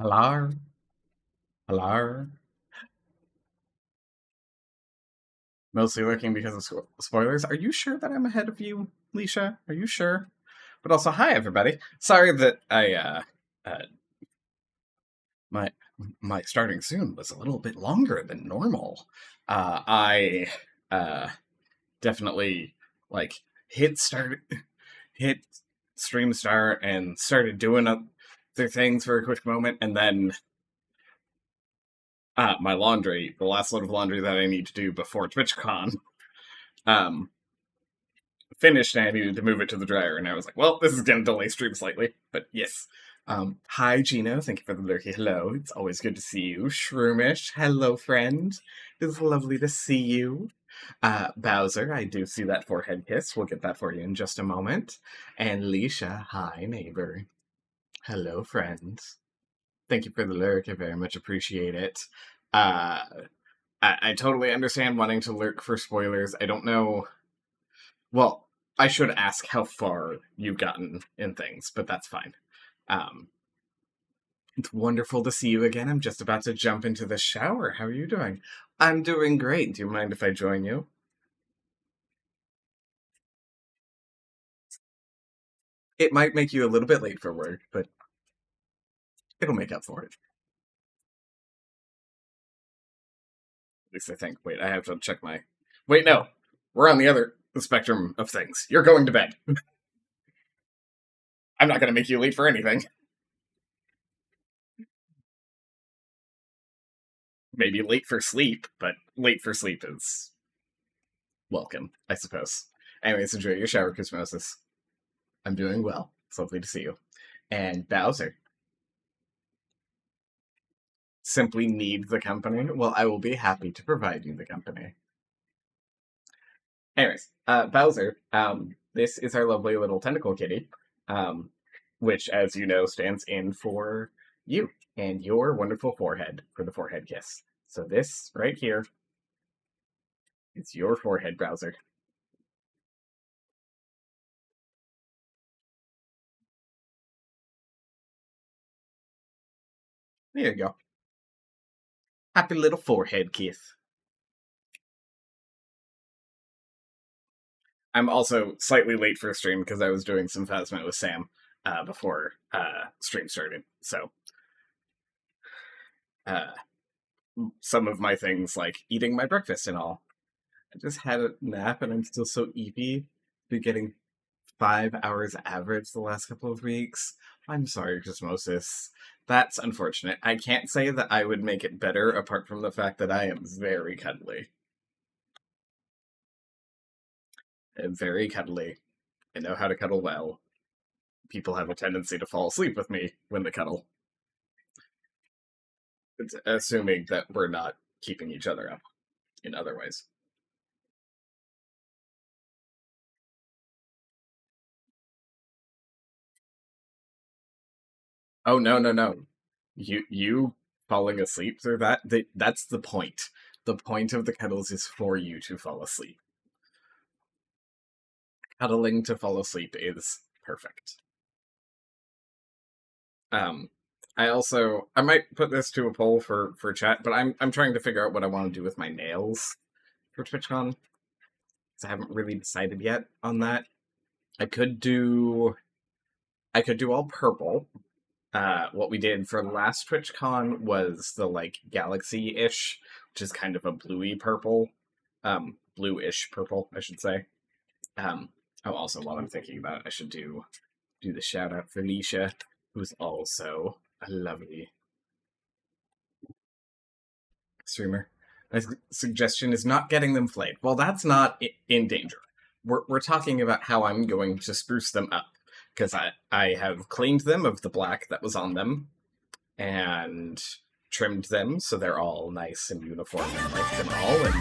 Hello? Hello? Mostly looking because of spoilers. Are you sure that I'm ahead of you, Leisha? Are you sure? But also, hi everybody. Sorry that uh my my starting soon was a little bit longer than normal. I definitely like hit start, hit stream start, and started doing other things for a quick moment, and then my laundry, the last load of laundry that I need to do before TwitchCon, um, finished and I needed to move it to the dryer. And I was like, well, this is going to delay stream slightly. But yes. Hi, Gino. Thank you for the lurky hello. It's always good to see you. Shroomish. Hello, friend. It is lovely to see you. Bowser, I do see that forehead kiss. We'll get that for you in just a moment. And Leisha, hi, neighbor. Hello, friends. Thank you for the lurk. I very much appreciate it. I totally understand wanting to lurk for spoilers. I don't know. Well, I should ask how far you've gotten in things, but that's fine. It's wonderful to see you again. I'm just about to jump into the shower. How are you doing? I'm doing great. Do you mind if I join you? It might make you a little bit late for work, but it'll make up for it. At least I think. Wait, I have to check my... Wait, no. We're on the other spectrum of things. You're going to bed. I'm not going to make you late for anything. Maybe late for sleep, but late for sleep is welcome, I suppose. Anyways, enjoy your shower, Cosmosis. I'm doing well. It's lovely to see you. And Bowser. Simply need the company? Well, I will be happy to provide you the company. Anyways, Bowser, this is our lovely little tentacle kitty, which, as you know, stands in for you and your wonderful forehead for the forehead kiss. So this right here is your forehead, Bowser. There you go. Happy little forehead kiss. I'm also slightly late for a stream because I was doing some Phasma with Sam before stream started. So some of my things, like eating my breakfast and all. I just had a nap and I'm still so eepy. Been getting 5 hours average the last couple of weeks. I'm sorry, Cosmosis. That's unfortunate. I can't say that I would make it better apart from the fact that I am very cuddly. I'm very cuddly. I know how to cuddle well. People have a tendency to fall asleep with me when they cuddle. It's assuming that we're not keeping each other up in other ways. Oh, no, no, no. You falling asleep through that's the point. The point of the cuddles is for you to fall asleep. Cuddling to fall asleep is perfect. I might put this to a poll for chat, but I'm trying to figure out what I want to do with my nails for TwitchCon. I haven't really decided yet on that. I could do all purple. What we did for last TwitchCon was the like galaxy-ish, which is kind of a bluey purple, bluish purple, I should say. Also, while I'm thinking about it, I should do the shout out for Leisha, who's also a lovely streamer. My suggestion is not getting them flayed. Well, that's not in danger. We're talking about how I'm going to spruce them up, because I have cleaned them of the black that was on them, and trimmed them so they're all nice and uniform and like them all, and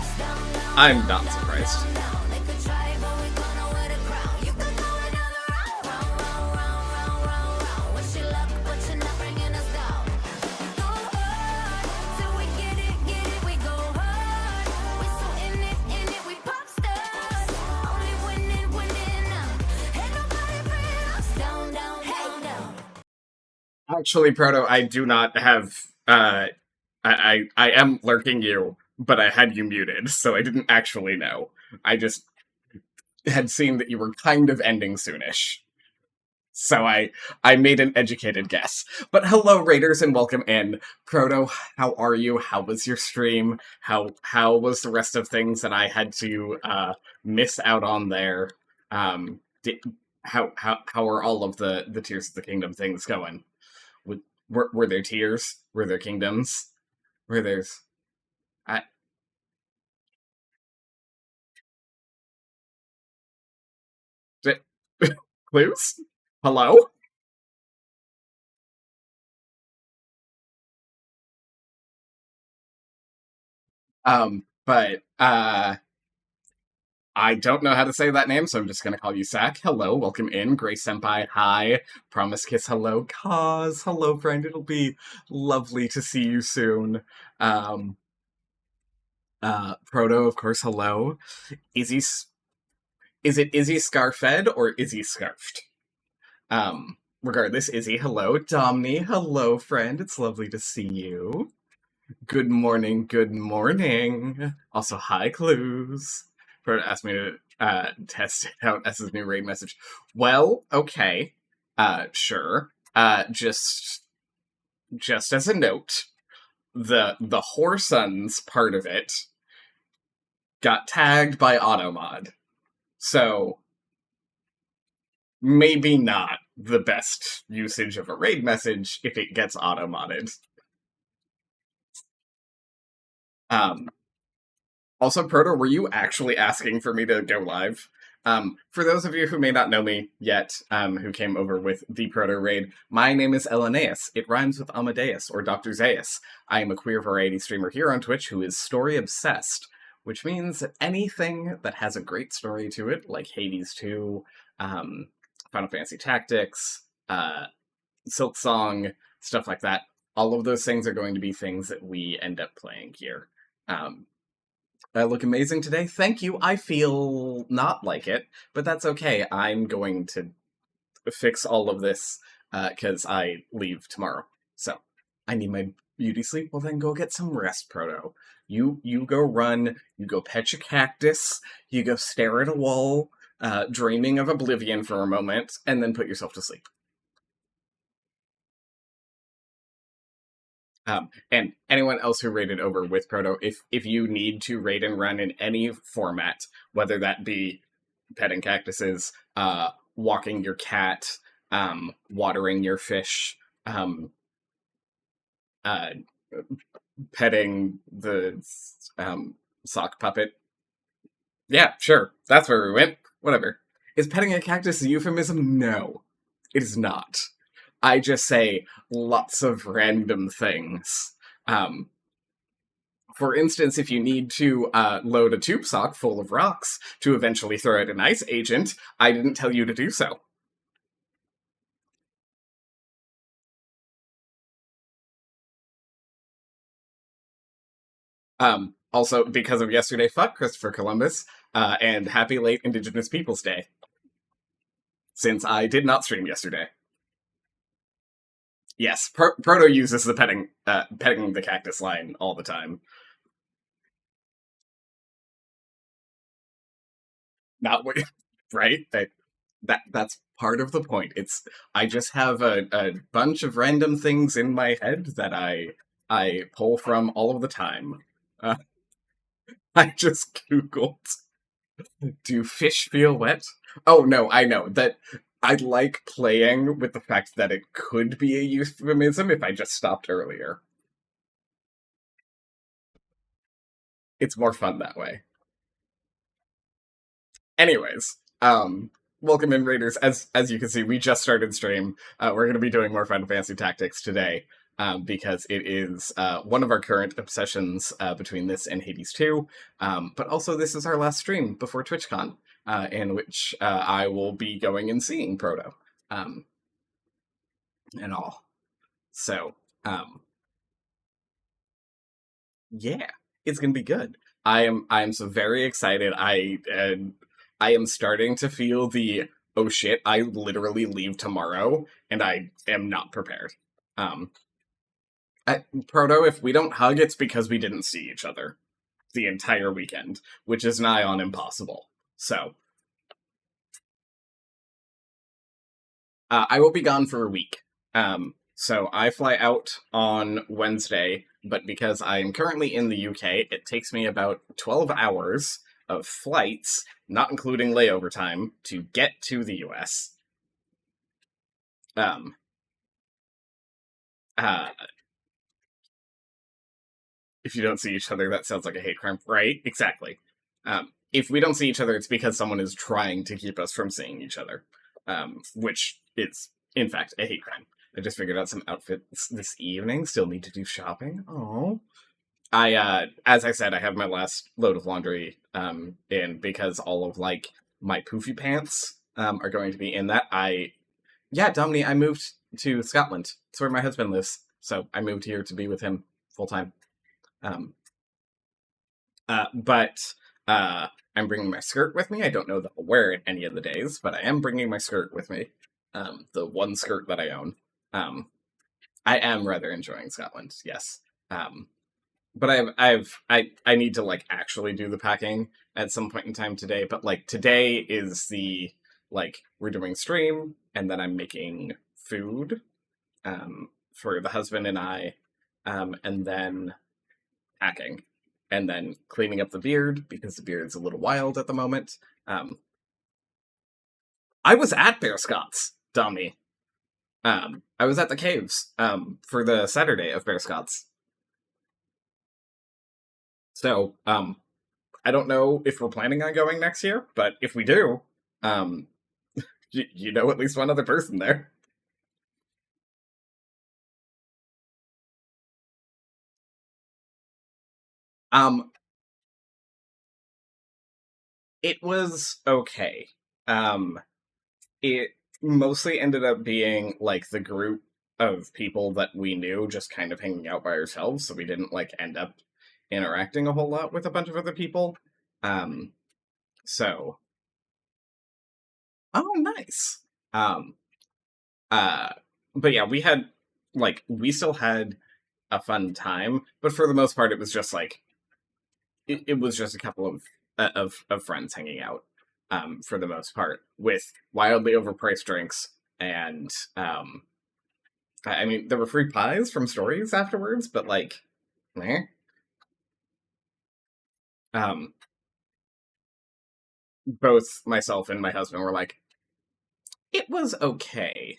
I'm not surprised. Actually, Proto, I do not have. I am lurking you, but I had you muted, so I didn't actually know. I just had seen that you were kind of ending soonish. So I made an educated guess. But hello, Raiders, and welcome in. Proto, how are you? How was your stream? How was the rest of things that I had to miss out on there? Did, how are all of the Tears of the Kingdom things going? Were there tears? Were there kingdoms? Were there's I, di- clues? Hello? But I don't know how to say that name, so I'm just gonna call you Sack. Hello, welcome in. Grace Senpai, hi. Promise Kiss, hello. Cause, hello, friend. It'll be lovely to see you soon. Um, Proto, of course, hello. Izzy, is it Izzy Scarfed or Izzy Scarfed? Regardless, Izzy, hello. Domni, hello, friend. It's lovely to see you. Good morning, good morning. Also, hi, Clues. Fred asked me to test it out as his new raid message. Well, okay. Sure. Just as a note, the Horsons part of it got tagged by Automod. So maybe not the best usage of a raid message if it gets automodded. Um, Also, Proto, were you actually asking for me to go live? For those of you who may not know me yet, who came over with the Proto Raid, my name is Elenaeus. It rhymes with Amadeus or Dr. Zaius. I am a queer variety streamer here on Twitch who is story obsessed, which means anything that has a great story to it, like Hades 2, um, Final Fantasy Tactics, Silk Song, stuff like that, all of those things are going to be things that we end up playing here. Um, I look amazing today. Thank you. I feel not like it, but that's okay. I'm going to fix all of this because I leave tomorrow. So I need my beauty sleep. Well, then go get some rest, Proto. You go run. You go pet your cactus. You go stare at a wall, dreaming of oblivion for a moment, and then put yourself to sleep. And anyone else who raided over with Proto, if you need to raid and run in any format, whether that be petting cactuses, walking your cat, watering your fish, um, uh, petting the sock puppet. Yeah, sure, that's where we went. Whatever. Is petting a cactus a euphemism? No, it is not. I just say lots of random things. Um, For instance, if you need to load a tube sock full of rocks to eventually throw at an ice agent, I didn't tell you to do so. Also, because of yesterday, fuck Christopher Columbus, and happy late Indigenous Peoples Day, since I did not stream yesterday. Yes, Proto uses the petting the cactus line all the time. Not what, right? That's part of the point. It's I just have a bunch of random things in my head that I pull from all of the time. Uh, I just googled, do fish feel wet? Oh no, I know that I like playing with the fact that it could be a euphemism if I just stopped earlier. It's more fun that way. Anyways, welcome in Raiders. As you can see, we just started stream. We're going to be doing more Final Fantasy Tactics today. Because it is one of our current obsessions between this and Hades 2. But also, this is our last stream before TwitchCon, in which I will be going and seeing Proto um, and all. So, yeah, it's gonna be good. I am so very excited. I am starting to feel the oh shit, I literally leave tomorrow and I am not prepared. Um, Proto, if we don't hug, it's because we didn't see each other the entire weekend, which is nigh on impossible. So, I will be gone for a week. So I fly out on Wednesday, but because I am currently in the UK, it takes me about 12 hours of flights, not including layover time, to get to the US. Um, uh, if you don't see each other, that sounds like a hate crime, right? Exactly. If we don't see each other, it's because someone is trying to keep us from seeing each other, which is, in fact, a hate crime. I just figured out some outfits this evening. Still need to do shopping. Oh, as I said, I have my last load of laundry in because all of like my poofy pants are going to be in that. Yeah, Domini, I moved to Scotland. It's where my husband lives, so I moved here to be with him full time. Um, but I'm bringing my skirt with me. I don't know that I'll wear it any of the days, but I am bringing my skirt with me. The one skirt that I own. Um, I am rather enjoying Scotland. Yes. But I need to like actually do the packing at some point in time today. But like today is the like we're doing stream, and then I'm making food for the husband and I, and then packing, and then cleaning up the beard because the beard's a little wild at the moment. I was at Bear Scott's, dummy. I was at the caves for the Saturday of Bear Scott's. So I don't know if we're planning on going next year, but if we do, um, you know at least one other person there. Um, it was okay. Um, it mostly ended up being like the group of people that we knew just kind of hanging out by ourselves, so we didn't like end up interacting a whole lot with a bunch of other people. Um, so oh, nice. Um, uh, but yeah, we still had a fun time, but for the most part, it was just like it was just a couple of friends hanging out for the most part with wildly overpriced drinks and I mean there were free pies from Stories afterwards, but like eh. um both myself and my husband were like it was okay.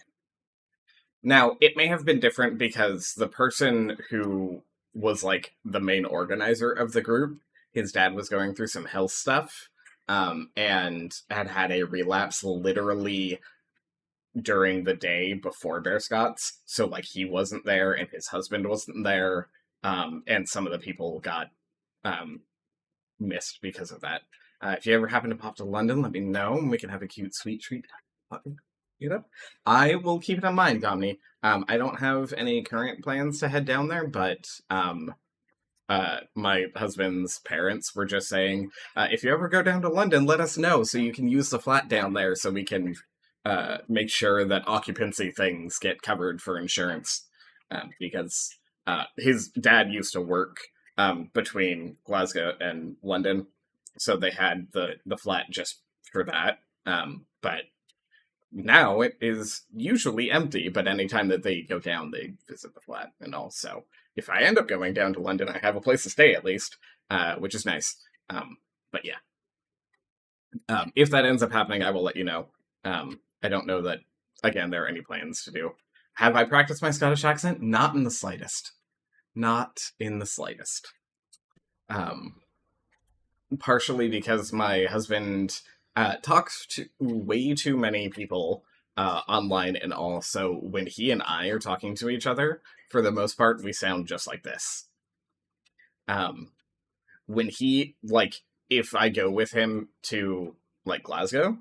Now it may have been different because the person who was like the main organizer of the group, his dad was going through some health stuff and had a relapse literally during the day before Bear Scott's. So like he wasn't there and his husband wasn't there. And some of the people got um, missed because of that. If you ever happen to pop to London, let me know and we can have a cute sweet treat. You know, I will keep it in mind, Gomni. I don't have any current plans to head down there, but my husband's parents were just saying, if you ever go down to London, let us know so you can use the flat down there so we can make sure that occupancy things get covered for insurance. Because his dad used to work between Glasgow and London, so they had the flat just for that. But now it is usually empty, but anytime that they go down, they visit the flat and all. So if I end up going down to London, I have a place to stay at least, which is nice. But yeah, if that ends up happening, I will let you know. I don't know that, again, there are any plans to do. Have I practiced my Scottish accent? Not in the slightest. Not in the slightest. Um, Partially because my husband talks to way too many people online and all. So when he and I are talking to each other, for the most part, we sound just like this. Um, when he like, if I go with him to like Glasgow,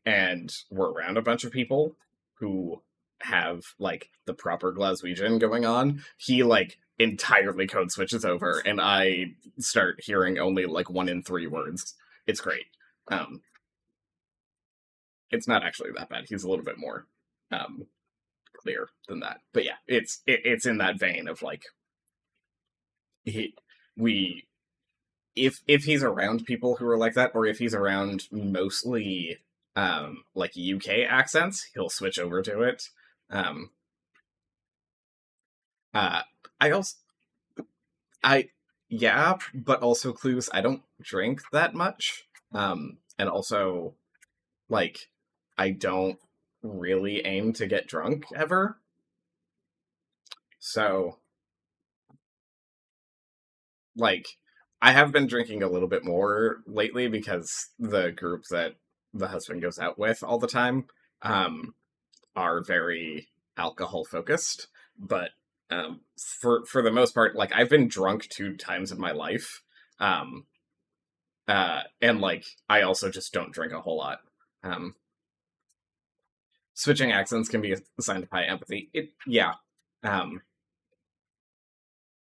and we're around a bunch of people who have like the proper Glaswegian going on, he like entirely code switches over, and I start hearing only like 1 in 3 words. It's great. Um, it's not actually that bad. He's a little bit more um, clear than that. But yeah, it's in that vein of like he we if he's around people who are like that, or if he's around mostly like UK accents, he'll switch over to it. Um uh I also I yeah, but also clues, I don't drink that much. And also like I don't really aim to get drunk ever. So like I have been drinking a little bit more lately because the group that the husband goes out with all the time um are very alcohol focused, but for the most part, like I've been drunk 2 times in my life. Um and like I also just don't drink a whole lot. Um Switching accents can be a sign of high empathy. It yeah. Um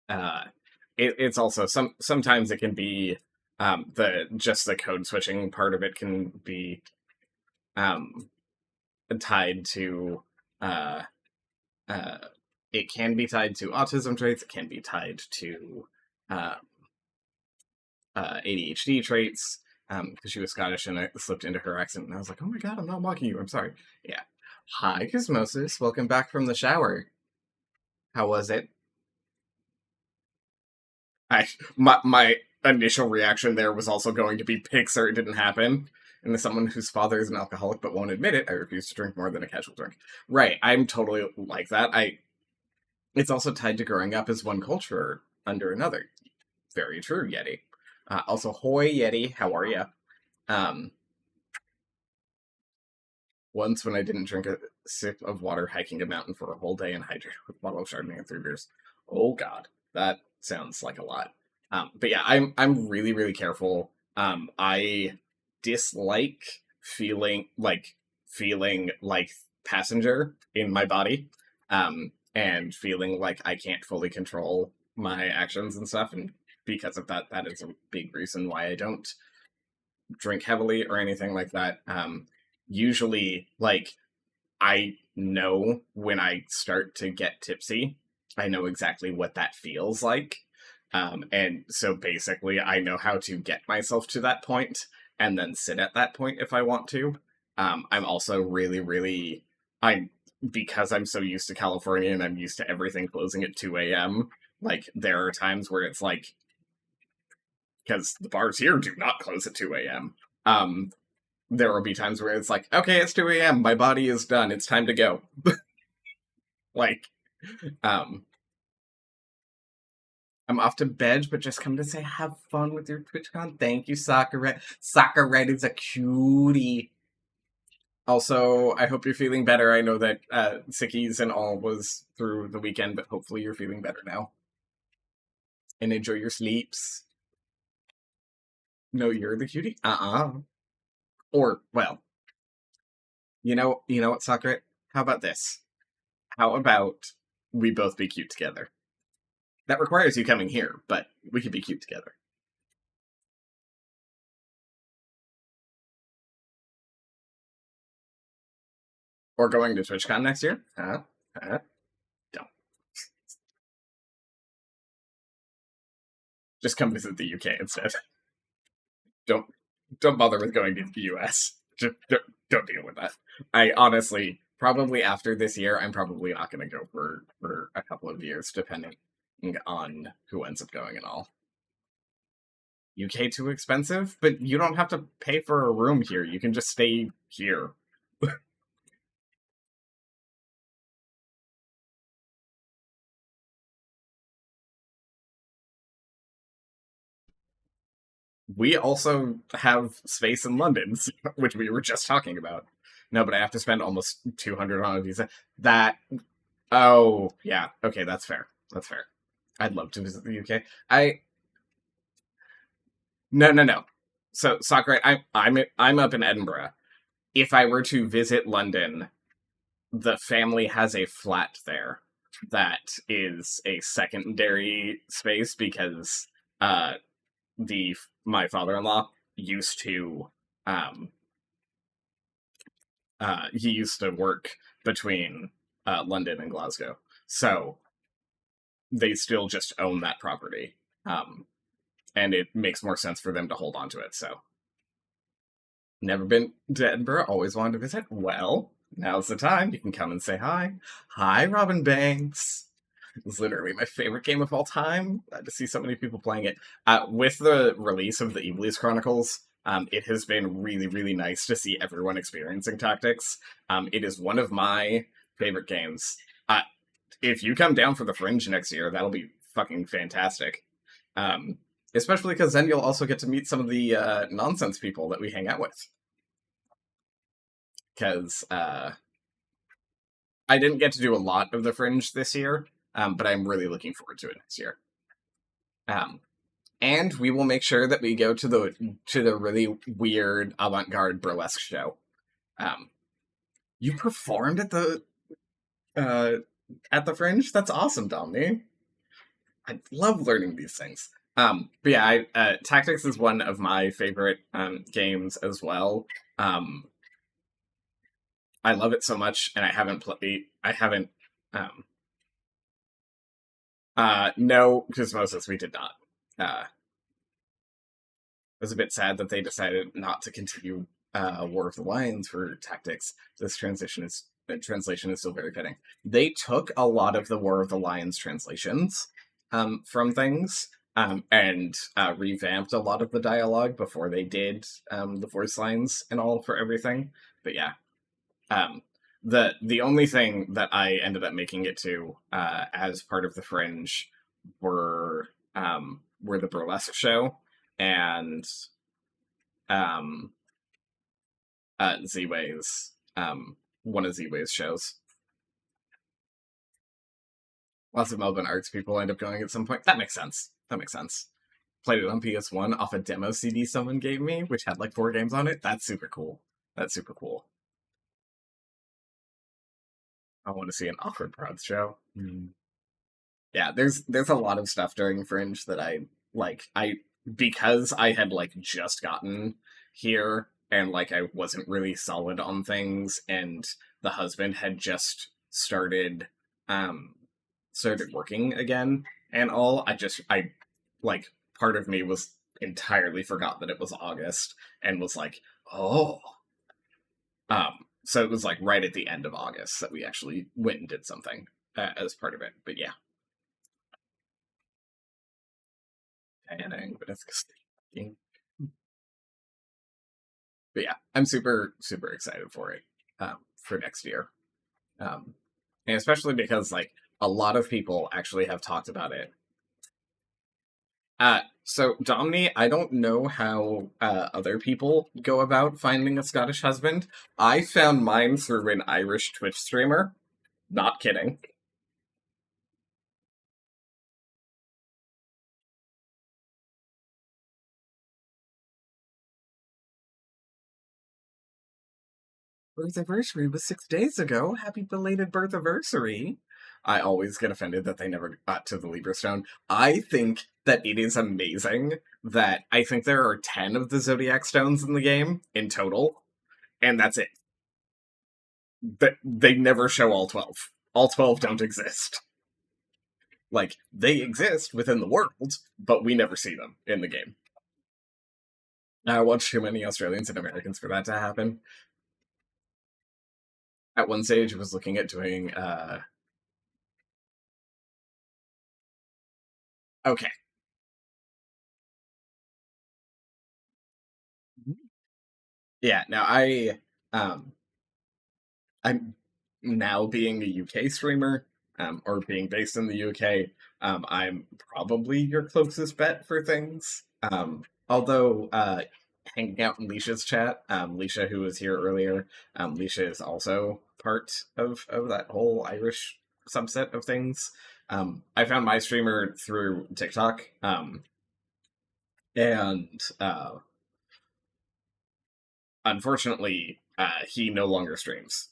uh it's also sometimes it can be the just the code switching part of it can be um tied to uh uh it can be tied to autism traits, it can be tied to uh ADHD traits, because she was Scottish and I slipped into her accent and I was like, oh my god, I'm not mocking you, I'm sorry. Yeah. Hi, Cosmosis, welcome back from the shower. How was it? My initial reaction there was also going to be Pixar. It didn't happen. And as someone whose father is an alcoholic but won't admit it, I refuse to drink more than a casual drink. Right, I'm totally like that. It's also tied to growing up as one culture under another. Very true, Yeti. Also, hoy Yeti, how are ya? Um, Once when I didn't drink a sip of water hiking a mountain for a whole day and hydrated with a bottle of Chardonnay and 3 beers. Oh god, that sounds like a lot. But yeah, I'm really really careful. I dislike feeling like passenger in my body, and feeling like I can't fully control my actions and stuff. And because of that, that is a big reason why I don't drink heavily or anything like that. Usually, like I know when I start to get tipsy, I know exactly what that feels like. And so basically, I know how to get myself to that point and then sit at that point if I want to. I'm also really, really, I'm because I'm so used to California and I'm used to everything closing at 2 a.m. Like, there are times where it's like, because the bars here do not close at 2 a.m. There will be times where it's like, okay, it's 2 a.m. My body is done. It's time to go. Like, um, I'm off to bed, but just come to say have fun with your TwitchCon. Thank you, Sakura. Sakura is a cutie. Also, I hope you're feeling better. I know that sickies and all was through the weekend, but hopefully you're feeling better now. And enjoy your sleeps. No, you're the cutie? Or, well, you know what, Sakura? How about this? How about we both be cute together? That requires you coming here, but we could be cute together. Or going to TwitchCon next year? Don't. Just come visit the UK instead. Don't don't bother with going to the US. Just don't deal with that. I honestly, probably after this year, I'm probably not going to go for a couple of years, depending on who ends up going and all. UK too expensive, but you don't have to pay for a room here. You can just stay here. We also have space in London, which we were just talking about. No, but I have to spend almost 200 on a visa. That Oh, yeah. Okay, that's fair. That's fair. I'd love to visit the UK. I No, no, no. So, Sakurai, I'm up in Edinburgh. If I were to visit London, the family has a flat there that is a secondary space because uh the my father-in-law used to um he used to work between London and Glasgow. So they still just own that property. And it makes more sense for them to hold on to it. So, never been to Edinburgh, always wanted to visit. Well, now's the time. You can come and say hi. Hi, Robin Banks. It's literally my favorite game of all time. To see so many people playing it. With the release of the Evilise Chronicles, it has been really, really nice to see everyone experiencing Tactics. It is one of my favorite games. If you come down for the Fringe next year, that'll be fucking fantastic. Especially because then you'll also get to meet some of the nonsense people that we hang out with. Because I didn't get to do a lot of the Fringe this year, but I'm really looking forward to it next year. And we will make sure that we go to the really weird avant-garde burlesque show. You performed at the Fringe? That's awesome, Dominique. I love learning these things. But yeah, Tactics is one of my favorite games as well. I love it so much, and I haven't played. I haven't. No, because Moses, we did not. It was a bit sad that they decided not to continue War of the Lions for Tactics. This translation is still very fitting. They took a lot of the War of the Lions translations from things. And revamped a lot of the dialogue before they did the voice lines and all for everything. But yeah, the only thing that I ended up making it to as part of the Fringe were the burlesque show and Z-Way's one of Z-Way's shows. Lots of Melbourne arts people end up going at some point. That makes sense. Played it on PS1 off a demo CD someone gave me, which had like 4 games on it. That's super cool. I want to see an Awkward Prods show. Yeah, there's a lot of stuff during Fringe that I like. Because I had like just gotten here and like I wasn't really solid on things, and the husband had just started working again and all. I like, part of me was entirely forgot that it was August and was like, oh. So it was like right at the end of August that we actually went and did something as part of it. But yeah. But yeah, I'm super, super excited for it for next year. And especially because like a lot of people actually have talked about it. So Domini, I don't know how other people go about finding a Scottish husband. I found mine through an Irish Twitch streamer. Not kidding. Birth anniversary was 6 days ago. Happy belated birth anniversary. I always get offended that they never got to the Libra Stone. I think that it is amazing that I think there are 10 of the Zodiac Stones in the game in total, and that's it. They never show all 12. All 12 don't exist. Like, they exist within the world, but we never see them in the game. I watched too many Australians and Americans for that to happen. At one stage, I was looking at doing, okay. Yeah, now I'm now being a UK streamer, or being based in the UK, I'm probably your closest bet for things. Although, hanging out in Leisha's chat, Leisha, who was here earlier, Leisha is also part of that whole Irish subset of things. I found my streamer through TikTok, and unfortunately, he no longer streams.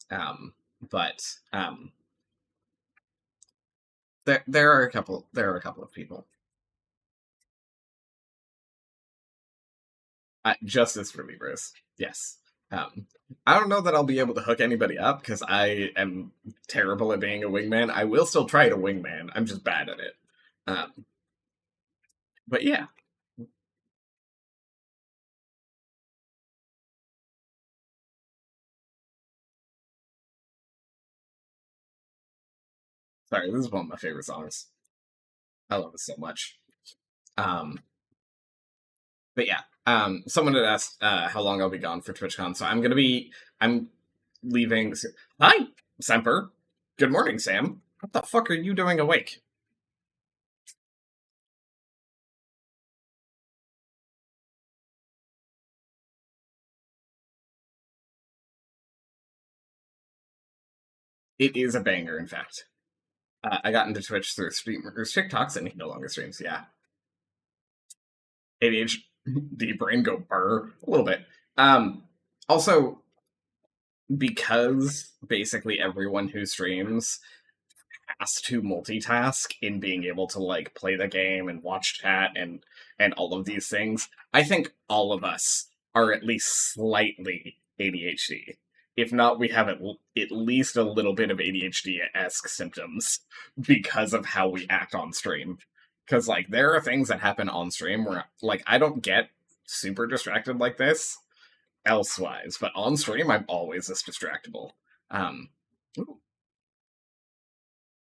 But there are a couple of people. Justice for Libras, yes. Um, I don't know that I'll be able to hook anybody up because I am terrible at being a wingman. I will still try to wingman. I'm just bad at it. Um, but yeah, sorry, this is one of my favorite songs. I love it so much. Um, but yeah, someone had asked how long I'll be gone for TwitchCon, so I'm leaving. Hi, Semper. Good morning, Sam. What the fuck are you doing awake? It is a banger, in fact. I got into Twitch through TikToks, and he no longer streams. Yeah, ADHD brain go burr a little bit. Also, because basically everyone who streams has to multitask in being able to like play the game and watch chat and all of these things, I think all of us are at least slightly ADHD. If not, we have at least a little bit of ADHD-esque symptoms because of how we act on stream. Because like there are things that happen on stream where like I don't get super distracted like this elsewise, but on stream I'm always this distractible. Um, ooh,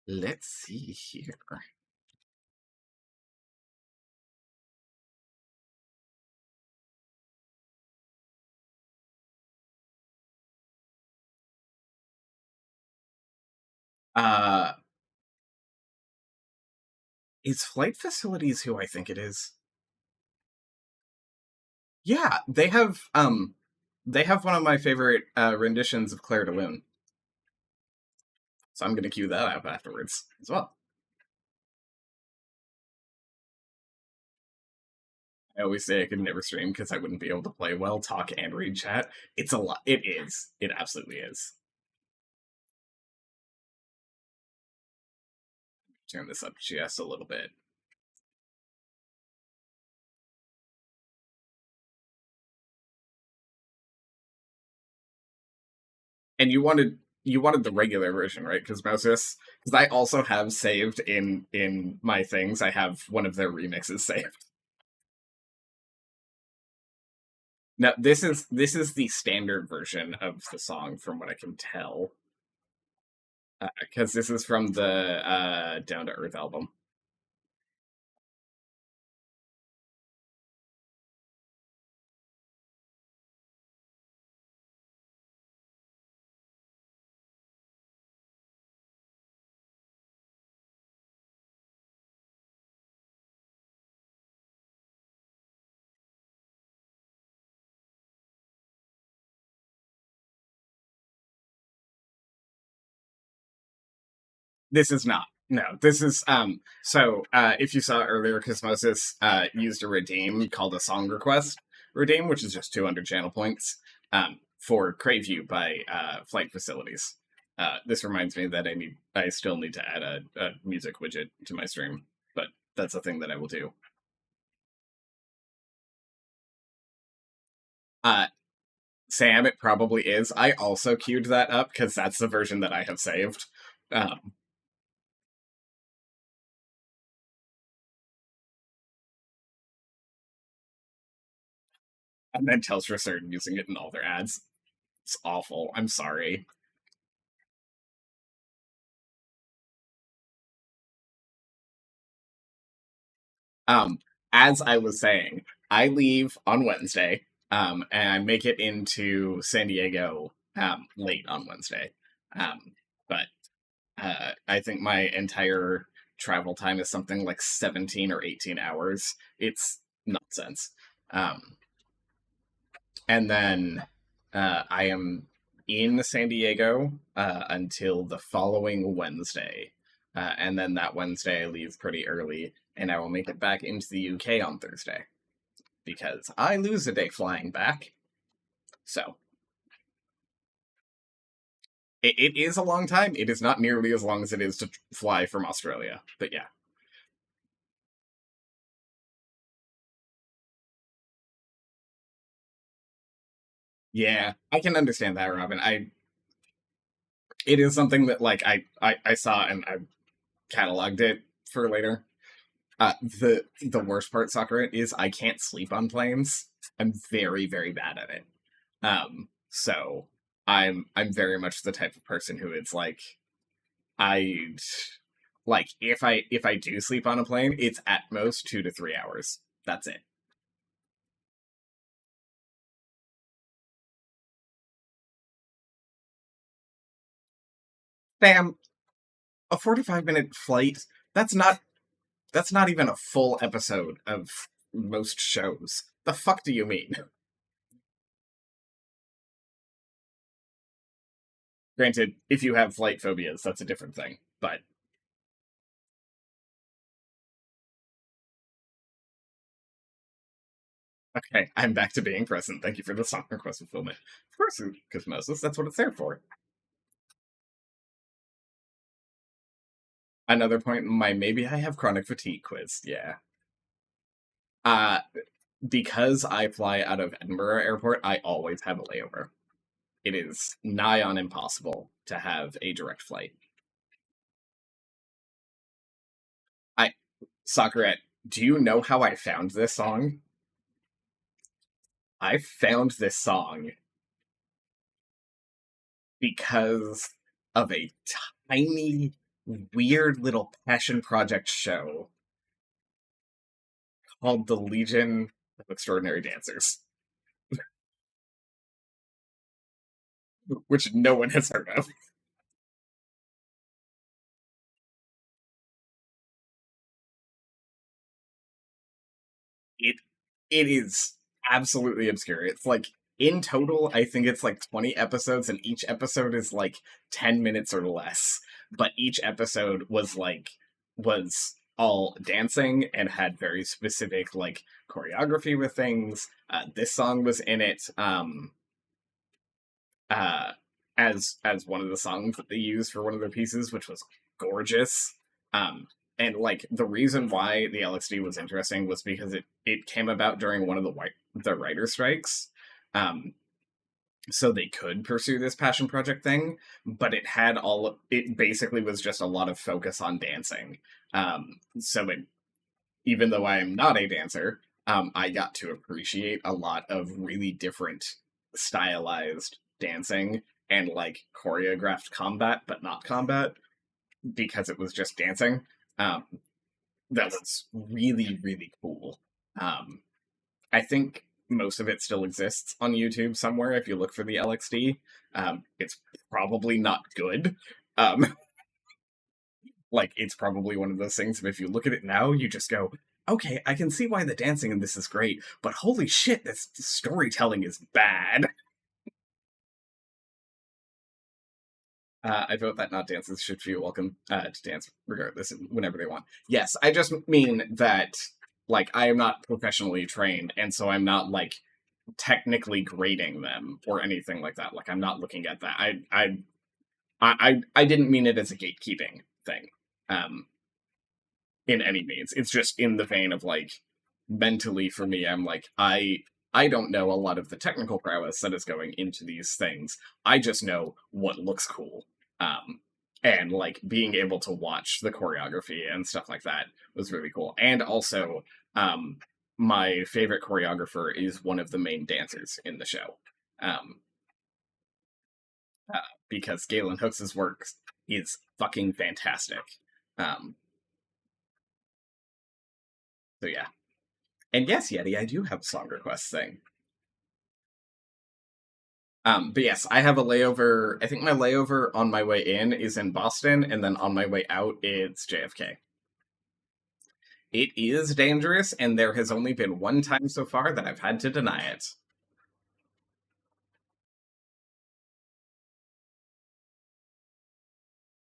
let's see here. Uh, is Flight Facilities who I think it is? Yeah, they have one of my favorite renditions of Claire de Lune. So I'm gonna cue that up afterwards as well. I always say I could never stream because I wouldn't be able to play well, talk, and read chat. It's a lot. It is. It absolutely is. Turn this up just a little bit. And you wanted the regular version, right? Because Moses, because I also have saved in my things. I have one of their remixes saved. Now this is the standard version of the song, from what I can tell, because this is from the Down to Earth album. This is not. No, this is so if you saw earlier, Cosmosis used a redeem called a song request redeem, which is just 200 channel points for Crave You by Flight Facilities. This reminds me that I still need to add a music widget to my stream, but that's a thing that I will do. Uh Sam, it probably is. I also queued that up because that's the version that I have saved. Um, and then Telstra started using it in all their ads. It's awful. I'm sorry. Um, as I was saying, I leave on Wednesday, and I make it into San Diego late on Wednesday. But I think my entire travel time is something like 17 or 18 hours. It's nonsense. Um, and then I am in San Diego until the following Wednesday. And then that Wednesday I leave pretty early, and I will make it back into the UK on Thursday because I lose a day flying back. So it is a long time. It is not nearly as long as it is to fly from Australia, but yeah. Yeah, I can understand that, Robin. It is something that like I saw and I cataloged it for later. The worst part, Sakura, is I can't sleep on planes. I'm very, very bad at it. So I'm very much the type of person who it's like I like if I do sleep on a plane, it's at most 2 to 3 hours. That's it. Bam, a 45-minute flight. That's not that's not even a full episode of most shows. The fuck do you mean? Granted, if you have flight phobias, that's a different thing. But okay, I'm back to being present. Thank you for the song request fulfillment. Of course, Cosmosis, that's what it's there for. Another point in my maybe I have chronic fatigue quiz. Yeah. Uh, because I fly out of Edinburgh Airport, I always have a layover. It is nigh on impossible to have a direct flight. I Sakuret, do you know how I found this song? I found this song because of a tiny, weird little passion project show called The Legion of Extraordinary Dancers, which no one has heard of. It it is absolutely obscure. It's like in total, I think it's like 20 episodes, and each episode is like 10 minutes or less. But each episode was all dancing and had very specific like choreography with things. This song was in it. Uh, as one of the songs that they used for one of their pieces, which was gorgeous. Um, and like the reason why the LXD was interesting was because it came about during one of the writer strikes. Um, so they could pursue this passion project thing, but it basically was just a lot of focus on dancing. So it even though I am not a dancer, I got to appreciate a lot of really different stylized dancing and like choreographed combat, but not combat because it was just dancing. Um, that was really, really cool. Um, I think most of it still exists on YouTube somewhere if you look for the LXD. It's probably not good. Um, like it's probably one of those things if you look at it now you just go, okay, I can see why the dancing in this is great, but holy shit, this storytelling is bad. I vote that not dancers should feel welcome to dance regardless whenever they want. Yes, I just mean that like I am not professionally trained, and so I'm not like technically grading them or anything like that. Like I'm not looking at that. I didn't mean it as a gatekeeping thing. Um, in any means. It's just in the vein of like mentally for me, I'm like, I don't know a lot of the technical prowess that is going into these things. I just know what looks cool. And like being able to watch the choreography and stuff like that was really cool. And also, my favorite choreographer is one of the main dancers in the show. Um, uh, because Galen Hooks' work is fucking fantastic. Um, so yeah. And yes, Yeti, I do have a song request thing. But yes, I have a layover. I think my layover on my way in is in Boston, and then on my way out, it's JFK. It is dangerous, and there has only been one time so far that I've had to deny it.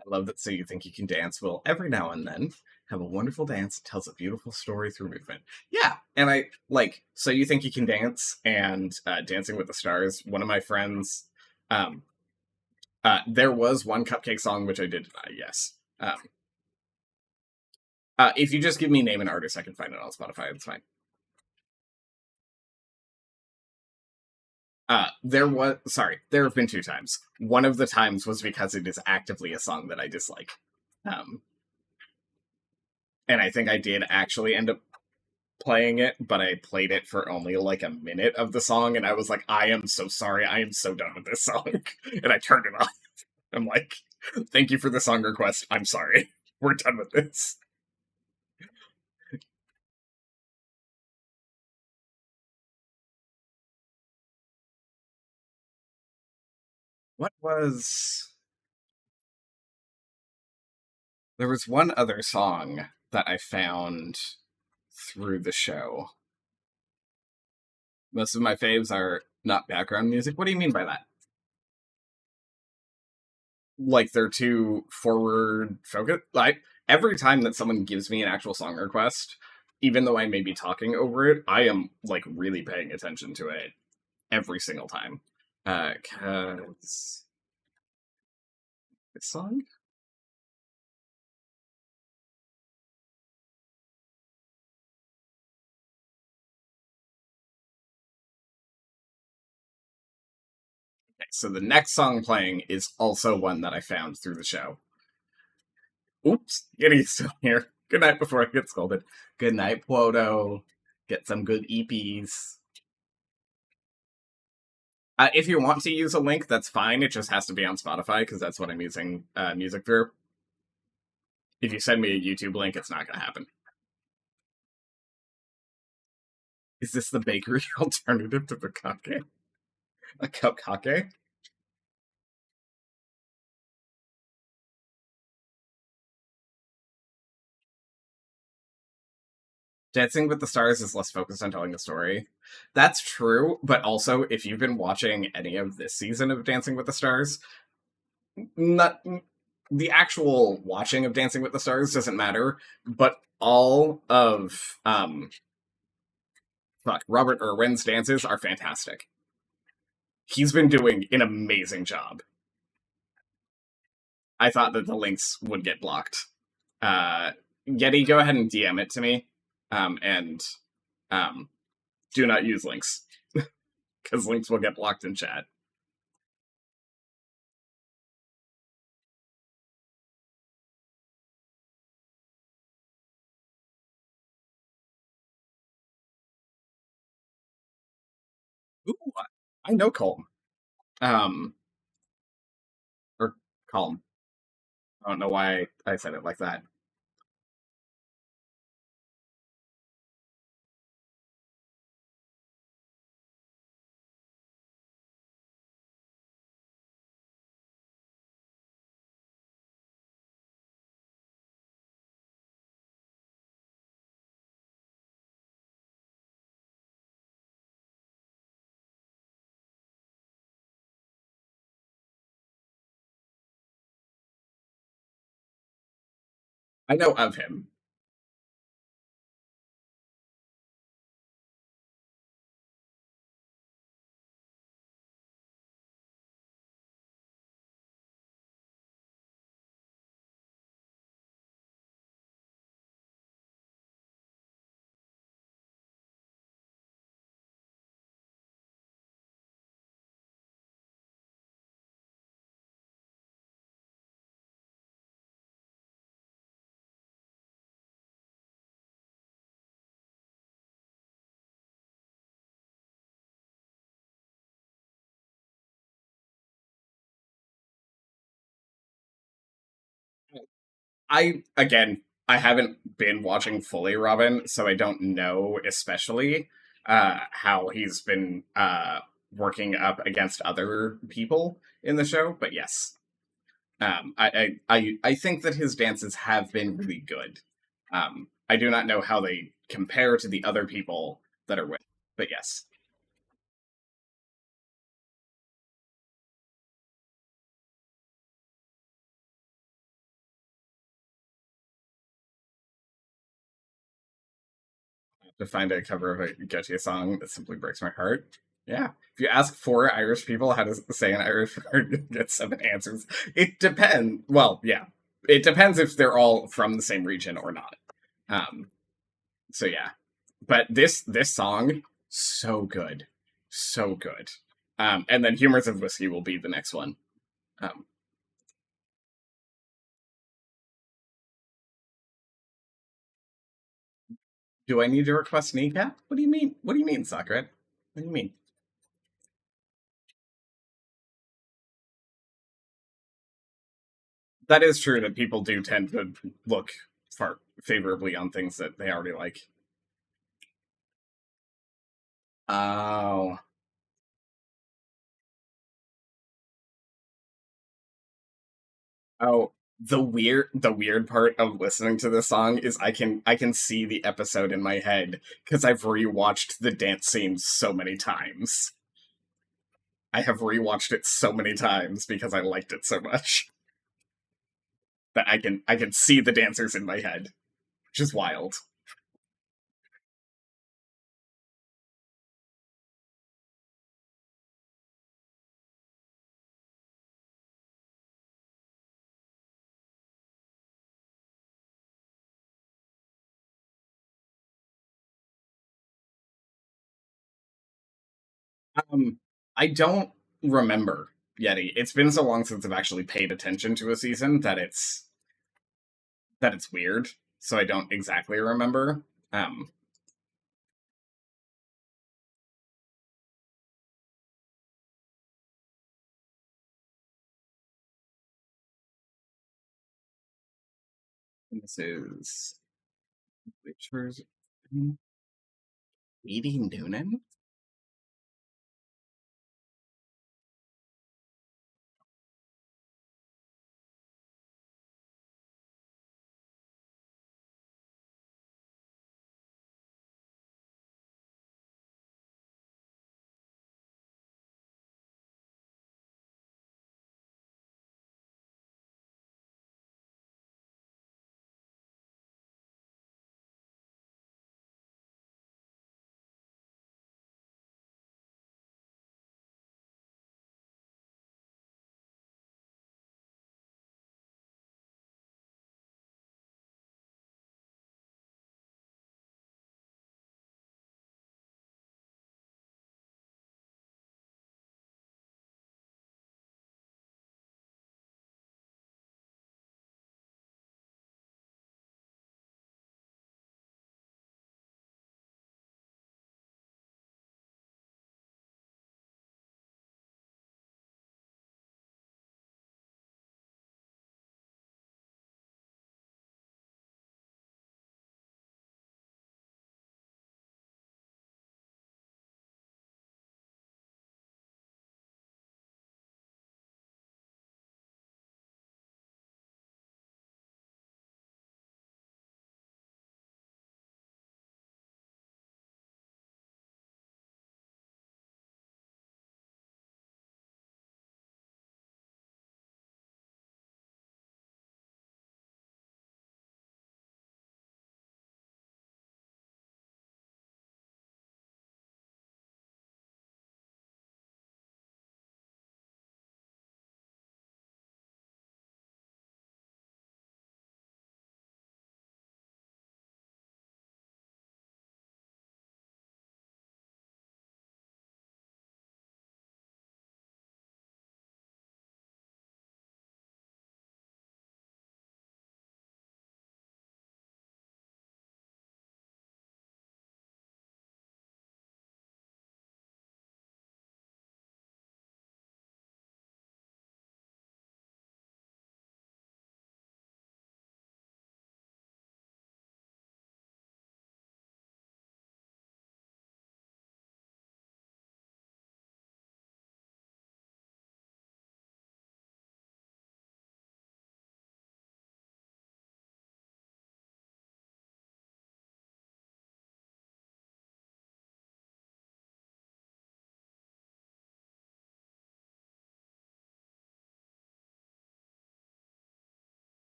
I love that So You Think You Can Dance will every now and then have a wonderful dance that tells a beautiful story through movement. Yeah, and I like So You Think You Can Dance and Dancing with the Stars. One of my friends, um, there was one Cupcake song which I did deny, yes. If you just give me name and artist, I can find it on Spotify. It's fine. there have been two times. One of the times was because it is actively a song that I dislike. Um, and I think I did actually end up playing it, but I played it for only like a minute of the song, and I was like, I am so sorry, I am so done with this song. And I turned it off. I'm like, thank you for the song request. I'm sorry. We're done with this. What was. There was one other song that I found through the show. Most of my faves are not background music. What do you mean by that? Like they're too forward focused. Like every time that someone gives me an actual song request, even though I may be talking over it, I am like really paying attention to it every single time. Cause this song. Okay, so the next song playing is also one that I found through the show. Oops, Giddy's still here. Good night before I get scolded. Good night, Pwoto. Get some good EPs. If you want to use a link, that's fine. It just has to be on Spotify because that's what I'm using music through. If you send me a YouTube link, it's not going to happen. Is this the bakery alternative to Bukake? A cupcake? Dancing with the Stars is less focused on telling a story. That's true, but also, if you've been watching any of this season of Dancing with the Stars, not the actual watching of Dancing with the Stars doesn't matter, but all of Robert Irwin's dances are fantastic. He's been doing an amazing job. I thought that the links would get blocked. Yeti, go ahead and DM it to me, and um, do not use links because links will get blocked in chat. Ooh, I know Colm. Um, or Calm. I don't know why I said it like that. I know of him. I haven't been watching fully Robin, so I don't know especially how he's been working up against other people in the show. But yes, I think that his dances have been really good. I do not know how they compare to the other people that are with, but yes. To find a cover of a Getty song that simply breaks my heart. Yeah. If you ask four Irish people how to say an Irish word, you get seven answers. It depends. Well, yeah. It depends if they're all from the same region or not. Um, so yeah. But this song, so good. So good. And then Humors of Whiskey will be the next one. Um, do I need to request kneecap? What do you mean? What do you mean, Sakura? What do you mean? That is true that people do tend to look far favorably on things that they already like. Oh, oh, the weird part of listening to this song is I can see the episode in my head because I've rewatched the dance scenes so many times. I have rewatched it so many times because I liked it so much that I can see the dancers in my head, which is wild. Um, I don't remember Yeti. It's been so long since I've actually paid attention to a season that it's weird. So I don't exactly remember. Um, this is which version? Edie Noonan.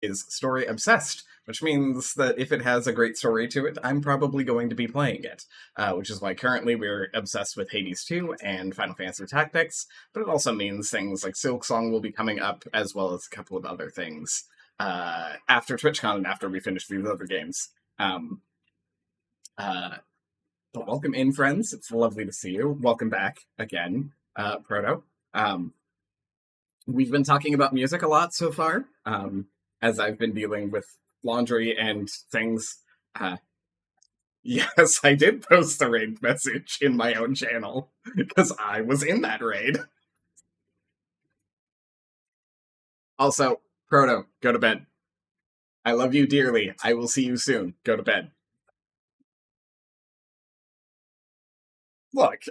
is story obsessed, which means that if it has a great story to it, I'm probably going to be playing it. Which is why currently we're obsessed with Hades 2 and Final Fantasy Tactics, but it also means things like Silk Song will be coming up, as well as a couple of other things after TwitchCon and after we finish these other games. Um, uh, but welcome in, friends. It's lovely to see you. Welcome back again, Proto. Um, we've been talking about music a lot so far, as I've been dealing with laundry and things. Uh, yes, I did post the raid message in my own channel because I was in that raid. Also, Proto, go to bed. I love you dearly. I will see you soon. Go to bed. Look,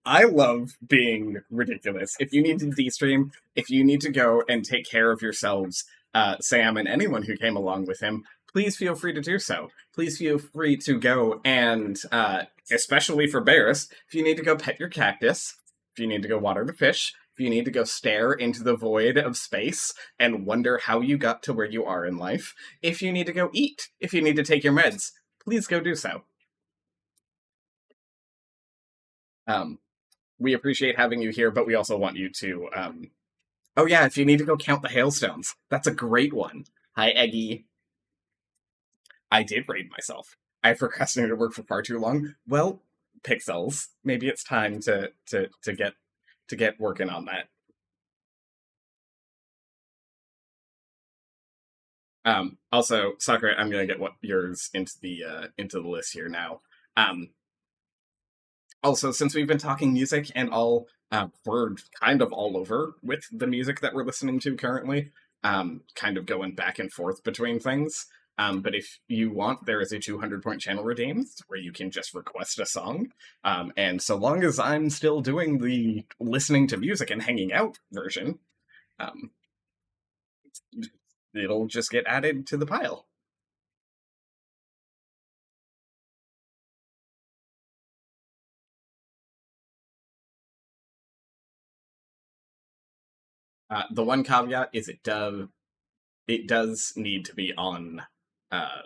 I love being ridiculous. If you need to de-stream, if you need to go and take care of yourselves, Sam and anyone who came along with him, please feel free to do so. Please feel free to go and, especially for Barris, if you need to go pet your cactus, if you need to go water the fish, if you need to go stare into the void of space and wonder how you got to where you are in life, if you need to go eat, if you need to take your meds, please go do so. Um, we appreciate having you here, but we also want you to. Oh yeah, if you need to go count the hailstones, that's a great one. Hi, Eggy. I did raid myself. I procrastinated work for far too long. Well, Pixels, maybe it's time to get working on that. Also, Sakura, I'm gonna get what yours into the list here now. Um, Also, since we've been talking music and all, we're kind of all over with the music that we're listening to currently, kind of going back and forth between things. But if you want, there is a 200-point channel redeemed where you can just request a song. And so long as I'm still doing the listening to music and hanging out version, um, it'll just get added to the pile. The one caveat is it does need to be on. Uh,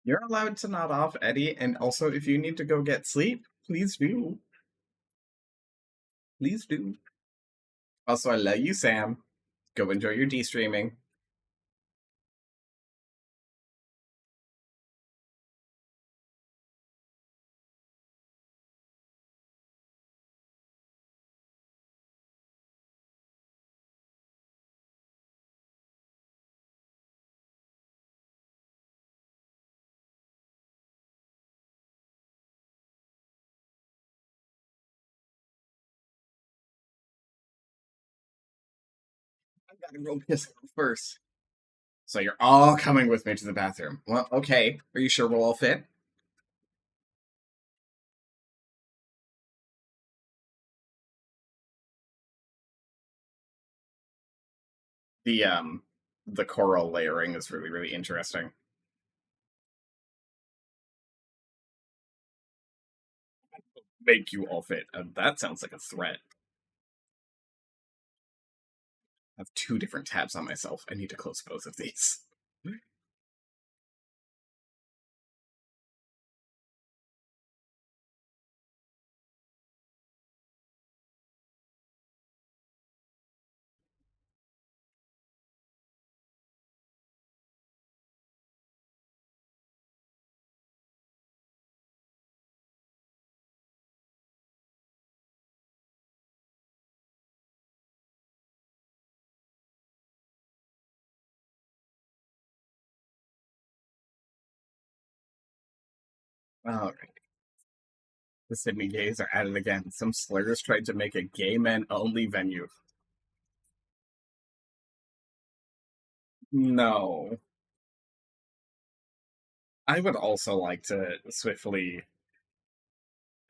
You're allowed to nod off, Eddie, and also if you need to go get sleep, please do. Please do. Also, I love you, Sam. Go enjoy your de-streaming. I gotta go piss first. So you're all coming with me to the bathroom. Well, okay. Are you sure we'll all fit? The um the coral layering is really, really interesting. Make you all fit. That sounds like a threat. I have two different tabs on myself. I need to close both of these. All right. The Sydney gays are at it again. Some slurs tried to make a gay men only venue. No. I would also like to swiftly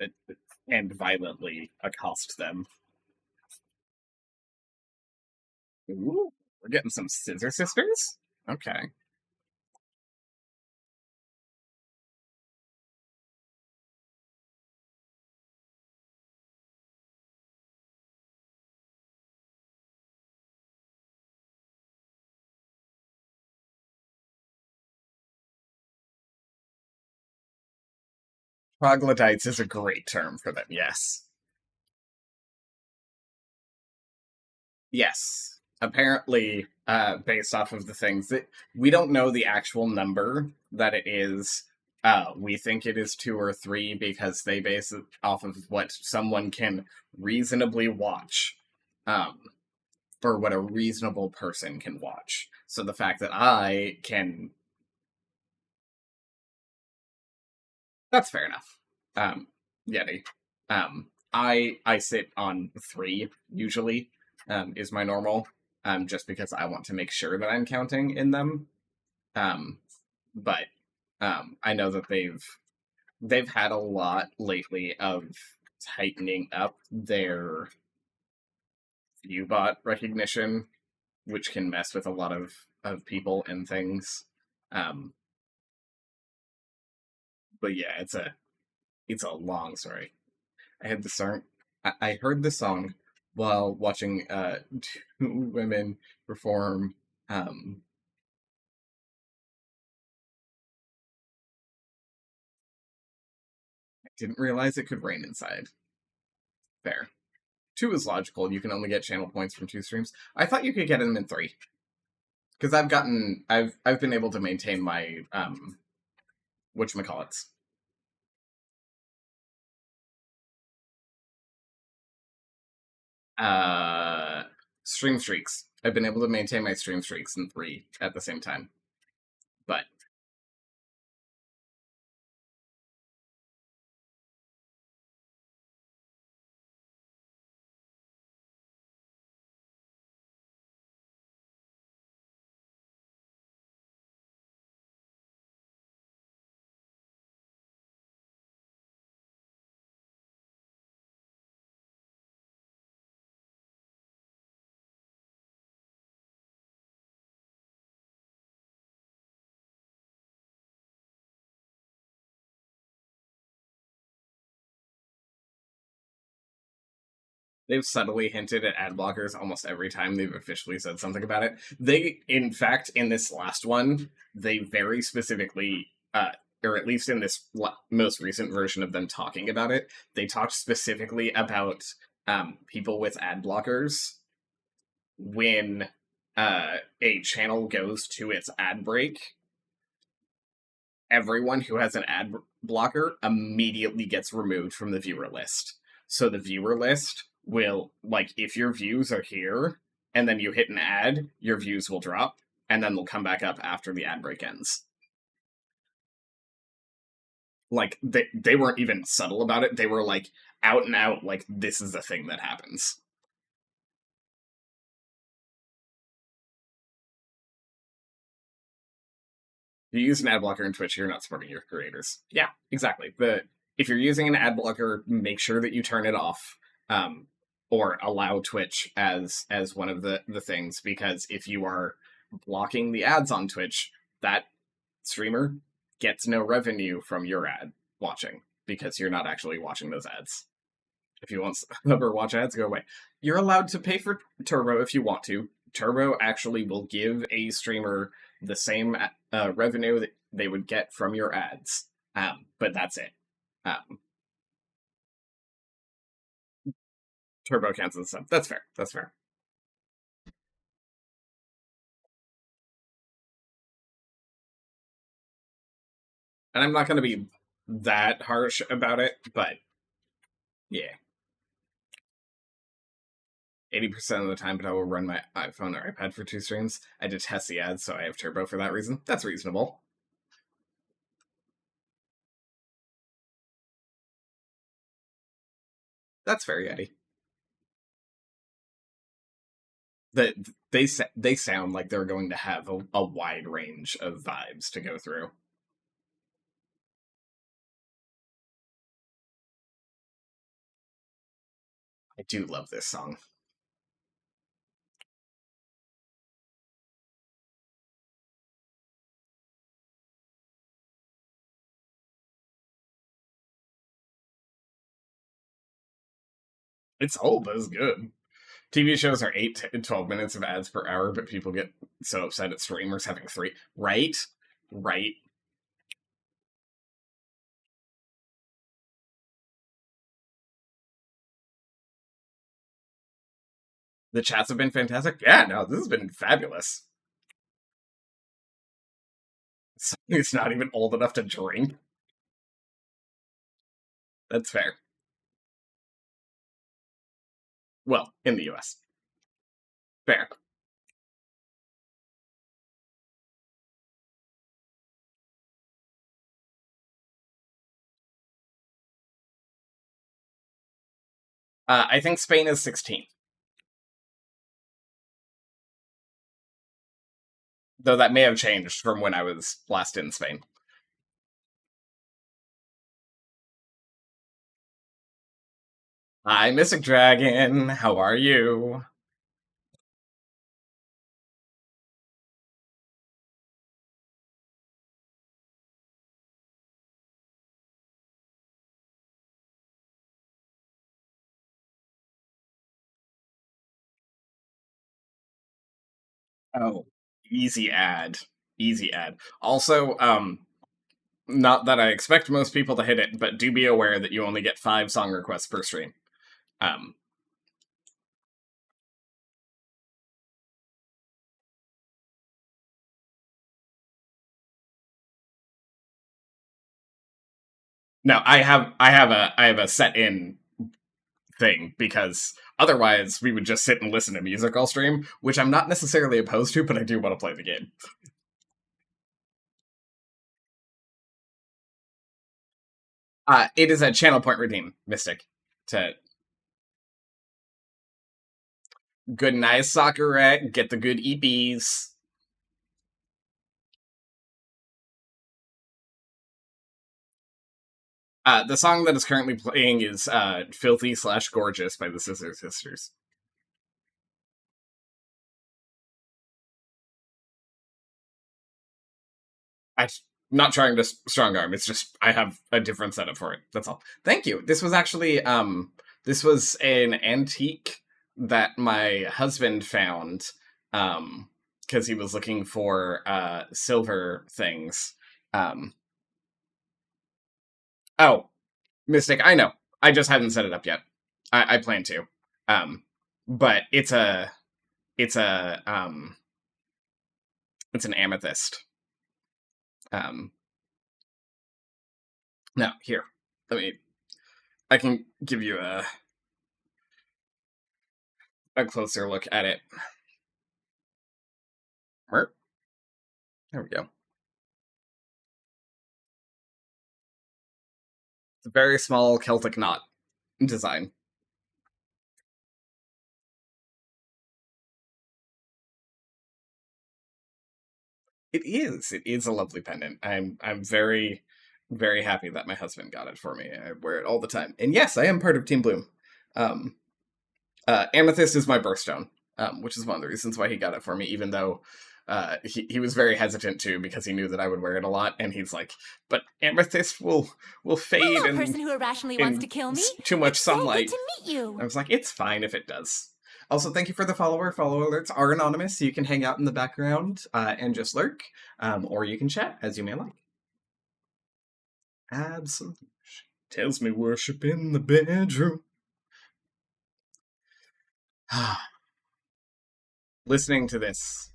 uh, and violently accost them. Ooh, we're getting some Scissor Sisters? Okay. Troglodytes is a great term for them, yes. Yes. Apparently, based off of the things that we don't know the actual number that it is. We think it is two or three because they base it off of what someone can reasonably watch, um, or what a reasonable person can watch. So the fact that I can, that's fair enough. Yeti. I sit on three usually, is my normal, just because I want to make sure that I'm counting in them. Um, but I know that they've had a lot lately of tightening up their viewbot recognition, which can mess with a lot of people and things. Um, but yeah, it's a long story. I had the song. I heard the song while watching two women perform. Um, I didn't realize it could rain inside. Fair. Two is logical. You can only get channel points from two streams. I thought you could get them in three because I've been able to maintain my whatchamacallits. Uh, Stream streaks. I've been able to maintain my stream streaks in three at the same time, but they've subtly hinted at ad blockers almost every time they've officially said something about it. They, in fact, in this last one, they very specifically, or at least in this most recent version of them talking about it, they talked specifically about people with ad blockers when a channel goes to its ad break. Everyone who has an ad blocker immediately gets removed from the viewer list. So the viewer list will, like, if your views are here and then you hit an ad, your views will drop and then they'll come back up after the ad break ends. Like, they weren't even subtle about it. They were like out and out, like, this is a thing that happens. If you use an ad blocker in Twitch, you're not supporting your creators. Yeah, exactly. But if you're using an ad blocker, make sure that you turn it off. Or allow Twitch as one of the things, because if you are blocking the ads on Twitch, that streamer gets no revenue from your ad watching because you're not actually watching those ads. If you want Overwatch ads, go away. You're allowed to pay for Turbo if you want to. Turbo actually will give a streamer the same revenue that they would get from your ads, but that's it. Um, Turbo cancels stuff. That's fair. That's fair. And I'm not going to be that harsh about it, but yeah. 80% of the time, but I will run my iPhone or iPad for two streams. I detest the ads, so I have Turbo for that reason. That's reasonable. That's fair, Yeti. That they, they sound like they're going to have a wide range of vibes to go through. I do love this song. It's old, but it's good. TV shows are 8 to 12 minutes of ads per hour, but people get so upset at streamers having 3. Right? Right. The chats have been fantastic. Yeah, no, this has been fabulous. It's not even old enough to drink. That's fair. Well, in the US. Fair. I think Spain is 16. Though that may have changed from when I was last in Spain. Hi, Mystic Dragon. How are you? Oh, easy ad. Easy ad. Also, not that I expect most people to hit it, but do be aware that you only get 5 song requests per stream. Um, no, I have a set in thing because otherwise we would just sit and listen to music all stream, which I'm not necessarily opposed to, but I do want to play the game. It is a channel point redeem, Mystic. To good night, Sakuret. Get the good EPs. The song that is currently playing is "Filthy/Gorgeous" by the Scissor Sisters. I'm not trying to strong arm. It's just I have a different setup for it. That's all. Thank you. This was actually this was an antique that my husband found because he was looking for silver things. Um oh, Mystic, I know. I just haven't set it up yet. I plan to. Um but it's a it's an amethyst. Um Now, here. Let me I can give you a closer look at it. There we go. It's a very small Celtic knot design. It is. It is a lovely pendant. I'm very very happy that my husband got it for me. I wear it all the time. And yes, I am part of Team Bloom. Um, Amethyst is my birthstone, which is one of the reasons why he got it for me, even though he was very hesitant to because he knew that I would wear it a lot, and he's like, "But amethyst will fade Hello, and person who irrationally wants to kill me. too much It's sunlight." So good to meet you. I was like, "It's fine if it does." Also, thank you for the follower. Follow alerts are anonymous, so you can hang out in the background and just lurk, or you can chat as you may like. Absolutely. Tells me worship in the bedroom. Listening to this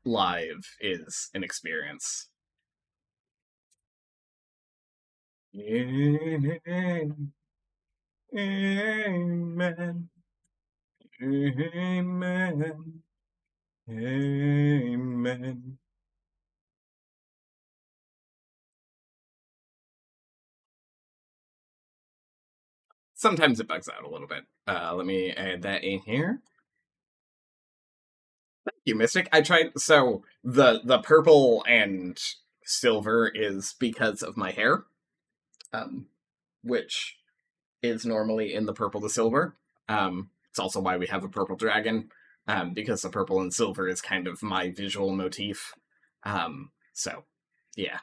live is an experience. Amen. Amen. Amen. Amen. Sometimes it bugs out a little bit. Let me add that in here. Thank you, Mystic. I tried. So the purple and silver is because of my hair, um, which is normally in the purple to silver. It's also why we have a purple dragon, because the purple and silver is kind of my visual motif. So, yeah.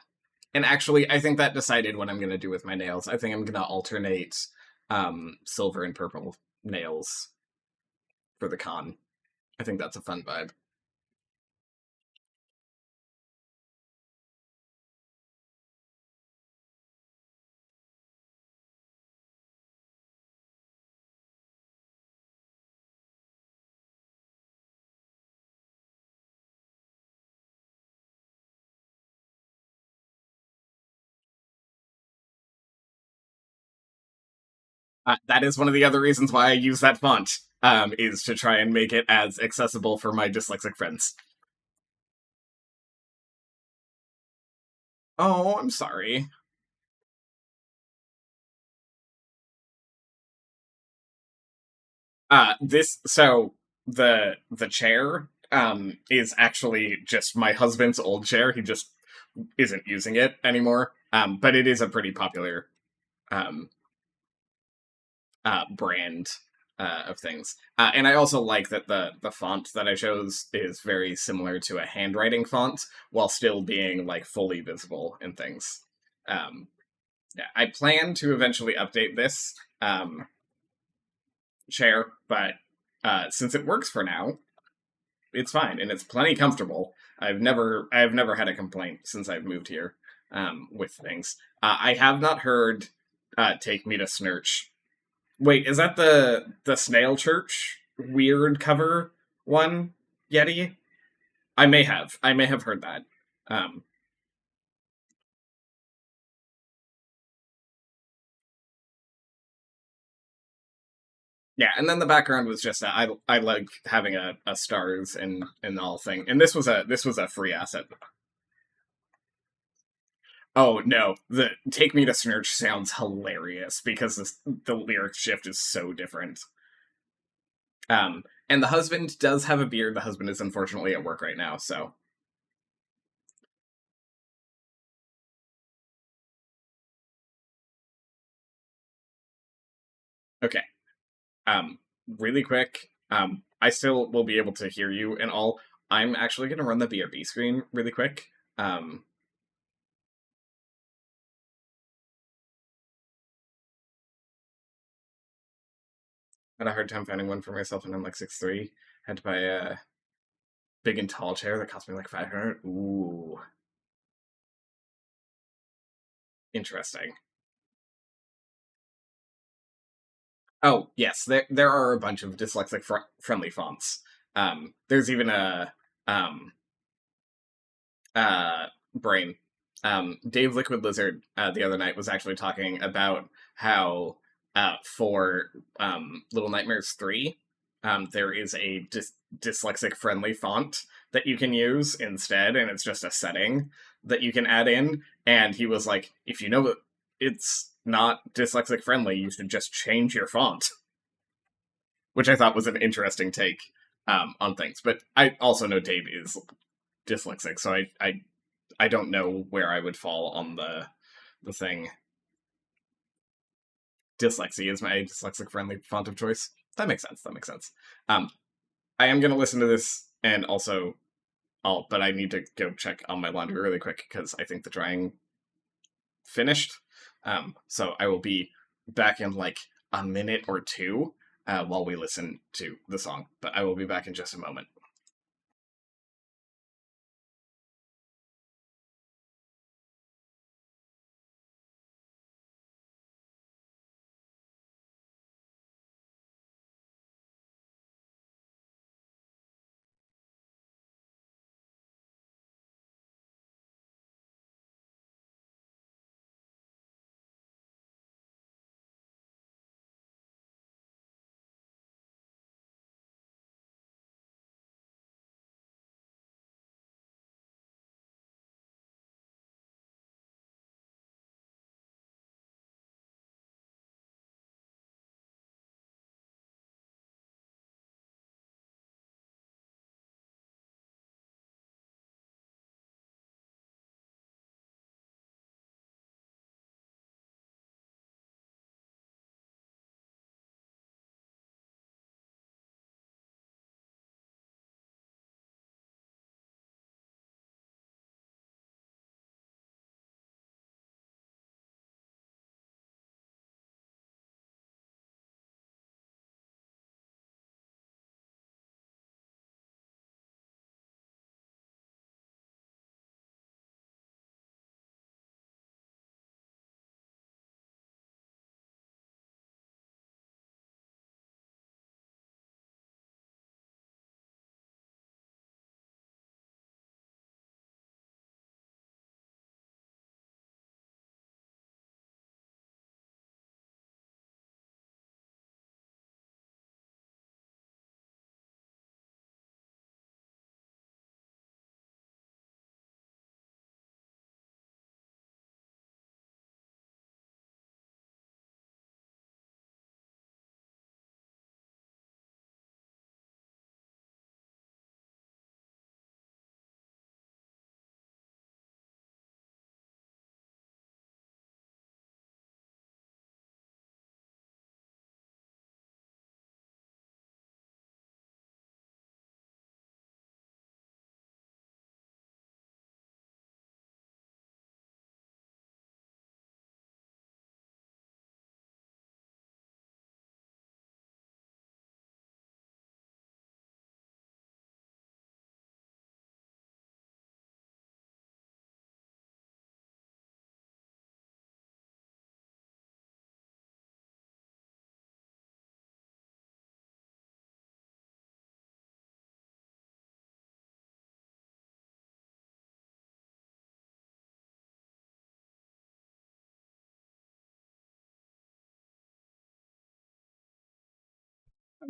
And actually, I think that decided what I'm going to do with my nails. I think I'm going to alternate silver and purple nails for the con. I think that's a fun vibe. That is one of the other reasons why I use that font, is to try and make it as accessible for my dyslexic friends. Oh, I'm sorry. The chair is actually just my husband's old chair. He just isn't using it anymore. But it is a pretty popular um brand of things. And I also like that the font that I chose is very similar to a handwriting font while still being like fully visible in things. Um, yeah, I plan to eventually update this chair, but since it works for now, it's fine and it's plenty comfortable. I've never had a complaint since I've moved here with things. I have not heard "Take Me to Snurch." Wait, is that the Snail Church weird cover one, Yeti? I may have heard that. Um, yeah, and then the background was just I like having a stars and all thing, and this was a free asset. Oh no, the "Take Me to Snurch" sounds hilarious because the lyric shift is so different. And the husband does have a beard. The husband is unfortunately at work right now, so okay. Um, really quick. I still will be able to hear you and all. I'm actually going to run the BRB screen really quick. Um, had a hard time finding one for myself, and I'm like 6'3". Had to buy a big and tall chair that cost me like 500. Ooh, interesting. Oh yes, there are a bunch of dyslexic friendly fonts. There's even a um uh, brain. Dave Liquid Lizard the other night was actually talking about how for Little Nightmares 3, there is a dyslexic friendly font that you can use instead, and it's just a setting that you can add in. And he was like, if you know that it's not dyslexic friendly, you should just change your font, which I thought was an interesting take on things. But I also know Dave is dyslexic, so I don't know where I would fall on the thing. Dyslexia is my dyslexic friendly font of choice. That makes sense. That makes sense. Um, I am gonna listen to this and also but I need to go check on my laundry really quick because I think the drying finished. So I will be back in like a minute or two while we listen to the song. But I will be back in just a moment.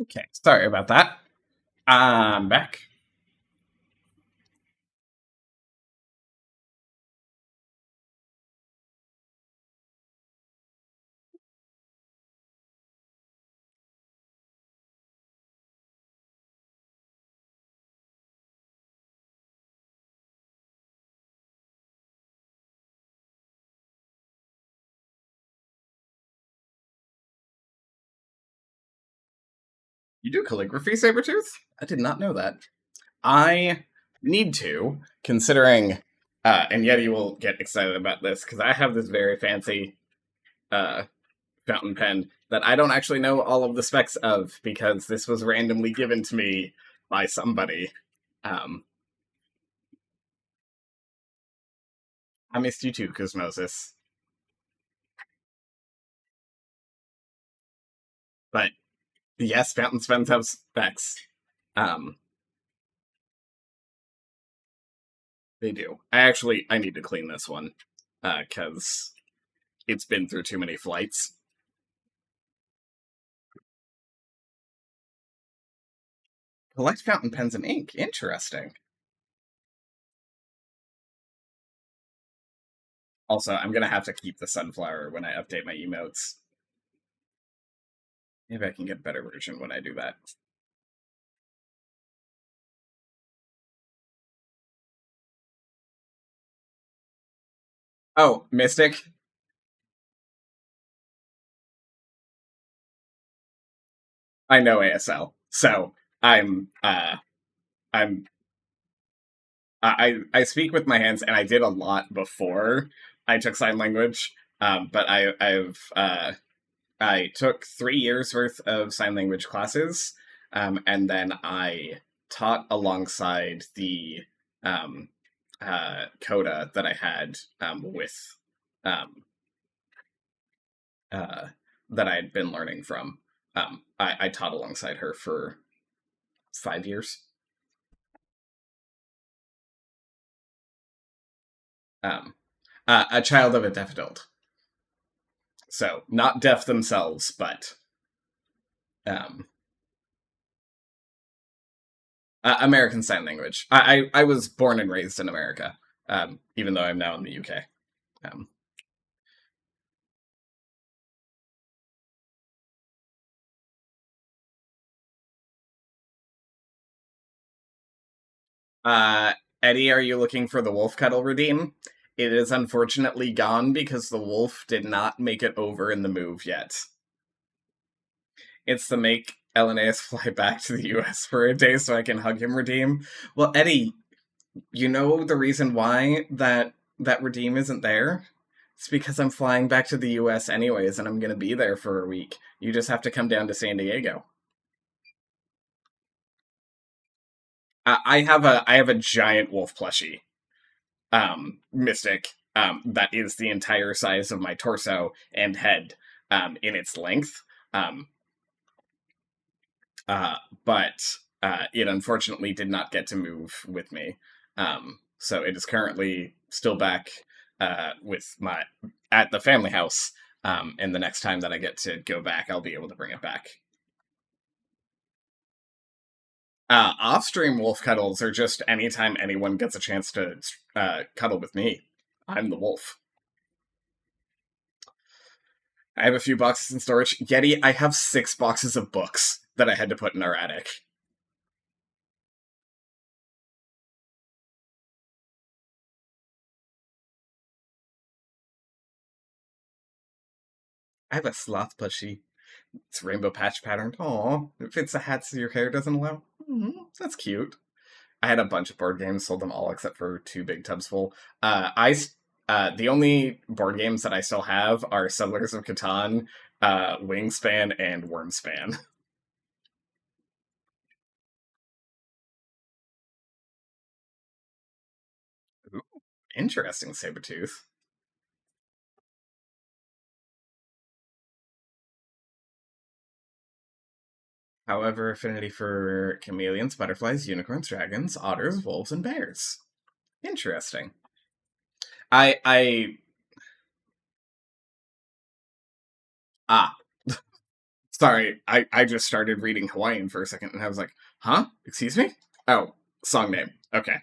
Okay, sorry about that. I'm back. You do calligraphy, Sabretooth? I did not know that. I need to, considering, and Yeti will get excited about this, because I have this very fancy uh, fountain pen that I don't actually know all of the specs of, because this was randomly given to me by somebody. Um, I missed you too, Cosmosis. But yes, fountain pens have specs. Um, they do. I need to clean this one, because it's been through too many flights. Collect fountain pens and ink. Interesting. Also, I'm gonna have to keep the sunflower when I update my emotes. Maybe I can get a better version when I do that. Oh, Mystic. I know ASL, so I'm I speak with my hands, and I did a lot before I took sign language. But I took 3 years worth of sign language classes, and then I taught alongside the um, coda that I had with um, uh, that I had been learning from. I taught alongside her for 5 years. Um, a child of a deaf adult, so not deaf themselves, but um, American Sign Language. I was born and raised in America, even though I'm now in the UK. Um, uh, Eddie, are you looking for the wolf cuddle redeem? It is unfortunately gone because the wolf did not make it over in the move yet. It's to make Elenaeus fly back to the US for a day so I can hug him redeem. Well, Eddie, you know the reason why that redeem isn't there? It's because I'm flying back to the US anyways, and I'm gonna be there for a week. You just have to come down to San Diego. I have a giant wolf plushie, Mystic, that is the entire size of my torso and head, in its length. Um, uh, but it unfortunately did not get to move with me. So it is currently still back with my at the family house. And the next time that I get to go back, I'll be able to bring it back. Off-stream wolf cuddles are just anytime anyone gets a chance to cuddle with me. I'm the wolf. I have a few boxes in storage. Yeti, I have 6 boxes of books that I had to put in our attic. I have a sloth plushie. It's rainbow patch patterned. Aw, it fits the hats your hair doesn't allow. That's cute. I had a bunch of board games, sold them all except for 2 big tubs full. The only board games that I still have are Settlers of Catan, Wingspan, and Wormspan. Ooh, interesting, Sabretooth. However, affinity for chameleons, butterflies, unicorns, dragons, otters, wolves, and bears. Interesting. I ah Sorry, I just started reading Hawaiian for a second and I was like, huh? Excuse me? Oh, song name. Okay.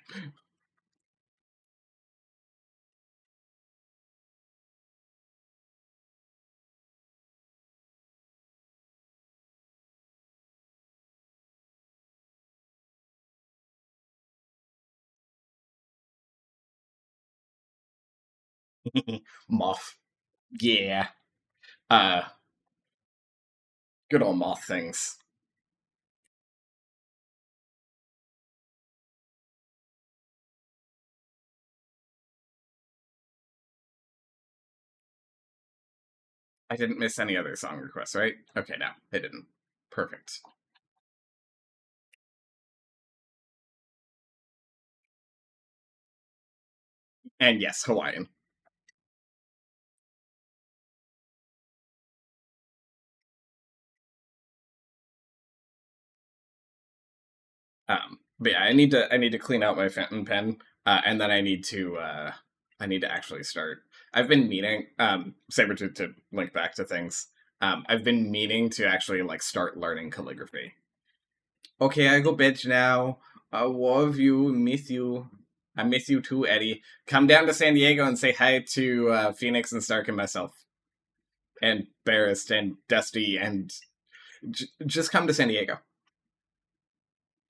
Moth. Yeah. Uh, good old moth things. I didn't miss any other song requests, right? Okay, no, I didn't. Perfect. And yes, Hawaiian. But yeah, I need to clean out my fountain pen, and then I need to actually start. I've been meaning, Saber, to link back to things. I've been meaning to actually like start learning calligraphy. Okay, I go bed now. I love you, miss you. I miss you too, Eddie. Come down to San Diego and say hi to Phoenix and Stark and myself, and Barrist and Dusty, and just come to San Diego.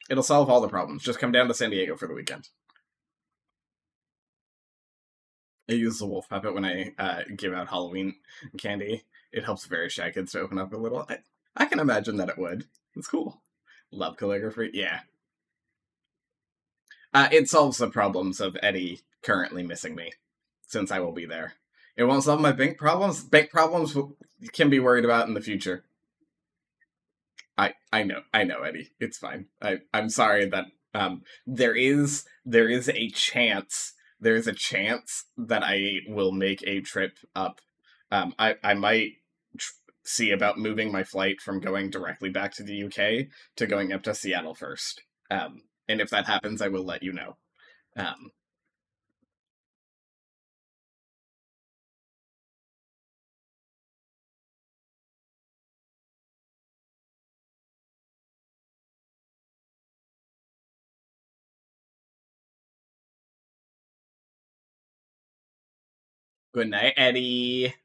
It'll solve all the problems. Just come down to San Diego for the weekend. I use the wolf puppet when I give out Halloween candy. It helps very shy kids to open up a little. I can imagine that it would. It's cool. Love calligraphy. Yeah. It solves the problems of Eddie currently missing me, since I will be there. It won't solve my bank problems. Bank problems can be worried about in the future. I know, Eddie. It's fine. I'm sorry that there is a chance that I will make a trip up. I might see about moving my flight from going directly back to the UK to going up to Seattle first. And if that happens, I will let you know. Um, Good night, Eddie.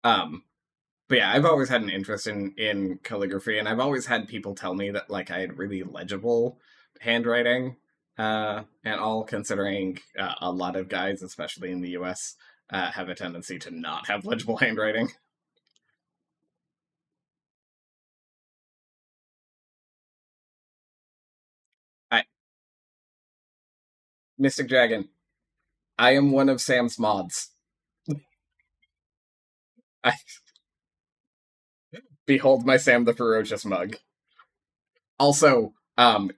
Um, but yeah, I've always had an interest in calligraphy, and I've always had people tell me that like I had really legible handwriting, and all. Considering a lot of guys, especially in the U.S., have a tendency to not have legible handwriting. I Mystic Dragon. I am one of Sam's mods. I behold my Sam the Ferocious mug. Also,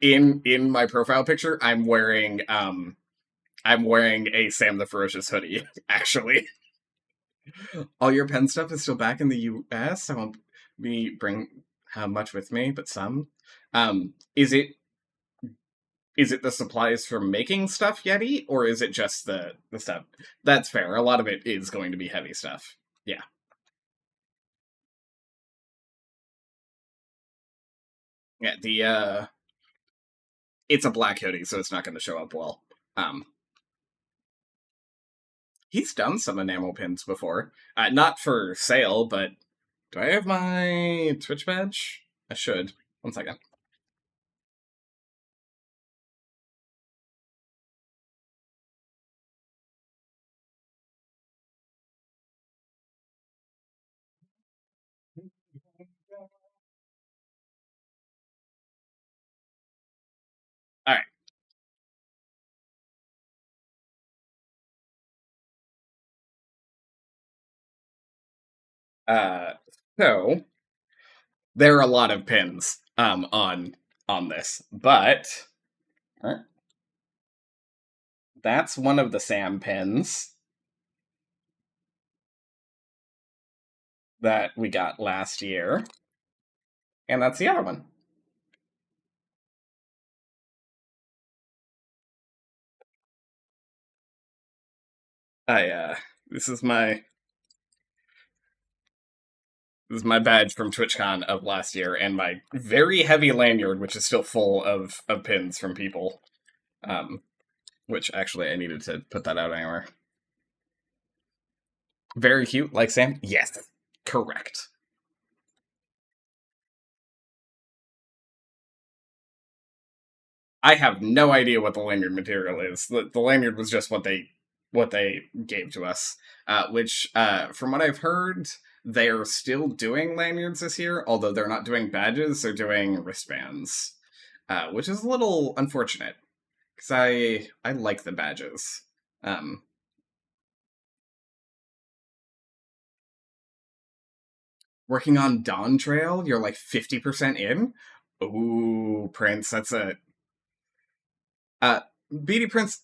in my profile picture, I'm wearing a Sam the Ferocious hoodie. Actually, all your pen stuff is still back in the U.S. I won't be bring much with me, but some. Is it the supplies for making stuff, Yeti, or is it just the stuff? That's fair. A lot of it is going to be heavy stuff. Yeah, yeah. It's a black hoodie, so it's not going to show up well. Um, he's done some enamel pins before, not for sale, but do I have my Twitch badge? I should. One second. All right. Uh, so there are a lot of pins on this, but that's one of the Sam pins that we got last year, and that's the other one. This is my badge from TwitchCon of last year, and my very heavy lanyard, which is still full of pins from people. Which actually I needed to put that out anywhere. Very cute, like Sam? Yes. Correct. I have no idea what the lanyard material is. The lanyard was just what they gave to us. Which, from what I've heard, they're still doing lanyards this year, although they're not doing badges, they're doing wristbands. Which is a little unfortunate, because I like the badges. Working on Dawn Trail, you're like 50% in? Ooh, Prince, that's a... BD Prince,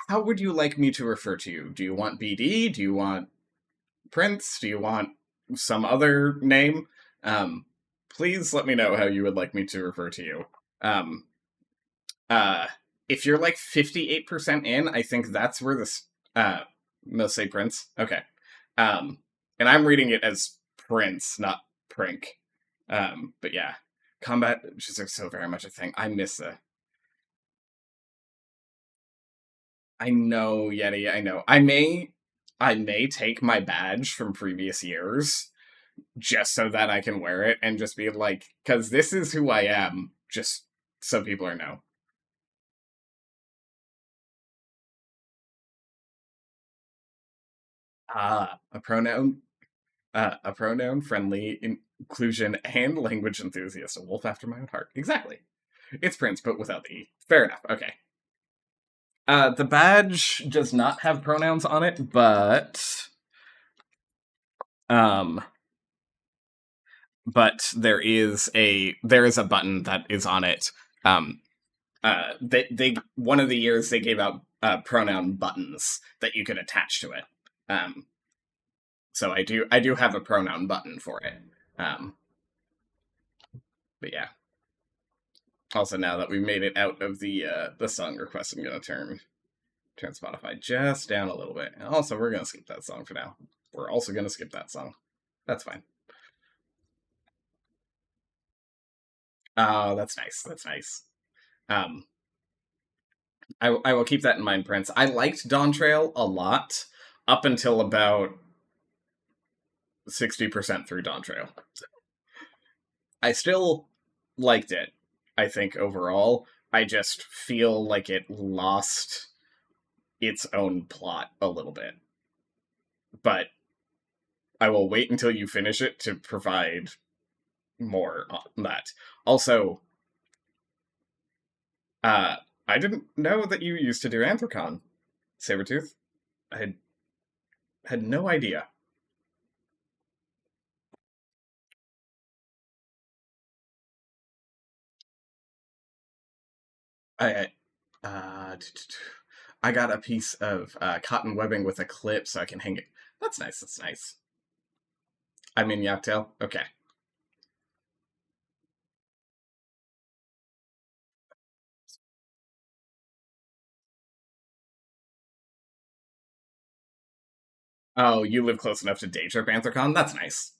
how would you like me to refer to you? Do you want BD? Do you want Prince? Do you want some other name? Please let me know how you would like me to refer to you. Um, if you're like 58% in, I think that's where this, most say Prince. Okay. And I'm reading it as Prince, not Prink. But yeah, combat just are so very much a thing. I miss the... I know, Yeti, I know. I may take my badge from previous years just so that I can wear it and just be like, because this is who I am, just so people are know. A pronoun, a pronoun friendly inclusion and language enthusiast, a wolf after my own heart. Exactly. It's Prince, but without the E. Fair enough. Okay. The badge does not have pronouns on it, there is a button that is on it. They one of the years they gave out pronoun buttons that you could attach to it. So I do have a pronoun button for it. But yeah. Also, now that we made it out of the song request, I'm gonna turn Spotify just down a little bit. And also, we're gonna skip that song for now. We're also gonna skip that song. That's fine. Oh, that's nice. That's nice. I will keep that in mind, Prince. I liked Dawn Trail a lot up until about 60% through Dawn Trail. I still liked it, I think, overall. I just feel like it lost its own plot a little bit. But I will wait until you finish it to provide more on that. Also, I didn't know that you used to do Anthrocon, Sabretooth. I had no idea. I I got a piece of cotton webbing with a clip so I can hang it. That's nice. That's nice. I'm in Yaktail. Okay. Oh, you live close enough to Day Trip Anthrocon? That's nice.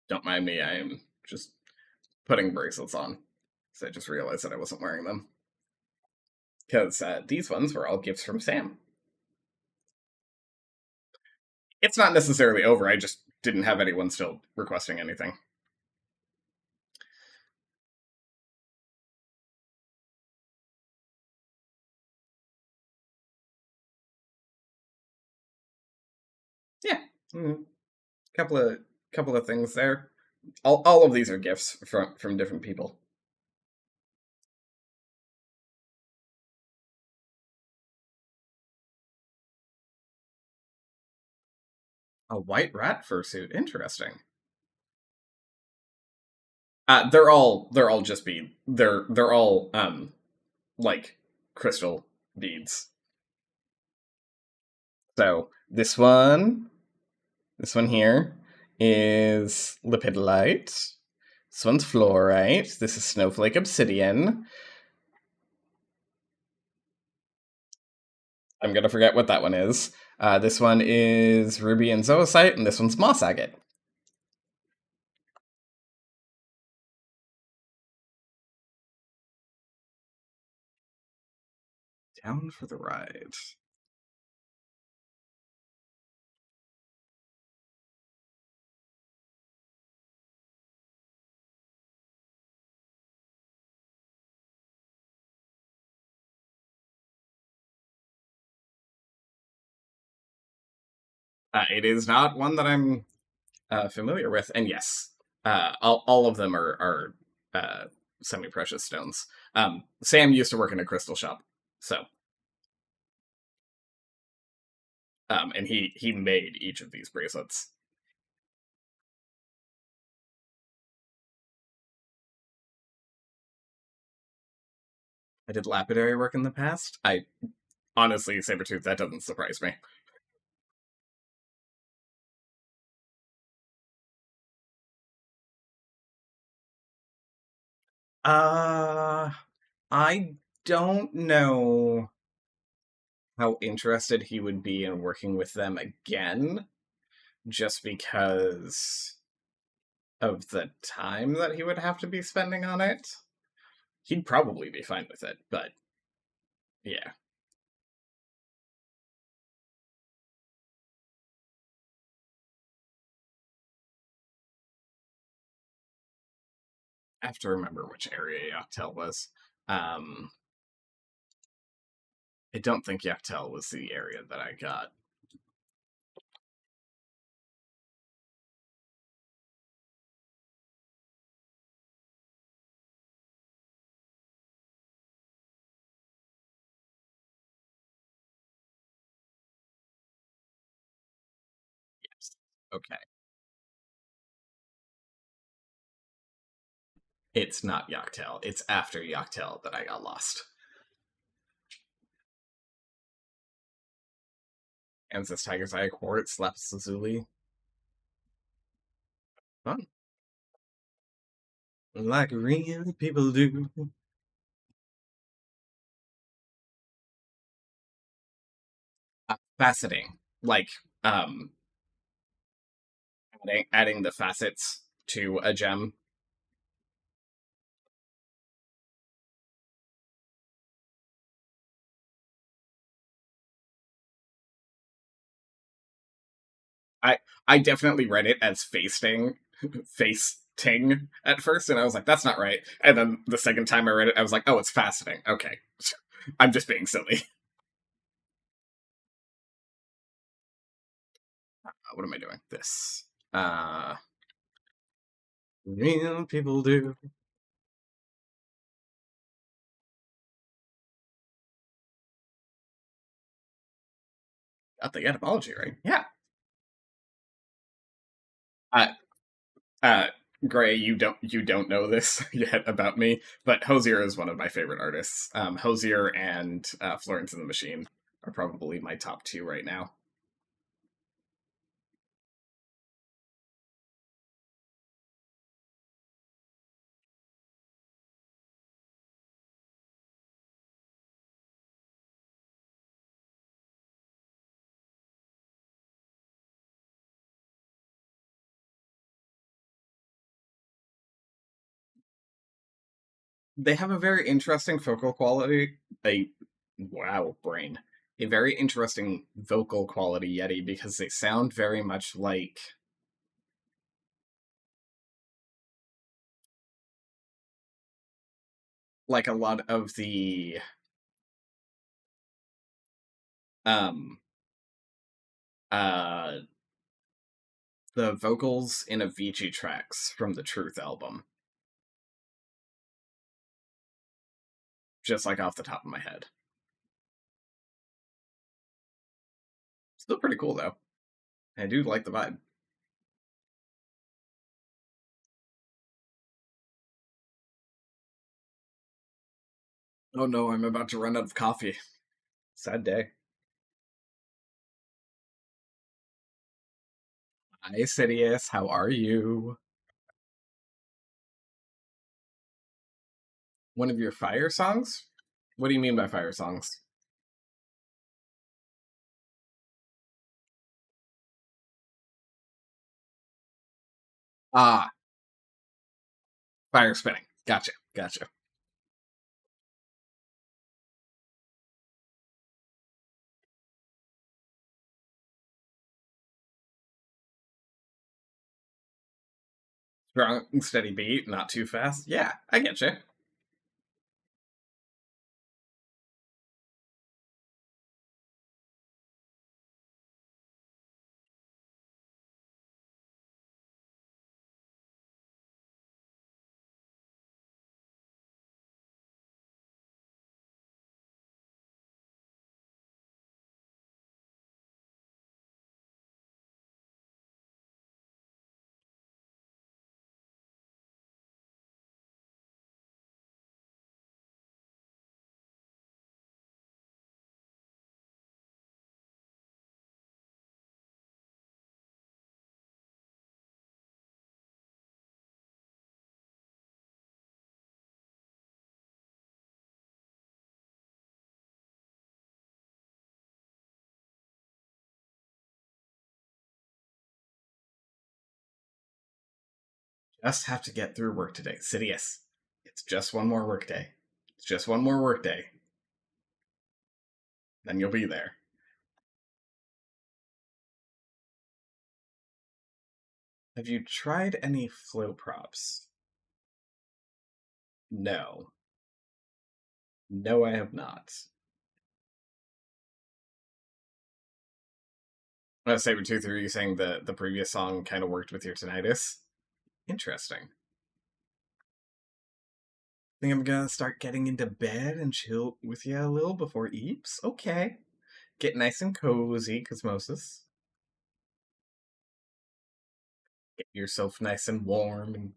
Don't mind me, I am just putting bracelets on. So I just realized that I wasn't wearing them. Because these ones were all gifts from Sam. It's not necessarily over, I just didn't have anyone still requesting anything. Yeah. Mm-hmm. Couple of things there. All of these are gifts from different people. A white rat fursuit. Interesting. They're all just they're all like crystal beads. So this one This one here is lepidolite. This one's fluorite. This is snowflake obsidian. I'm gonna forget what that one is. This one is ruby and zoisite, and this one's moss agate. Down for the ride. It is not one that I'm familiar with, and yes, all of them are semi-precious stones. Sam used to work in a crystal shop, so and he made each of these bracelets. I did lapidary work in the past. I honestly, Sabretooth, that doesn't surprise me. Uh, I don't know how interested he would be in working with them again, just because of the time that he would have to be spending on it. He'd probably be fine with it, but yeah. I have to remember which area Yoctel was. Um, I don't think Yoctel was the area that I got. Yes. Okay. It's not Yoctel. It's after Yoctel that I got lost. Anzus Tiger's Eye Quartz, Lapis Lazuli. Fun. Like real people do. Faceting. Like, um, adding the facets to a gem. I I definitely read it as face ting at first, and I was like, that's not right. And then the second time I read it, I was like, oh, it's faceting. Okay. I'm just being silly. What am I doing? This. Real people do. Got the etymology right. Yeah. Uh, uh, Gray, you don't know this yet about me, but Hosier is one of my favorite artists. Hosier and Florence and the Machine are probably my top two right now. They have a very interesting vocal quality. A wow, brain. A very interesting vocal quality, Yeti, because they sound very much like a lot of um uh the vocals in Avicii tracks from the Truth album. Just like off the top of my head. Still pretty cool though. I do like the vibe. Oh no, I'm about to run out of coffee. Sad day. Hi, Sidious. How are you? One of your fire songs? What do you mean by fire songs? Ah, fire spinning. Gotcha. Gotcha. Strong and steady beat, not too fast. Yeah, I get you. Just have to get through work today. Sidious. It's just one more work day. It's just one more work day. Then you'll be there. Have you tried any flow props? No. No, I have not. Sabertooth, are you saying the previous song kind of worked with your tinnitus? Interesting. Think I'm gonna start getting into bed and chill with you a little before Eeps? Okay. Get nice and cozy, Cosmosis. Get yourself nice and warm and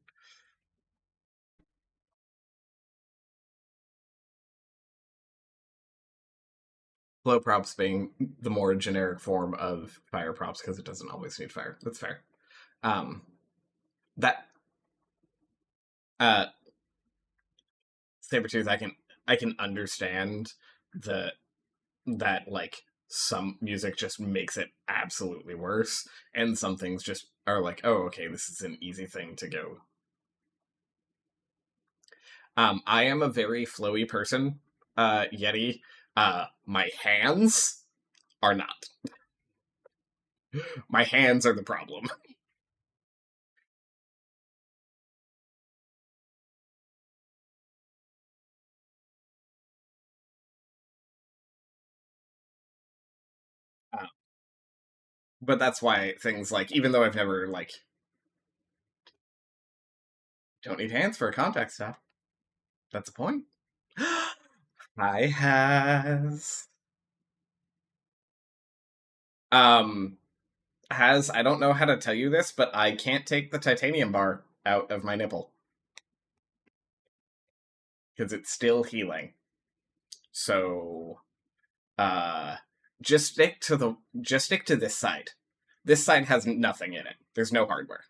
flow props being the more generic form of fire props because it doesn't always need fire. That's fair. Um that uh Sabretooth, I can understand the that like some music just makes it absolutely worse, and some things just are like, oh, okay, this is an easy thing to go. I am a very flowy person, Yeti. My hands are not. My hands are the problem. Uh, but that's why things like, even though I've never like, don't need hands for a contact stop. That's a point. I has. Um, I don't know how to tell you this, but I can't take the titanium bar out of my nipple because it's still healing. So, uh, just stick to this side. This side has nothing in it. There's no hardware.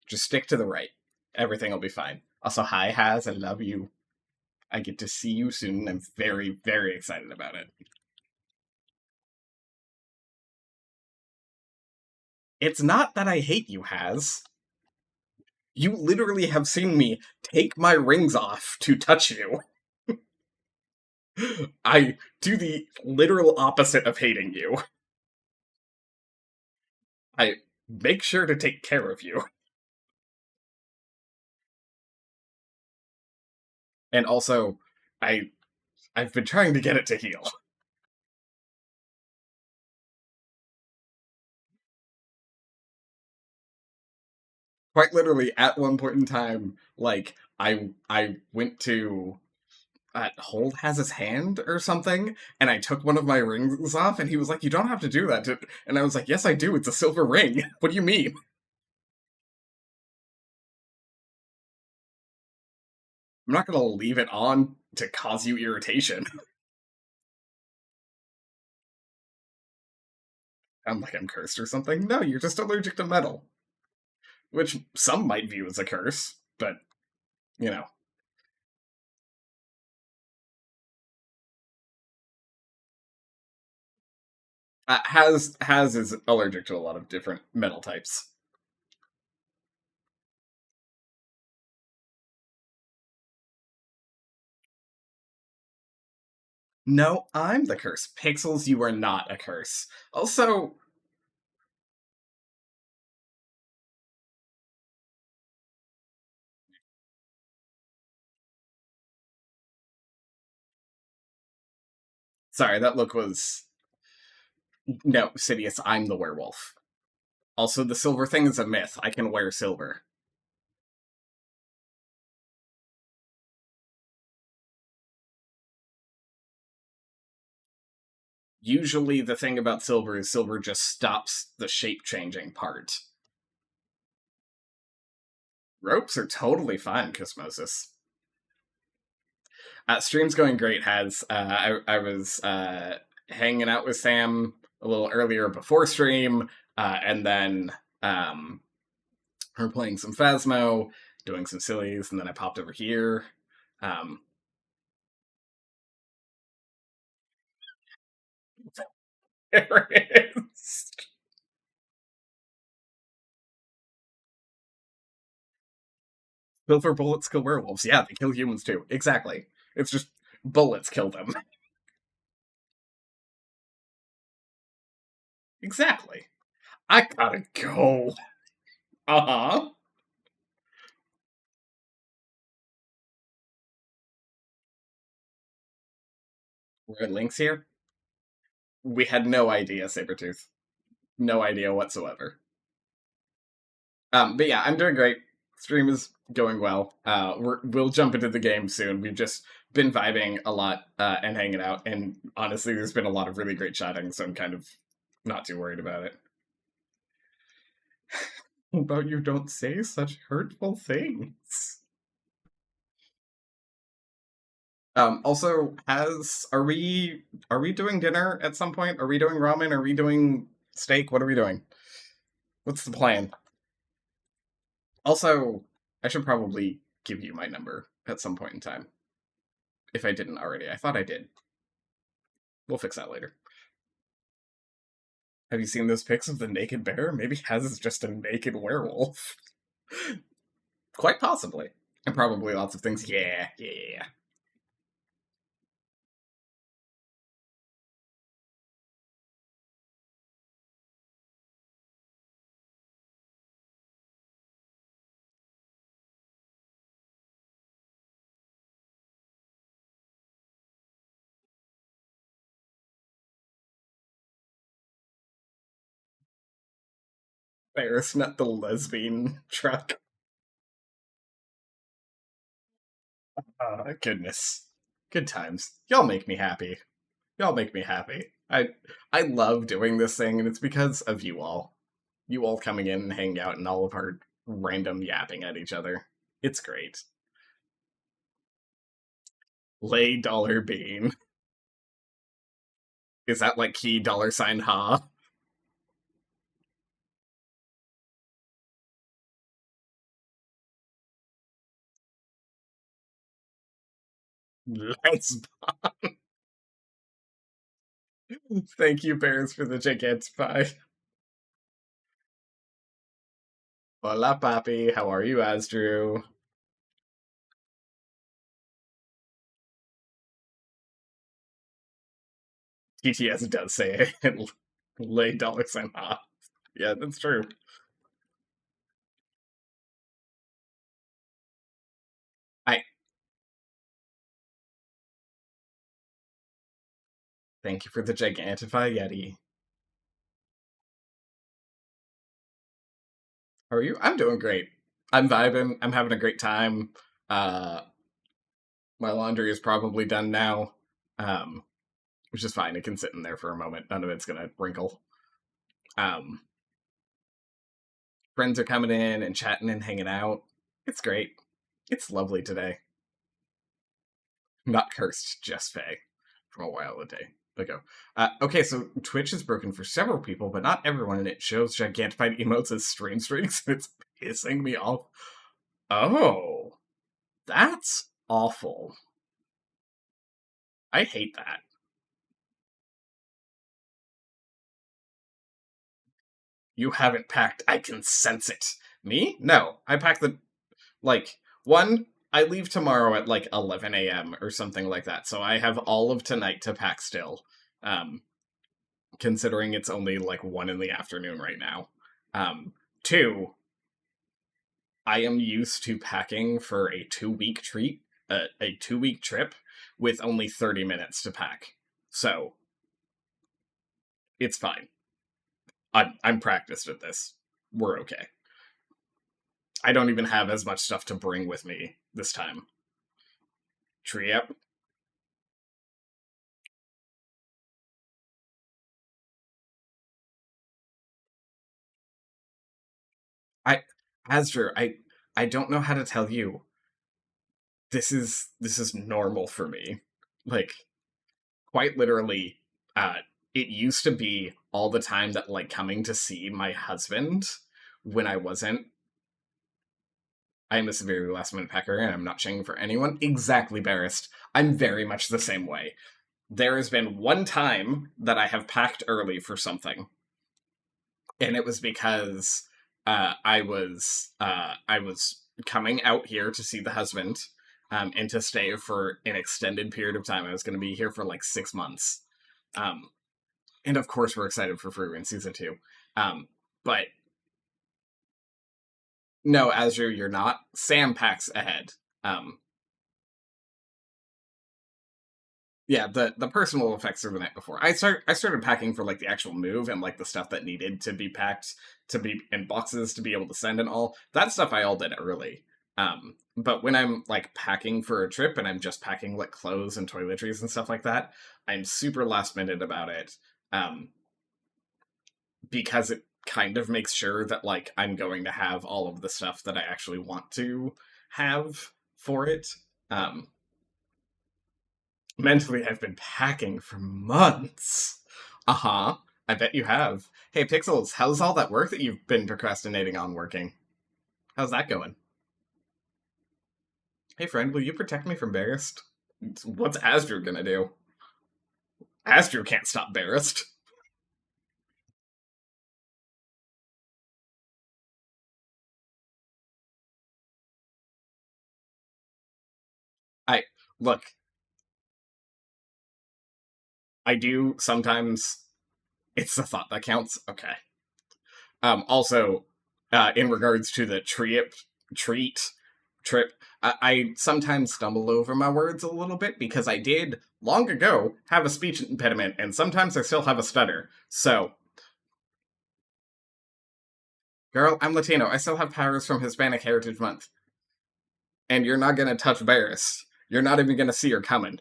Just stick to the right. Everything will be fine. Also, hi Haz, I love you. I get to see you soon. I'm very, very excited about it. It's not that I hate you, Haz. You literally have seen me take my rings off to touch you. I do the literal opposite of hating you. I make sure to take care of you. And also, I I've been trying to get it to heal. Quite literally, at one point in time, like I went to hold has his hand or something, and I took one of my rings off, and he was like, "You don't have to do that." And I was like, "Yes, I do. It's a silver ring. What do you mean?" I'm not gonna leave it on to cause you irritation. I'm like I'm cursed or something. No, you're just allergic to metal, which some might view as a curse, but you know, has is allergic to a lot of different metal types. No, I'm the curse. Pixels, you are not a curse. Also, sorry, that look was no, Sidious, I'm the werewolf. Also, the silver thing is a myth. I can wear silver. Usually, the thing about silver is silver just stops the shape changing part. Ropes are totally fine, Cosmosis. Stream's going great, Has. I was hanging out with Sam a little earlier before stream, and then we're playing some Phasmo, doing some sillies, and then I popped over here. Um, there it is. Silver bullets kill werewolves. Yeah, they kill humans too. Exactly. It's just bullets kill them. Exactly. I gotta go. Uh huh. We're at links here. We had no idea, Sabretooth. No idea whatsoever. But yeah, I'm doing great. Stream is going well. We'll jump into the game soon. We've just been vibing a lot and hanging out, and honestly, there's been a lot of really great chatting, so I'm kind of not too worried about it. About you don't say such hurtful things. Also, has are we doing dinner at some point? Are we doing ramen? Are we doing steak? What are we doing? What's the plan? Also, I should probably give you my number at some point in time. If I didn't already. I thought I did. We'll fix that later. Have you seen those pics of the naked bear? Maybe Has is just a naked werewolf. Quite possibly. And probably lots of things. Yeah, yeah. Ferris met the lesbian truck. Goodness. Good times. Y'all make me happy. Y'all make me happy. I love doing this thing, and it's because of you all. You all coming in and hanging out and all of our random yapping at each other. It's great. Lay dollar bean. Is that like key dollar sign ha? Let's thank you, Bears, for the Ep.5. Hola, papi. How are you, Asdrew? TTS does say it. Lay dollar sign ha. Yeah, that's true. I thank you for the Gigantify Yeti. How are you? I'm doing great. I'm vibing. I'm having a great time. Uh, my laundry is probably done now, which is fine. It can sit in there for a moment. None of it's gonna wrinkle. Um, friends are coming in and chatting and hanging out. It's great. It's lovely today. Not cursed, just Faye from a while a day. ago. Okay, so Twitch is broken for several people, but not everyone, and it shows Gigantified emotes as stream streaks, and it's pissing me off. Oh, that's awful. I hate that. You haven't packed. I can sense it. Me? No. I pack the, like, one, I leave tomorrow at, like, 11 a.m. or something like that, so I have all of tonight to pack still. Considering it's only, like, 1 in the afternoon right now. Two, I am used to packing for a 2-week treat, a 2-week trip, with only 30 minutes to pack. So, it's fine. I'm practiced at this. We're okay. I don't even have as much stuff to bring with me this time. Tree up. Asdru, I don't know how to tell you. This is normal for me. Like, quite literally, it used to be all the time that, like, coming to see my husband when I wasn't. I am a severely last minute packer, and I'm not shaming for anyone. Exactly, Barrist. I'm very much the same way. There has been one time that I have packed early for something, and it was because I was coming out here to see the husband, and to stay for an extended period of time. I was going to be here for like 6 months, and of course we're excited for Free Reign Season 2. But no, Azure, you're not. Sam packs ahead. Yeah, the personal effects are the night before. I started packing for like the actual move and like the stuff that needed to be packed to be in boxes to be able to send and all. That stuff I all did early. But when I'm like packing for a trip and I'm just packing like clothes and toiletries and stuff like that, I'm super last minute about it. Because it kind of makes sure that like I'm going to have all of the stuff that I actually want to have for it. Mentally, I've been packing for months. Uh-huh. I bet you have. Hey, Pixels, how's all that work that you've been procrastinating on working? How's that going? Hey, friend, will you protect me from Barrist? What's Asdru gonna do? Asdru can't stop Barrist. Look, I do sometimes. It's the thought that counts. Okay. Also, in regards to the trip, I sometimes stumble over my words a little bit because I did, long ago, have a speech impediment, and sometimes I still have a stutter. So, girl, I'm Latino. I still have powers from Hispanic Heritage Month. And you're not gonna touch Barris. You're not even gonna see her coming.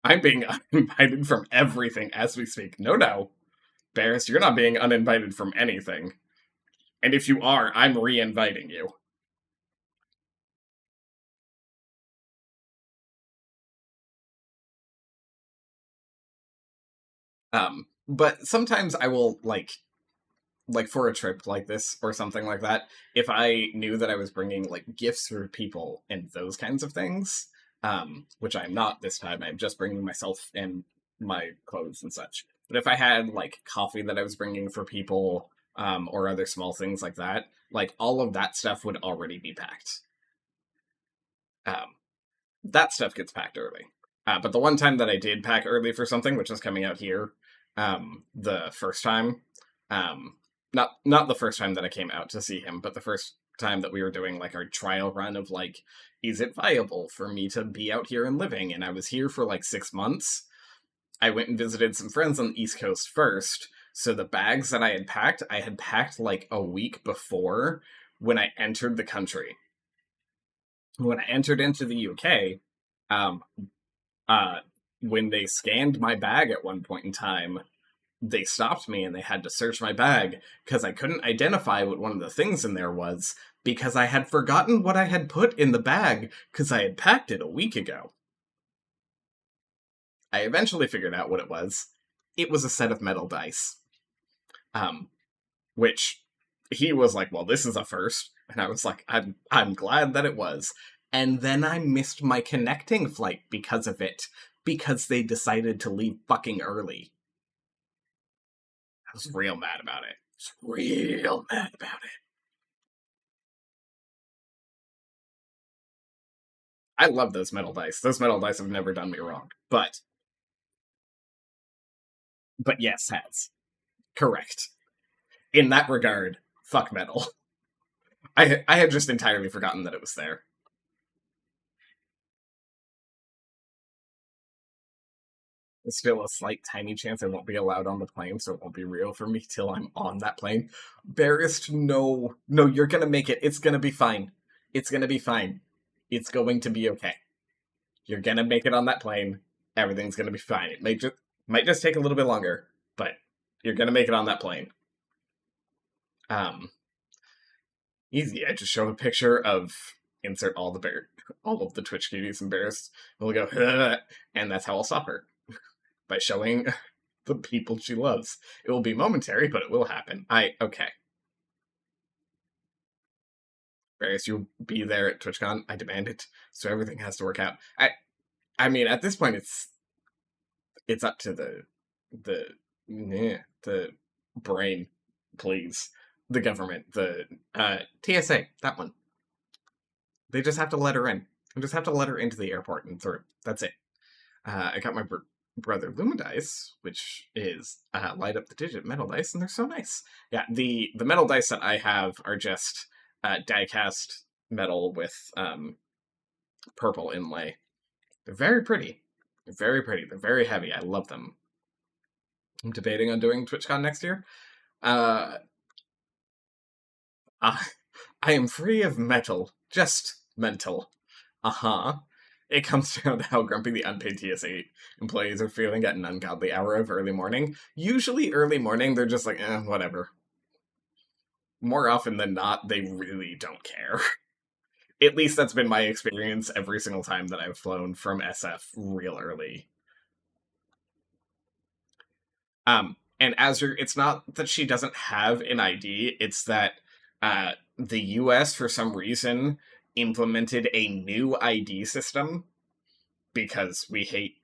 I'm being uninvited from everything as we speak. No. Barris, you're not being uninvited from anything. And if you are, I'm re-inviting you. But sometimes I will, like for a trip like this or something like that, if I knew that I was bringing, like, gifts for people and those kinds of things, which I'm not this time, I'm just bringing myself and my clothes and such. But if I had, like, coffee that I was bringing for people, or other small things like that, like, all of that stuff would already be packed. That stuff gets packed early. But the one time that I did pack early for something, which was coming out here, the first time, not the first time that I came out to see him, but the first time that we were doing like our trial run of like, is it viable for me to be out here and living? And I was here for like 6 months. I went and visited some friends on the East Coast first. So the bags that I had packed like a week before when I entered the country. When I entered into the UK, um, when they scanned my bag at one point in time, they stopped me and they had to search my bag because I couldn't identify what one of the things in there was because I had forgotten what I had put in the bag because I had packed it a week ago. I eventually figured out what it was. It was a set of metal dice. Which he was like, well, this is a first. And I was like, I'm glad that it was. And then I missed my connecting flight because of it, because they decided to leave fucking early. I was real mad about it. I was real mad about it. I love those metal dice. Those metal dice have never done me wrong. But yes, has. Correct. In that regard, fuck metal. I had just entirely forgotten that it was there. There's still a slight tiny chance I won't be allowed on the plane, so it won't be real for me till I'm on that plane. Barrist, no. No, you're gonna make it. It's gonna be fine. It's gonna be fine. It's going to be okay. You're gonna make it on that plane. Everything's gonna be fine. It might just take a little bit longer, but you're gonna make it on that plane. Easy. I just show a picture of insert all of the Twitch cuties embarrassed. We'll go, and that's how I'll stop her. By showing the people she loves. It will be momentary, but it will happen. Okay. Various, you'll be there at TwitchCon. I demand it. So everything has to work out. I mean, at this point, it's up to the brain, please. The government, the TSA, that one. They just have to let her in. They just have to let her into the airport and through. That's it. I got my brother Luma dice, which is light up the digit metal dice, and they're so nice. Yeah, the metal dice that I have are just die-cast metal with purple inlay. They're very pretty. They're very pretty. They're very heavy. I love them. I'm debating on doing TwitchCon next year. I am free of metal, just mental. It comes down to how grumpy the unpaid TSA employees are feeling at an ungodly hour of early morning. Usually early morning, they're just like, whatever. More often than not, they really don't care. At least that's been my experience every single time that I've flown from SF real early. And it's not that she doesn't have an ID, it's that the US, for some reason, implemented a new ID system because we hate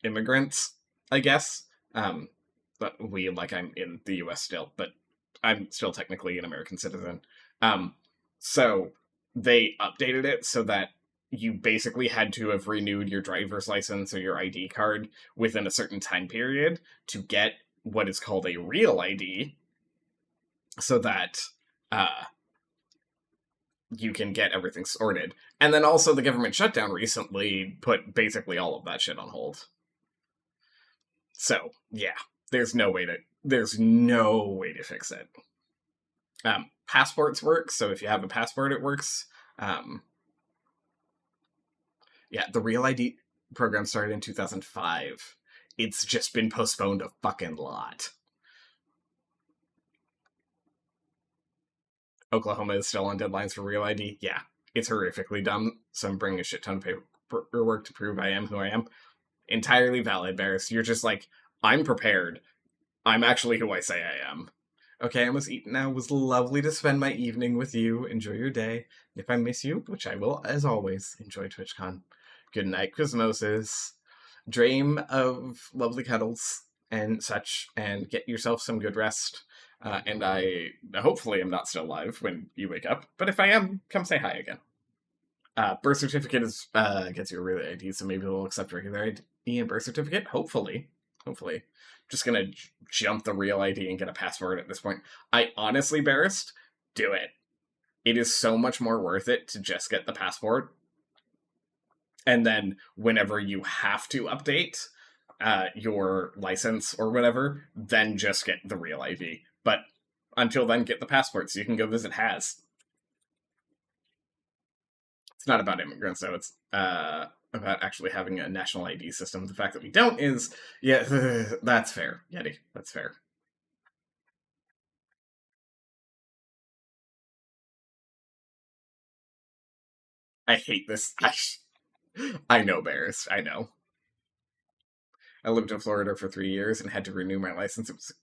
immigrants, I guess. But I'm in the US still, but I'm still technically an American citizen. So they updated it so that you basically had to have renewed your driver's license or your ID card within a certain time period to get what is called a real ID, so that you can get everything sorted. And then also the government shutdown recently put basically all of that shit on hold. So, yeah, there's no way to fix it. Passports work, so if you have a passport, it works. Yeah, the Real ID program started in 2005. It's just been postponed a fucking lot. Oklahoma is still on deadlines for Real ID. Yeah, it's horrifically dumb, so I'm bringing a shit ton of paperwork to prove I am who I am. Entirely valid, Barris. You're just like, I'm prepared. I'm actually who I say I am. Okay, I must eat now. It was lovely to spend my evening with you. Enjoy your day. If I miss you, which I will, as always, enjoy TwitchCon. Good night, Cosmosis. Dream of lovely cuddles and such, and get yourself some good rest. And I hopefully am not still alive when you wake up, but if I am, come say hi again. Birth certificate gets you a real ID, so maybe they'll accept regular ID and birth certificate. Hopefully. Just gonna jump the real ID and get a passport at this point. I honestly, Barrist, do it. It is so much more worth it to just get the passport. And then whenever you have to update your license or whatever, then just get the real ID. But until then, get the passport so you can go visit Has. It's not about immigrants, though. It's about actually having a national ID system. The fact that we don't is, yeah, that's fair, Yeti. That's fair. I hate this. I know, Barris. I know. I lived in Florida for 3 years and had to renew my license. It was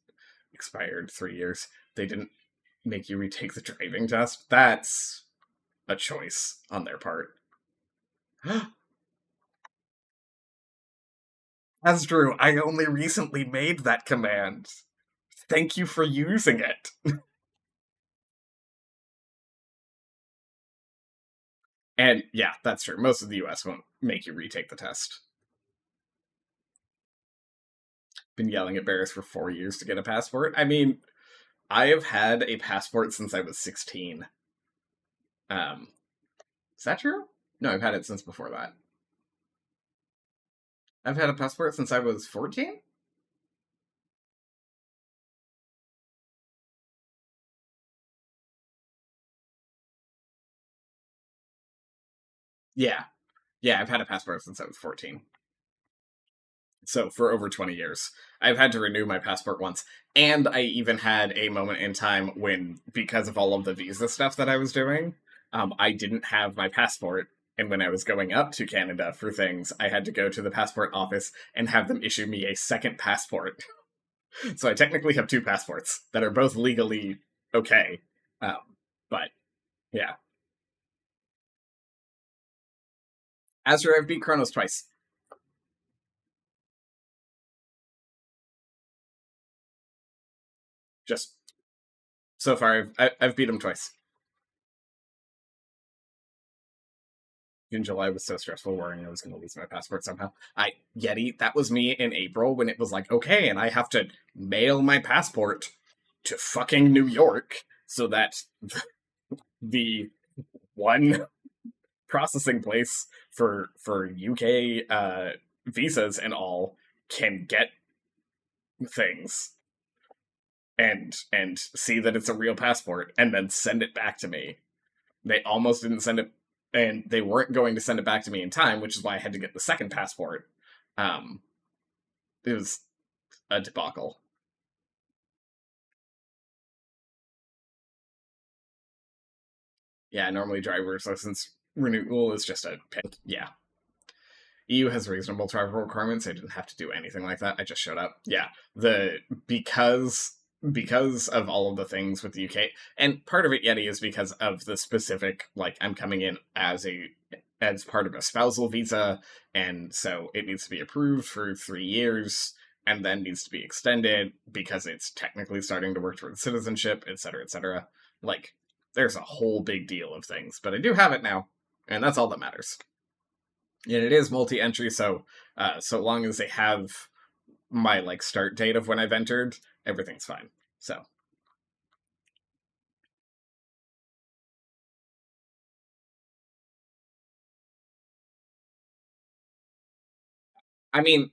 expired 3 years. They didn't make you retake the driving test. That's a choice on their part. That's true. I only recently made that command. Thank you for using it. And yeah, that's true. Most of the US won't make you retake the test. Been yelling at bears for 4 years to get a passport. I mean, I have had a passport since I was 16. Is that true? No, I've had it since before that. I've had a passport since I was 14? Yeah. Yeah, I've had a passport since I was 14. So for over 20 years. I've had to renew my passport once. And I even had a moment in time when, because of all of the visa stuff that I was doing, I didn't have my passport. And when I was going up to Canada for things, I had to go to the passport office and have them issue me a second passport. So I technically have two passports that are both legally okay. But yeah. Azure, I've beat Chronos twice. Just so far, I've beat him twice. In July was so stressful worrying I was going to lose my passport somehow. Yeti, that was me in April when it was like, okay, and I have to mail my passport to fucking New York so that the one processing place for UK visas and all can get things and see that it's a real passport and then send it back to me. They almost didn't send it, and they weren't going to send it back to me in time, which is why I had to get the second passport. It was a debacle. Yeah, normally driver's license renewal is just a pick. Yeah. EU has reasonable travel requirements. I didn't have to do anything like that. I just showed up. Yeah. The because of all of the things with the UK, and part of it, Yeti, is because of the specific, like, I'm coming in as part of a spousal visa, and so it needs to be approved for 3 years, and then needs to be extended because it's technically starting to work towards citizenship, etc., etc. Like, there's a whole big deal of things, but I do have it now, and that's all that matters. And it is multi-entry, so so long as they have my like start date of when I've entered, everything's fine. So I mean,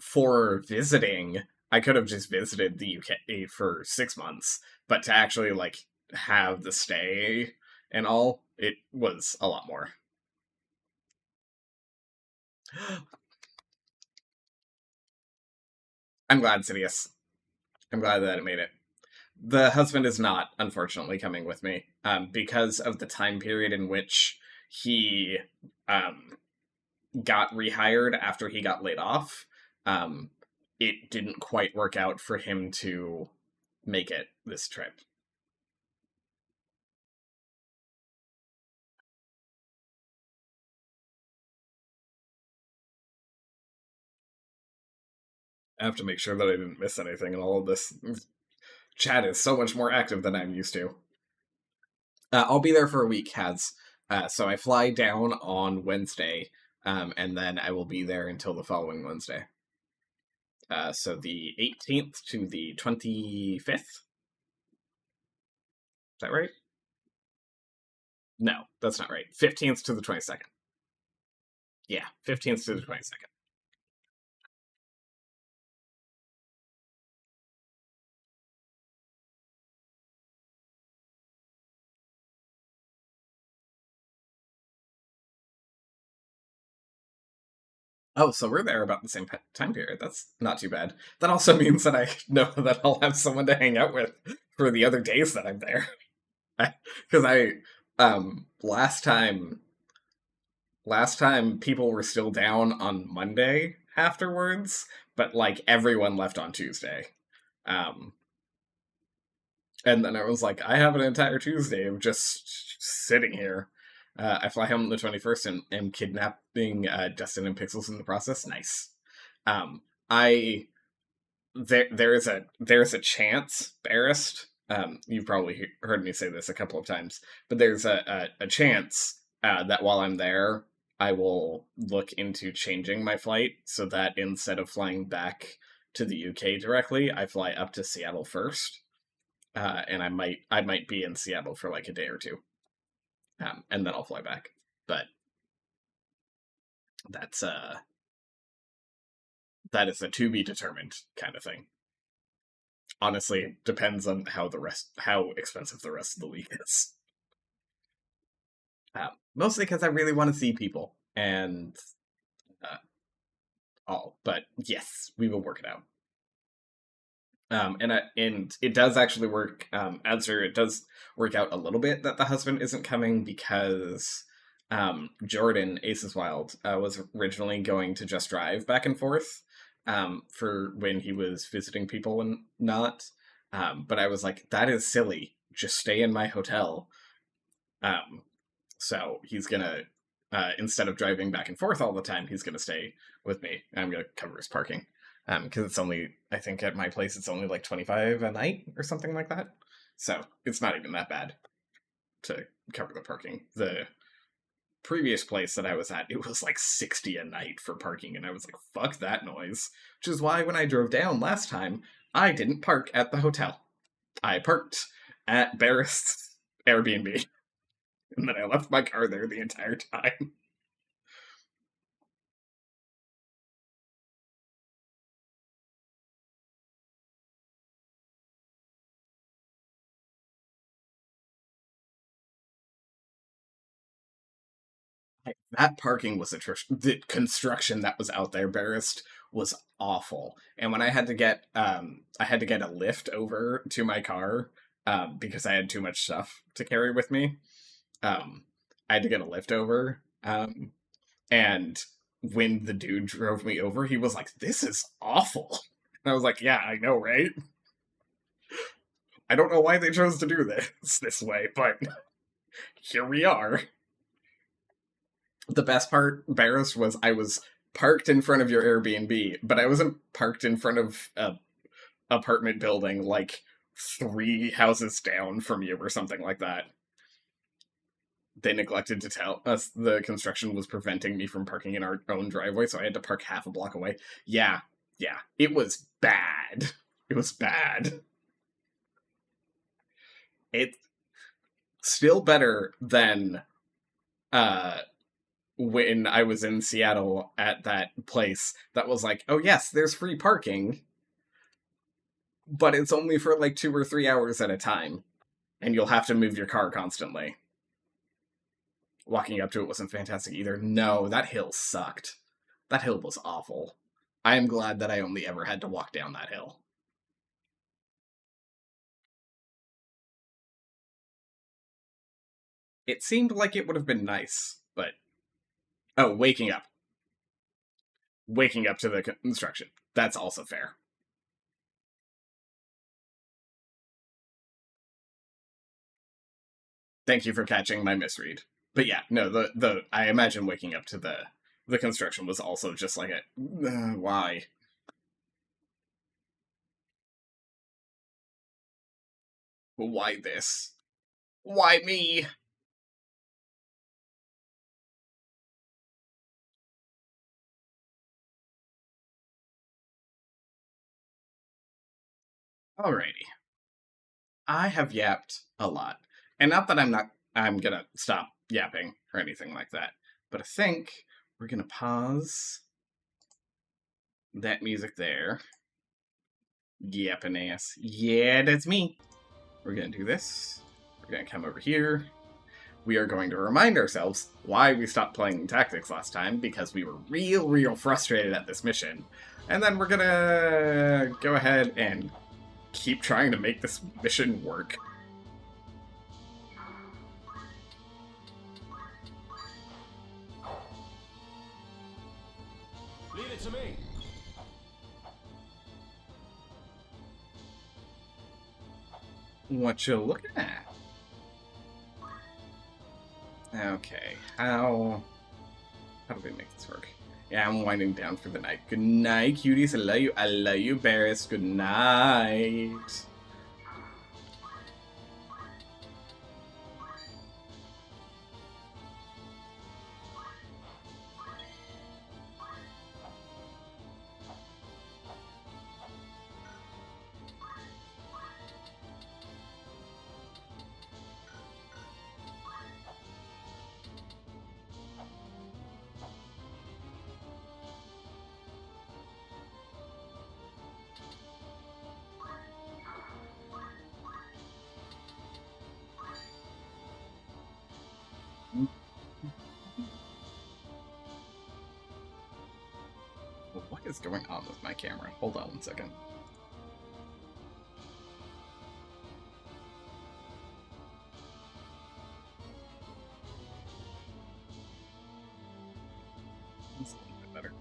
for visiting, I could have just visited the UK for 6 months, but to actually like have the stay and all, it was a lot more. I'm glad, Sidious. I'm glad that it made it. The husband is not, unfortunately, coming with me because of the time period in which he um, got rehired after he got laid off. Um, it didn't quite work out for him to make it this trip. I have to make sure that I didn't miss anything in all of this. Chat is so much more active than I'm used to. I'll be there for a week, Has. So I fly down on Wednesday, and then I will be there until the following Wednesday. So the 18th to the 25th. Is that right? No, that's not right. 15th to the 22nd. Yeah, 15th to the 22nd. Oh, so we're there about the same time period. That's not too bad. That also means that I know that I'll have someone to hang out with for the other days that I'm there. Because last time people were still down on Monday, afterwards, but like everyone left on Tuesday. Um, and then I was like, I have an entire Tuesday of just sitting here. I fly home on the 21st and am kidnapping Justin and Pixels in the process. Nice. I there's a chance, Barrist. You've probably heard me say this a couple of times, but there's a chance that while I'm there, I will look into changing my flight so that instead of flying back to the UK directly, I fly up to Seattle first, and I might be in Seattle for like a day or two, and then I'll fly back. But that's that is a to be determined kind of thing. Honestly, it depends on how expensive the rest of the week is. Mostly because I really want to see people and all. But yes, we will work it out. And it does actually work. Answer it does work out a little bit that the husband isn't coming because Jordan Aces Wild was originally going to just drive back and forth for when he was visiting people and not. But I was like, that is silly. Just stay in my hotel. So he's gonna instead of driving back and forth all the time, he's gonna stay with me. I'm gonna cover his parking. Because it's only, I think at my place, it's only like 25 a night or something like that. So it's not even that bad to cover the parking. The previous place that I was at, it was like 60 a night for parking, and I was like, fuck that noise. Which is why when I drove down last time, I didn't park at the hotel. I parked at Barrist's Airbnb, and then I left my car there the entire time. That parking was atrocious. The construction that was out there, Barrist, was awful. And when I had to get a lift over to my car because I had too much stuff to carry with me. I had to get a lift over. And when the dude drove me over, he was like, "This is awful." And I was like, "Yeah, I know, right?" I don't know why they chose to do this way, but here we are. The best part, Barris, was I was parked in front of your Airbnb, but I wasn't parked in front of a apartment building like 3 houses down from you or something like that. They neglected to tell us the construction was preventing me from parking in our own driveway, so I had to park half a block away. Yeah, it was bad. It was bad. It's still better than when I was in Seattle at that place that was like, oh yes, there's free parking, but it's only for like 2 or 3 hours at a time, and you'll have to move your car constantly. Walking up to it wasn't fantastic either. No, that hill sucked. That hill was awful. I am glad that I only ever had to walk down that hill. It seemed like it would have been nice, but... Oh, waking up. Waking up to the construction. That's also fair. Thank you for catching my misread. But yeah, no, the I imagine waking up to the construction was also just like a why? Why this? Why me? Alrighty. I have yapped a lot. And not that I'm gonna stop yapping or anything like that. But I think we're gonna pause that music there. Yapping ass. Yeah, that's me. We're gonna do this. We're gonna come over here. We are going to remind ourselves why we stopped playing tactics last time, because we were real frustrated at this mission. And then we're gonna go ahead and keep trying to make this mission work. Leave it to me. What you looking at? Okay, how do we make this work? Yeah, I'm winding down for the night. Good night, cuties. I love you. I love you, Barris. Good night. What is going on with my camera? Hold on one second. That's a little bit better.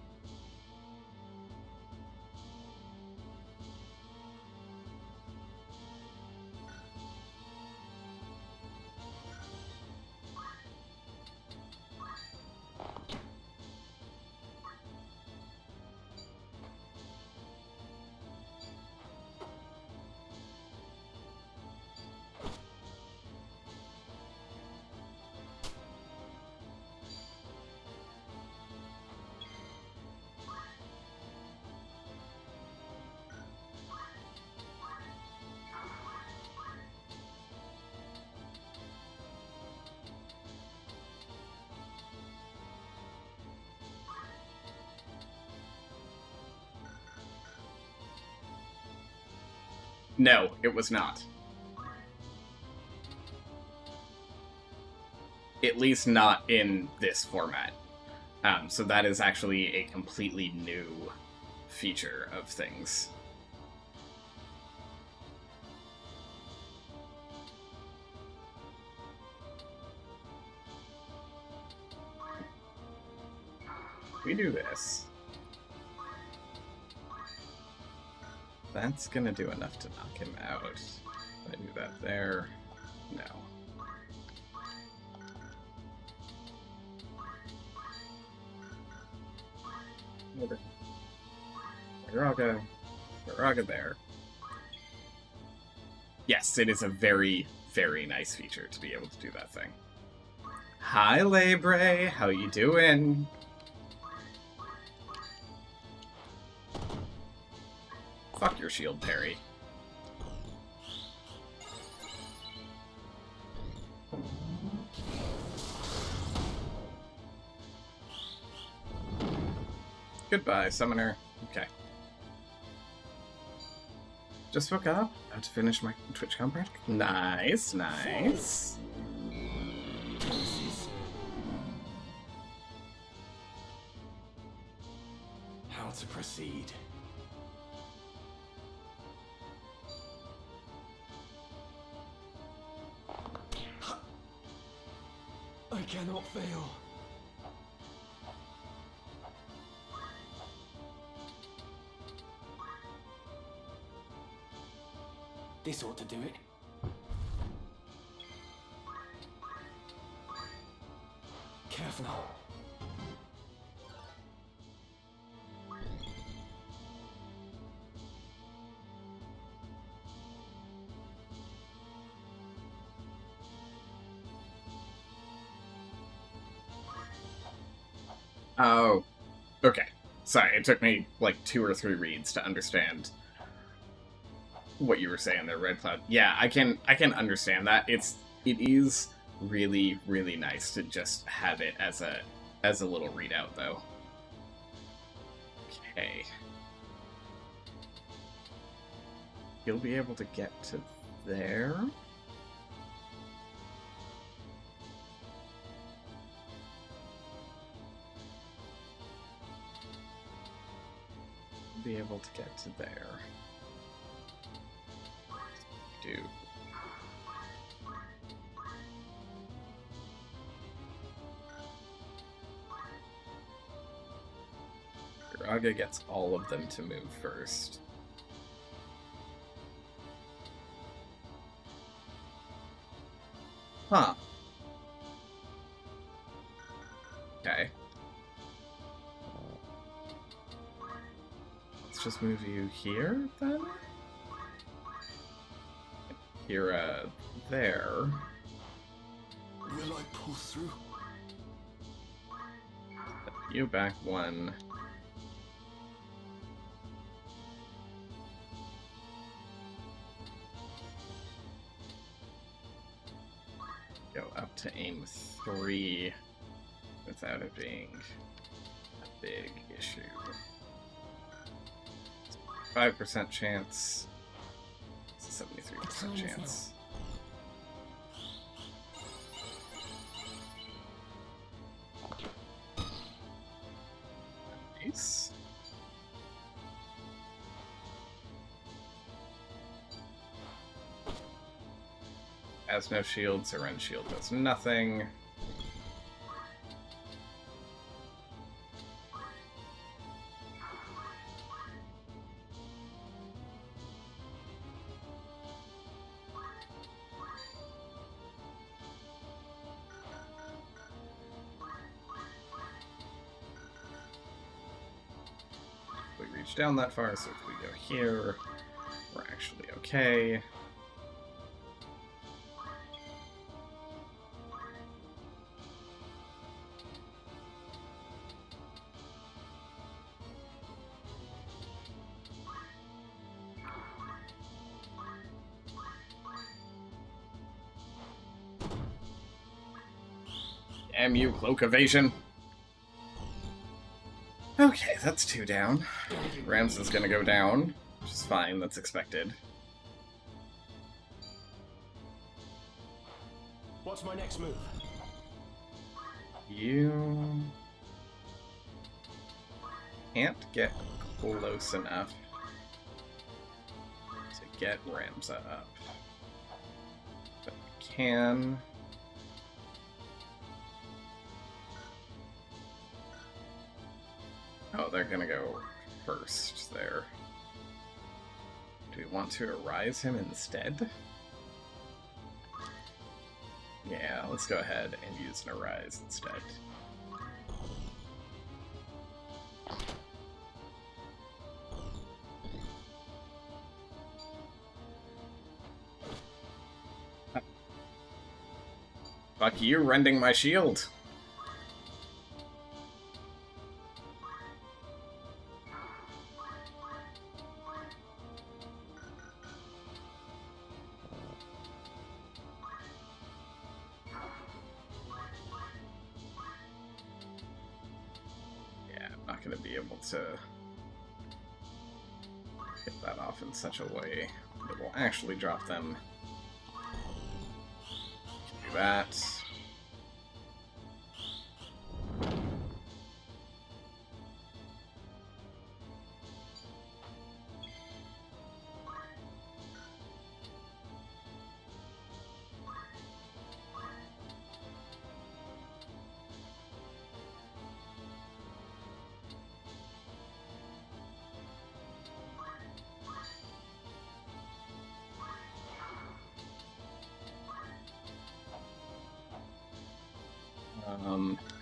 No, it was not. At least not in this format. So that is actually a completely new feature of things. We do this. That's gonna do enough to knock him out. If I do that there, no. Raga there. Yes, it is a very, very nice feature to be able to do that thing. Hi, Labre. How you doing? Fuck your shield, Perry. Goodbye, Summoner. Okay. Just woke up. About to finish my TwitchCon break. Nice, nice. How to proceed? I cannot fail. This ought to do it. Careful. Oh, okay. Sorry, it took me like 2 or 3 reads to understand what you were saying there, Red Cloud. Yeah, I can understand that. It is really, really nice to just have it as a little readout, though. Okay. You'll be able to get to there. Be able to get to there. Do. Raga gets all of them to move first. Huh. Okay. Let's just move you here, then? You're, there. Will I pull through? You back one. Go up to aim 3 without it being a big issue. 5% chance. It's a 73% chance. Nice. Has no shield, so Ren shield does nothing. We reach down that far, so if we go here, we're actually okay. Damn you, cloak evasion! Okay, that's 2 down. Ramson's gonna go down, which is fine, that's expected. What's my next move? You can't get close enough to get Ramsa up. But you can. Oh, they're gonna go first there. Do we want to arise him instead? Yeah, let's go ahead and use an arise instead. Fuck you, rending my shield! Going to be able to get that off in such a way that will actually drop them. Do that.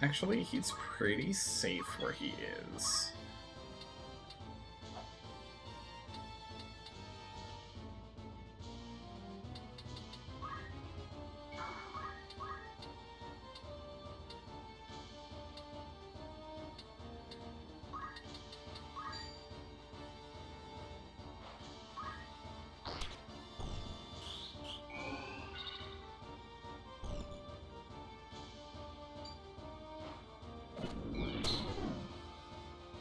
Actually, he's pretty safe where he is.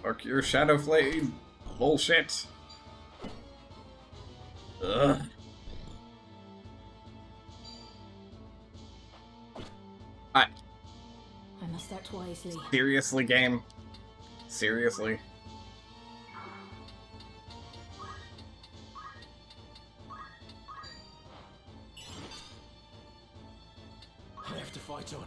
Fuck your Shadow Flame bullshit. Ugh. I must act wisely. Seriously, game? Seriously? I have to fight on.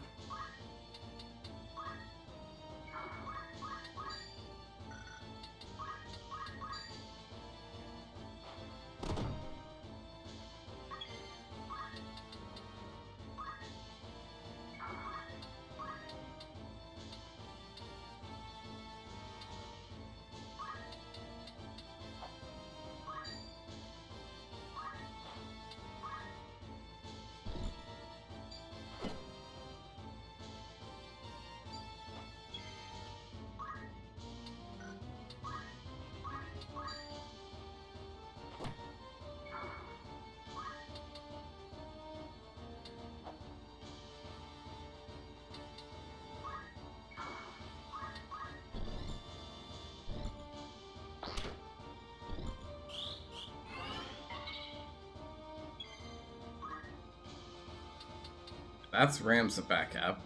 That's Ram's backup.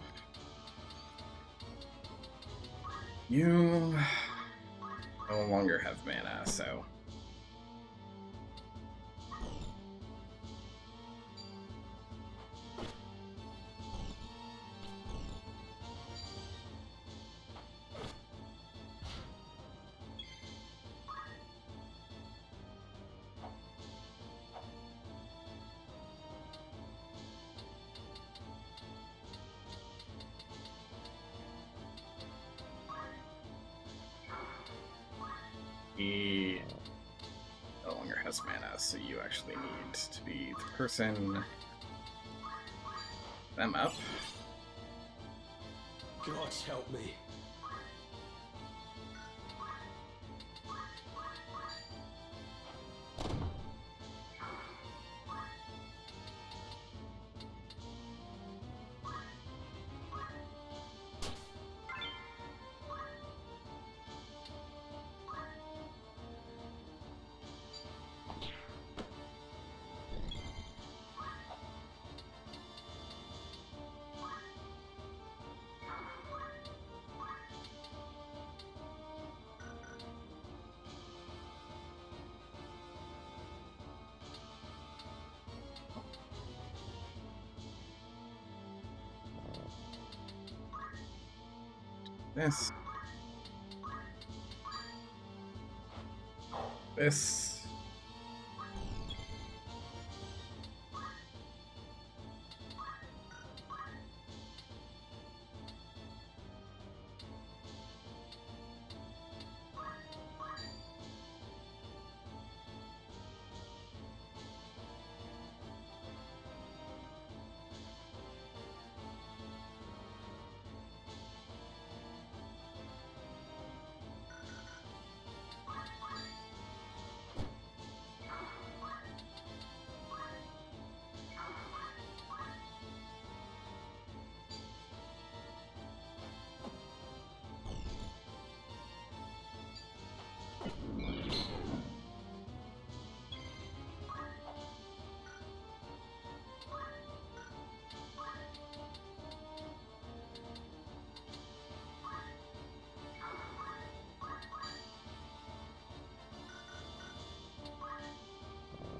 You no longer have mana, so... He no longer has mana, so you actually need to be the person. Them up. God help me. This. This.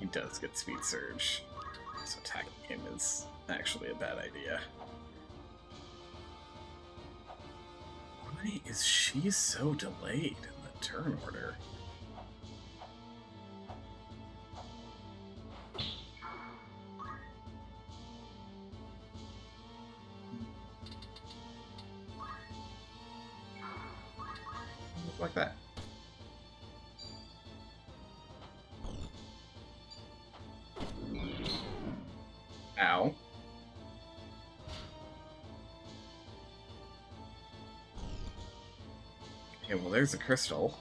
He does get Speed Surge, so attacking him is actually a bad idea. Why is she so delayed in the turn order? Like that. Ow. Okay, well there's a crystal.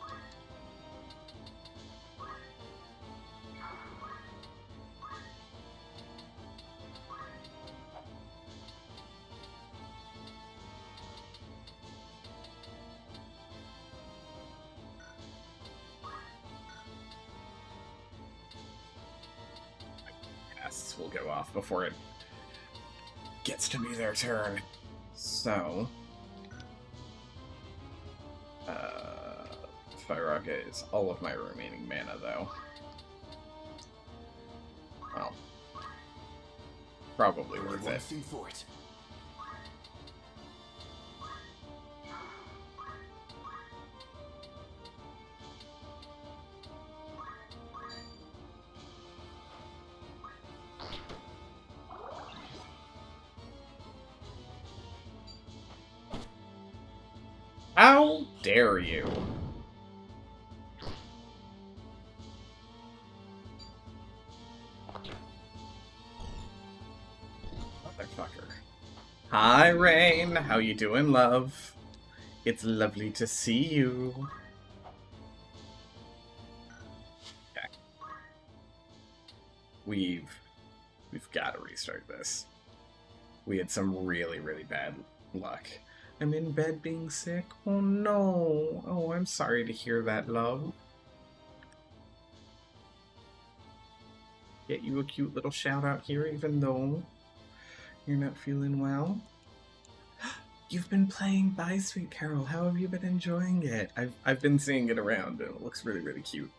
Casts will go off before it gets to be their turn. So, Fire is all of my remaining mana, though. Well, probably worth One it. thing for it. How dare you? Motherfucker. Hi, Rain. How you doing, love? It's lovely to see you. Okay. We've got to restart this. We had some really, really bad luck. I'm in bed being sick. Oh no. Oh, I'm sorry to hear that, love. Get you a cute little shout out here, even though You're not feeling well? You've been playing Bye Sweet Carol. How have you been enjoying it? I've been seeing it around and it looks really, really cute.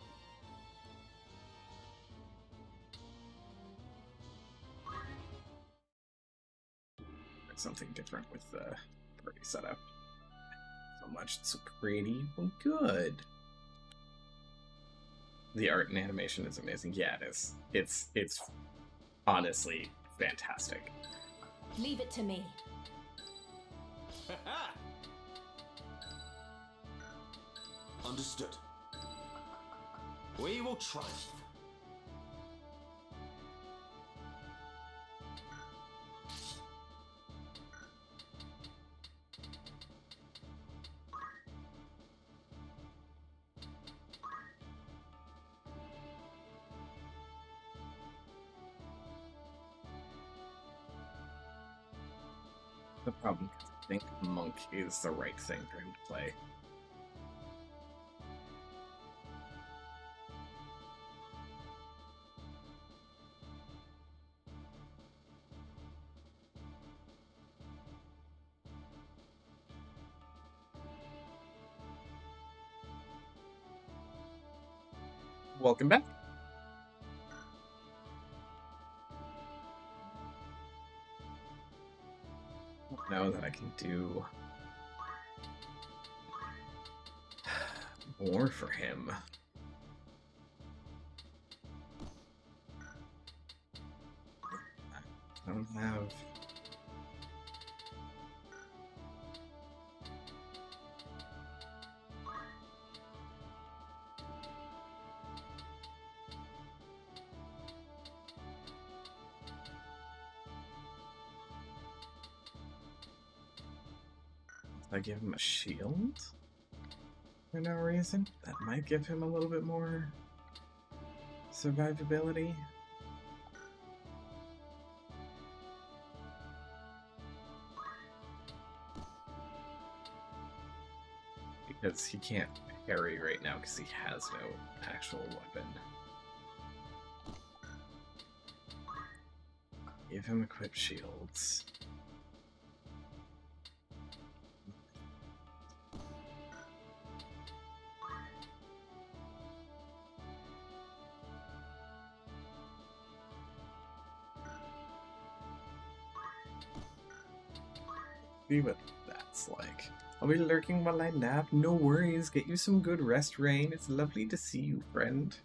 There's something different with the party setup. So much. It's so pretty. Well, good. The art and animation is amazing. Yeah, it is. It's honestly fantastic. Leave it to me. Understood. We will triumph. The problem is I think Monk is the right thing for him to play. Welcome back. Now that I can do more for him. I don't have... I give him a shield for no reason. That might give him a little bit more survivability. Because he can't parry right now because he has no actual weapon. Give him equipped shields. See what that's like. I'll be lurking while I nap. No worries. Get you some good rest, Rain. It's lovely to see you, friend.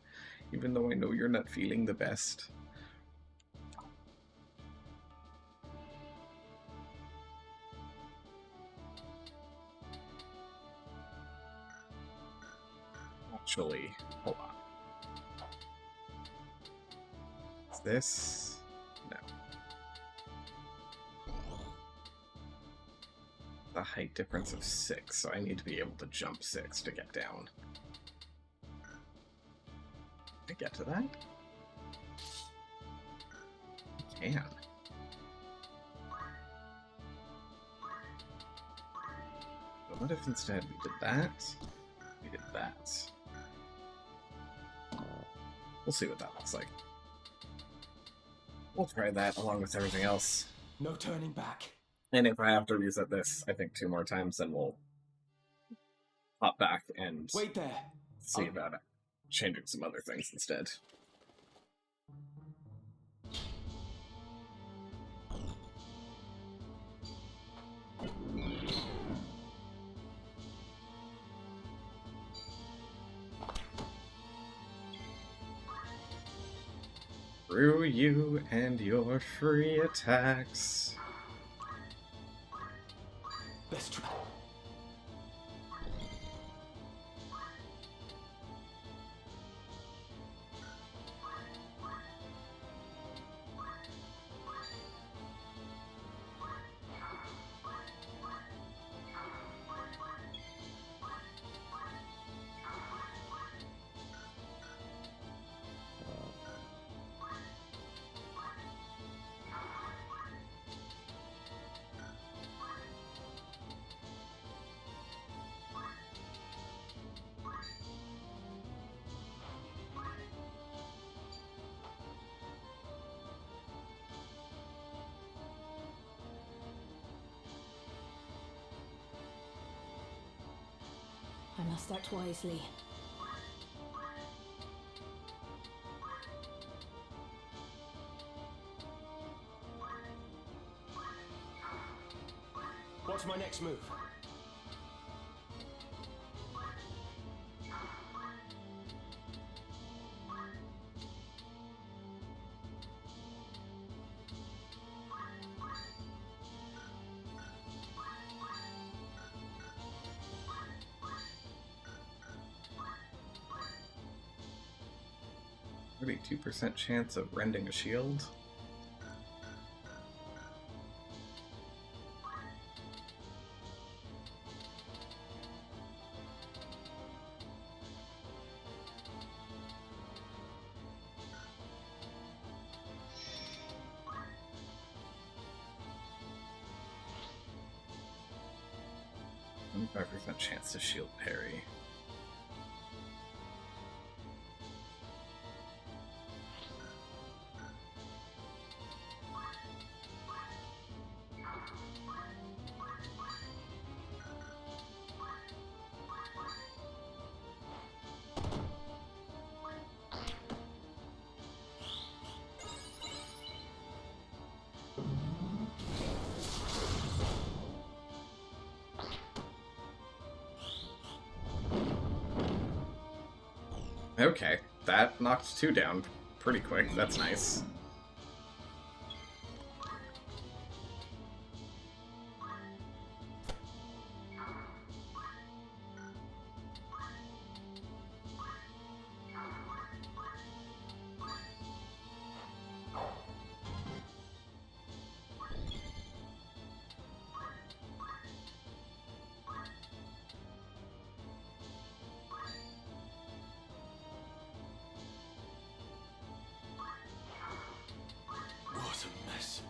Even though I know you're not feeling the best. Actually, hold on. Is this? No. The height difference of 6, so I need to be able to jump 6 to get down. Can I get to that? I can. But what if instead we did that? We did that. We'll see what that looks like. We'll try that along with everything else. No turning back. And if I have to reset this, I think 2 more times, then we'll hop back and Wait there. see about it. Changing some other things instead. Through you and your free attacks. Let's try. I must act wisely. What's my next move? Really, 2% chance of rending a shield? And 5% chance to shield parry. Okay, that knocked 2 down pretty quick. That's nice. What a mess.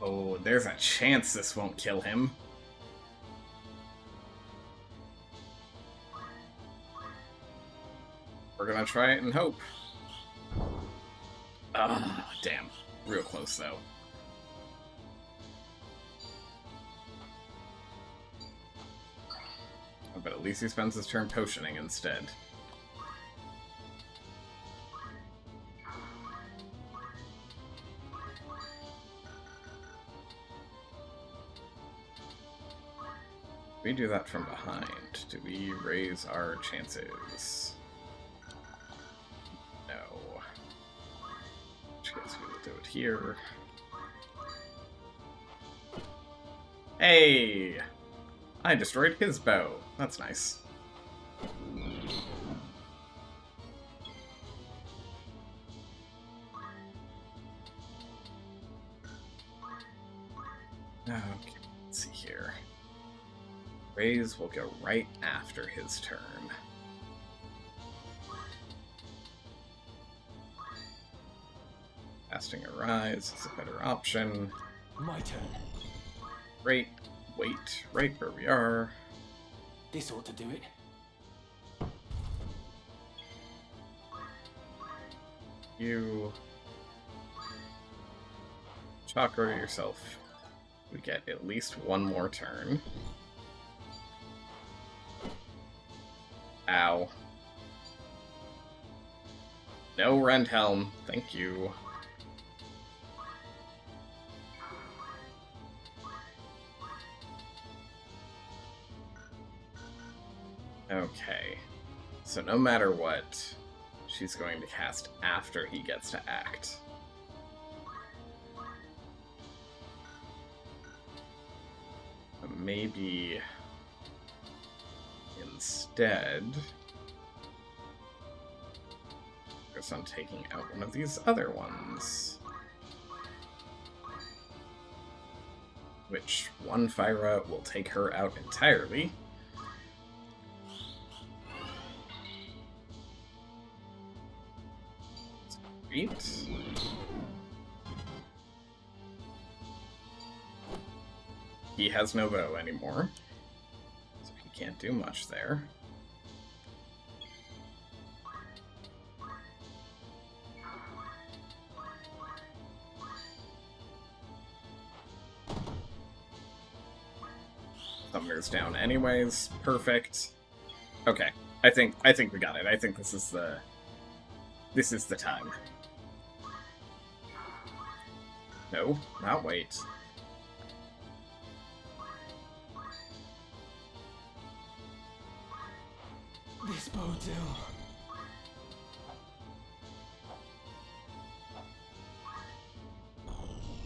Oh, there's a chance this won't kill him. We're gonna try it and hope. Ah, damn. Real close, though. But at least he spends his turn potioning instead. We do that from behind. Do we raise our chances? No. Which guess we will do it here. Hey! I destroyed his bow. That's nice. Okay, let's see here. Raise will go right after his turn. Casting a Rise is a better option. My turn. Great. Wait, right where we are. This ought to do it. You. Chakra yourself. We get at least one more turn. Ow. No Rendhelm, thank you. Okay. So no matter what, she's going to cast after he gets to act. Maybe instead focus on taking out one of these other ones. Which one Fyra will take her out entirely. Great. He has no bow anymore, so he can't do much there. Summoner's down anyways. Perfect. Okay. I think we got it. I think this is the time. No, not wait. This bow do.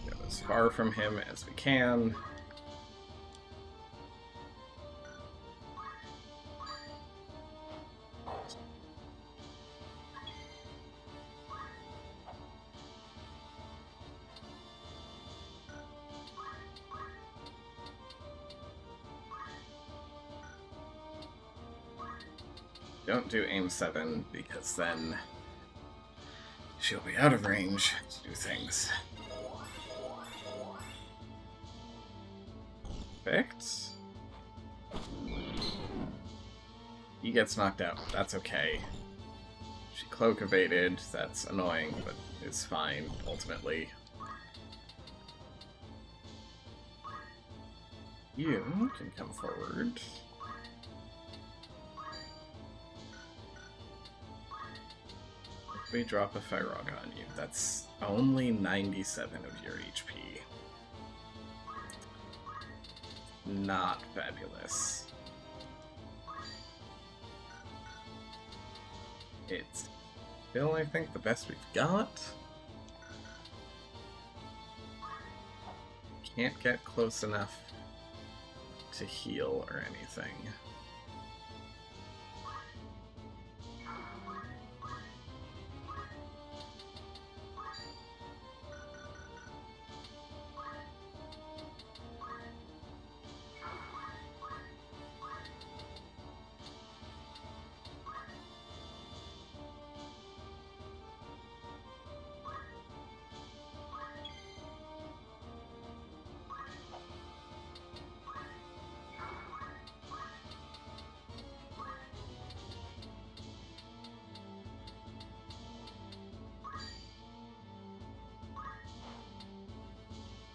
Get as far from him as we can. Don't do aim 7, because then she'll be out of range to do things. Perfect. He gets knocked out. That's okay. She cloak evaded. That's annoying, but is fine, ultimately. You can come forward. We drop a Firog on you. That's only 97 of your HP. Not fabulous. It's still, I think, the best we've got. Can't get close enough to heal or anything.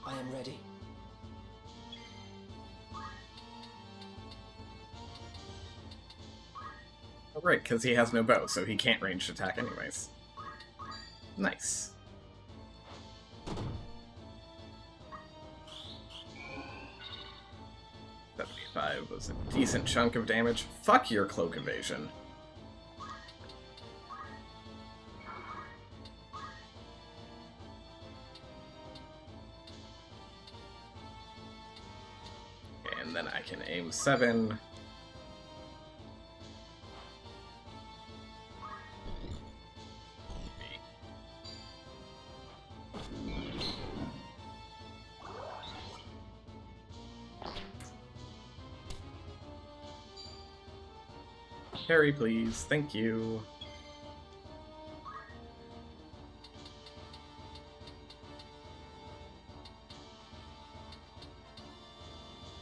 I am ready. Oh, right, because he has no bow, so he can't ranged attack anyways. Nice. Ep.5 was a decent chunk of damage. Fuck your cloak evasion. And then I can aim 7. Carry, please. Thank you.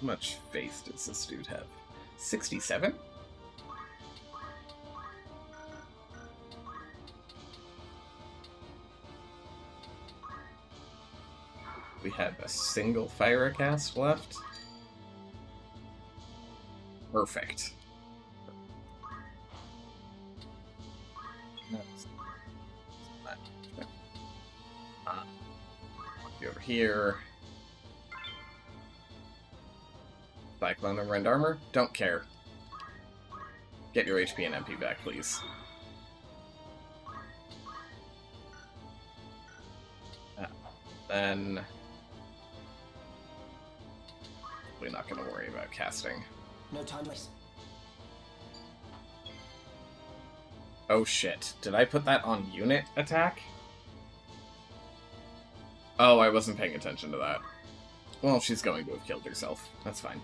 How much faith does this dude have? 67? We have a single fire cast left. Perfect. Over here. Cyclone and Rend Armor? Don't care. Get your HP and MP back, please. Then... we're not going to worry about casting. No time to waste. Oh shit. Did I put that on unit attack? Oh, I wasn't paying attention to that. Well, she's going to have killed herself. That's fine.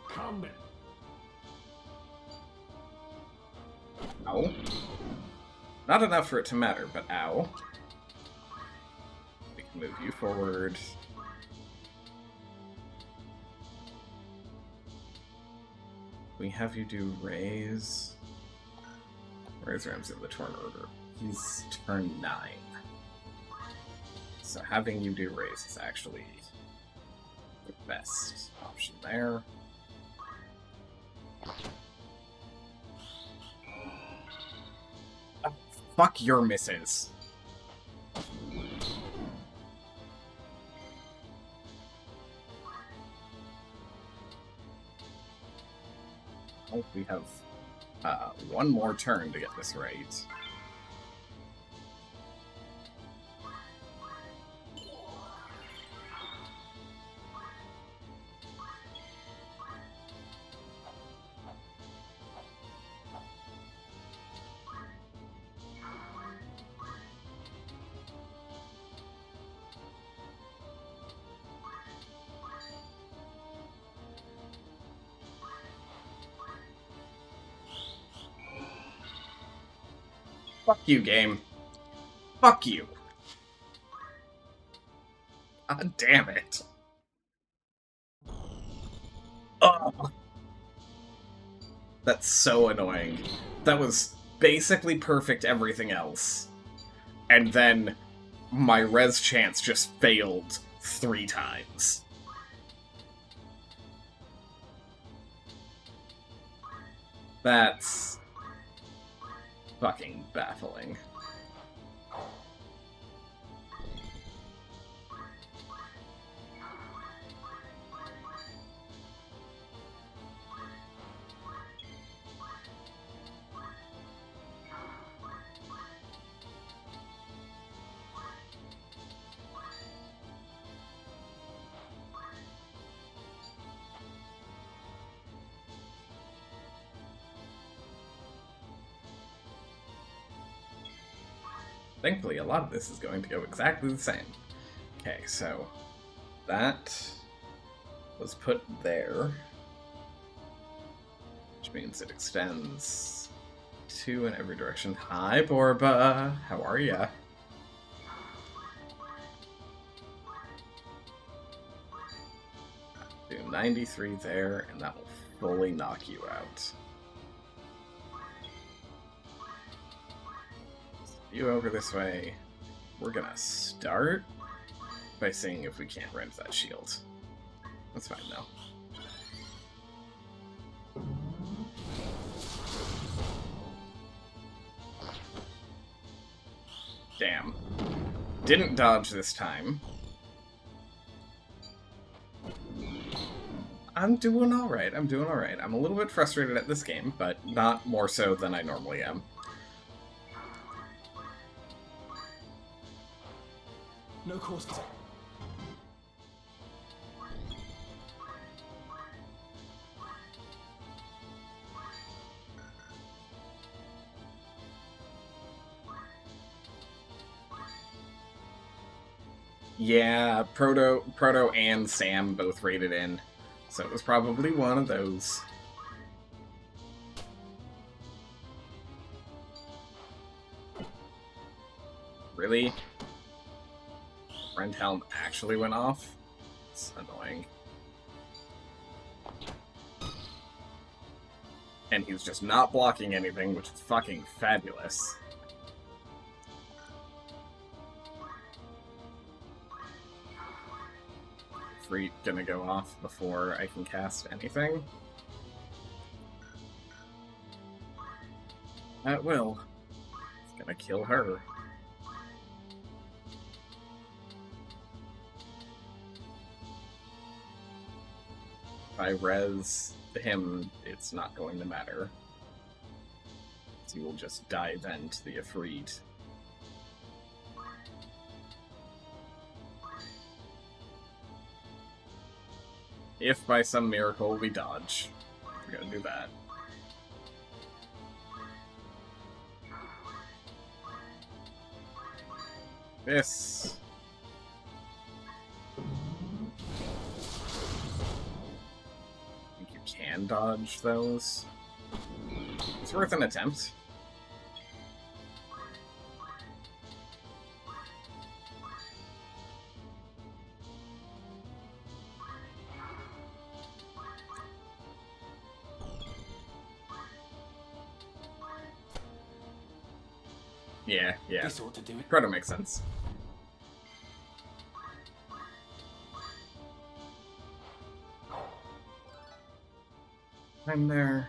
Combat. Ow. Not enough for it to matter, but ow. We can move you forward. We have you do raise. Raise Ram's in the turn order. He's turn 9. So having you do raise is actually the best option there. Oh, fuck your misses. Oh, we have one more turn to get this right. Fuck you, game. Fuck you. God damn it. Ugh. That's so annoying. That was basically perfect everything else. And then my res chance just failed 3 times. That's fucking baffling. Thankfully, a lot of this is going to go exactly the same. Okay, so that was put there, which means it extends 2 in every direction. Hi, Borba. How are ya? Do 93 there, and that will fully knock you out. You over this way. We're gonna start by seeing if we can't rend that shield. That's fine though. Damn. Didn't dodge this time. I'm doing alright, I'm doing alright. I'm a little bit frustrated at this game, but not more so than I normally am. No course. Yeah, Proto and Sam both rated in, so it was probably one of those. Really? Friend Helm actually went off? It's annoying. And he's just not blocking anything, which is fucking fabulous. Freet gonna go off before I can cast anything. That will. It's gonna kill her. If I res him, it's not going to matter. So he will just dive into the Ifrit. If by some miracle we dodge, we're gonna do that. This. I think you can dodge those. It's worth an attempt. Yeah. This ought to do it. Proto makes sense. I'm there.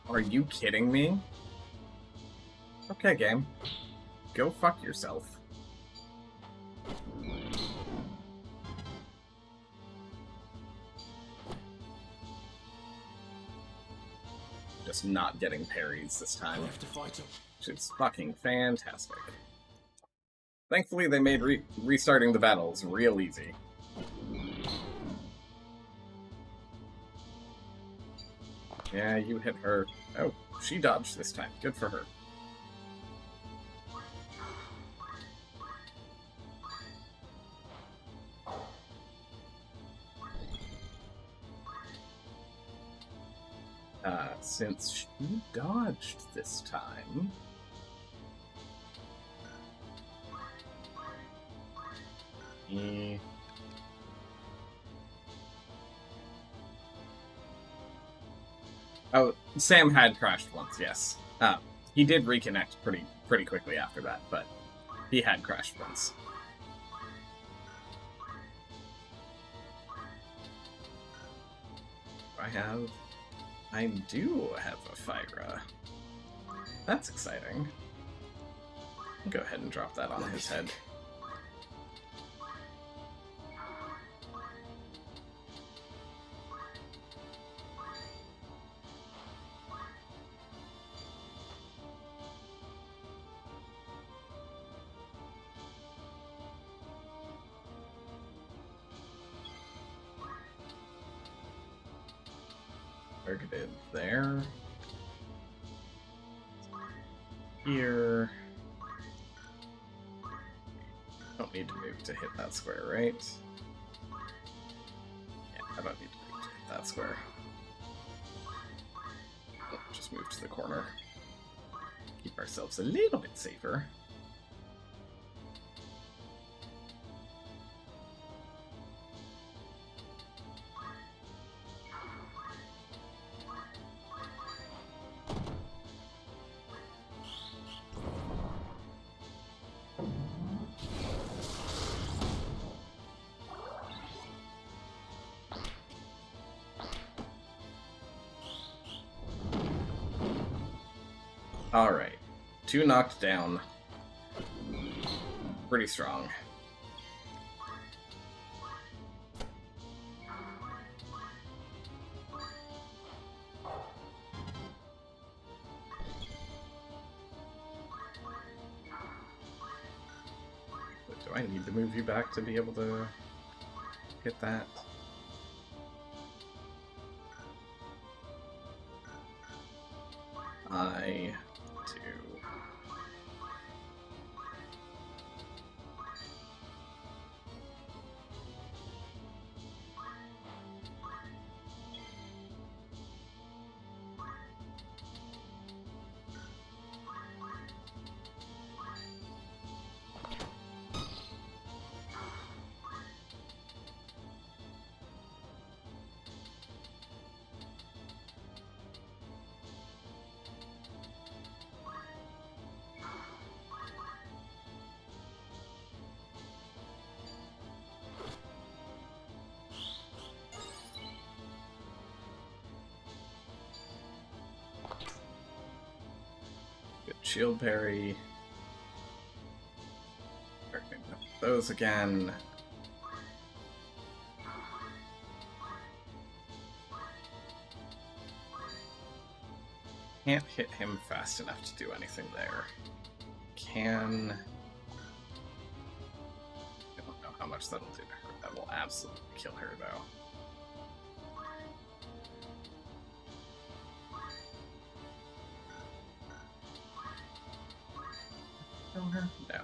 Are you kidding me? Okay, game. Go fuck yourself. Just not getting parries this time, I'll have to fight him. which is fucking fantastic. Thankfully, they made restarting the battles real easy. Yeah, you hit her. Oh, she dodged this time. Good for her. Since she dodged this time... Oh, Sam had crashed once, yes. He did reconnect pretty quickly after that, but he had crashed once. I do have a Fyra. That's exciting. I'll go ahead and drop that on his head. Targeted there. Here. Don't need to move to hit that square, right? Yeah, I don't need to move to hit that square. Oh, just move to the corner. Keep ourselves a little bit safer. Alright. 2 knocked down. Pretty strong. But do I need to move you back to be able to hit that? I do. Shield parry. Those again. Can't hit him fast enough to do anything there. Can... I don't know how much that'll do to her. That will absolutely kill her, though. Kill her? No.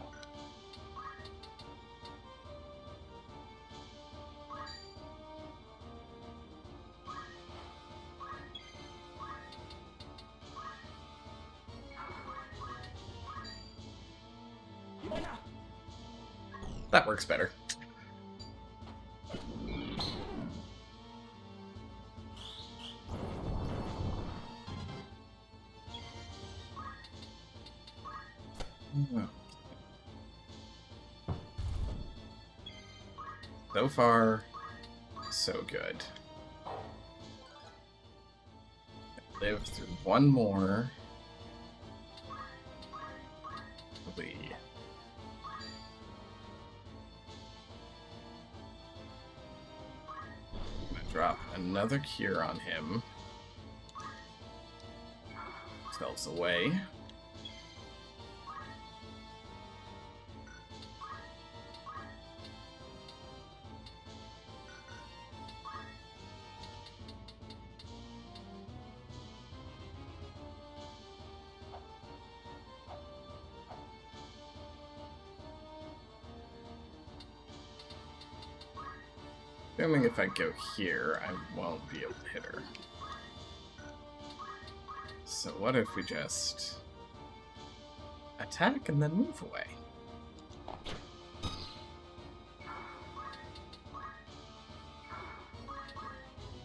That works better. So far, so good. Live through one more. Probably. I'm gonna drop another cure on him. Selves away. Assuming if I go here, I won't be able to hit her. So what if we just attack and then move away?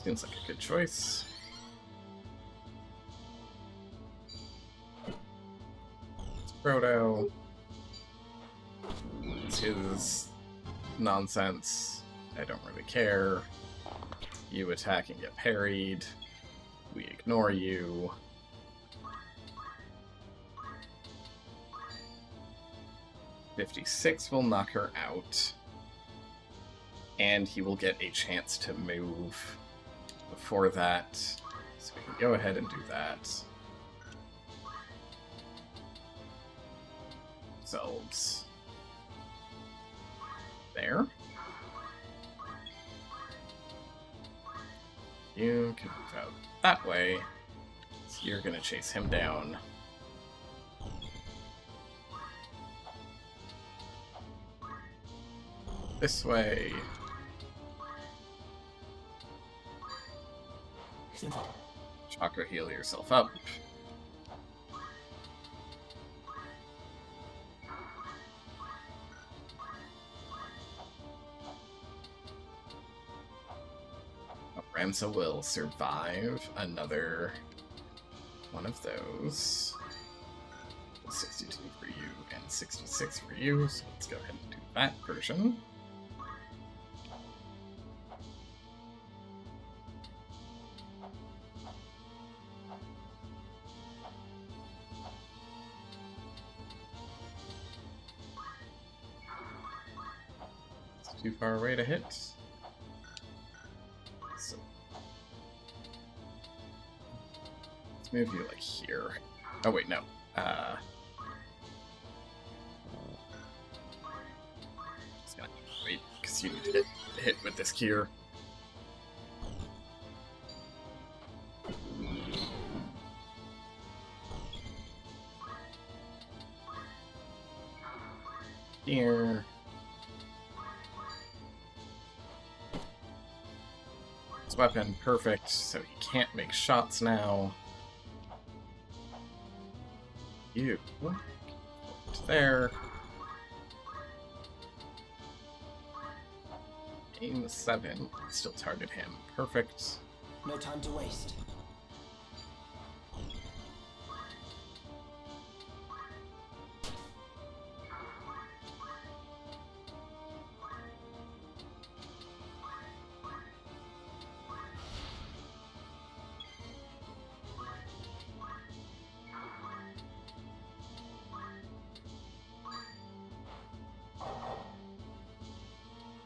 Seems like a good choice. It's Proto. It's his nonsense. I don't really care. You attack and get parried. We ignore you. "56 will knock her out. And he will get a chance to move before that. So we can go ahead and do that. Selves. There. You can move out that way, so you're gonna chase him down. This way. Chakra heal yourself up. Ramsa will survive another one of those. 62 for you and 66 for you, so let's go ahead and do that version. It's too far away to hit. Move you like here. Oh wait, no. Just gonna wait because you need to hit with this cure. Here. His weapon perfect, so he can't make shots now. You there. Aim 7. Still target him. Perfect. No time to waste.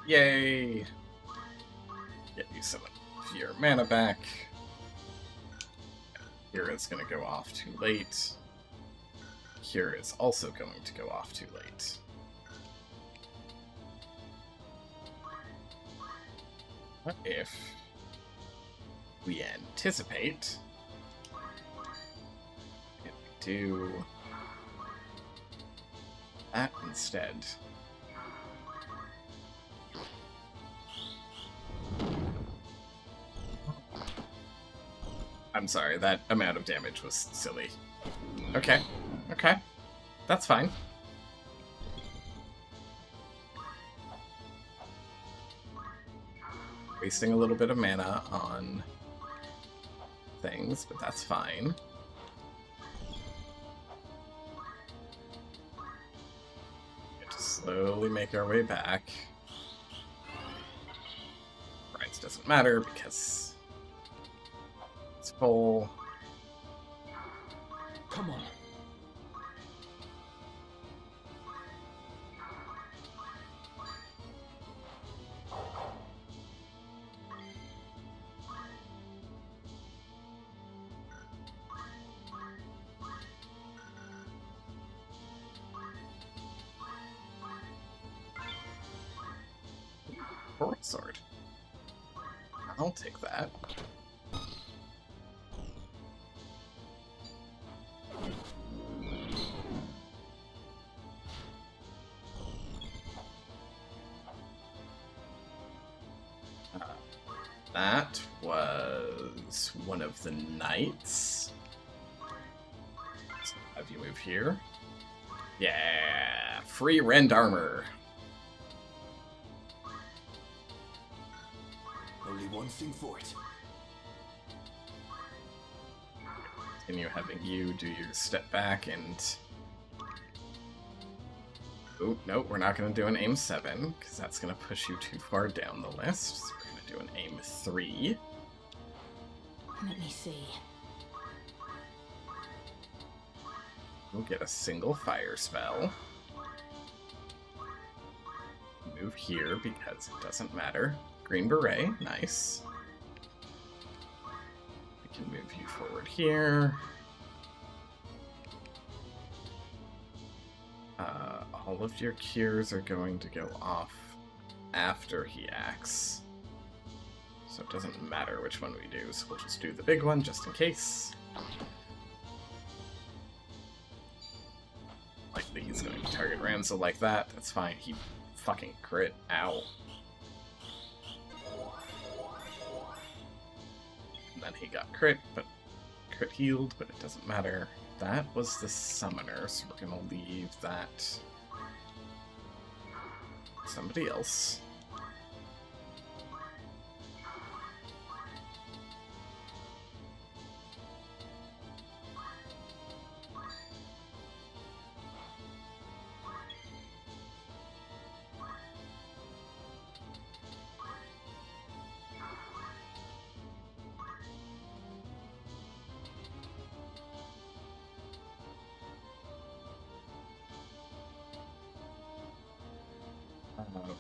Yay! Get you some of your mana back. Here is going to go off too late. Here is also going to go off too late. What if we anticipate and we do that instead? I'm sorry, that amount of damage was silly. Okay, okay. That's fine. Wasting a little bit of mana on things, but that's fine. We have to slowly make our way back. Price doesn't matter because it's full. Come on. Short sword. I'll take that. That was one of the knights. So have you move here? Yeah, free rend armor. Only one thing for it. Continue having you do your step back and... Oh, no, we're not going to do an aim 7, because that's going to push you too far down the list. So we're going to do an aim 3. Let me see. We'll get a single fire spell. Move here because it doesn't matter. Green beret, nice. We can move you forward here. All of your cures are going to go off after he acts. So it doesn't matter which one we do, so we'll just do the big one just in case. Likely he's going to target Ramsel like that. That's fine. He fucking crit. Ow. And then he got crit healed, but it doesn't matter. That was the summoner, so we're gonna leave that somebody else.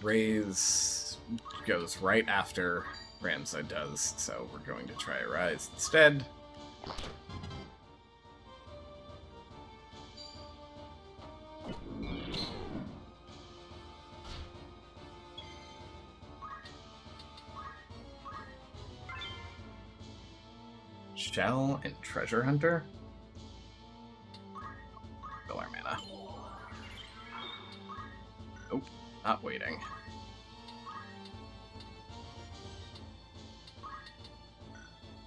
Raise goes right after Ramza does, so we're going to try a rise instead. Shell and Treasure Hunter. Fill our mana. Nope, not waiting.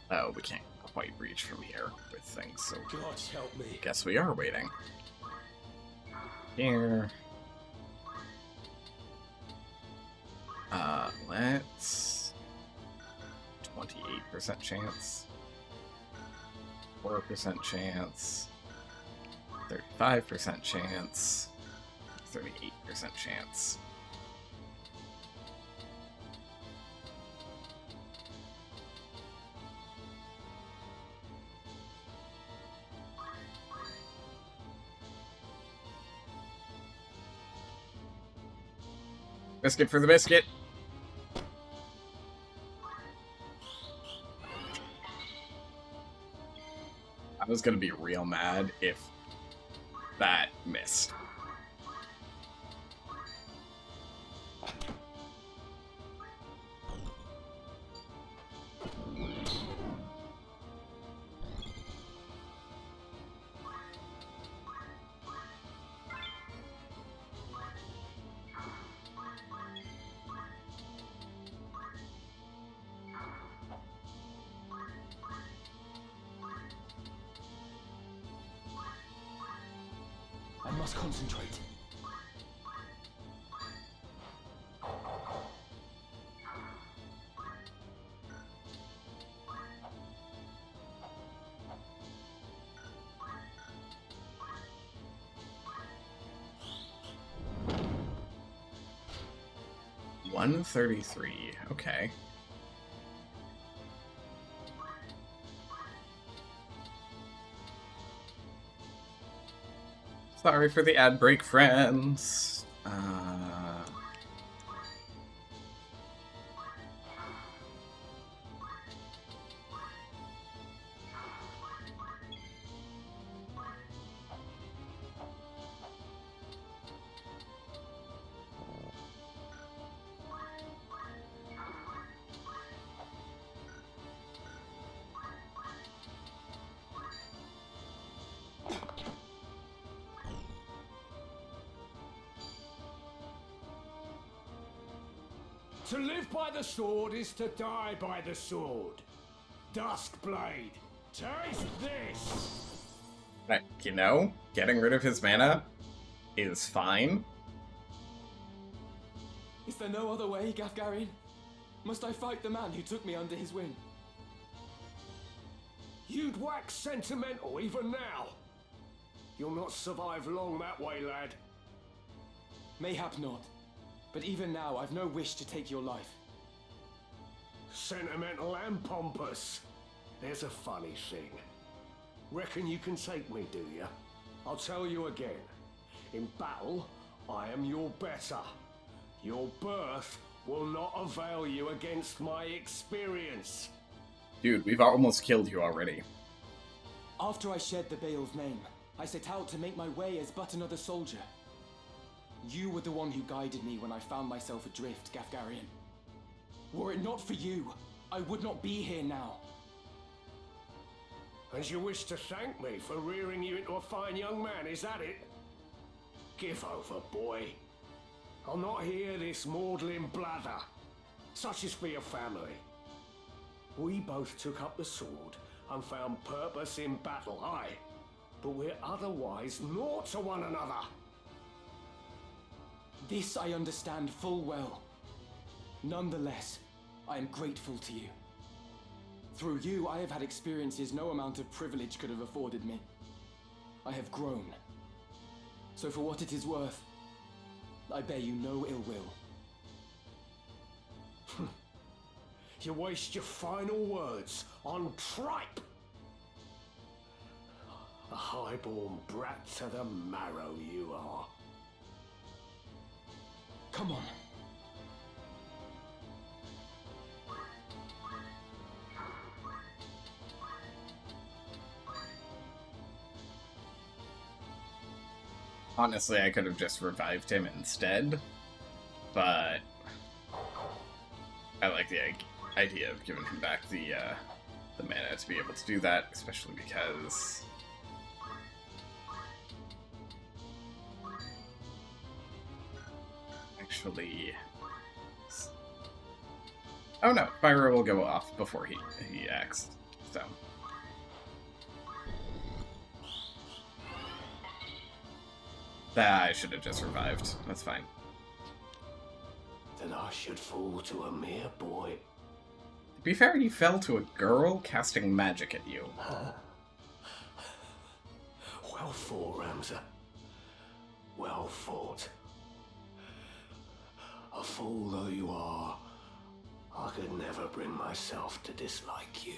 Oh, we can't quite reach from here with things, so God help me. guess we are waiting. Here. Let's... 28% chance. 4% chance. 35% chance. 38% chance. Biscuit for the biscuit. I was gonna be real mad if that missed. I must concentrate. $133. Okay. Sorry for the ad break, friends. To live by the sword is to die by the sword. Duskblade, taste this! Right, you know, getting rid of his mana is fine. Is there no other way, Gafgarian? Must I fight the man who took me under his wing? You'd wax sentimental even now. You'll not survive long that way, lad. Mayhap not. But even now, I've no wish to take your life. Sentimental and pompous. There's a funny thing. Reckon you can take me, do ya? I'll tell you again. In battle, I am your better. Your birth will not avail you against my experience. Dude, we've almost killed you already. After I shed the Bale's name, I set out to make my way as but another soldier. You were the one who guided me when I found myself adrift, Gafgarian. Were it not for you, I would not be here now. And you wish to thank me for rearing you into a fine young man, is that it? Give over, boy. I'll not hear this maudlin blather. Such is for your family. We both took up the sword and found purpose in battle, aye. But we're otherwise naught to one another. This I understand full well. Nonetheless, I am grateful to you. Through you, I have had experiences no amount of privilege could have afforded me. I have grown. So for what it is worth, I bear you no ill will. You waste your final words on tripe. A highborn brat to the marrow you are. Come on. Honestly, I could have just revived him instead, but I like the idea of giving him back the mana to be able to do that, especially because actually, oh no, fire will go off before he acts, so. I should have just revived. That's fine. Then I should fall to a mere boy. To be fair, you fell to a girl casting magic at you. Well fought, Ramza. Well fought. A fool though you are, I could never bring myself to dislike you.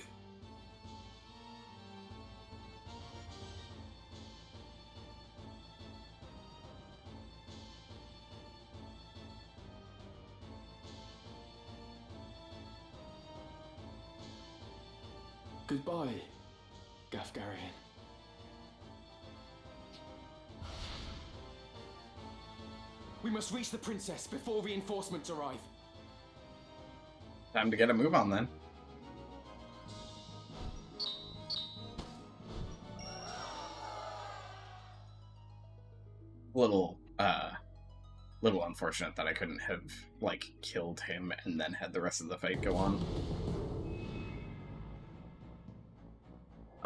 Goodbye, Gafgarian. We must reach the princess before reinforcements arrive. Time to get a move on then. Little unfortunate that I couldn't have, like, killed him and then had the rest of the fight go on.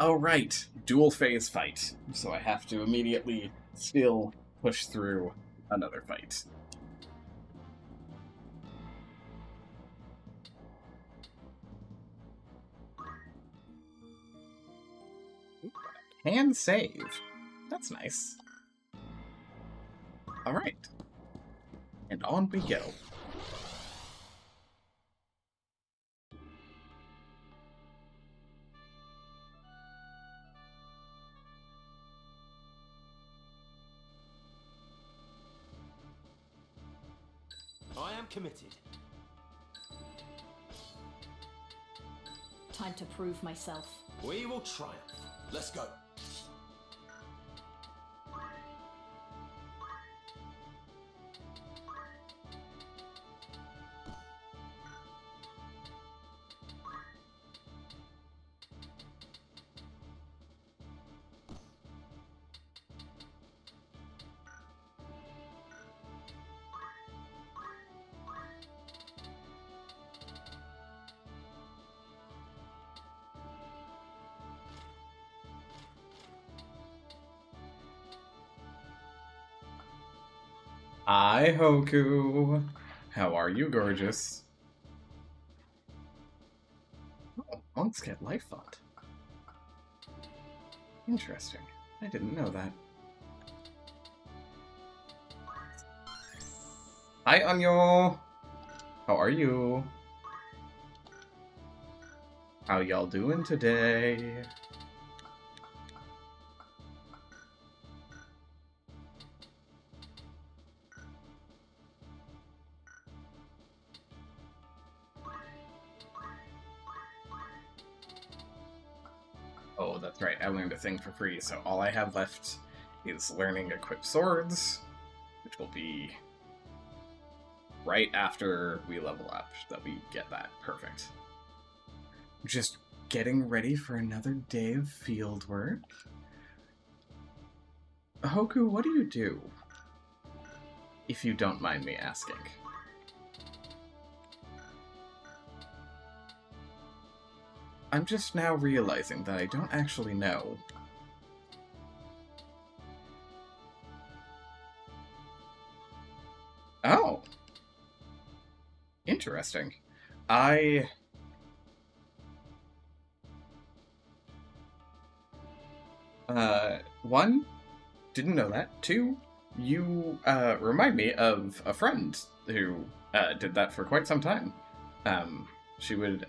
Oh, right. Dual phase fight. So I have to immediately still push through another fight. Can save. That's nice. Alright. And on we go. I am committed. Time to prove myself. We will triumph. Let's go. Hi, Hoku. How are you, gorgeous? Oh, monks get life fund. Interesting. I didn't know that. Hi, Anyo. How are you? How y'all doing today? Oh, that's right. I learned a thing for free, so all I have left is learning equip swords, which will be right after we level up that we get that. Perfect. Just getting ready for another day of field work. Hoku, what do you do? If you don't mind me asking. I'm just now realizing that I don't actually know. Oh. Interesting. One, didn't know that. Two, you, remind me of a friend who, did that for quite some time. She would,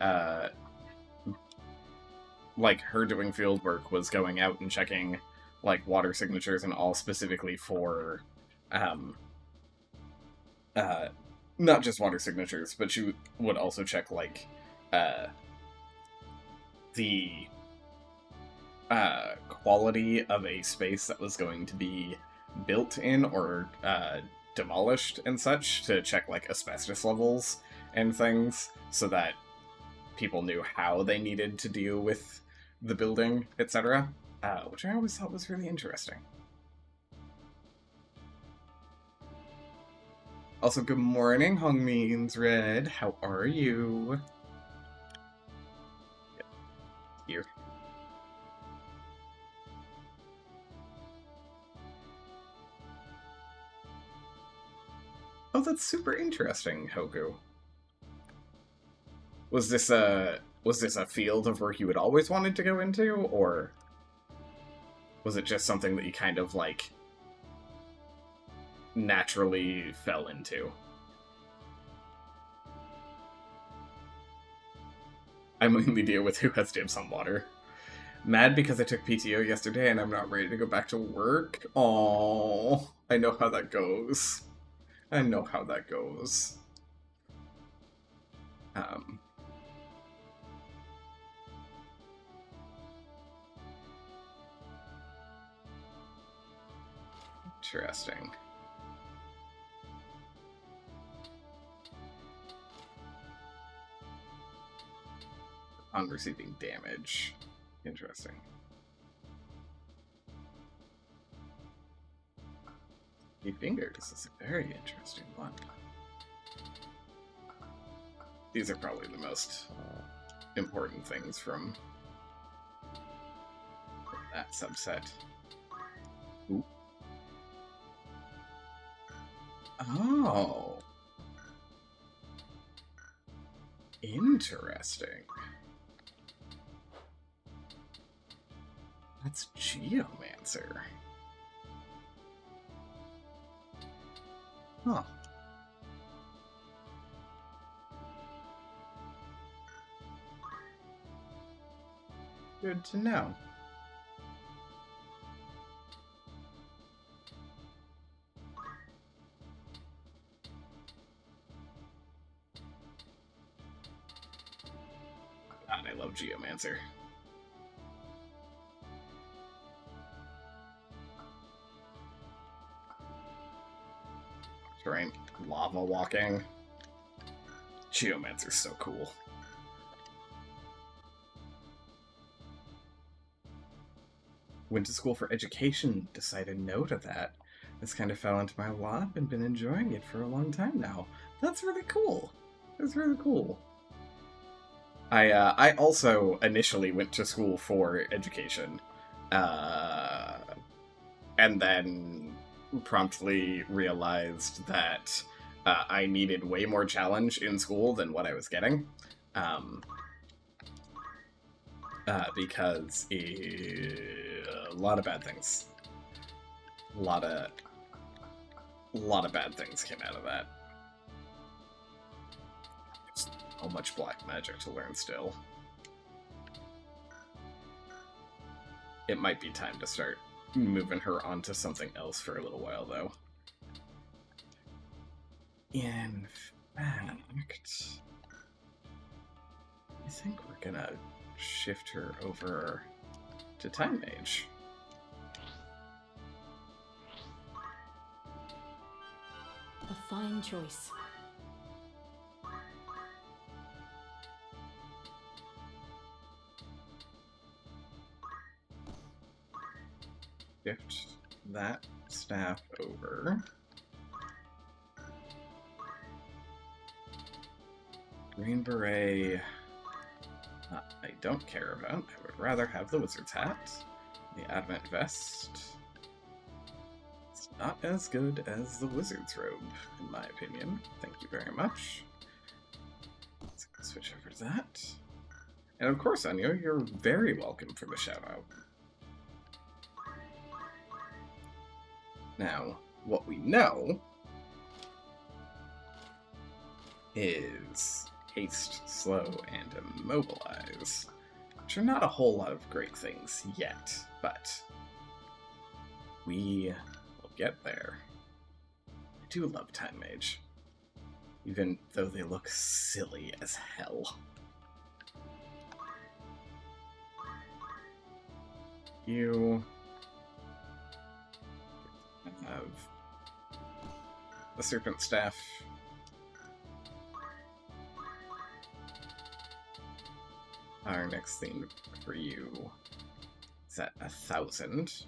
like, her doing field work was going out and checking, like, water signatures and all specifically for, not just water signatures, but she would also check, like, the quality of a space that was going to be built in or demolished and such to check, like, asbestos levels and things so that people knew how they needed to deal with the building, etc., which I always thought was really interesting. Also, good morning, Hung Means Red. How are you? Here. Oh, that's super interesting, Hoku. Was this a field of work you had always wanted to go into, or was it just something that you kind of, like, naturally fell into? I mainly deal with who has dibs on water. Mad because I took PTO yesterday and I'm not ready to go back to work. Oh, I know how that goes. I know how that goes. Interesting. on receiving damage. Interesting. The fingers is a very interesting one. These are probably the most important things from that subset. Ooh. Oh. Interesting. That's Geomancer. Huh. Good to know. God, I love Geomancer. Right? Lava walking. Geomancer's so cool. Went to school for education, decided no to that. This kind of fell into my lap and been enjoying it for a long time now. That's really cool. That's really cool. I also initially went to school for education, and then promptly realized that I needed way more challenge in school than what I was getting, because a lot of bad things, a lot of bad things came out of that. So much black magic to learn still. It might be time to start moving her onto something else for a little while, though. In fact, I think we're gonna shift her over to Time Mage. A fine choice. Shift that staff over. Green Beret, I don't care about. I would rather have the Wizard's Hat. The Advent Vest. It's not as good as the Wizard's Robe, in my opinion. Thank you very much. Let's switch over to that. And of course, Anya, you're very welcome for the shout-out. Now, what we know is Haste, Slow, and Immobilize, which are not a whole lot of great things yet, but we will get there. I do love Time Mage, even though they look silly as hell. You have the Serpent Staff. Our next thing for you is at 1,000,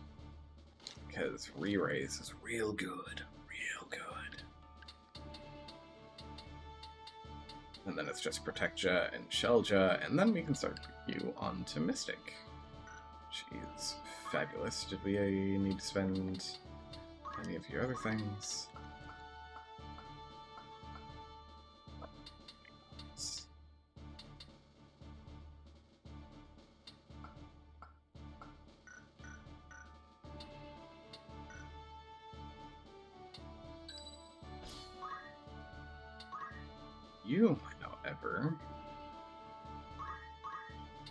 because re-raise is real good, real good. And then it's just Protectia and Shelja, and then we can start you on to Mystic. She's fabulous. Did we need to spend any of your other things? You, however,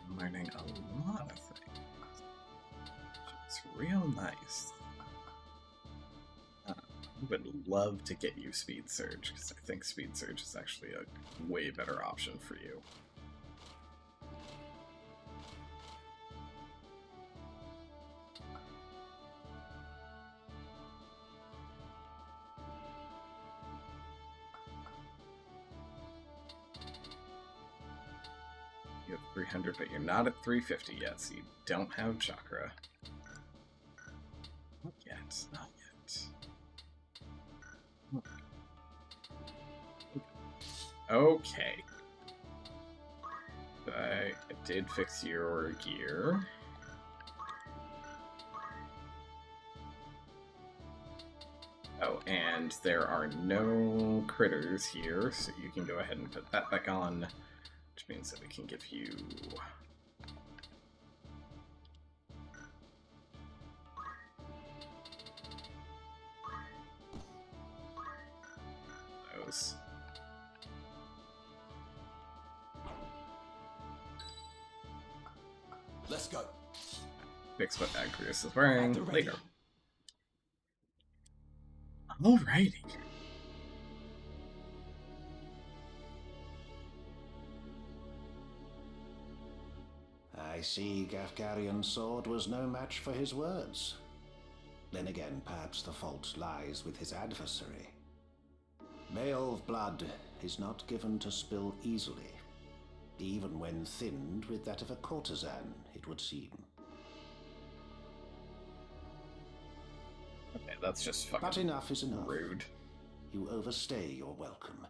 I'm learning a lot of things. It's real nice. I would love to get you Speed Surge, because I think Speed Surge is actually a way better option for you. You have 300, but you're not at 350 yet, so you don't have chakra. Not yet, not yet. Okay. I did fix your gear. Oh, and there are no critters here, so you can go ahead and put that back on, which means that we can give you... those. Let's go. Fix what Agrius is wearing At the ready. later. Alrighty. I see Gafgarian's sword was no match for his words. Then again, perhaps the fault lies with his adversary. Beowulf blood is not given to spill easily, even when thinned with that of a courtesan, it would seem. Okay, that's just But fucking enough is enough. rude. You overstay your welcome.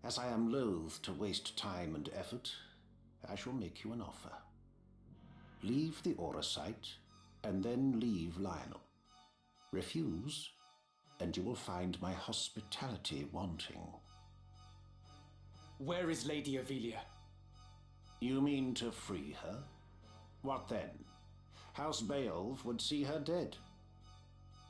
As I am loath to waste time and effort, I shall make you an offer. Leave the Aura site, and then leave Lionel. Refuse, and you will find my hospitality wanting. Where is Lady Avelia? You mean to free her? What then? House Beowulf would see her dead.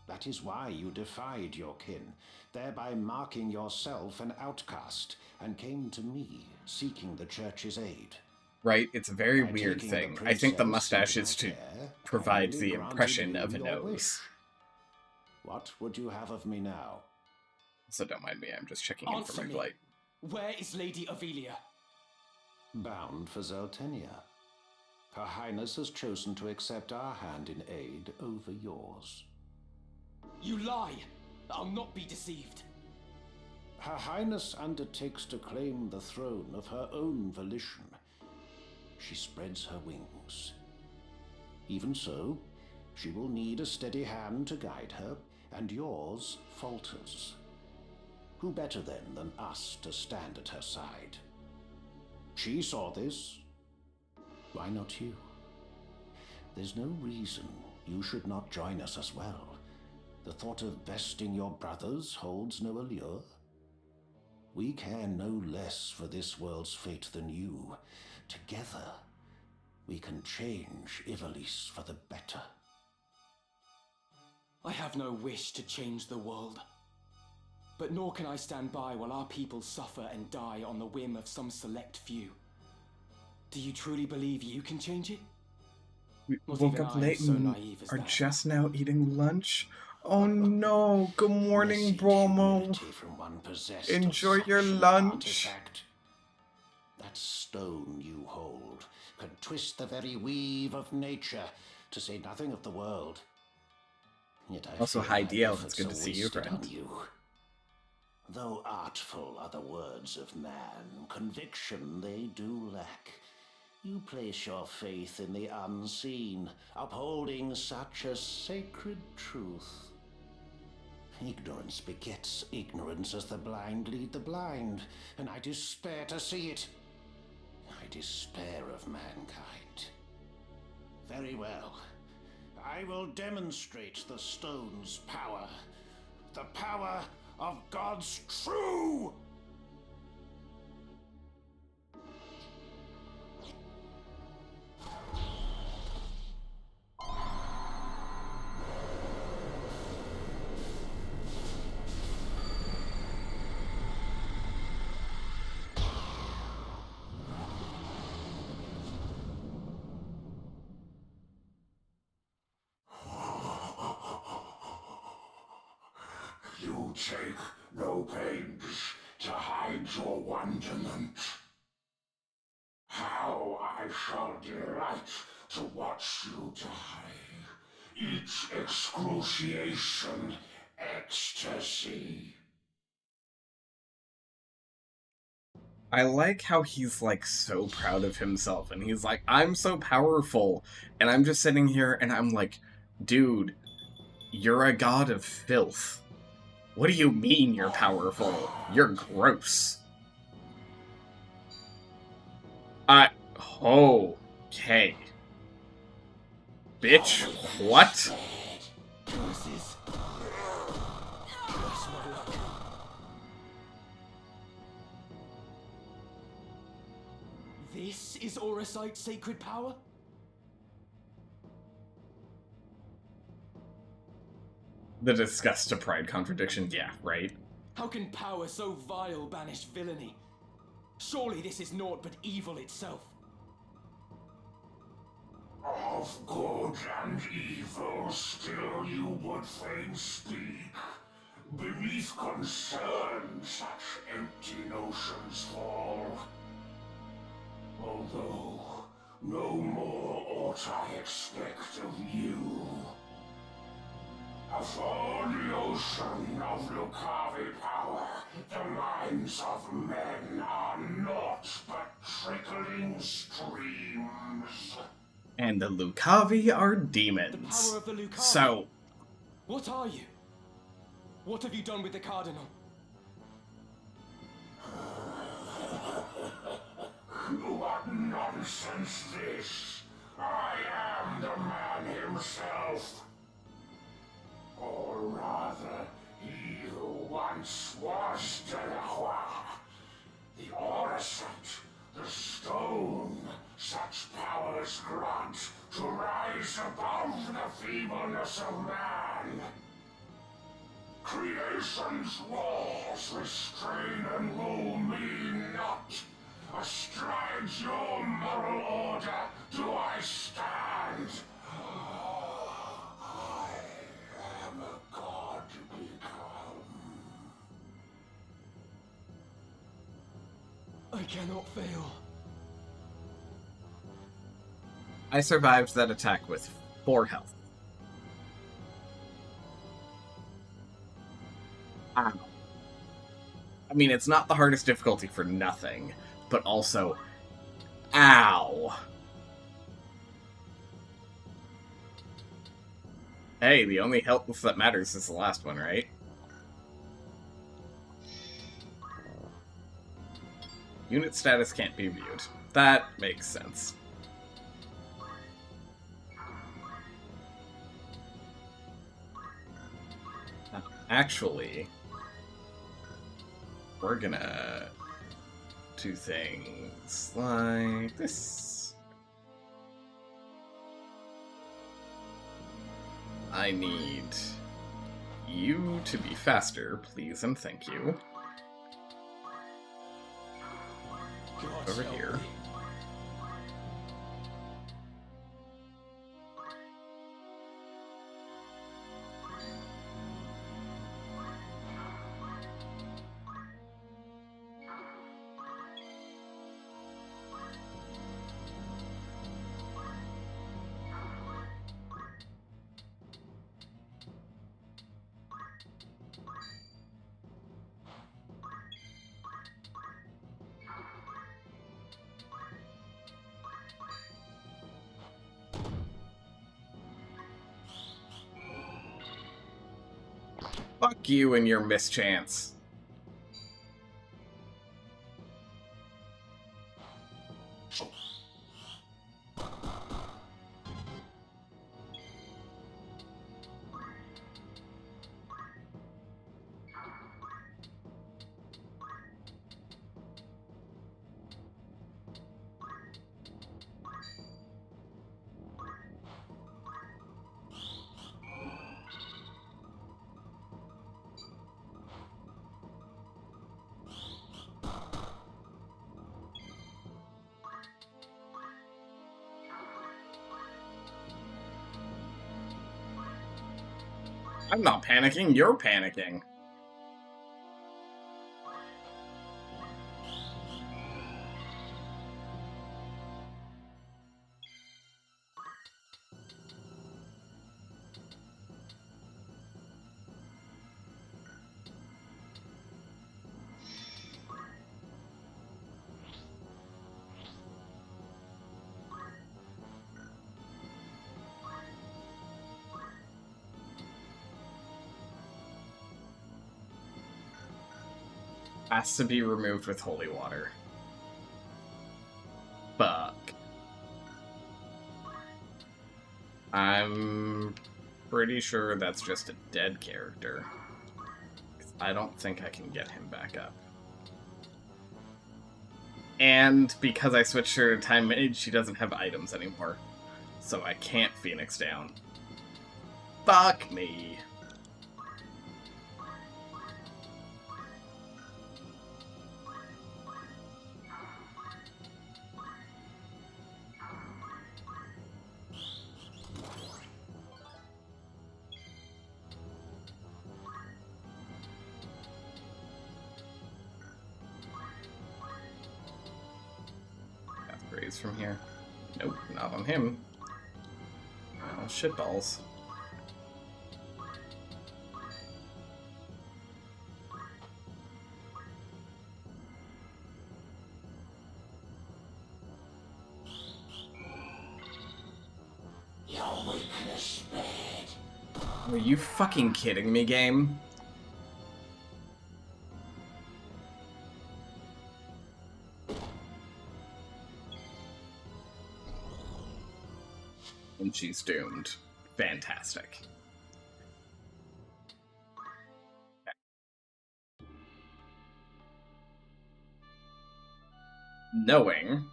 That is why you defied your kin, thereby marking yourself an outcast, and came to me, seeking the church's aid. Right, it's a very By weird taking the thing. I think the princess mustache into is to my care, provide I the granted impression you of a your nose. wish. What would you have of me now? So don't mind me, I'm just checking in for Answer my me. flight. Where is Lady Avelia? Bound for Zeltenia. Her Highness has chosen to accept our hand in aid over yours. You lie! I'll not be deceived. Her Highness undertakes to claim the throne of her own volition. She spreads her wings. Even so, she will need a steady hand to guide her, and yours falters. Who better then than us to stand at her side? She saw this. Why not you? There's no reason you should not join us as well. The thought of besting your brothers holds no allure. We care no less for this world's fate than you. Together, we can change Ivalice for the better. I have no wish to change the world. But nor can I stand by while our people suffer and die on the whim of some select few. Do you truly believe you can change it? We Not woke even up I am late so and naive as are that. just now eating lunch. Oh no, good morning, Message Bromo. humility from one possessed Enjoy of such your an lunch. artifact. That stone you hold can twist the very weave of nature, to say nothing of the world. Yet I Also, fear hi, my DL. efforts It's good are to see you, wasted friend. on you. Though artful are the words of man, conviction they do lack. You place your faith in the unseen, upholding such a sacred truth. Ignorance begets ignorance as the blind lead the blind, and I despair to see it. I despair of mankind. Very well. I will demonstrate the stone's power. The power of God's true! You take no pains to hide your wonderment. How I shall delight to watch you die. Each excruciation, ecstasy. I like how he's, like, so proud of himself, and he's like, I'm so powerful, and I'm just sitting here, and I'm like, dude, you're a god of filth. What do you mean you're powerful? You're gross. Okay. Bitch, what? Curses. Curse my luck. This is Auracite's sacred power? The disgust to pride contradiction, yeah, right? How can power so vile banish villainy? Surely this is naught but evil itself. Of good and evil still you would fain speak. Beneath concern such empty notions fall. Although no more ought I expect of you. Afore the ocean of Lucavi power, the minds of men are naught but trickling streams. And the Lucavi are The demons. power of the Lucavi. So, What are you? What have you done with the Cardinal? What nonsense this! I am the man himself. Or rather, he who once was Delacroix. The Auracite, the stone, such powers grant to rise above the feebleness of man. Creation's laws restrain and rule me not. Astride your moral order do I stand. I am a god become. I cannot fail. I survived that attack with 4 health. Ow. I mean, it's not the hardest difficulty for nothing, but also, ow. Hey, the only health that matters is the last one, right? Unit status can't be viewed. That makes sense. Actually, we're gonna do things like this. I need you to be faster, please and thank you. God Over help here. me. Fuck you and your mischance. I'm not panicking, you're panicking. Has to be removed with holy water. Fuck. I'm pretty sure that's just a dead character. I don't think I can get him back up. And because I switched her to Time Mage, she doesn't have items anymore. So I can't Phoenix down. Fuck me. Raise from here. Nope, not on him. Oh, shitballs. Your weakness bad. Are you fucking kidding me, game? And she's doomed. Fantastic. Okay. Knowing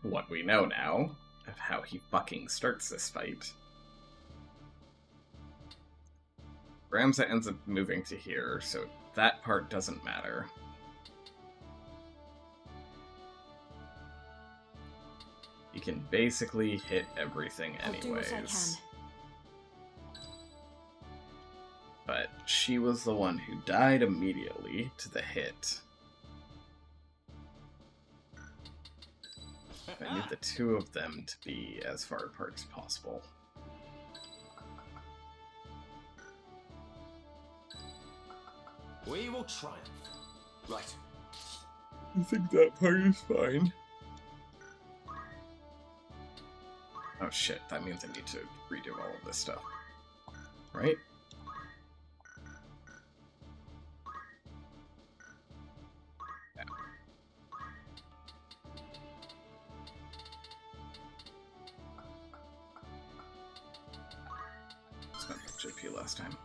what we know now of how he fucking starts this fight, Ramza ends up moving to here, so that part doesn't matter. You can basically hit everything anyways. I'll do what I can. But she was the one who died immediately to the hit. I need the two of them to be as far apart as possible. We will triumph. Right. I think that part is fine. Oh shit, that means I need to redo all of this stuff. Right? Yeah. Spent the JP last time.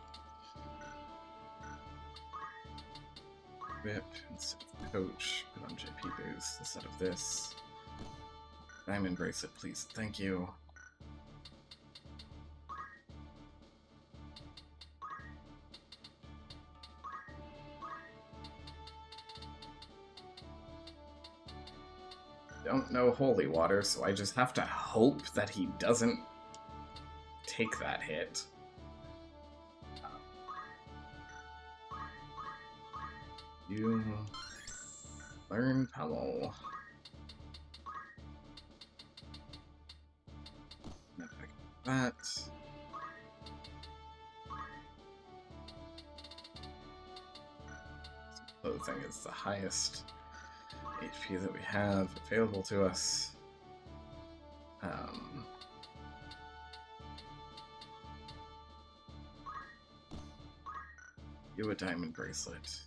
Whip instead of coach, put on JP boost instead of this. Diamond bracelet, please. Thank you. Don't know holy water, so I just have to hope that he doesn't take that hit. You learn pummel. That. The thing is the highest HP that we have available to us. You a diamond bracelet.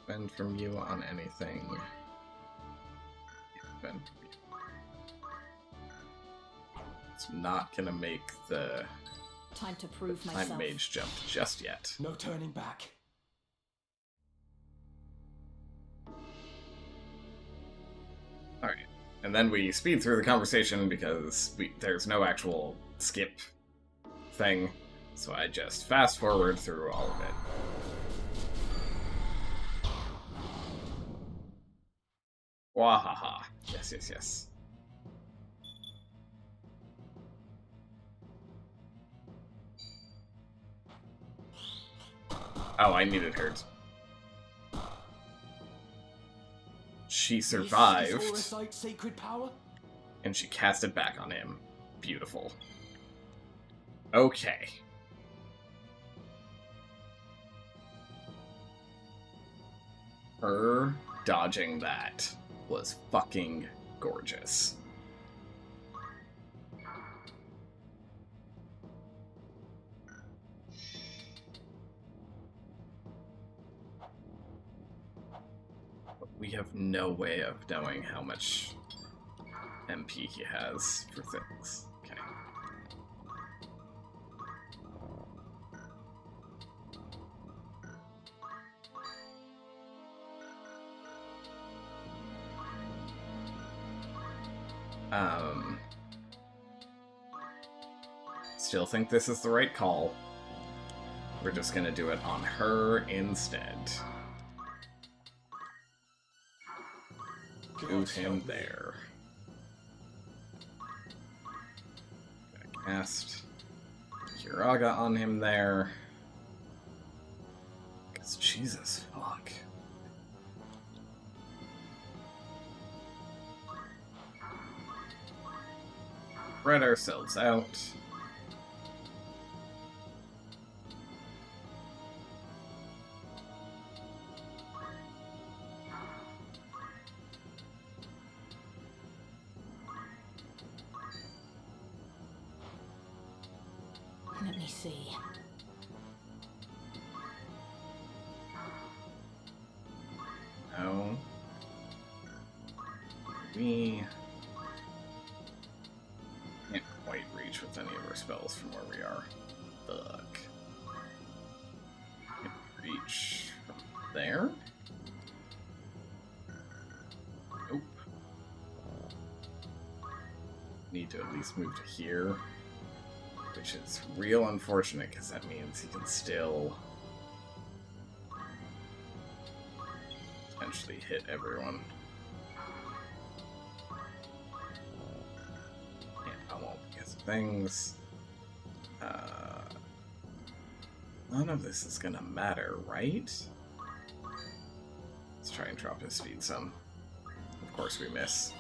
Spend from you on anything. Spend from you. It's not gonna make the Time to prove Time myself. Mage jump just yet. No turning back. Alright. And then we speed through the conversation because there's no actual skip thing. So I just fast forward through all of it. Wahaha. Yes, yes, yes. Oh, I needed hers. She survived, Is Orisite sacred power? and she cast it back on him. Beautiful. Okay. Her dodging that was fucking gorgeous. We have no way of knowing how much MP he has for things. Okay. Still think this is the right call. We're just gonna do it on her instead. Move him there. Gonna cast Kiraga on him there. Because Jesus, fuck. Spread ourselves out. Let me see. No. We can't quite reach with any of our spells from where we are. Fuck. Can't reach from there? Nope. Need to at least move to here. Which is real unfortunate, because that means he can still potentially hit everyone. Yeah, I won't because of things. None of this is gonna matter, right? Let's try and drop his speed some. Of course we miss.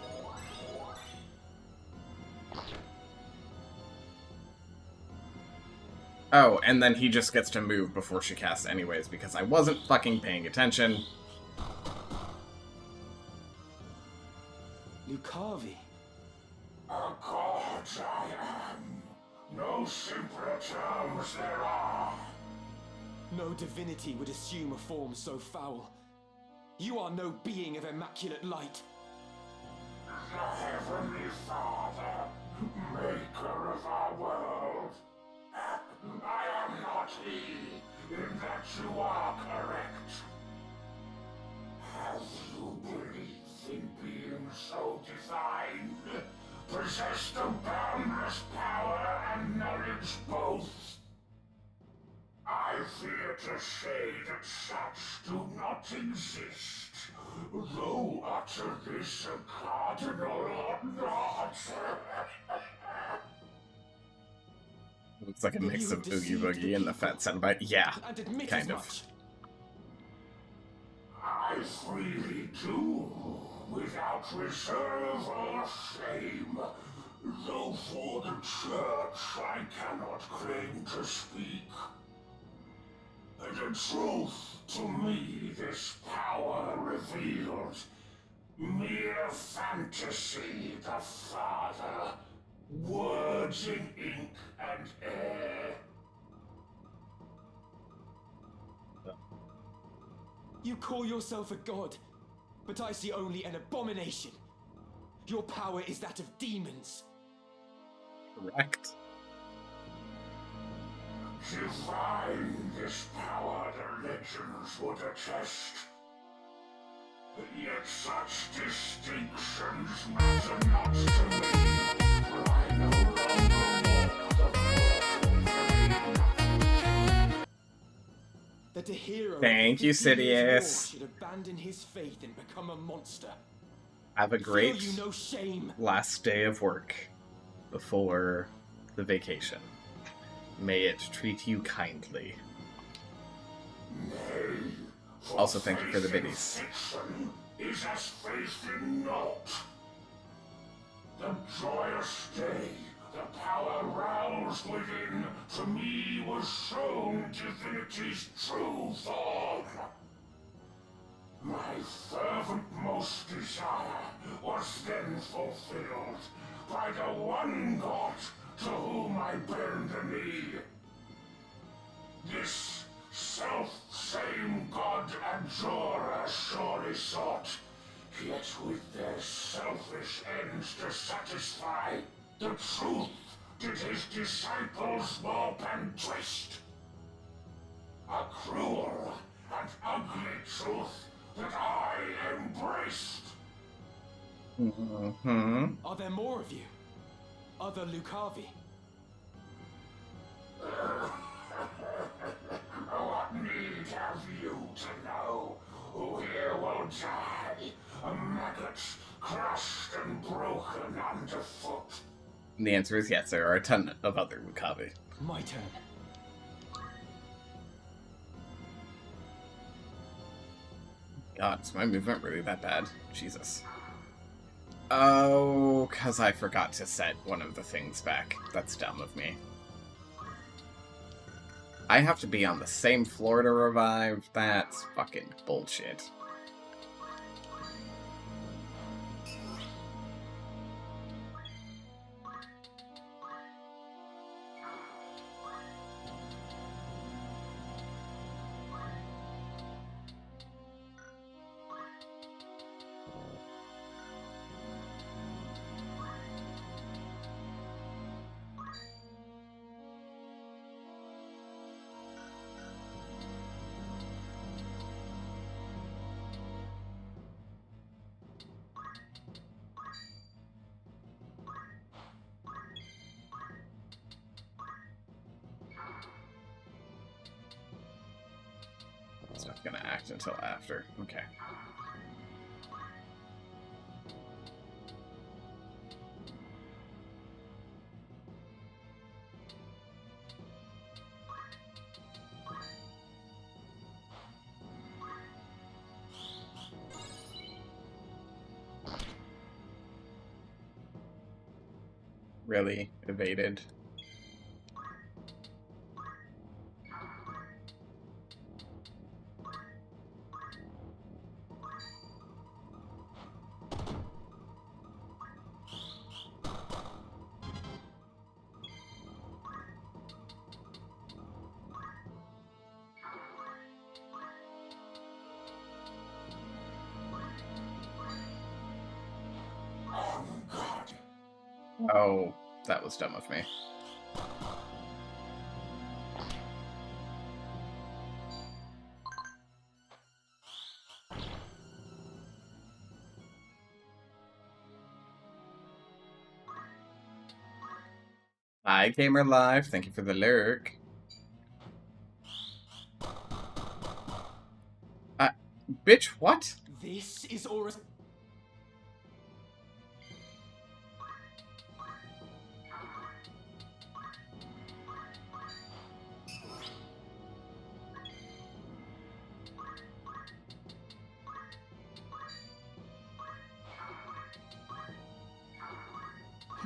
Oh, and then he just gets to move before she casts anyways, because I wasn't fucking paying attention. Lucavi. A god I am. No simpler terms there are. No divinity would assume a form so foul. You are no being of immaculate light. The Heavenly Father, maker of our world. I am not he, in that you are correct. Have you believed in being so divine, possessed of boundless power and knowledge both? I fear to say that such do not exist, though utter this a cardinal ought not. Looks like a Then mix you of have Oogie deceived Boogie the and the people. Fat Soundbite. Yeah, And admit kind as of. much. I freely do, without reserve or shame, though for the church I cannot claim to speak. The truth to me this power revealed, mere fantasy the Father, words in ink and air. You call yourself a god, but I see only an abomination. Your power is that of demons. Correct. Divine this power the legends would attest. Yet such distinctions matter not to me, for I no longer walk the mortal plane. That a hero Thank you, of 50 years' Sidious. war should abandon his faith and become a monster. Have a great Feel you no shame. last day of work before the vacation. May it treat you kindly. Nay, for Also, thank you for the faith in biddies. fiction is as faith in naught. The joyous day, the power roused within, to me was shown divinity's true form. My fervent most desire was then fulfilled by the one God to whom I bend the knee. This self-same God abjurer surely sought Yet with their selfish ends to satisfy, the truth did his disciples warp and twist. A cruel and ugly truth that I embraced. Mm-hmm. Are there more of you? Other Lucavi? What need have you to know? Who here will die? A maggot, crushed and broken underfoot. And the answer is yes, there are a ton of other Lucavi. My turn. God, is my movement really that bad? Jesus. Oh, because I forgot to set one of the things back. That's dumb of me. I have to be on the same floor to revive? That's fucking bullshit. It's not gonna act until after. Okay. Really evaded. On God. Oh, that was dumb of me. Hi, Gamer Live. Thank you for the lurk. Bitch, what? This is Aura's.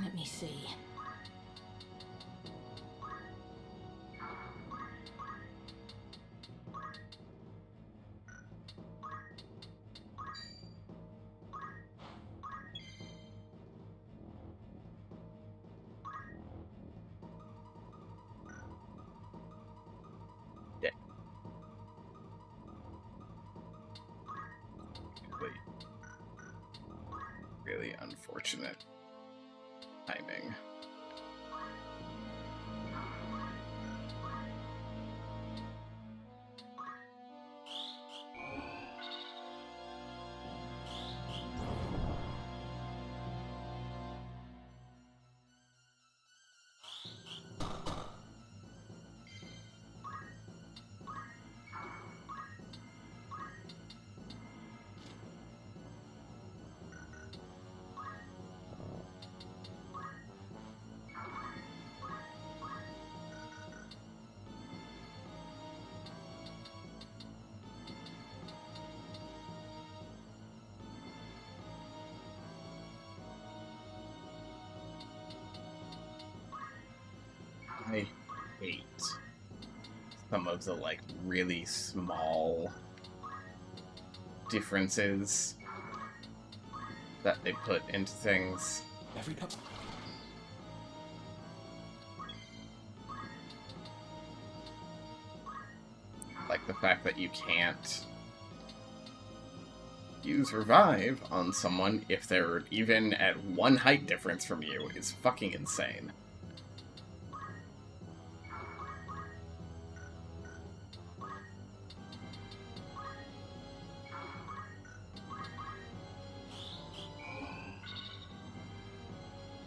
Let me see. Yeah. Really, really unfortunate timing. I hate some of the, like, really small differences that they put into things. Every cup. Like the fact that you can't Use revive on someone if they're even at 1 height difference from you is fucking insane.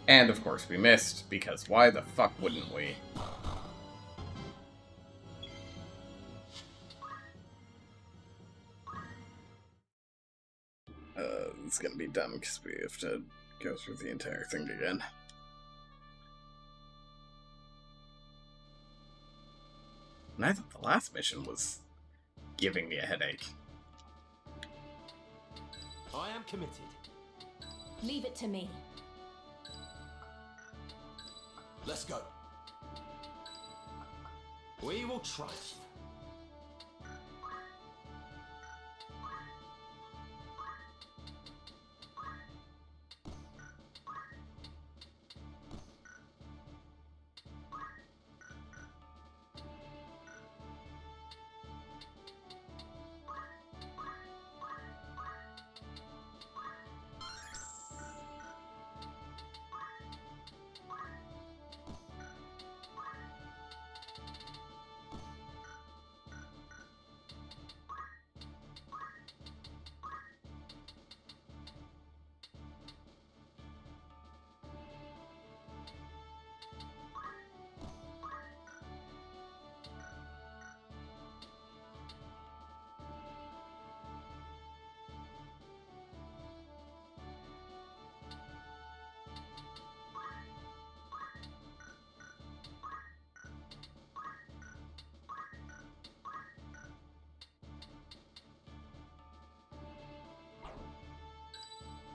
And of course we missed, because why the fuck wouldn't we? It's gonna be dumb because we have to go through the entire thing again. And I thought the last mission was giving me a headache. I am committed. Leave it to me. Let's go. We will triumph.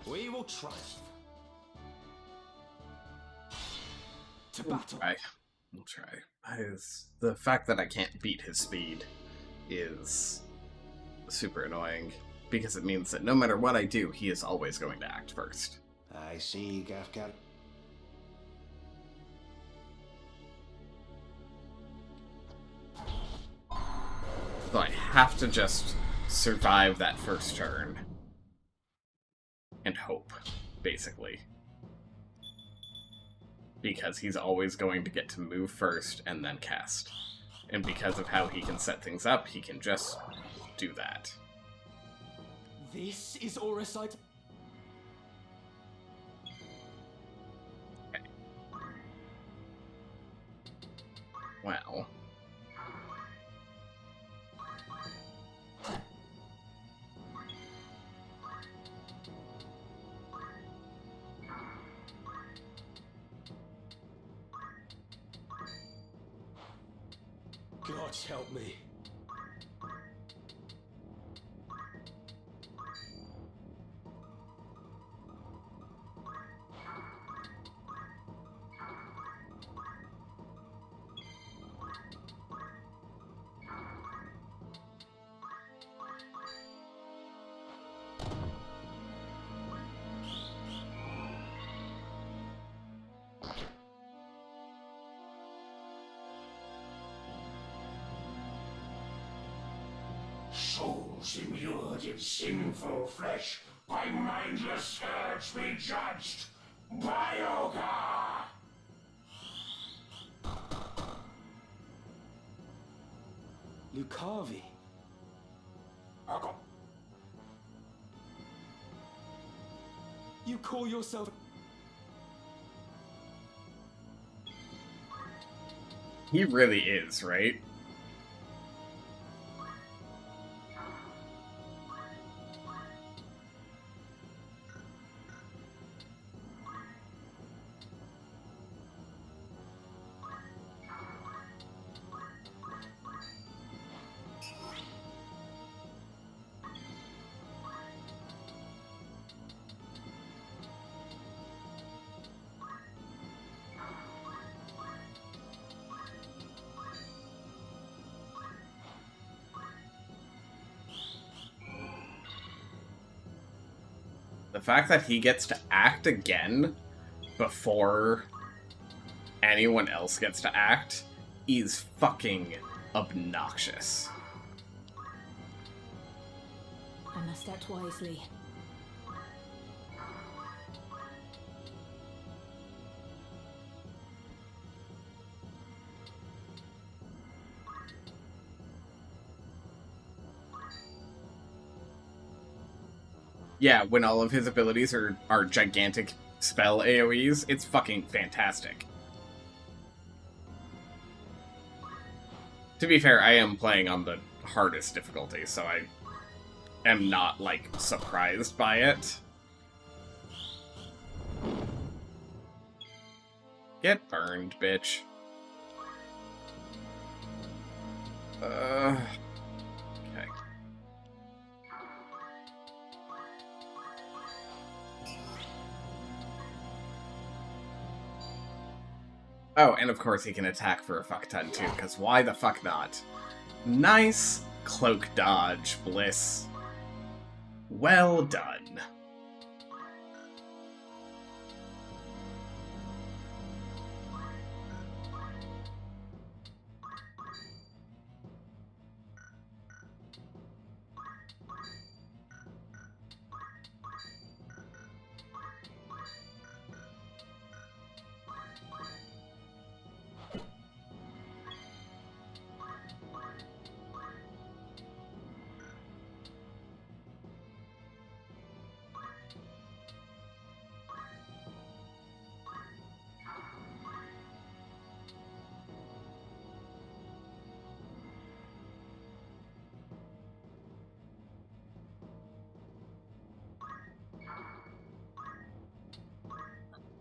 We will triumph. To battle. We'll try. The fact that I can't beat his speed is super annoying, because it means that no matter what I do, he is always going to act first. I see, Gafkat. So I have to just survive that first turn. And hope, basically. Because he's always going to get to move first and then cast. And because of how he can set things up, he can just do that. This is Auracite. Okay. Well. God help me. Souls immured in sinful flesh, by mindless scourge be judged. Bioga! Lucavi. You call yourself... He really is, right? The fact that he gets to act again before anyone else gets to act is fucking obnoxious. I'm must act wisely. Yeah, when all of his abilities are gigantic spell AoEs, it's fucking fantastic. To be fair, I am playing on the hardest difficulty, so I am not, like, surprised by it. Get burned, bitch. Okay. Oh, and of course he can attack for a fuck ton too, because why the fuck not? Nice cloak dodge, Bliss. Well done.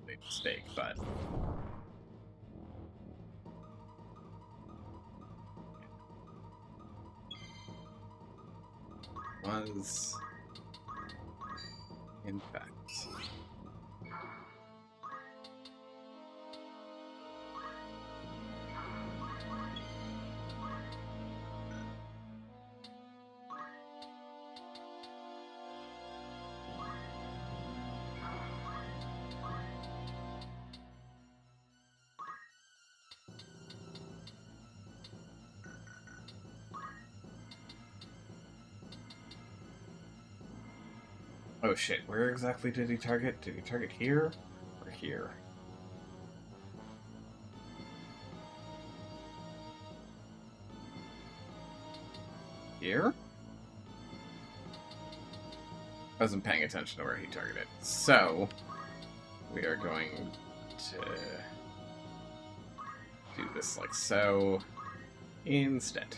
Big mistake, but was in fact. Oh shit, where exactly did he target? Did he target here or here? Here? I wasn't paying attention to where he targeted. So, we are going to do this like so instead.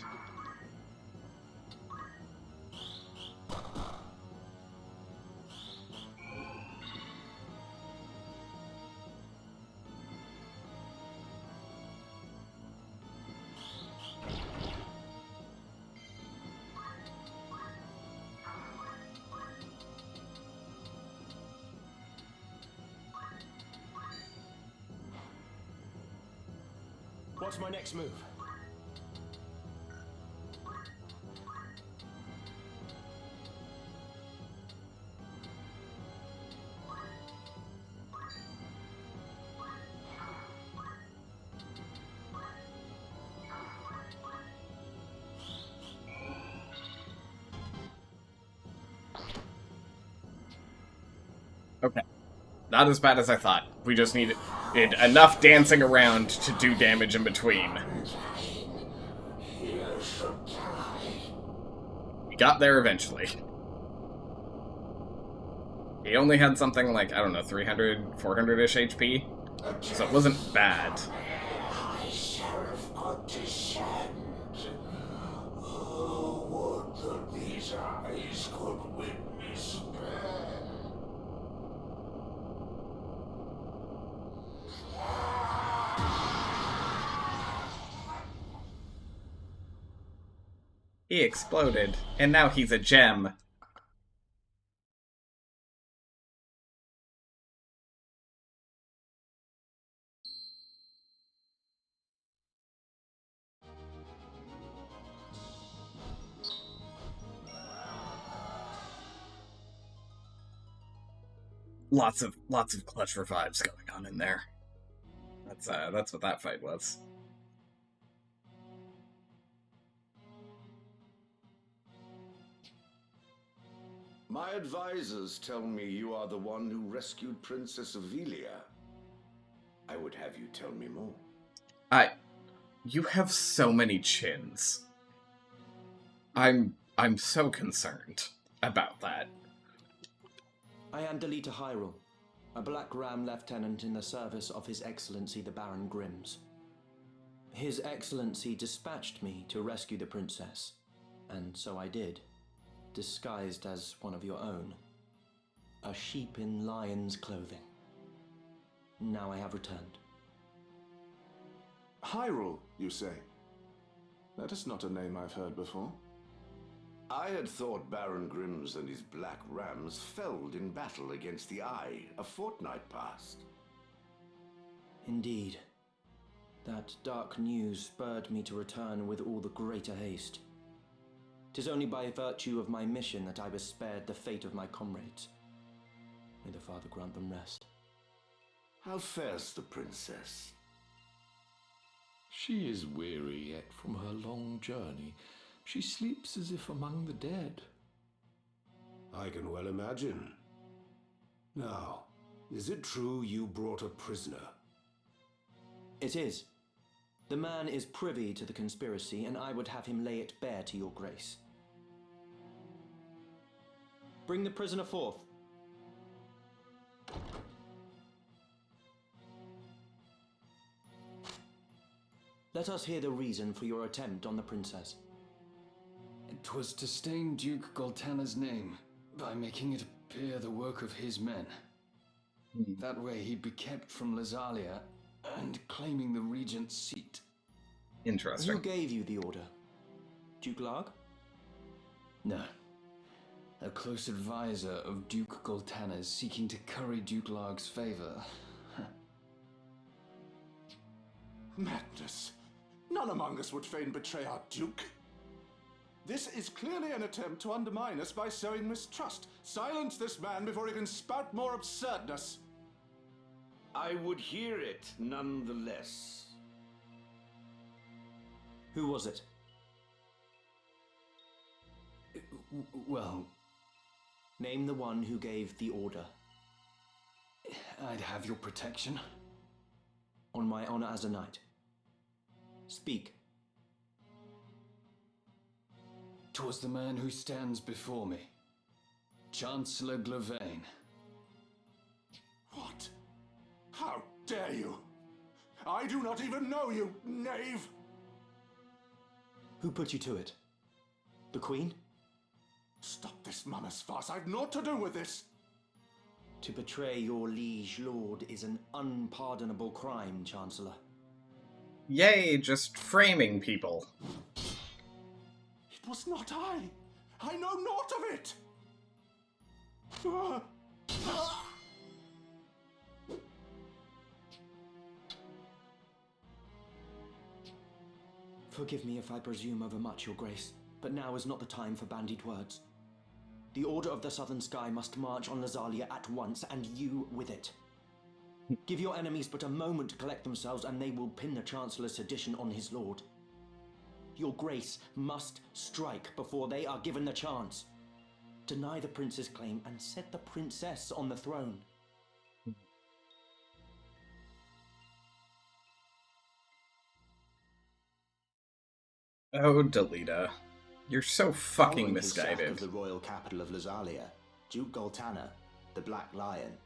What's my next move? Okay. Not as bad as I thought. We just needed enough dancing around to do damage in between. We got there eventually. He only had something like, I don't know, 300, 400-ish HP, so it wasn't bad. Sheriff could descend. Oh, would that these eyes could witness pain. He exploded, and now he's a gem. Lots of clutch revives going on in there. That's what that fight was. My advisors tell me you are the one who rescued Princess Avelia. I would have you tell me more. You have so many chins. I'm so concerned about that. I am Delita Hyrule, a Black Ram lieutenant in the service of His Excellency the Baron Grimms. His Excellency dispatched me to rescue the princess, and so I did, disguised as one of your own. A sheep in lion's clothing. Now I have returned. Hyrule, you say? That is not a name I've heard before. I had thought Baron Grimms and his Black Rams felled in battle against the Eye a fortnight past. Indeed. That dark news spurred me to return with all the greater haste. 'Tis only by virtue of my mission that I was spared the fate of my comrades. May the Father grant them rest. How fares the princess? She is weary yet from her long journey. She sleeps as if among the dead. I can well imagine. Now, is it true you brought a prisoner? It is. The man is privy to the conspiracy, and I would have him lay it bare to your grace. Bring the prisoner forth. Let us hear the reason for your attempt on the princess. It was to stain Duke Goltana's name by making it appear the work of his men. That way he'd be kept from Lazalia and claiming the regent's seat. Interesting. Who gave you the order? Duke Larg? No. A close advisor of Duke Goltana's seeking to curry Duke Larg's favor. Madness. None among us would fain betray our Duke. This is clearly an attempt to undermine us by sowing mistrust. Silence this man before he can spout more absurdness. I would hear it nonetheless. Who was it? Well, Name the one who gave the order. I'd have your protection. On my honor as a knight. Speak. 'Twas the man who stands before me. Chancellor Glavain. What? How dare you? I do not even know you, knave! Who put you to it? The Queen? Stop this mummer's farce. I've naught to do with this. To betray your liege lord is an unpardonable crime, Chancellor. Yay, just framing people. It was not I. I know naught of it. Forgive me if I presume overmuch, Your Grace, but now is not the time for bandied words. The Order of the Southern Sky must march on Lazalia at once, and you with it. Give your enemies but a moment to collect themselves, and they will pin the Chancellor's sedition on his lord. Your Grace must strike before they are given the chance. Deny the prince's claim and set the princess on the throne. Oh, Delita. You're so fucking Following his sack misguided. of the royal capital of Lazalia, Duke Goltana, the Black Lion,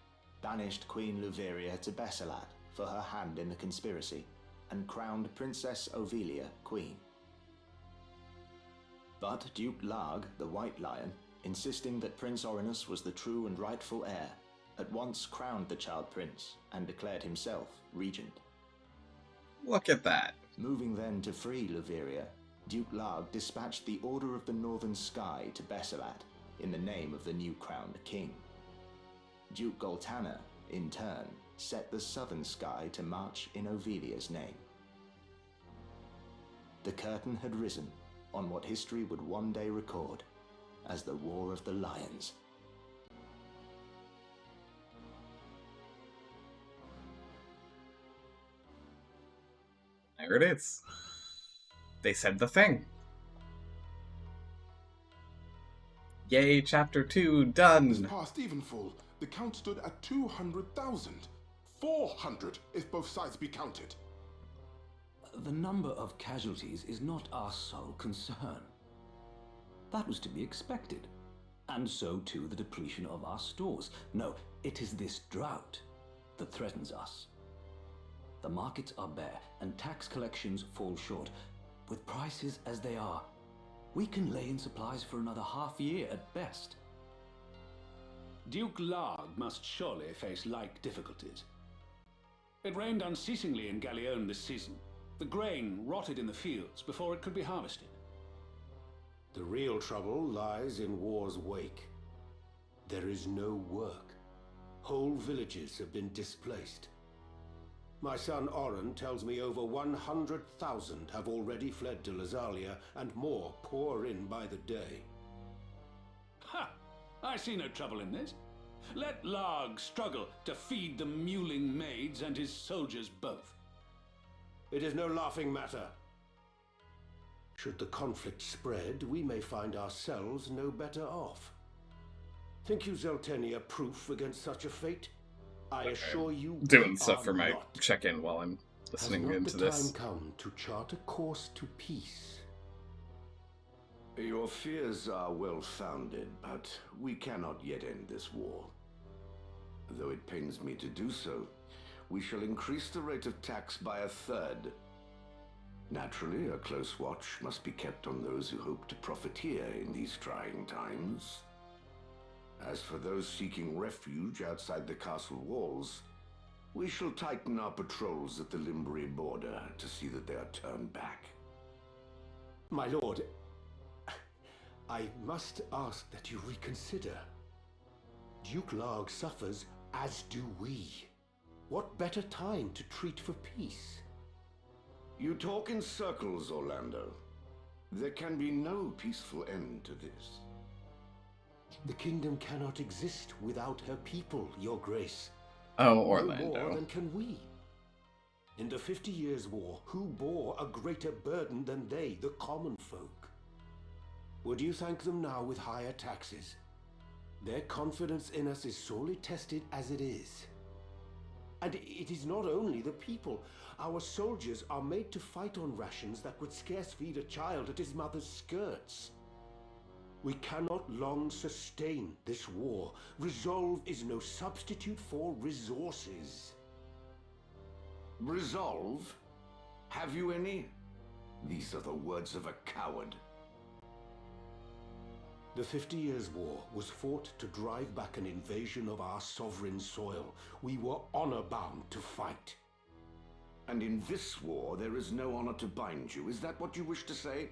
banished Queen Luveria to Besselat for her hand in the conspiracy, and crowned Princess Ovelia queen. But Duke Larg, the White Lion, insisting that Prince Orinus was the true and rightful heir, at once crowned the child prince and declared himself regent. Look at that. Moving then to free Luveria, Duke Larg dispatched the Order of the Northern Sky to Besselat in the name of the new crowned king. Duke Goltana, in turn, set the Southern Sky to march in Ovelia's name. The curtain had risen on what history would one day record as the War of the Lions. There it is. They said the thing. Yay, chapter 2, This done! past evenfall, the count stood at 200,000. 400 if both sides be counted. The number of casualties is not our sole concern. That was to be expected. And so too the depletion of our stores. No, it is this drought that threatens us. The markets are bare and tax collections fall short. With prices as they are, we can lay in supplies for another half year at best. Duke Larg must surely face like difficulties. It rained unceasingly in Galleon this season. The grain rotted in the fields before it could be harvested. The real trouble lies in war's wake. There is no work. Whole villages have been displaced. My son Oren tells me over 100,000 have already fled to Lazalia, and more pour in by the day. Ha! I see no trouble in this. Let Larg struggle to feed the mewling maids and his soldiers both. It is no laughing matter. Should the conflict spread, we may find ourselves no better off. Think you Zeltenia proof against such a fate? I assure you, Doing stuff for my check-in while I'm listening into this. Has not the time come to chart a course to peace? Your fears are well-founded, but we cannot yet end this war. Though it pains me to do so, we shall increase the rate of tax by 1/3. Naturally, a close watch must be kept on those who hope to profiteer in these trying times. As for those seeking refuge outside the castle walls, we shall tighten our patrols at the Limbri border to see that they are turned back. My lord, I must ask that you reconsider. Duke Larg suffers, as do we. What better time to treat for peace? You talk in circles, Orlando. There can be no peaceful end to this. The kingdom cannot exist without her people, your grace. Oh, No Orlando. more than can we. In the 50 Years' War, who bore a greater burden than they, the common folk? Would you thank them now with higher taxes? Their confidence in us is sorely tested as it is. And it is not only the people. Our soldiers are made to fight on rations that would scarce feed a child at his mother's skirts. We cannot long sustain this war. Resolve is no substitute for resources. Resolve? Have you any? These are the words of a coward. The 50 Years' War was fought to drive back an invasion of our sovereign soil. We were honor-bound to fight. And in this war, there is no honor to bind you. Is that what you wish to say?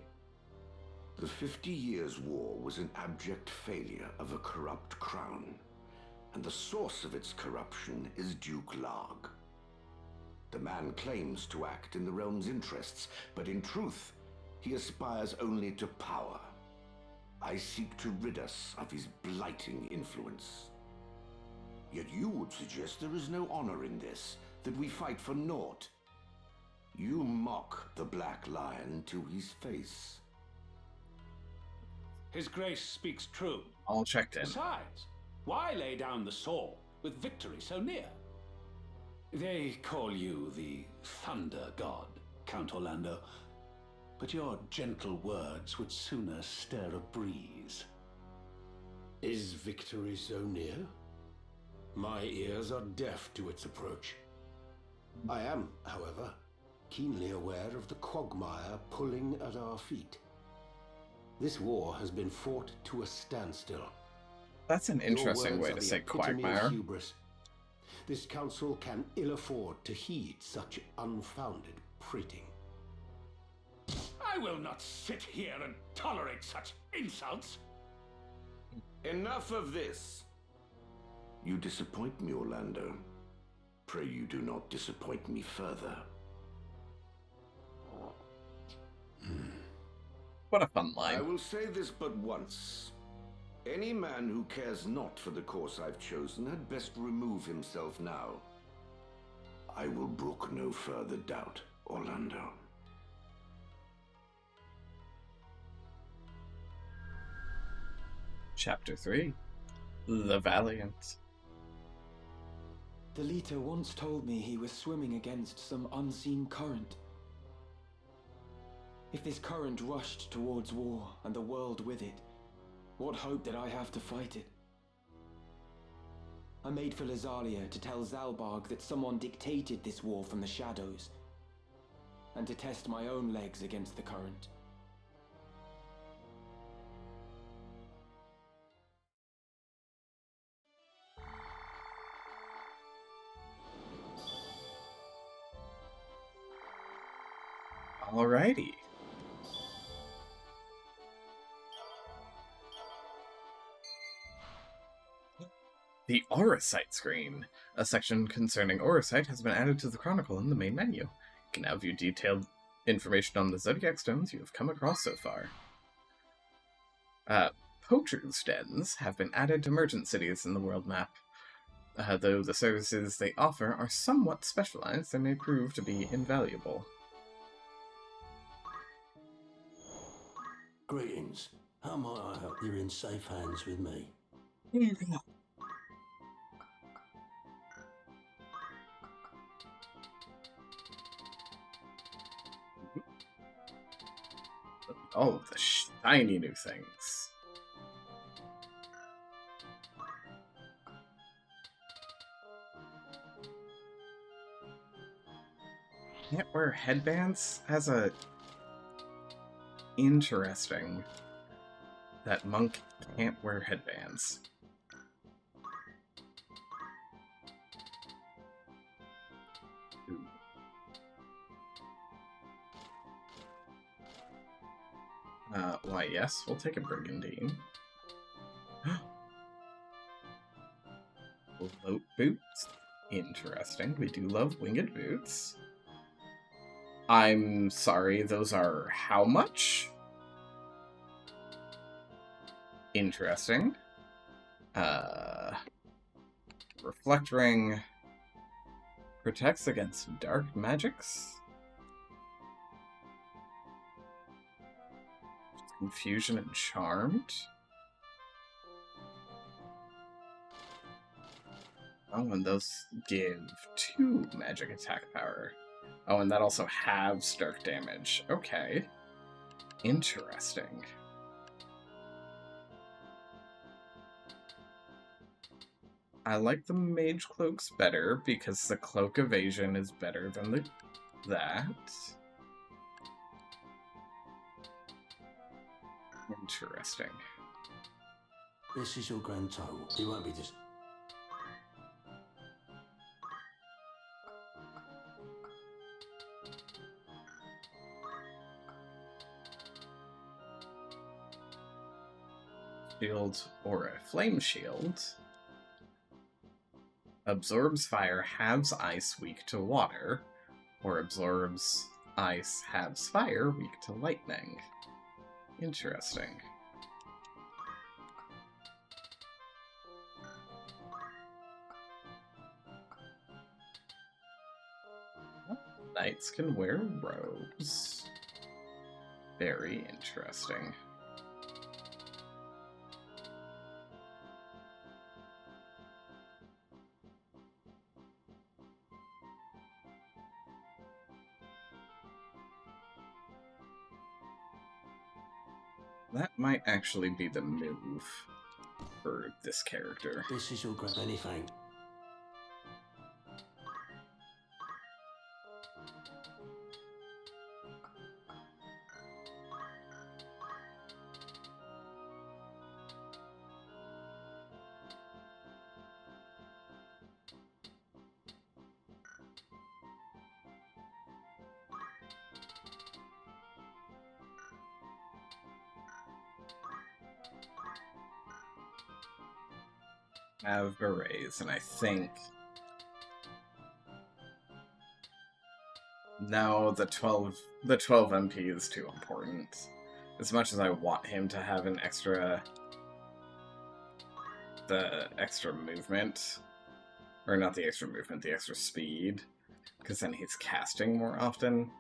The 50 Years' War was an abject failure of a corrupt crown, and the source of its corruption is Duke Larg. The man claims to act in the realm's interests, but in truth, he aspires only to power. I seek to rid us of his blighting influence. Yet you would suggest there is no honor in this, that we fight for naught. You mock the Black Lion to his face. His grace speaks true. All checked in. Besides, why lay down the sword with victory so near? They call you the Thunder God, Count Orlando, but your gentle words would sooner stir a breeze. Is victory so near? My ears are deaf to its approach. I am, however, keenly aware of the quagmire pulling at our feet. This war has been fought to a standstill. That's an interesting way to say quagmire. Hubris. This council can ill afford to heed such unfounded prating. I will not sit here and tolerate such insults. Enough of this. You disappoint me, Orlando. Pray you do not disappoint me further. What a fun line. I will say this but once. Any man who cares not for the course I've chosen had best remove himself now. I will brook no further doubt, Orlando. Chapter 3. The Valiant. The leader once told me he was swimming against some unseen current. If this current rushed towards war and the world with it, what hope did I have to fight it? I made for Lazalia to tell Zalbarg that someone dictated this war from the shadows, and to test my own legs against the current. Alrighty. The Aura Site screen. A section concerning Aura Site has been added to the Chronicle in the main menu. You can now view detailed information on the Zodiac Stones you have come across so far. Poachers' dens have been added to merchant cities in the world map. Though the services they offer are somewhat specialized, they may prove to be invaluable. Greetings. How might I help? You're in safe hands with me. Oh, the shiny new things. Can't wear headbands has a... Interesting. That monk can't wear headbands. Ooh. Why, yes, we'll take a brigandine. Float boots. Interesting. We do love winged boots. I'm sorry, those are how much? Interesting. Reflect ring protects against dark magics. Confusion and charmed. Oh, and those give 2 magic attack power. Oh, and that also halves dark damage. Okay. Interesting. I like the mage cloaks better because the cloak evasion is better than that. Interesting. This is your grand total. It won't be just... Shield or a flame shield. Absorbs fire, halves ice, weak to water. Or absorbs ice, halves fire, weak to lightning. Interesting. Knights can wear robes. Very interesting. That might actually be the move for this character. This is your grand... Anything. Have berets, and I think... No, the 12 MP is too important. As much as I want him to have an extra... the extra movement. Or not the extra movement, the extra speed. Because then he's casting more often.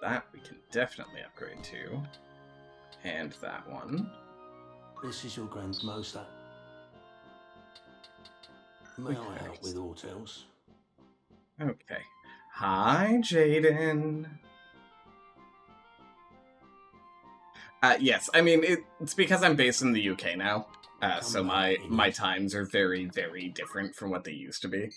That we can definitely upgrade to. And that one. This is your grandmo's that. May I help with aught else? Okay. Hi, Jaden. Yes, I mean, it's because I'm based in the UK now, so my times are very, very different from what they used to be.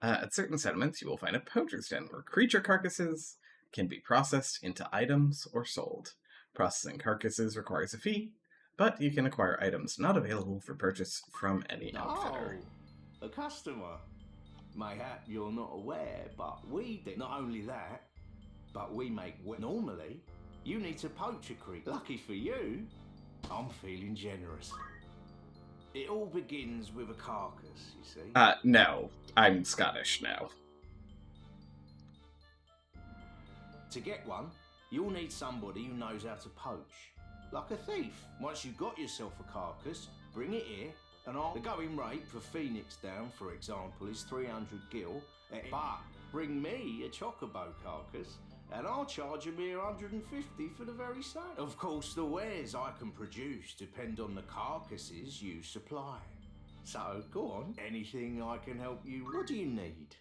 At certain settlements, you will find a poacher's den where creature carcasses can be processed into items or sold. Processing carcasses requires a fee, but you can acquire items not available for purchase from any outfitter. Oh, a customer. Mayhap you're not aware, but we do. Not only that, but we make normally. You need to poach a creature. Lucky for you, I'm feeling generous. It all begins with a carcass, you see. No. I'm Scottish now. To get one, you'll need somebody who knows how to poach. Like a thief. Once you've got yourself a carcass, bring it here, and the going rate for Phoenix Down, for example, is 300 gil. But bring me a chocobo carcass, and I'll charge a mere 150 for the very same. Of course, the wares I can produce depend on the carcasses you supply. So, go on. Anything I can help you? What do you need?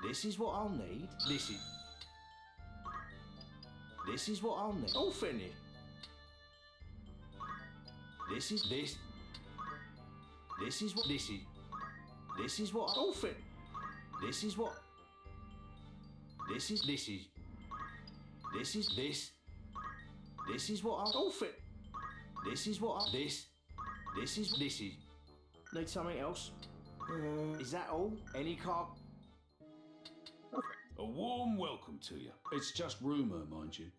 This is what I'll need. This is what I'll need. Oh, Finny. This is what. Oh, Fin. This is what. This is what. Oh, Fin. This is what. This is. Need something else? Is that all? Any car? A warm welcome to you. It's just rumour, mind you.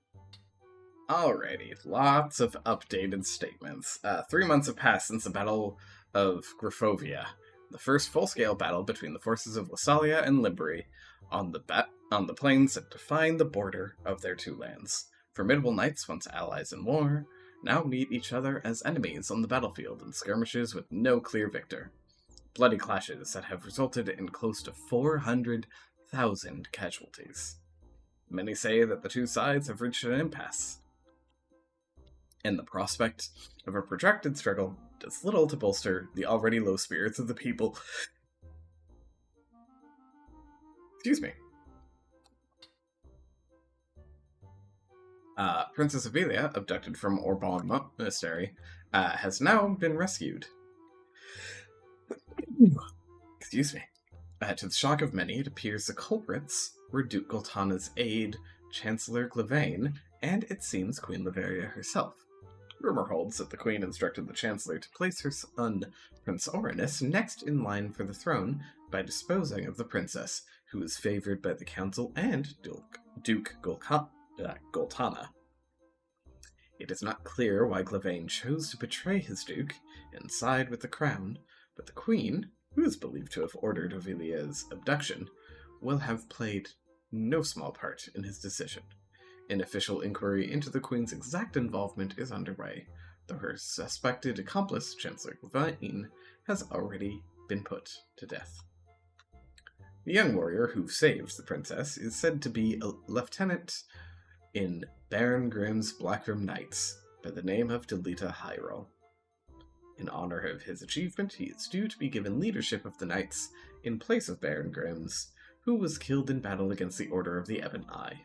Alrighty, lots of updated statements. 3 months have passed since the Battle of Grifovia, the first full-scale battle between the forces of Lasalia and Libri on the plains that define the border of their two lands. Formidable knights, once allies in war, now meet each other as enemies on the battlefield in skirmishes with no clear victor. Bloody clashes that have resulted in close to 400,000 casualties. Many say that the two sides have reached an impasse, and the prospect of a protracted struggle does little to bolster the already low spirits of the people. Excuse me. Princess Avelia, abducted from Orban Monastery, has now been rescued. Excuse me. To the shock of many, it appears the culprits were Duke Goltana's aide, Chancellor Glavain, and it seems Queen Laveria herself. Rumor holds that the Queen instructed the Chancellor to place her son, Prince Orinus, next in line for the throne by disposing of the princess, who was favored by the Council and Duke Goltana. It is not clear why Glavain chose to betray his duke and side with the crown, but the Queen, who is believed to have ordered Avelia's abduction, will have played no small part in his decision. An official inquiry into the Queen's exact involvement is underway, though her suspected accomplice, Chancellor Glavain, has already been put to death. The young warrior who saved the princess is said to be a lieutenant in Baron Grimm's Blackroom Knights by the name of Delita Hyrule. In honor of his achievement, he is due to be given leadership of the Knights in place of Baron Grimm's, who was killed in battle against the Order of the Ebon Eye.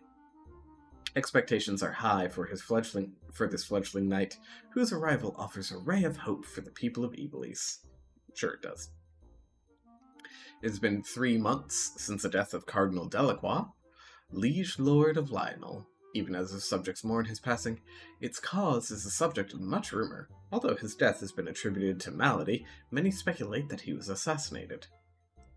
Expectations are high for this fledgling knight, whose arrival offers a ray of hope for the people of Iblis. Sure it does. It has been 3 months since the death of Cardinal Delacroix, Liege Lord of Lionel. Even as his subjects mourn his passing, its cause is the subject of much rumor. Although his death has been attributed to malady, many speculate that he was assassinated.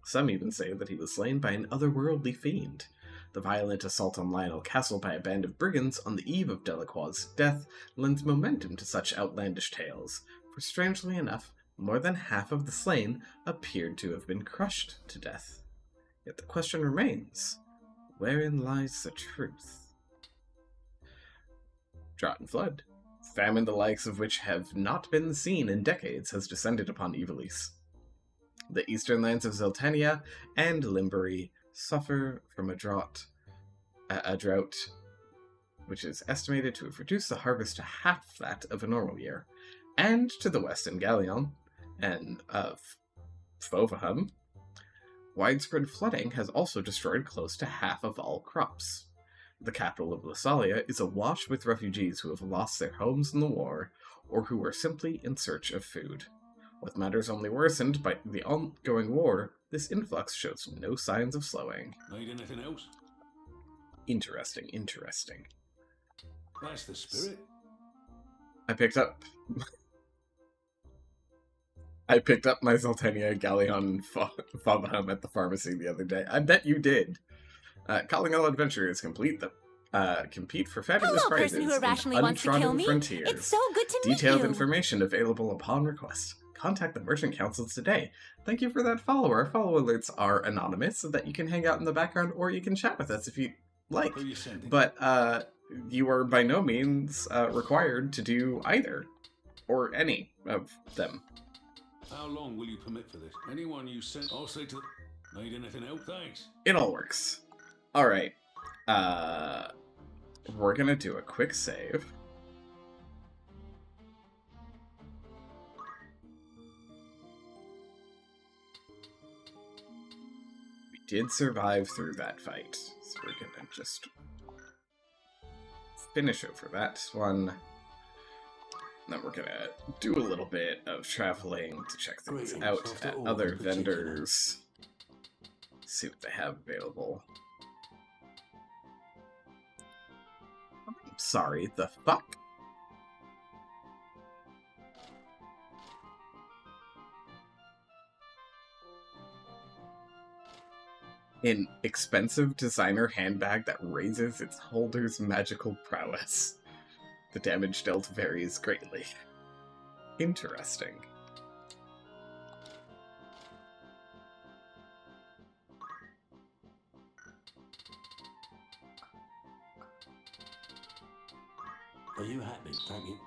Some even say that he was slain by an otherworldly fiend. The violent assault on Lionel Castle by a band of brigands on the eve of Delacroix's death lends momentum to such outlandish tales, for strangely enough, more than half of the slain appeared to have been crushed to death. Yet the question remains, wherein lies the truth? Drought and flood. Famine the likes of which have not been seen in decades has descended upon Ivalice. The eastern lands of Zeltania and Limbury suffer from a drought which is estimated to have reduced the harvest to half that of a normal year. And to the west in Galleon and of Fovaham, widespread flooding has also destroyed close to half of all crops. The capital of Lasalia is awash with refugees who have lost their homes in the war, or who are simply in search of food. With matters only worsened by the ongoing war, this influx shows no signs of slowing. Need anything else? Interesting. That's the spirit. I picked up my Zoltania, Galleon, and Fobham at the pharmacy the other day. I bet you did. Calling all adventurers compete for fabulous Hello, prizes person who irrationally in wants to kill untrodden me. frontiers. It's so good to meet Detailed you. information available upon request. Contact the Merchant Council today. Thank you for that follow. Our follow alerts are anonymous, so that you can hang out in the background, or you can chat with us if you like. Who are you sending? But you are by no means required to do either, or any of them. How long will you permit for this? Anyone you send, I'll say to. Need anything else? Thanks. It all works. Alright. We're gonna do a quick save. We did survive through that fight, so we're gonna just finish over that one. Then we're gonna do a little bit of traveling to check things out at other vendors. See what they have available. I'm sorry, the fuck? An expensive designer handbag that raises its holder's magical prowess. The damage dealt varies greatly. Interesting. Are you happy? Thank you.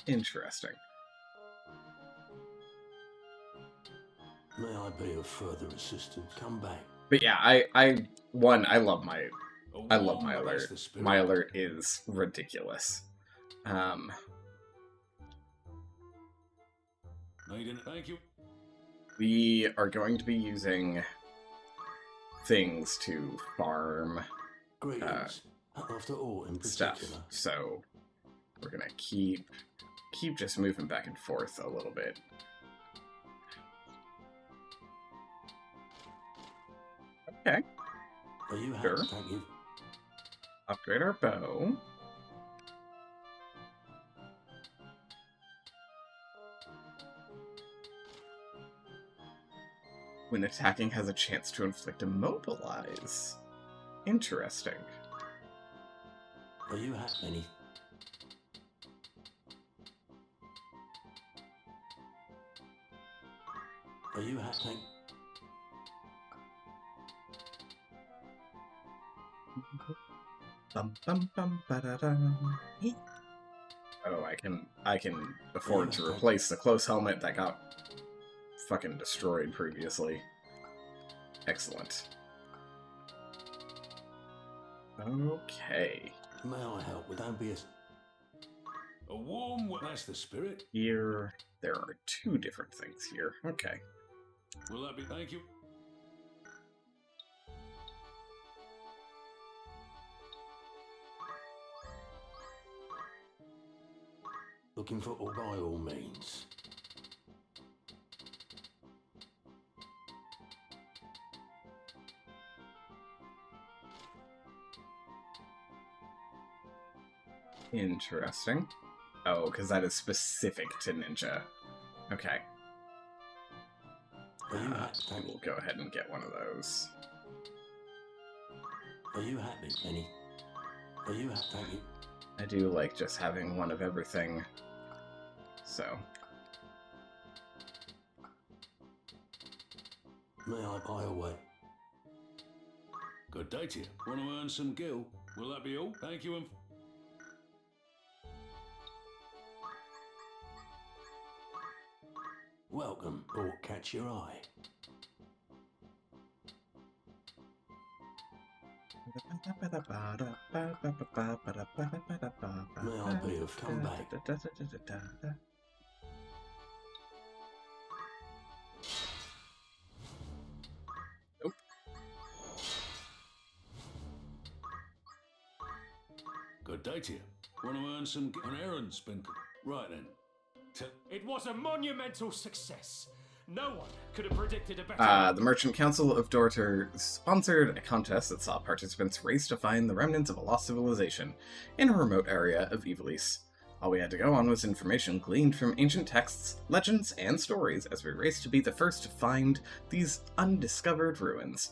Interesting. May I be of further assistance? Come back. But yeah, I love my alert. My alert is ridiculous. Thank you. We are going to be using things to farm After all, in stuff. particular. So we're gonna keep just moving back and forth a little bit. Okay. Are you happy? Sure. Thank you. Upgrade our bow. When attacking, has a chance to inflict immobilize. Interesting. Are you happy? Are you happy? Bum bum bum ba da dum. Oh, I can afford to replace the close helmet that got fucking destroyed previously. Excellent. Okay. May I help? Don't be a warm. That's the spirit. Here, there are two different things here. Okay. Will that be? Thank you. Looking for all by all means. Interesting. Oh, because that is specific to ninja. Okay. We'll go ahead and get one of those. Are you happy, Penny? Are you happy? Thank you. I do like just having one of everything. So. May I buy away? Good day to you. Want to earn some gil? Will that be all? Thank you and... Welcome, or catch your eye. May I be of come back? Nope. Good day to you. Want to earn some... An errand's been... Right then. It was a monumental success. No one could have predicted a better... The Merchant Council of Dorter sponsored a contest that saw participants race to find the remnants of a lost civilization in a remote area of Evilise. All we had to go on was information gleaned from ancient texts, legends, and stories as we raced to be the first to find these undiscovered ruins.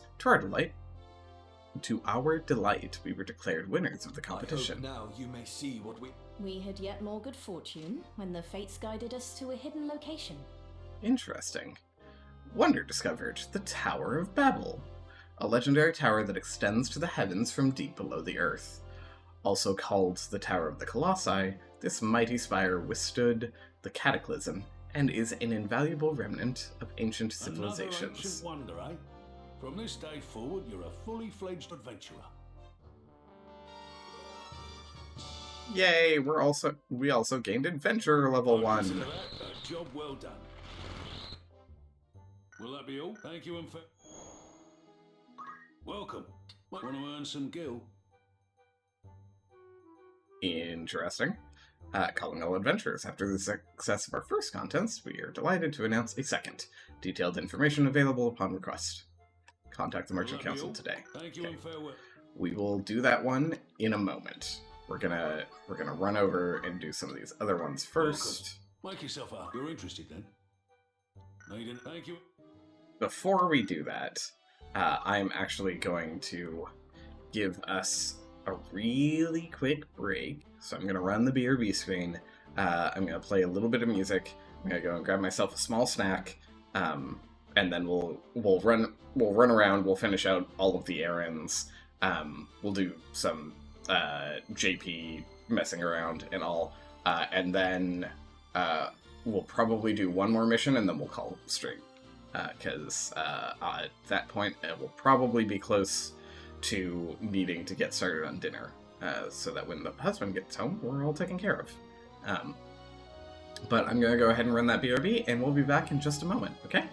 To our delight, we were declared winners of the competition. I hope now you may see what We had yet more good fortune when the fates guided us to a hidden location. Interesting. Wonder discovered the Tower of Babel, a legendary tower that extends to the heavens from deep below the earth. Also called the Tower of the Colossi, this mighty spire withstood the cataclysm and is an invaluable remnant of ancient civilizations. Another ancient wonder, eh? From this day forward, you're a fully fledged adventurer. Yay! We also gained adventure level 1. Consider that a job well done. Will that be all? Thank you and welcome. Want to earn some gil? Interesting. Calling all adventurers. After the success of our first contest, we are delighted to announce a second. Detailed information available upon request. Contact the Merchant Council today. Thank you and farewell. We will do that one in a moment. We're gonna run over and do some of these other ones first. Welcome. Make yourself up. You're interested then? No, you didn't. Thank you. Before we do that, I'm actually going to give us a really quick break. So I'm going to run the BRB screen. I'm going to play a little bit of music. I'm going to go and grab myself a small snack, and then we'll run around. We'll finish out all of the errands. We'll do some JP messing around and all, and then we'll probably do one more mission, and then we'll call it straight. Because at that point, it will probably be close to needing to get started on dinner, so that when the husband gets home, we're all taken care of. But I'm going to go ahead and run that BRB, and we'll be back in just a moment, okay?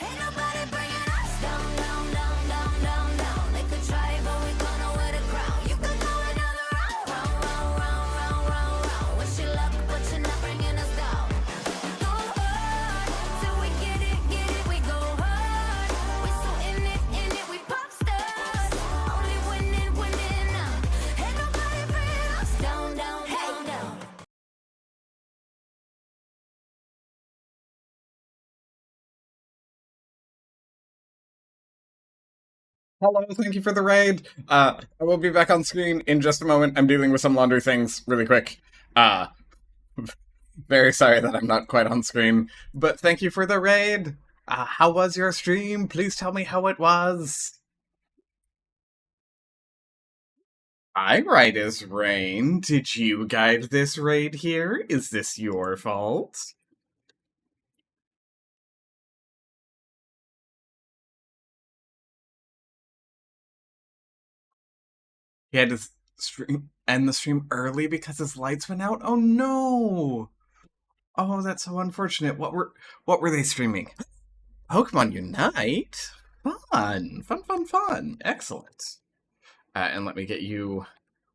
Ain't nobody bringing us down, down, down, down, down, down. They could try, but we gonna wear the crown. You could go another round, round, round, round, round, round, round. Wish you luck, but you're not bringing us down. Go hard, till we get it, we go hard. We so in it, we pop stars. Only winning, winning now. Ain't nobody bringing us down, down, down, down. Hello, thank you for the raid. I will be back on screen in just a moment. I'm dealing with some laundry things really quick. Uh, very sorry that I'm not quite on screen, but thank you for the raid. How was your stream? Please tell me how it was. I write as Rain. Did you guide this raid here? Is this your fault? He had to end the stream early because his lights went out. Oh no! Oh, that's so unfortunate. What were they streaming? Pokemon Unite? Fun, fun, fun, fun. Excellent. And let me get you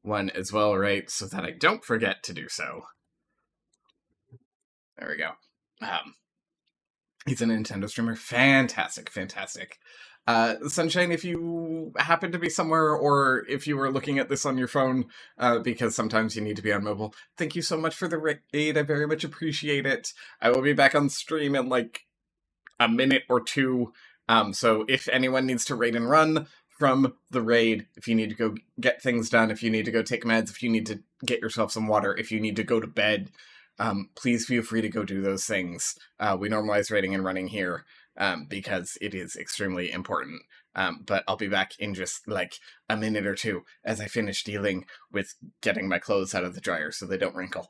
one as well, right? So that I don't forget to do so. There we go. He's a Nintendo streamer. Fantastic, fantastic. Sunshine, if you happen to be somewhere or if you were looking at this on your phone, because sometimes you need to be on mobile, thank you so much for the raid. I very much appreciate it. I will be back on stream in like a minute or two. So if anyone needs to raid and run from the raid, if you need to go get things done, if you need to go take meds, if you need to get yourself some water, if you need to go to bed, please feel free to go do those things. We normalize raiding and running here because it is extremely important. But I'll be back in just like a minute or two as I finish dealing with getting my clothes out of the dryer so they don't wrinkle.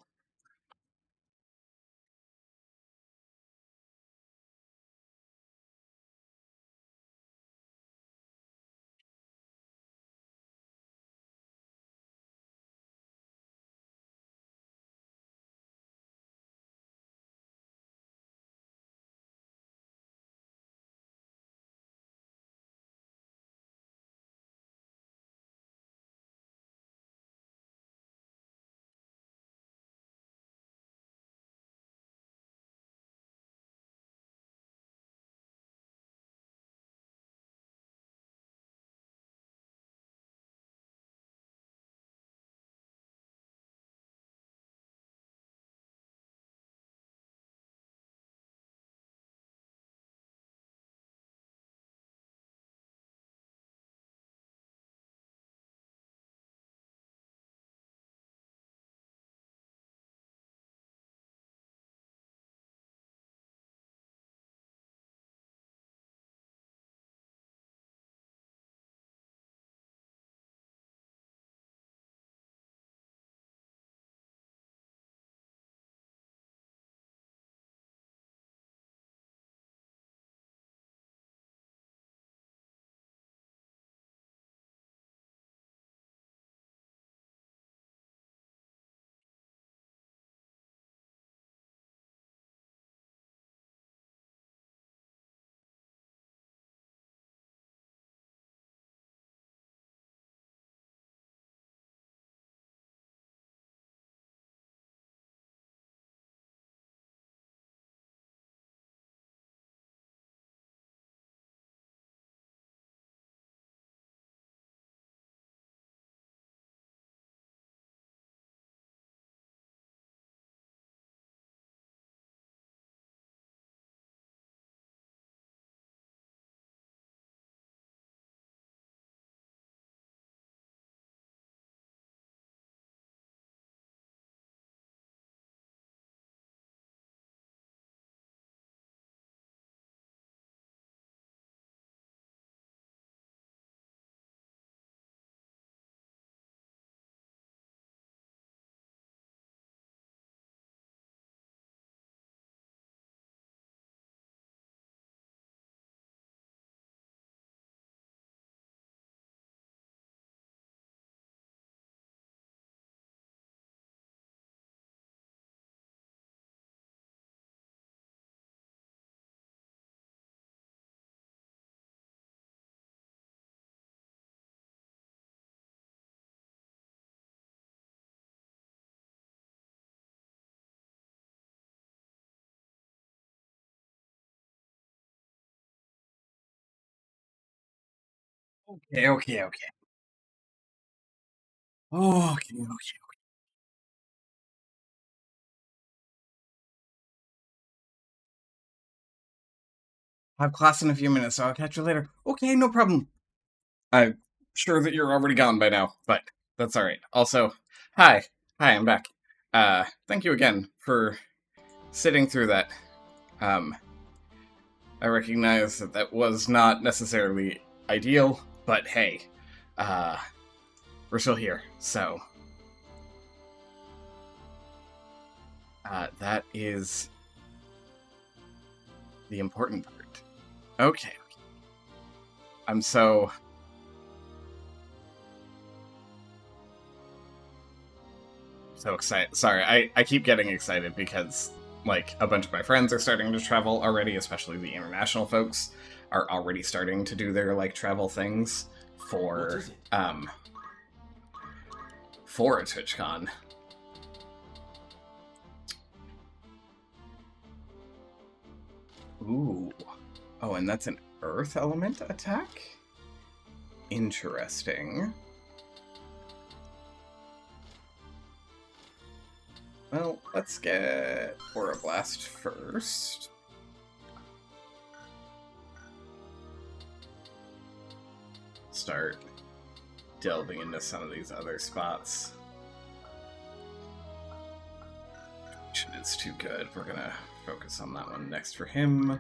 Okay. Okay. I have class in a few minutes, so I'll catch you later. Okay, no problem. I'm sure that you're already gone by now, but that's alright. Also, hi. Hi, I'm back. Thank you again for sitting through that. I recognize that that was not necessarily ideal, but hey, we're still here, so that is the important part. Okay. I'm so excited. Sorry, I keep getting excited because like a bunch of my friends are starting to travel already, especially the international folks are already starting to do their like travel things for a TwitchCon. Ooh. Oh, and that's an earth element attack? Interesting. Well, let's get Aura Blast first. Start delving into some of these other spots. Which is too good. We're gonna focus on that one next for him.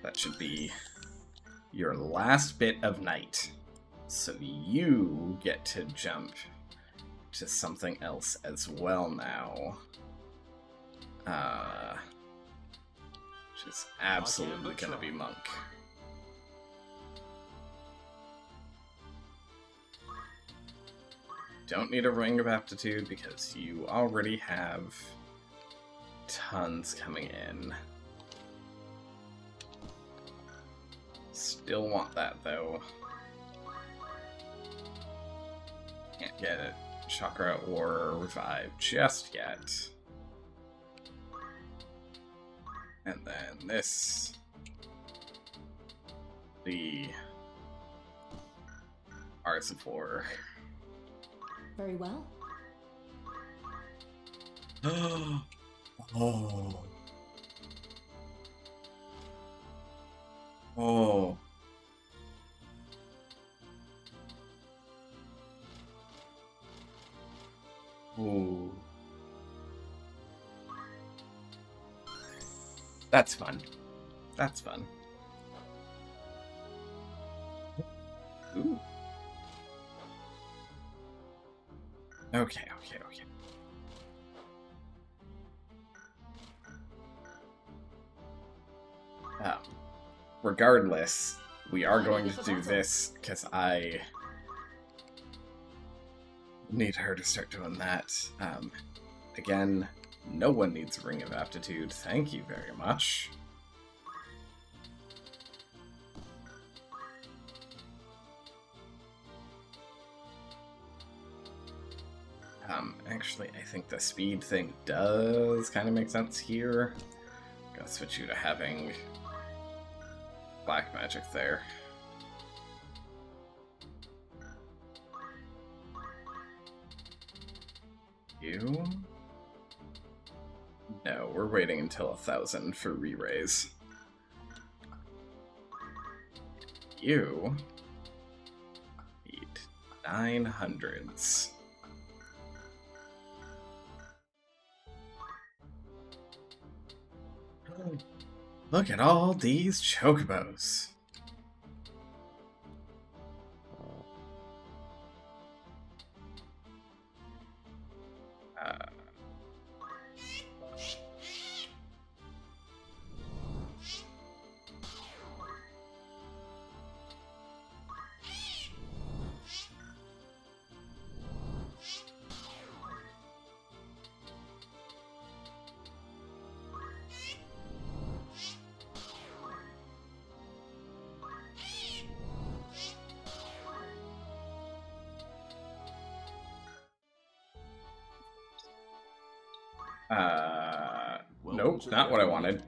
That should be your last bit of night. So you get to jump to something else as well now. Which is absolutely gonna be Monk. Don't need a Ring of Aptitude because you already have tons coming in. Still want that though. Can't get it. Chakra or Revive just yet. And then this. The Arts of War. Very well. Oh. Oh. Ooh. That's fun. That's fun. Ooh. Okay. Regardless, we are going to do this because I need her to start doing that. Again, no one needs a Ring of Aptitude. Thank you very much. Actually, I think the speed thing does kind of make sense here. Gotta switch you to having black magic there. You? No, we're waiting until 1,000 for re-raise. You need 900s. Look at all these chocobos. Nope, not what I wanted.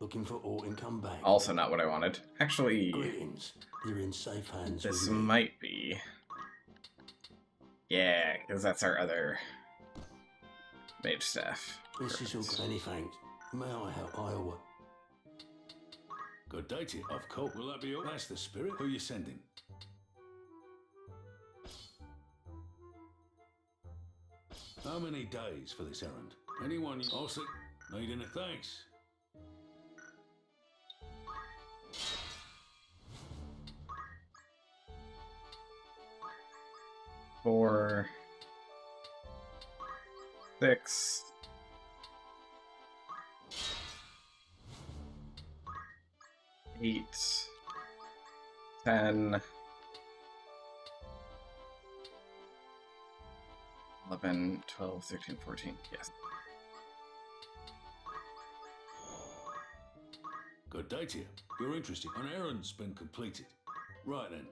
The looking for aught and come back. Also not what I wanted. Actually, Greetings. You're in safe hands this with me. might be. Yeah, because that's our other mage staff. This is all many thanks. May I help? Good day to you. Of course. Will that be all? That's the spirit. Who you sending? How many days for this errand? Anyone you also need any thanks? Four, 6, 8, 10, 11, 12, 13, 14. Yes. Good day to you. You're interested. An errand's been completed. Right then.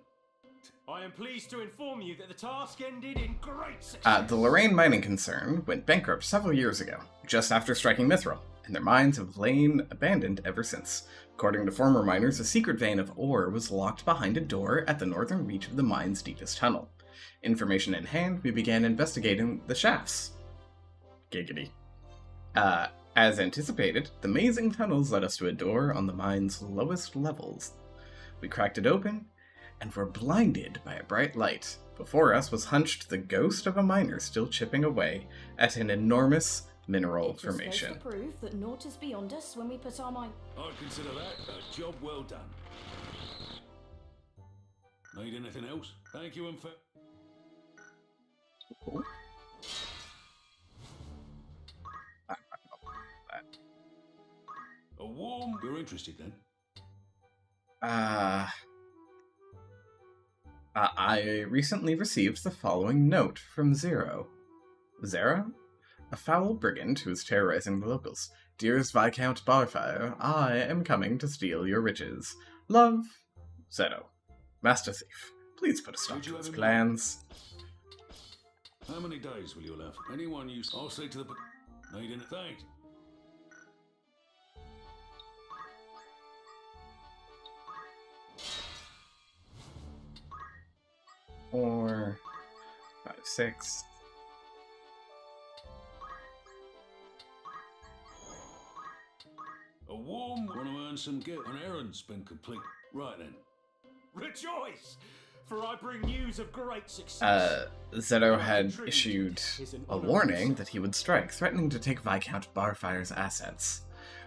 I am pleased to inform you that the task ended in great success. The Lorraine mining concern went bankrupt several years ago, just after striking Mithril, and their mines have lain abandoned ever since. According to former miners, a secret vein of ore was locked behind a door at the northern reach of the mine's deepest tunnel. Information in hand, we began investigating the shafts. Giggity. As anticipated, the mazing tunnels led us to a door on the mine's lowest levels. We cracked it open, and were blinded by a bright light. Before us was hunched the ghost of a miner still chipping away at an enormous mineral formation. It just goes to prove that naught is beyond us when we put our mind. I'd consider that a job well done. Need anything else? Thank you and for... Cool. A warm... You're interested then? I recently received the following note from Zero. Zero? A foul brigand who is terrorizing the locals. Dearest Viscount Barfire, I am coming to steal your riches. Love, Zero. Master Thief, please put a stop to his plans. How many days will you allow? Anyone you... I'll say to the... Need any thanks? 4, 5, 6. A warm... Want to earn some gift? An errand's been complete. Right then. Rejoice! For I bring news of great success. Zeto had issued a warning that he would strike, threatening to take Viscount Barfire's assets.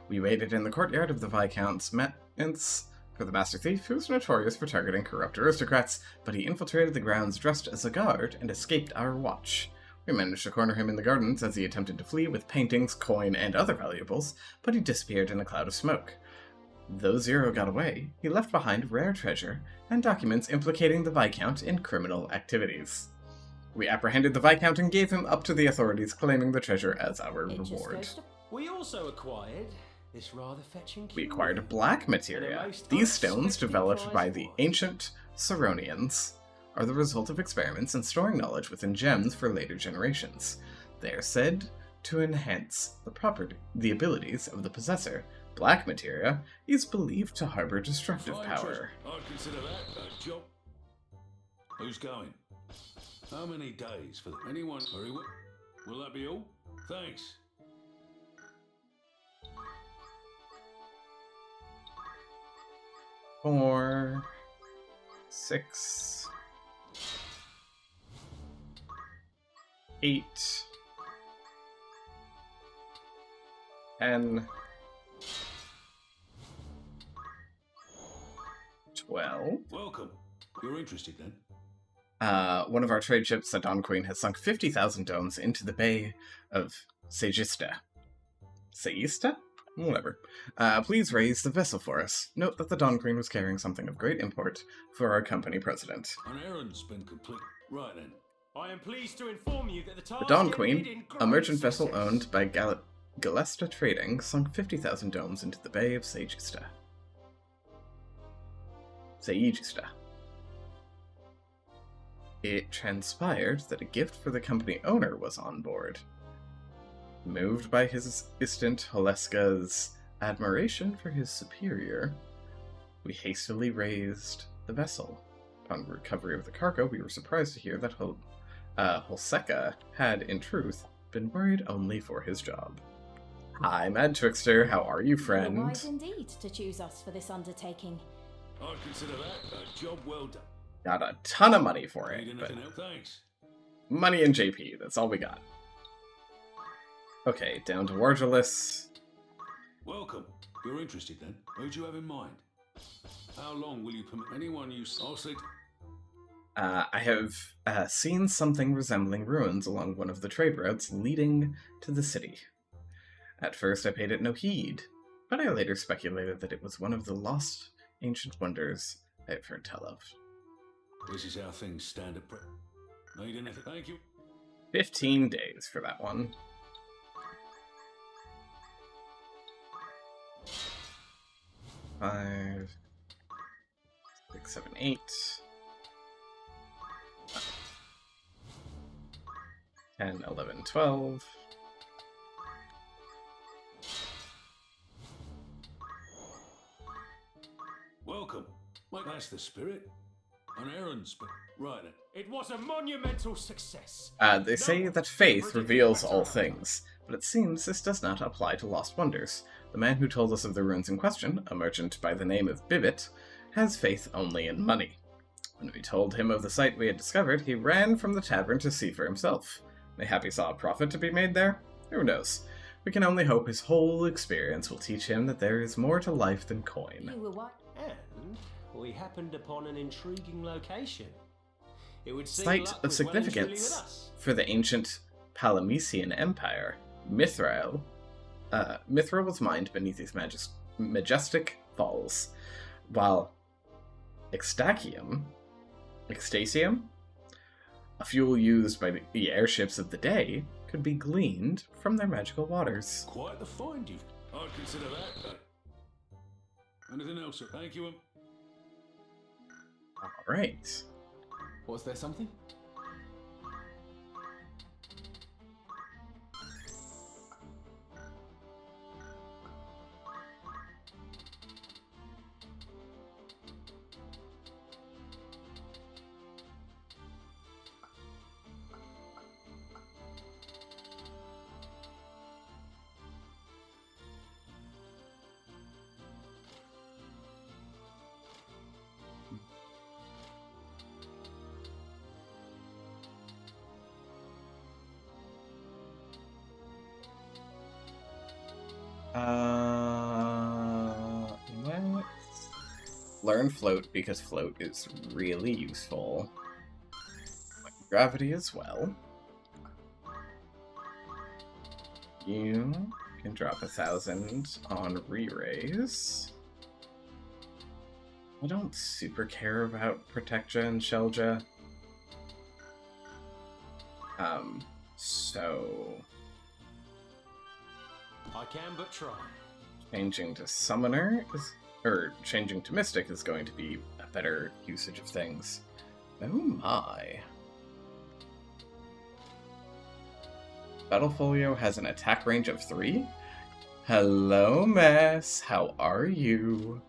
We waited in the courtyard of the Viscount's manse for the Master Thief, who was notorious for targeting corrupt aristocrats, but he infiltrated the grounds dressed as a guard and escaped our watch. We managed to corner him in the gardens as he attempted to flee with paintings, coin, and other valuables, but he disappeared in a cloud of smoke. Though Zero got away, he left behind rare treasure and documents implicating the Viscount in criminal activities. We apprehended the Viscount and gave him up to the authorities, claiming the treasure as our reward. We also acquired this rather fetching cube. We acquired black materia. These stones, developed by the ancient Saronians, are the result of experiments in storing knowledge within gems for later generations. They are said to enhance the abilities of the possessor. Black materia is believed to harbor destructive power. I'd consider that a job. Who's going? How many days for anyone? Very well. Will that be all? Thanks. Four, 6, 8, 10, 12. Welcome. You're interested then? One of our trade ships, the Dawn Queen, has sunk 50,000 domes into the Bay of Segista. Segista? Whatever. Please raise the vessel for us. Note that the Dawn Queen was carrying something of great import for our company president. An errand's been complete. Right then. I am pleased to inform you that the task The Dawn ended Queen, in a merchant great vessel owned by Galesta Trading, sunk 50,000 domes into the Bay of Segista. Segista. It transpired that a gift for the company owner was on board. Moved by his assistant Holeska's admiration for his superior, we hastily raised the vessel. Upon recovery of the cargo, we were surprised to hear that Holseka had, in truth, been worried only for his job. Hi, Mad Twixter. How are you, friend? You were wise indeed to choose us for this undertaking. I'd consider that a job well done. Got a ton of money for it. Need But anything else? Thanks. money and JP, that's all we got. Okay, down to Wargelis. Welcome. You're interested then? Who do you have in mind? How long will you permit anyone you... I'll say... I have seen something resembling ruins along one of the trade routes leading to the city. At first I paid it no heed, but I later speculated that it was one of the lost ancient wonders I have heard tell of. This is how things stand at present. Need anything? Thank you. 15 days for that one. Five, 6, 7, 8. 10, 11, 12. Welcome. Mike, that's the spirit. An errand spirit. Right then. It was a monumental success. They say that faith reveals all things, but it seems this does not apply to lost wonders. The man who told us of the ruins in question, a merchant by the name of Bibbit, has faith only in money. When we told him of the site we had discovered, he ran from the tavern to see for himself. Mayhap he saw a profit to be made there? Who knows? We can only hope his whole experience will teach him that there is more to life than coin. You were what? And we happened upon an intriguing location. It would seem Site luck of was well and truly with significance us. for the ancient Palamesian Empire, Mithril. Mithril was mined beneath these majestic falls, while Extacium, a fuel used by the airships of the day, could be gleaned from their magical waters. Quite the find you've... I'd consider that. Anything else? Thank you. Alright. Was there something? Let's learn float, because float is really useful. Gravity as well. You can drop 1,000 on re-raise. I don't super care about Protectia and Shelja. So... I can but try. changing to Summoner is... or changing to Mystic is going to be a better usage of things. Oh my. Battlefolio has an attack range of 3? Hello, Mess. How are you?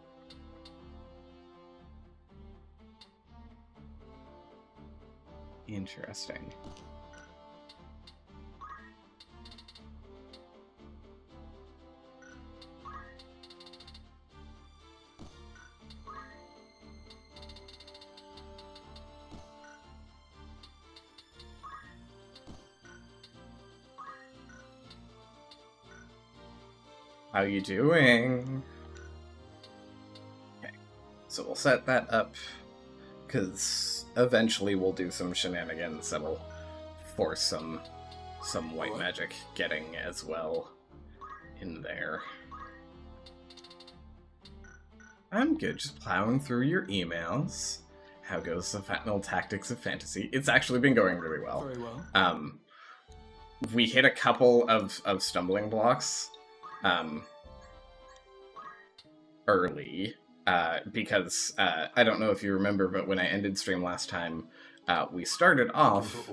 Interesting. How you doing? Okay, so we'll set that up, because eventually we'll do some shenanigans that'll force some white magic getting as well in there. I'm good, just plowing through your emails. How goes the Fatnal Tactics of Fantasy? It's actually been going really well. Very well. We hit a couple of stumbling blocks early, because I don't know if you remember, but when I ended stream last time, we started off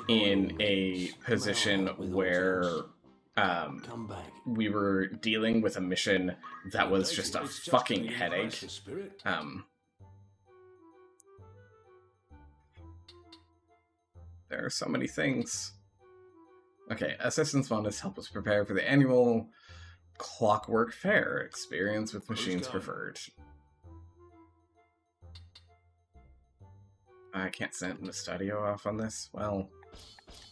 in a position where Come back. we were dealing with a mission that was just a fucking headache. There are so many things. Okay, assistance bonus help us prepare for the annual Clockwork Fair. Experience with machines preferred. I can't send the studio off on this. Well,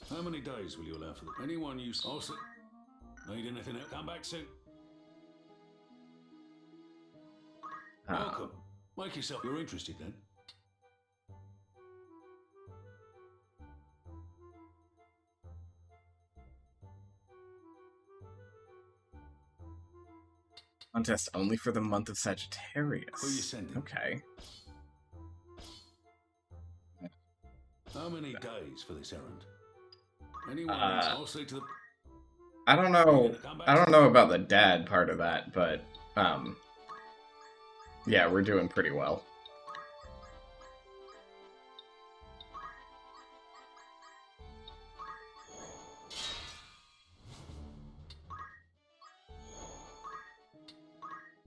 how many days will you allow for that? Anyone you also need anything else? Come back soon. Welcome. Make yourself. You're interested then? Contest only for the month of Sagittarius. Who are you sending? Okay. How many days for this errand? Anyone else? I'll say to the... I don't know about the dad part of that, but yeah, we're doing pretty well.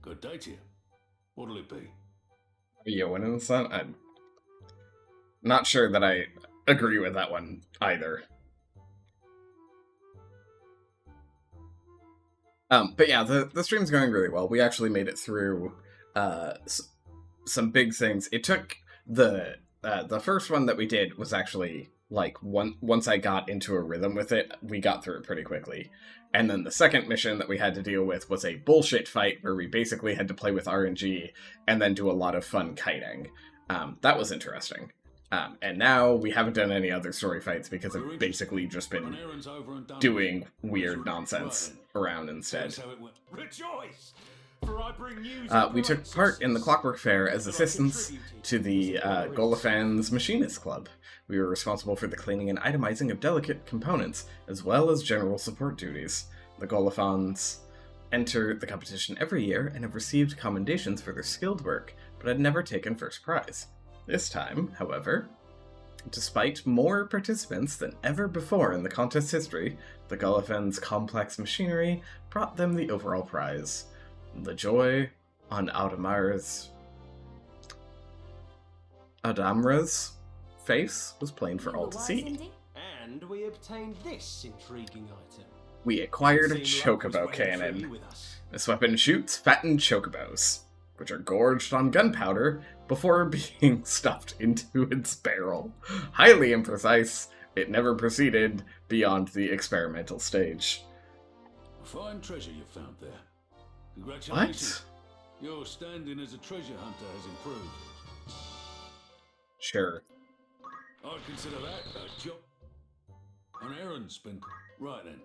Good day to you. What'll it be? Are you winning, son? I'm not sure that I agree with that one either. But yeah, the stream's going really well. We actually made it through some big things. It took the first one that we did was actually like once I got into a rhythm with it, we got through it pretty quickly. And then the second mission that we had to deal with was a bullshit fight where we basically had to play with RNG and then do a lot of fun kiting. That was interesting. And now we haven't done any other story fights because I've basically just been doing weird nonsense around instead. Rejoice! For I bring news We took part in the Clockwork Fair as assistants to the Golophan's Machinist Club. We were responsible for the cleaning and itemizing of delicate components, as well as general support duties. The Golophans enter the competition every year and have received commendations for their skilled work, but had never taken first prize. This time, however, despite more participants than ever before in the contest's history, the Golophan's complex machinery brought them the overall prize. The joy on Adamra's face was plain for all to see. And we obtained this intriguing item. We acquired a chocobo cannon. This weapon shoots fattened chocobos, which are gorged on gunpowder before being stuffed into its barrel. Highly imprecise, it never proceeded beyond the experimental stage. A fine treasure you found there. Congratulations. What? Your standing as a treasure hunter has improved. Sure. I'd consider that a job. An errand's been... Right then.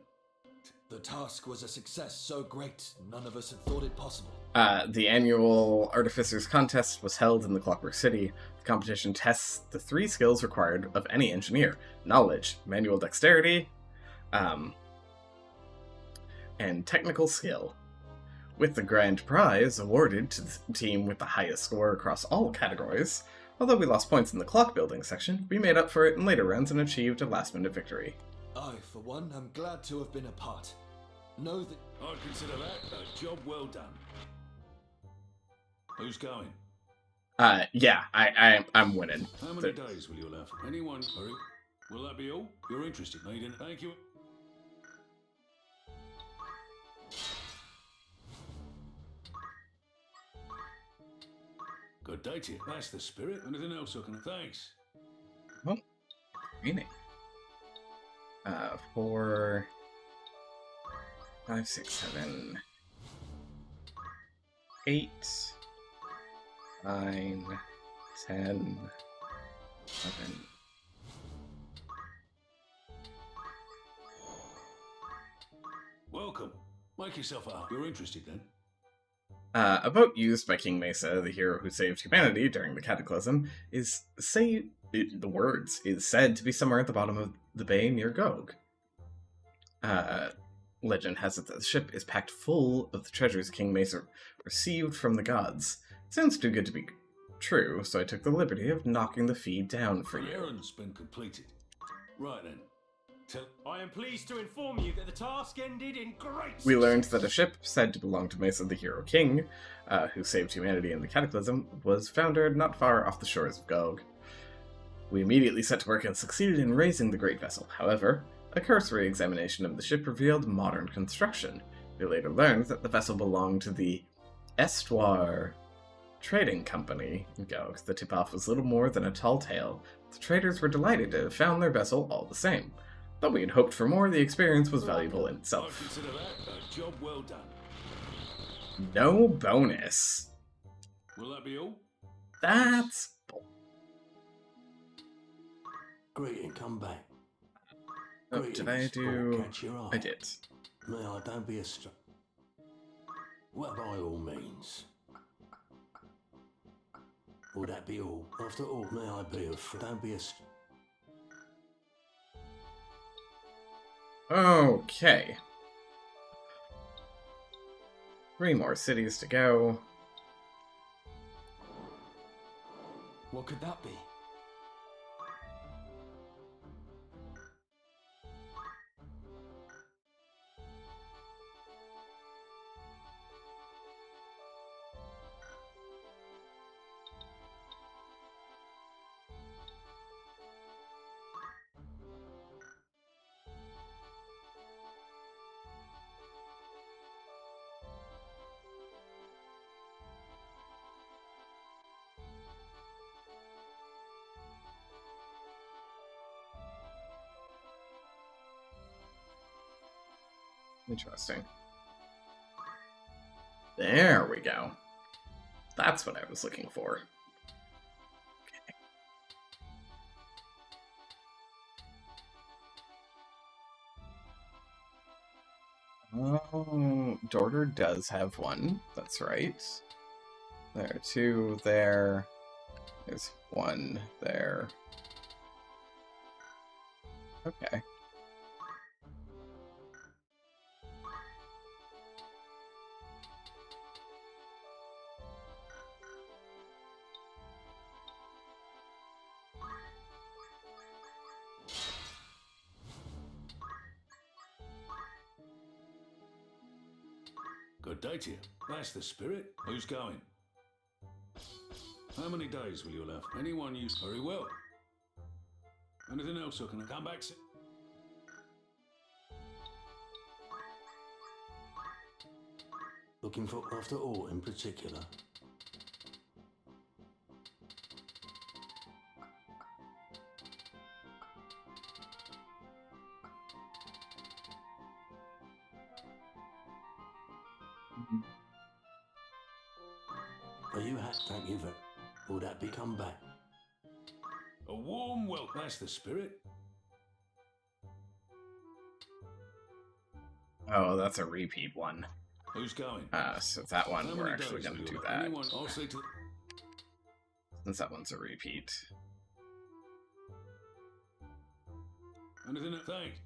The task was a success so great, none of us had thought it possible. The annual Artificers Contest was held in the Clockwork City. The competition tests the 3 skills required of any engineer: knowledge, manual dexterity, and technical skill. With the grand prize awarded to the team with the highest score across all categories, although we lost points in the clock building section, we made up for it in later rounds and achieved a last-minute victory. I, for one, am glad to have been a part. Know that... I'd consider that a job well done. Who's going? Yeah, I'm winning. How many days will you allow for anyone? Hurry. Will that be all? You're interested, Maiden. Thank you. Good day to you. That's the spirit. Anything else I can... Thanks. Oh, meaning. 4, 5, 6, 7, 8, 9, 10, 11. Welcome. Make yourself up. You're interested then? A boat used by King Mesa, the hero who saved humanity during the Cataclysm, is said to be somewhere at the bottom of the bay near Gog. Legend has it that the ship is packed full of the treasures King Mesa received from the gods. It sounds too good to be true, so I took the liberty of knocking the feed down for you. Errand's been completed. Right then. I am pleased to inform you that the task ended in great We learned that a ship said to belong to Mesa the Hero King, who saved humanity in the Cataclysm, was foundered not far off the shores of Gog. We immediately set to work and succeeded in raising the great vessel. However, a cursory examination of the ship revealed modern construction. We later learned that the vessel belonged to the Estuar Trading Company in Gog. The tip-off was little more than a tall tale. The traders were delighted to have found their vessel all the same. Though we had hoped for more, the experience was valuable in I itself. consider that a job well done. No bonus. Will that be all? That's... Greeting, come back. Oh, did I do... Catch your eye. I did. No, don't be a Well, by all means. Will that be all? After all, may I be a Don't be a Okay. 3 more cities to go. What could that be? Interesting. There we go. That's what I was looking for. Okay. Oh, Dorder does have one. That's right. There are 2 there. There's 1 there. Okay. Good day to you. That's the spirit. Who's going? How many days will you have? Anyone use? Very well. Anything else I can come back? Looking for after all in particular. Are you happy? Thank you very. Will that be come back? A warm welcome. That's the spirit. Oh, that's a repeat one. Who's going? So that one, How we're many actually days going to will do you that. Anyone? I'll say to. Since that one's a repeat. Anything? Thanks.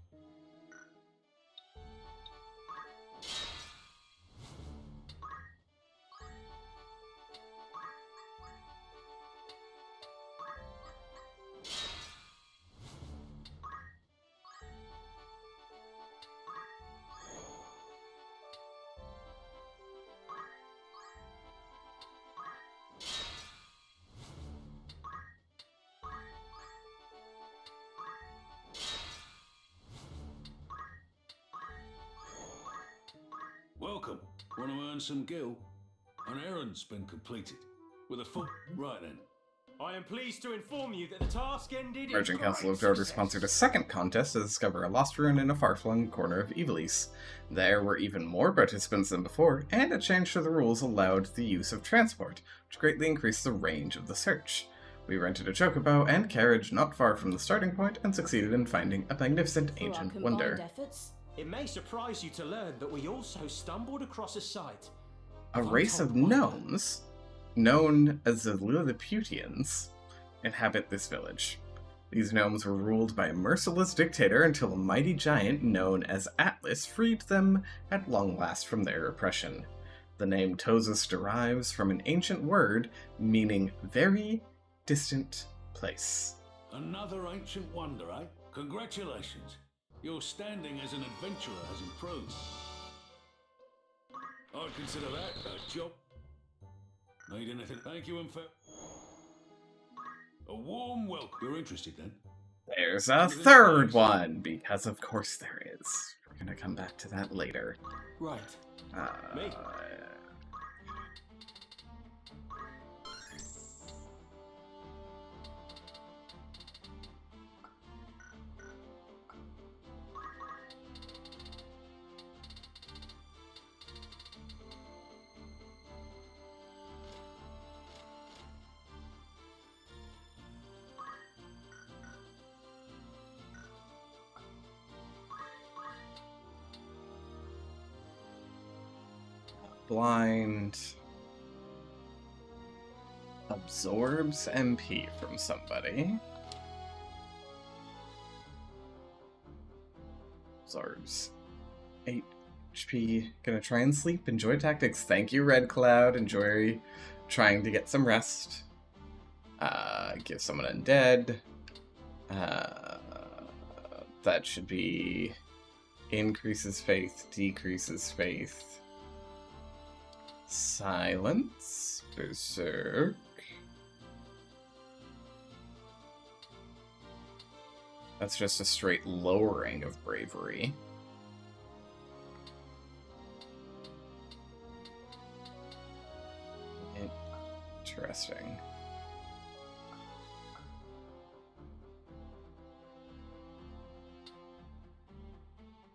Welcome. Want to earn some gil? An errand's been completed. With a full... Right then. I am pleased to inform you that the task ended in Merchant Council of great Dorder sponsored a second contest to discover a lost ruin in a far-flung corner of Ivalice. There were even more participants than before, and a change to the rules allowed the use of transport, which greatly increased the range of the search. We rented a chocobo and carriage not far from the starting point and succeeded in finding a magnificent Through our ancient combined wonder. efforts, It may surprise you to learn that we also stumbled across a site. A race of gnomes, known as the Lilliputians, inhabit this village. These gnomes were ruled by a merciless dictator until a mighty giant known as Atlas freed them at long last from their oppression. The name Tozus derives from an ancient word meaning very distant place. Another ancient wonder, eh? Congratulations. Your standing as an adventurer has improved. I'd consider that a job. Need anything? Thank you and fair. A warm welcome. You're interested then? There's a third one, because of course there is. We're gonna come back to that later. Right. Me? Blind absorbs MP from somebody. Absorbs 8 HP. Gonna try and sleep. Enjoy tactics. Thank you, Red Cloud. Enjoy trying to get some rest. Give someone undead. That should be increases faith, decreases faith. Silence, Berserk. That's just a straight lowering of bravery. Interesting.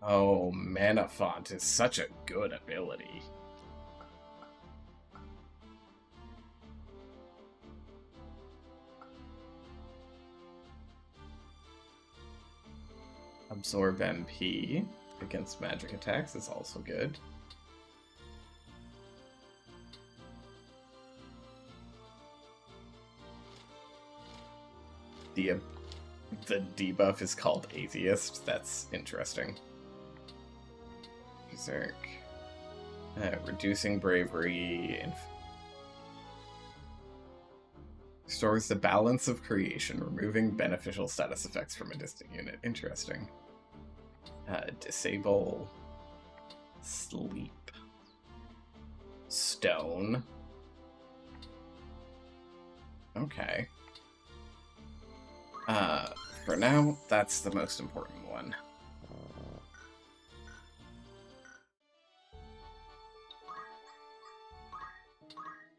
Oh, Mana Font is such a good ability. Absorb MP against magic attacks is also good. The debuff is called Atheist. That's interesting. Berserk. Reducing bravery. Restores the balance of creation, removing beneficial status effects from a distant unit. Interesting. Disable. Sleep. Stone. Okay. For now, that's the most important one.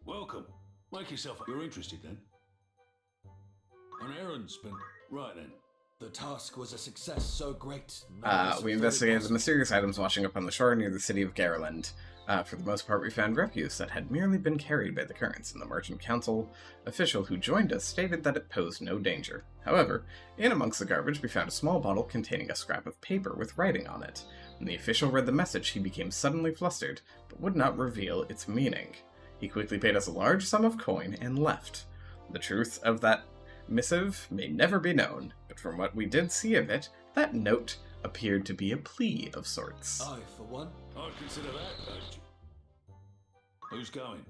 Welcome. Make yourself. You're interested then? An errand's been. Right then. The task was a success so great. We investigated the mysterious items washing up on the shore near the city of Garland. For the most part, we found refuse that had merely been carried by the currents, and the Merchant Council official who joined us stated that it posed no danger. However, in amongst the garbage, we found a small bottle containing a scrap of paper with writing on it. When the official read the message, he became suddenly flustered, but would not reveal its meaning. He quickly paid us a large sum of coin and left. The truth of that missive may never be known, but from what we did see of it, that note appeared to be a plea of sorts. I, for one, I'd consider that. Who's going?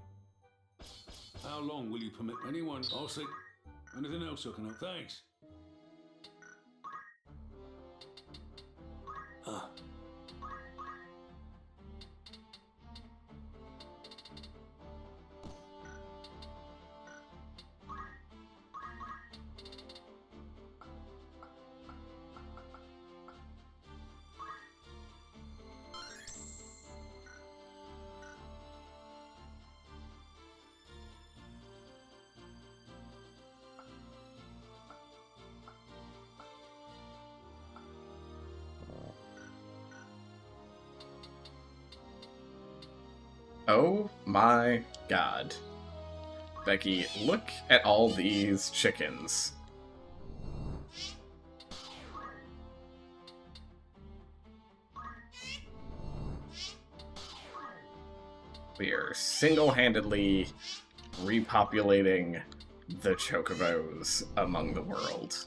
How long will you permit anyone? I'll see. Anything else I can help? Thanks. Oh my god. Becky, look at all these chickens. We are single-handedly repopulating the chocobos among the world.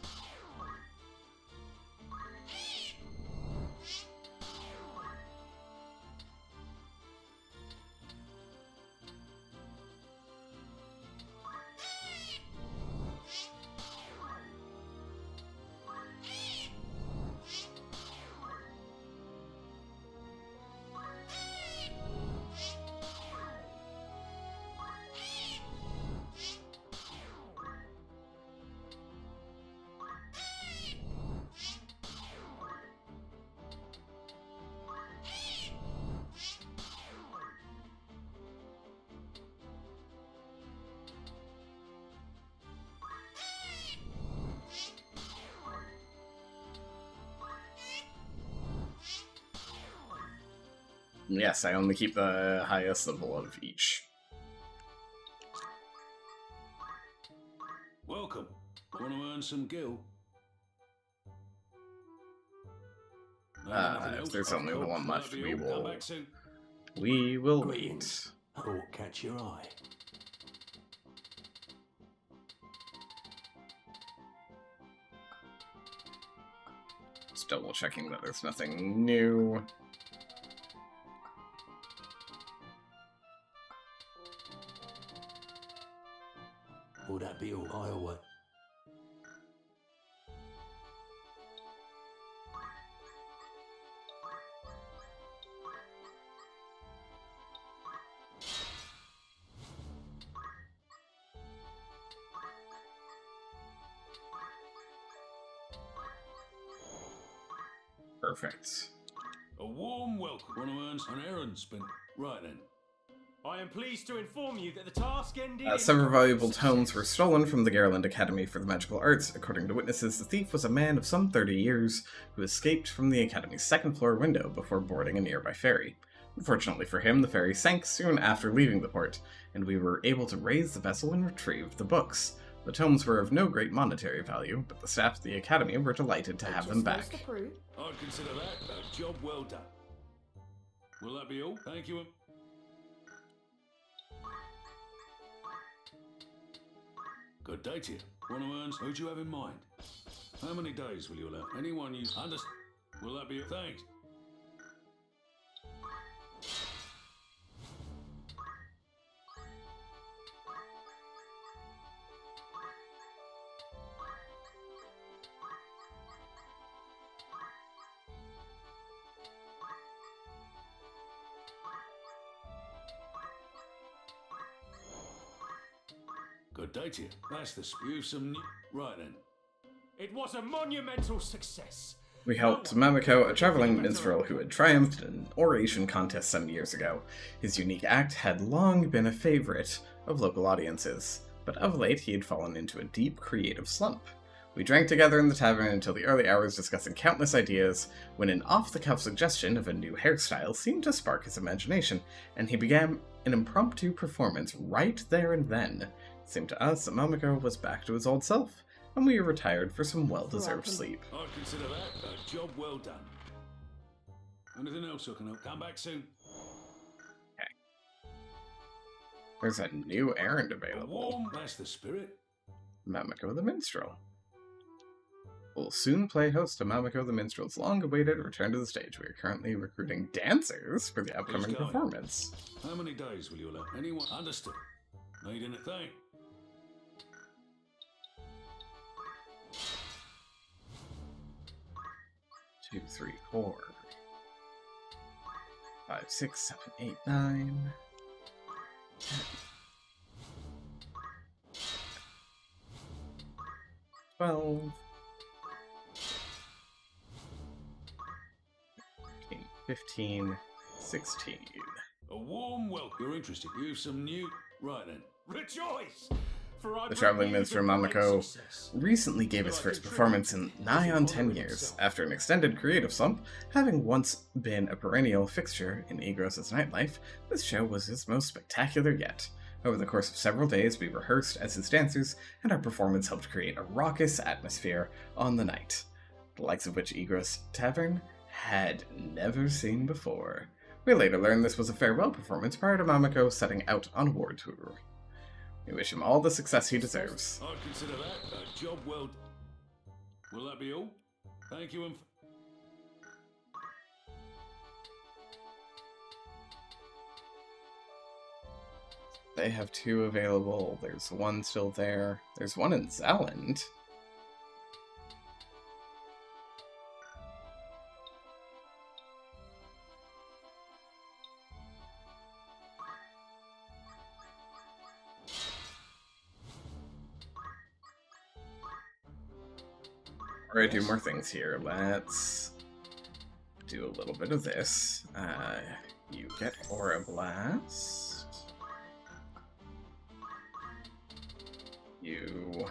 Yes, I only keep the highest level of each. Welcome. Want to earn some gil? If there's only the one left, we Come will. back soon. We will wait. Greetings. Oh, catch your eye. Just double checking that there's nothing new. Will that be all? I away. Perfect. A warm welcome. Want to earn an errand spin? Right then. I am pleased to inform you that the task ended. Several valuable tomes were stolen from the Garland Academy for the Magical Arts. According to witnesses, the thief was a man of some 30 years who escaped from the Academy's second-floor window before boarding a nearby ferry. Unfortunately for him, the ferry sank soon after leaving the port, and we were able to raise the vessel and retrieve the books. The tomes were of no great monetary value, but the staff of the Academy were delighted to have them back. I'd consider that a job well done. Will that be all? Thank you. Good day to you. Want to earn? Who do you have in mind? How many days will you allow? Anyone you understand? Will that be a thanks? Good day to you. That's the spew some new... Right then. It was a monumental success. We helped Mamiko, a traveling minstrel who had triumphed in an oration contest some years ago. His unique act had long been a favorite of local audiences, but of late he had fallen into a deep creative slump. We drank together in the tavern until the early hours discussing countless ideas, when an off-the-cuff suggestion of a new hairstyle seemed to spark his imagination, and he began an impromptu performance right there and then. It seemed to us that Mamiko was back to his old self, and we retired for some well-deserved sleep. I'd consider that a job well done. Anything else I can help? Come back soon. Okay. There's a new errand available. That's the spirit. Mamiko the Minstrel. We'll soon play host to Mamiko the Minstrel's long-awaited return to the stage. We are currently recruiting dancers for the upcoming performance. How many days will you allow? Anyone? Understood. Need anything? 2, 3, 4, 5, 6, 7, 8, 9, 10, 12, 13, 15, 16. A warm welcome. You're interested. You've some new... Right then. Rejoice! The traveling minstrel Mamiko recently gave his first performance in nigh on 10 years, after an extended creative slump. Having once been a perennial fixture in Igros' nightlife, this show was his most spectacular yet. Over the course of several days, we rehearsed as his dancers, and our performance helped create a raucous atmosphere on the night, the likes of which Igros Tavern had never seen before. We later learned this was a farewell performance prior to Mamiko setting out on a war tour. We wish him all the success he deserves. I'd consider that a job well done. Will that be all? Thank you and... They have 2 available. There's 1 still there. There's 1 in Zealand. Alright, do more things here. Let's do a little bit of this. You get Aura Blast. You...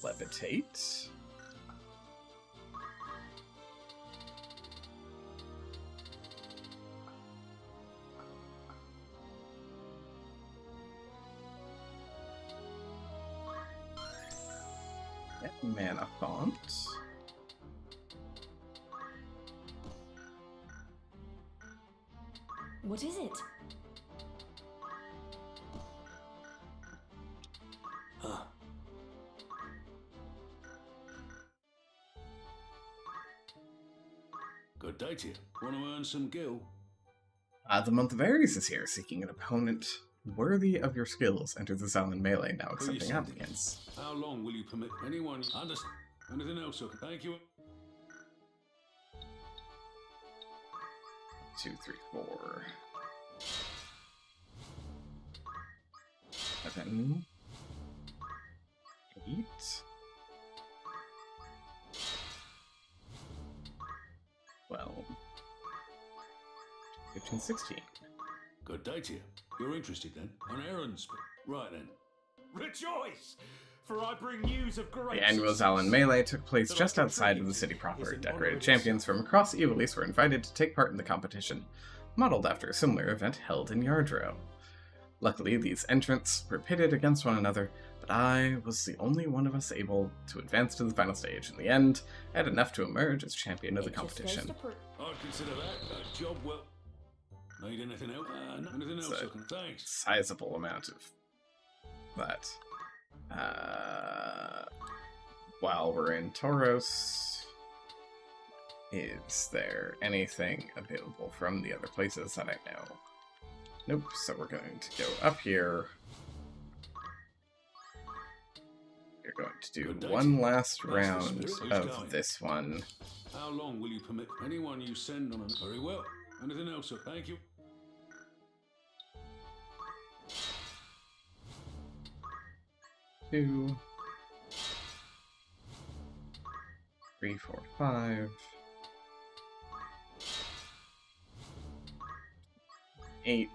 Levitate. Mana font. What is it? Good day to you. Want to earn some gil? The Month of Aries is here, seeking an opponent worthy of your skills. Enter the Zalin melee, now Who you accepting sending? applicants. How long will you permit anyone? Understand? Anything else? Okay. Thank you. 2, 3, 4. 7. 8. 12. 15, 16. Good day to you. You're interested then? On errands? Right then. Rejoice! For I bring news of great The annual Zalin melee took place just outside of the city proper. Decorated champions from across Evilise were invited to take part in the competition, modeled after a similar event held in Yardrow. Luckily, these entrants were pitted against one another, but I was the only one of us able to advance to the final stage. In the end, I had enough to emerge as champion of the competition. I'd consider that a job well. Need anything else? Anything else? It's a Okay. Thanks. sizable amount of that. While we're in Tauros, is there anything available from the other places that I know? Nope, so we're going to go up here. We're going to do one last round of this one. How long will you permit anyone you send on a... Very well. Anything else? Okay. Thank you. 2, 3, 4, 5, 8,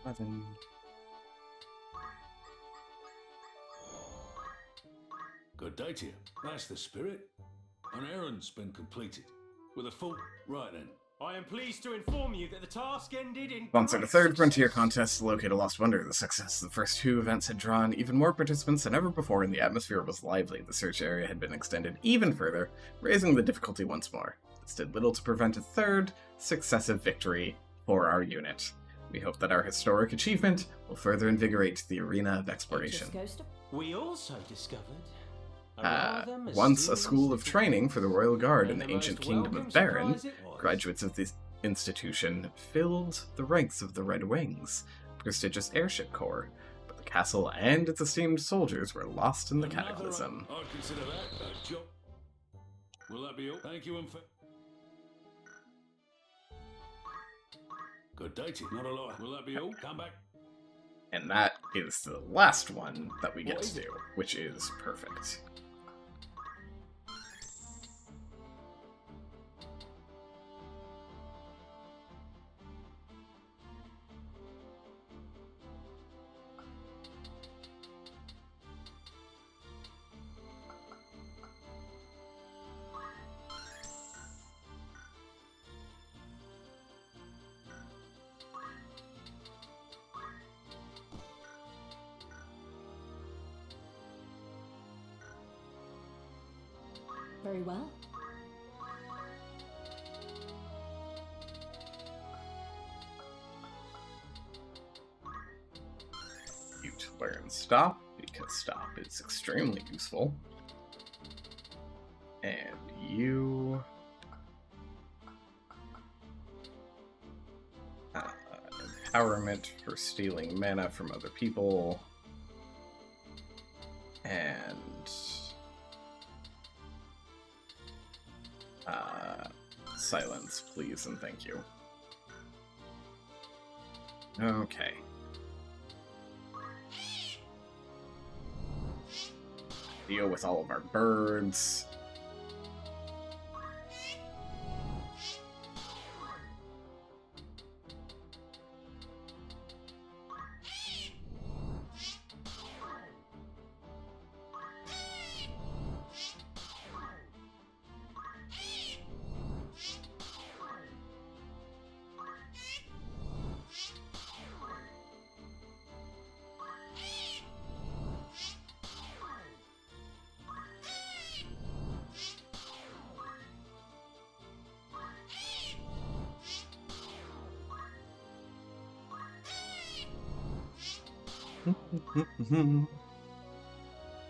11, Good day to you. That's the spirit. An errand's been completed. With a full... Right then. I am pleased to inform you that the task ended in... Sponsored a third Frontier contest to locate a lost wonder. The success of the first 2 events had drawn even more participants than ever before, and the atmosphere was lively. The search area had been extended even further, raising the difficulty once more. This did little to prevent a third successive victory for our unit. We hope that our historic achievement will further invigorate the arena of exploration. We also discovered Once a school of training for the Royal Guard in the ancient kingdom of Baron, graduates of this institution filled the ranks of the Red Wings, a prestigious airship corps, but the castle and its esteemed soldiers were lost in the cataclysm. I'd consider that a job. Will that be all? Thank you and Good day to you. Not a lot. Will that be all? Come back. And that is the last one that we get to do, which is perfect. Very well. You to learn stop, because stop is extremely useful. And you... empowerment for stealing mana from other people. And... silence, please, and thank you. Okay. Deal with all of our birds.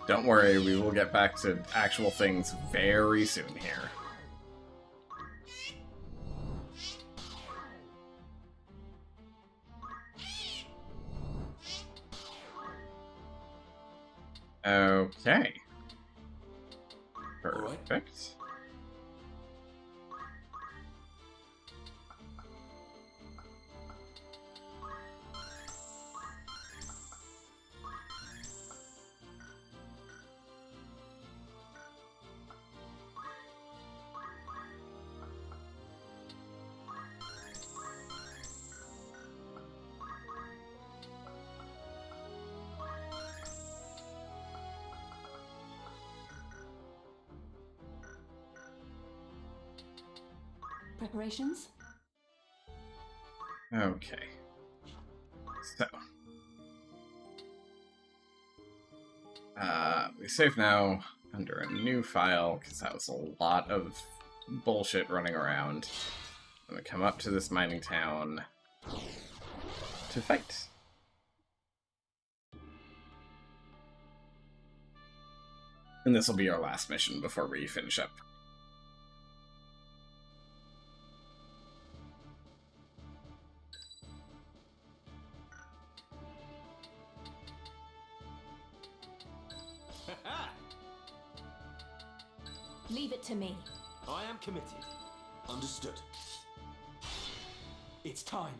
Don't worry, we will get back to actual things very soon here. Okay. Perfect. Preparations? Okay. So. We save now under a new file, because that was a lot of bullshit running around. I'm gonna come up to this mining town to fight. And this will be our last mission before we finish up. Leave it to me. I am committed. Understood. It's time.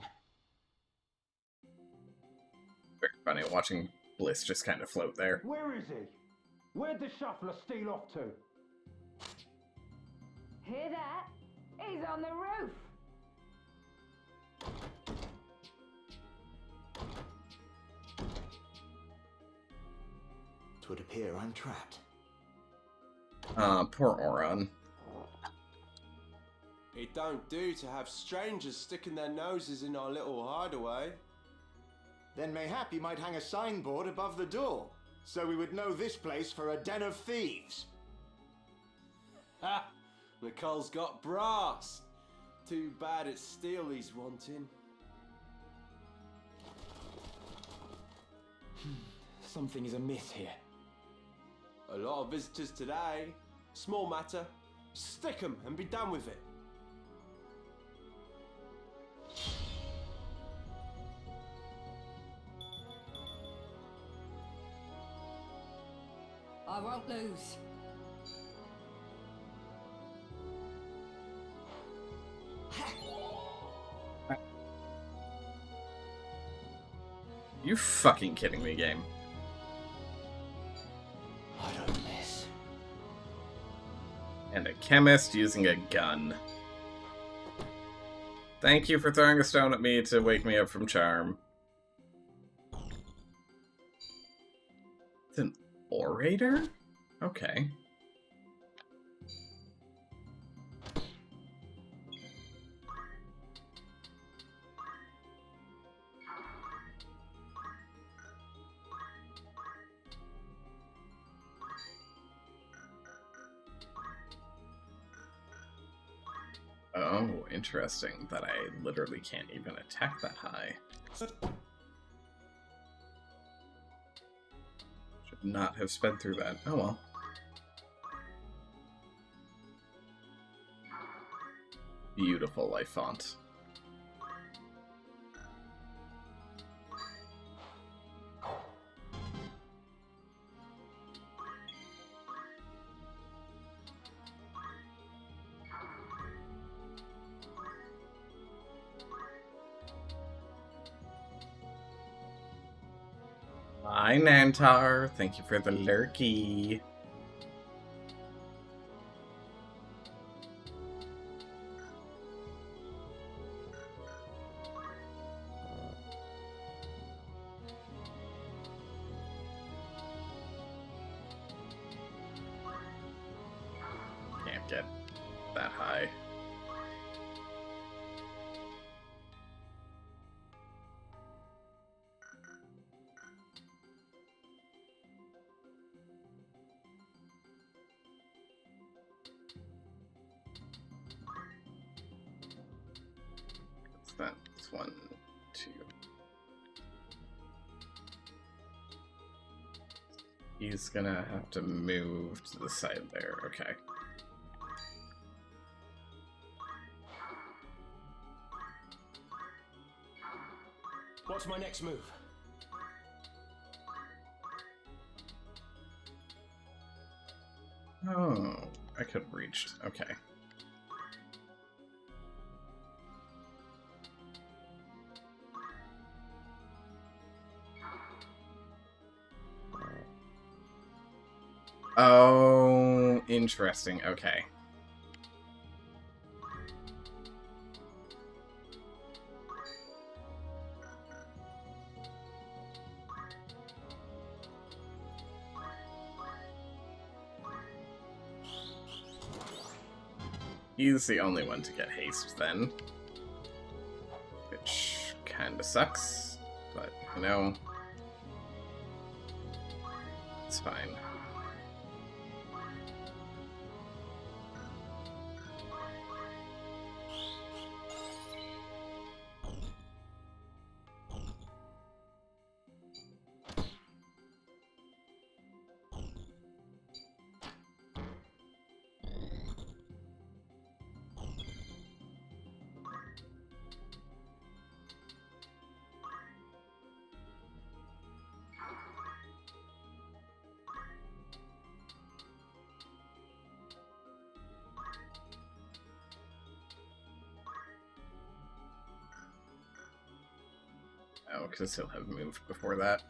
Very funny watching Bliss just kind of float there. Where is he? Where'd the shuffler steal off to? Hear that? He's on the roof. It would appear I'm trapped. Poor Oron. It don't do to have strangers sticking their noses in our little hideaway. Then mayhap you might hang a signboard above the door, so we would know this place for a den of thieves. Ha! McCall's got brass. Too bad it's steel he's wanting. Something is amiss here. A lot of visitors today. Small matter. Stick 'em and be done with it. I won't lose. You fucking kidding me, game? I don't miss. And a chemist using a gun. Thank you for throwing a stone at me to wake me up from charm. It's an orator? Okay. Oh, interesting. That I literally can't even attack that high. Should not have sped through that. Oh well. Beautiful life font. Hi, Nantar. Thank you for the lurky. Can't get that high. That's 1, 2. He's gonna have to move to the side there. Okay. What's my next move? Oh, I could have reached. Okay. Oh, interesting. Okay. He's the only one to get haste then. Which kinda sucks, but, you know, it's fine. Oh, because he'll have moved before that.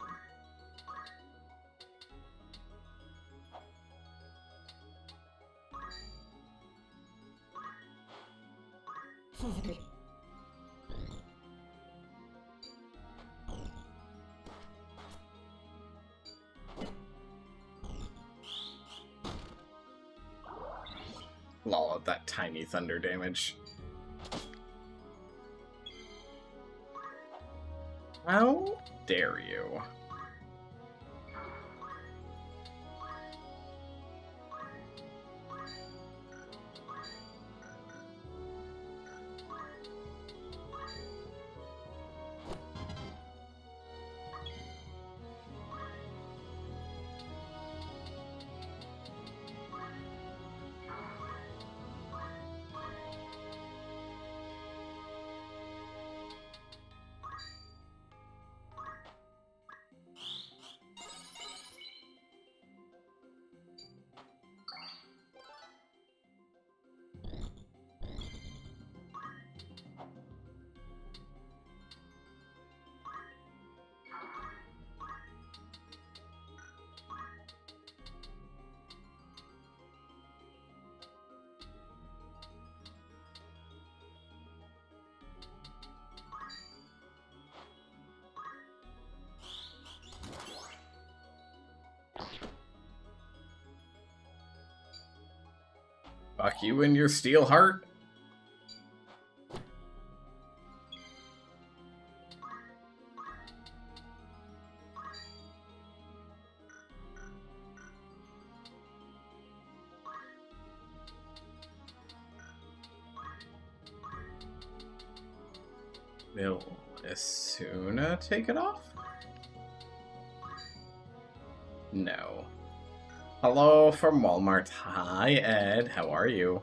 Lol, at that tiny thunder damage. How dare you? Fuck you and your steel heart. Will Asuna take it off? No. Hello from Walmart. Hi, Ed. How are you?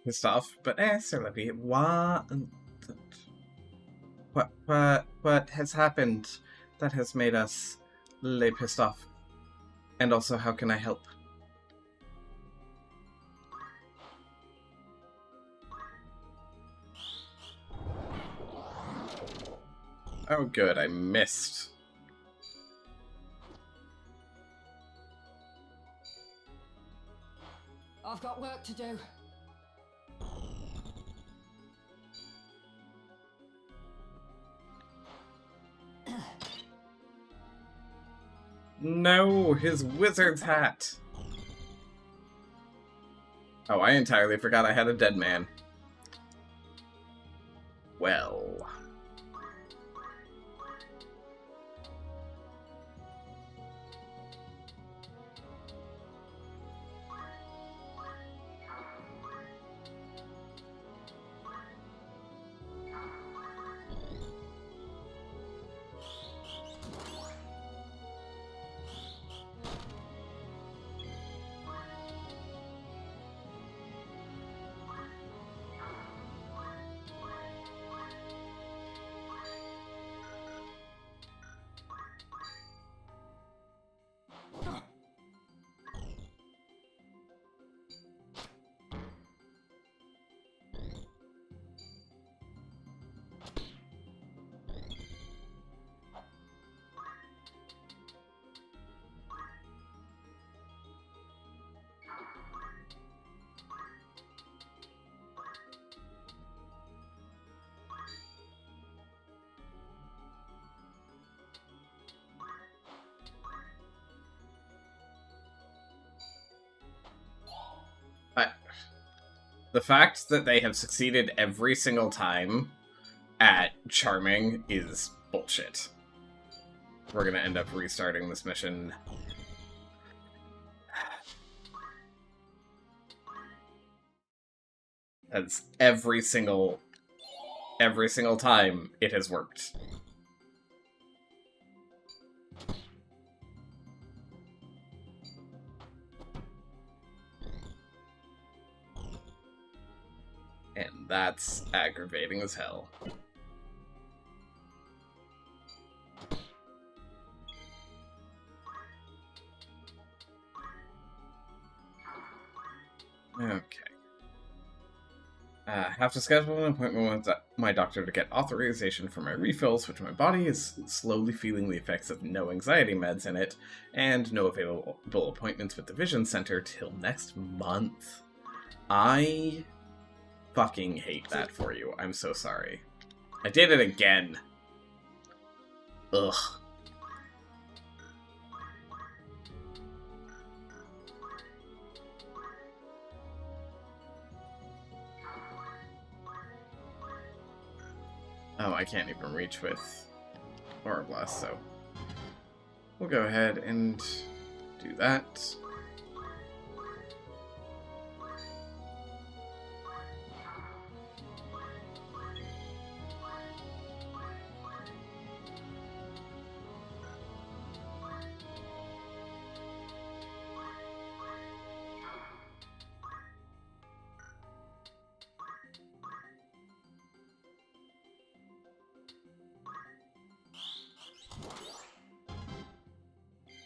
Pissed off, but Sir what has happened that has made us lay pissed off? And also, how can I help? Oh good, I missed. I've got work to do. No, his wizard's hat. Oh, I entirely forgot I had a dead man. Well... The fact that they have succeeded every single time at charming is bullshit. We're gonna end up restarting this mission. That's every single time it has worked. And that's aggravating as hell. Okay. Have to schedule an appointment with my doctor to get authorization for my refills, which my body is slowly feeling the effects of no anxiety meds in it, and no available appointments with the vision center till next month. I fucking hate that for you. I'm so sorry. I did it again. Ugh. Oh, I can't even reach with Aura Blast, so we'll go ahead and do that.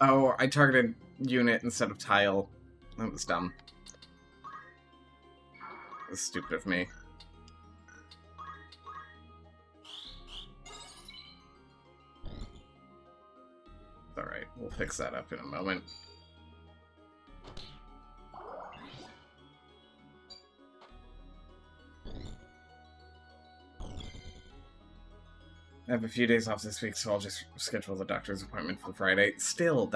Oh, I targeted unit instead of tile. That was dumb. That's stupid of me. Alright, we'll fix that up in a moment. I have a few days off this week, so I'll just schedule the doctor's appointment for Friday. Still,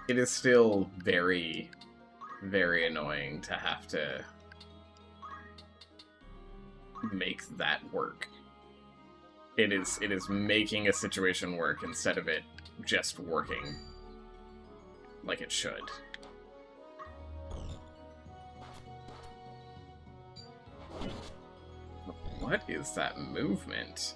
it is still very, very annoying to have to make that work. It is making a situation work instead of it just working like it should. What is that movement?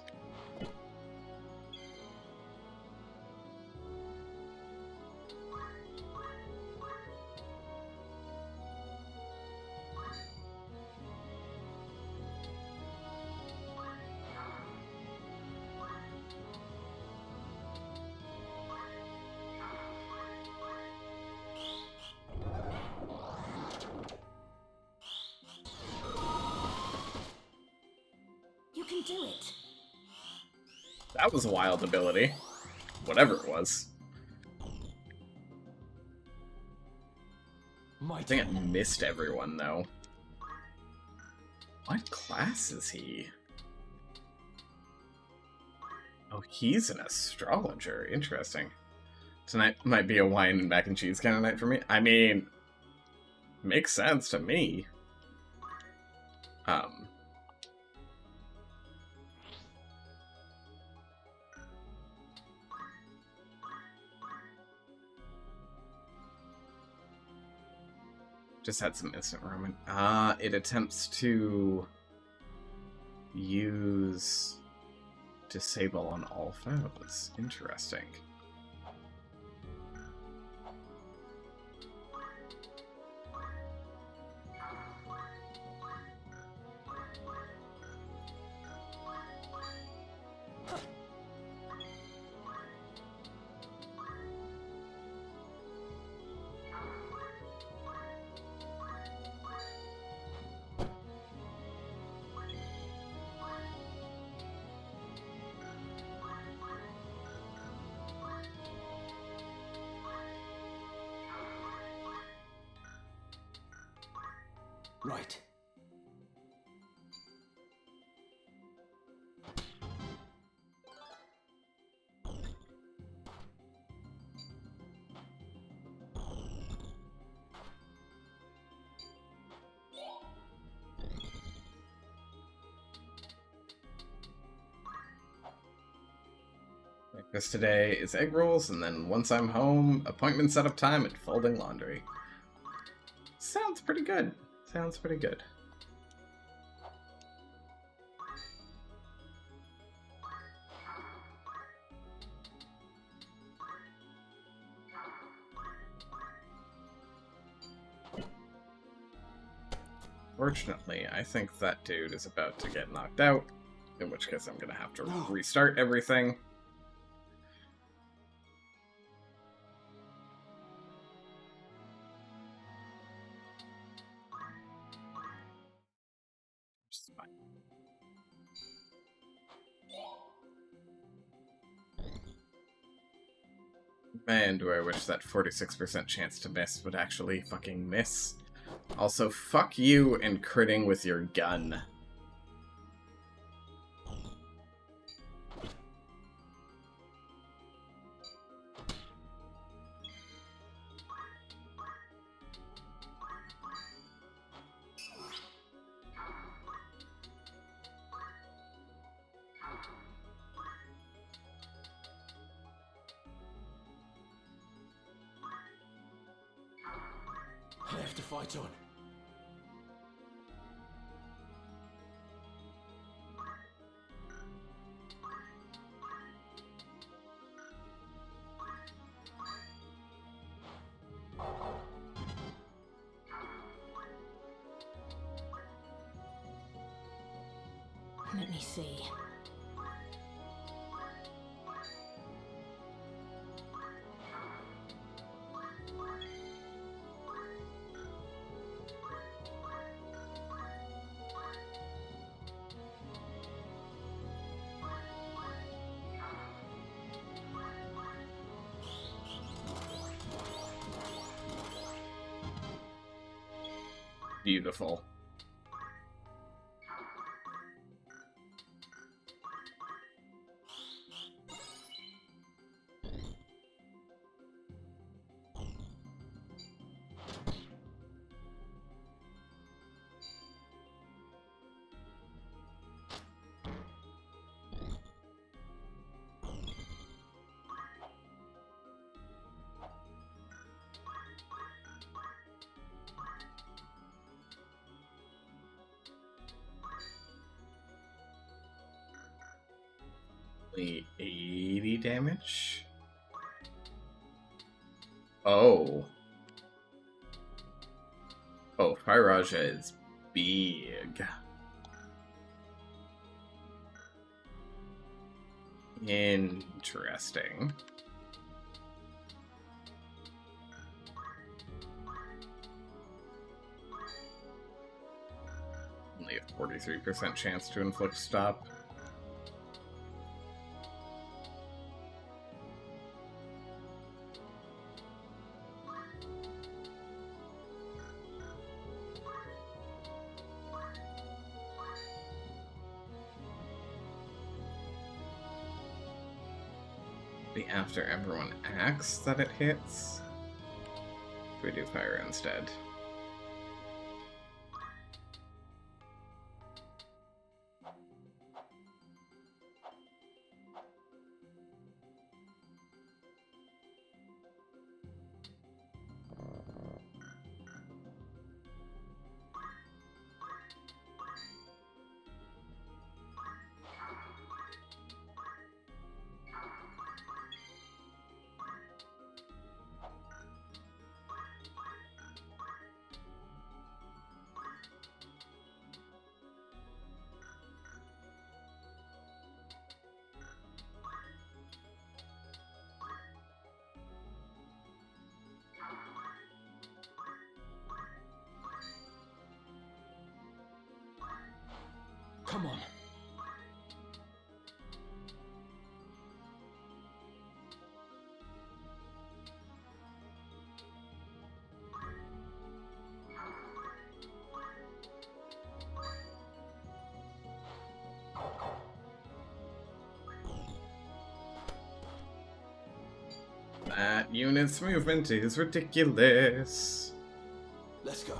Do it. That was a wild ability. Whatever it was. I think it missed everyone, though. What class is he? Oh, he's an astrologer. Interesting. Tonight might be a wine and mac and cheese kind of night for me. I mean, Makes sense to me. Just had some instant Roman. It attempts to use disable on all foes. Interesting. Right. Breakfast today is egg rolls, and then once I'm home, appointment setup time and folding laundry. Sounds pretty good. Sounds pretty good. Fortunately, I think that dude is about to get knocked out, in which case I'm gonna have to restart everything. Man, do I wish that 46% chance to miss would actually fucking miss. Also, fuck you and critting with your gun. I have to fight on. Let me see. Beautiful. Only 80 damage? Oh. Oh, Fire Raja is big. Interesting. Only a 43% chance to inflict stop. After everyone acts that it hits, we do fire instead. Come on. That unit's movement is ridiculous. Let's go.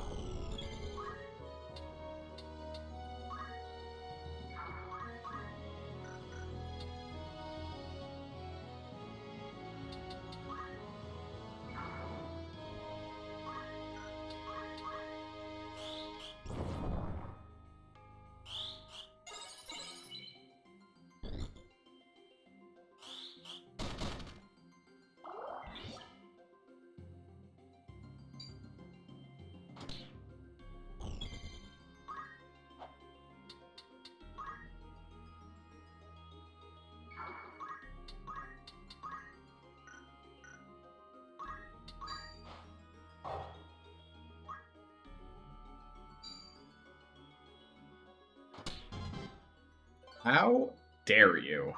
How dare you?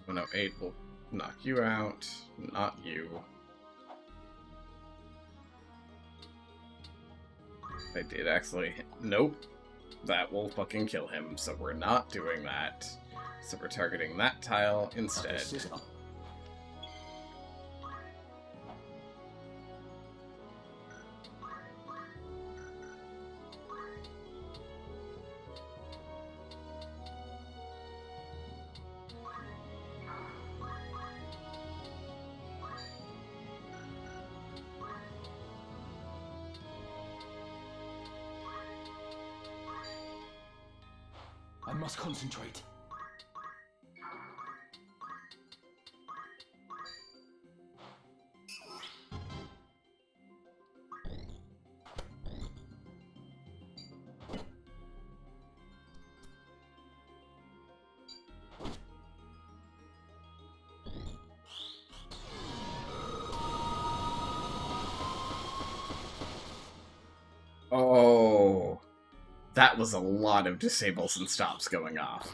Oh no, 8 will knock you out, not you. I did actually. Nope. That will fucking kill him, so we're not doing that. So we're targeting that tile instead. I must concentrate. Oh, that was a lot of disables and stops going off.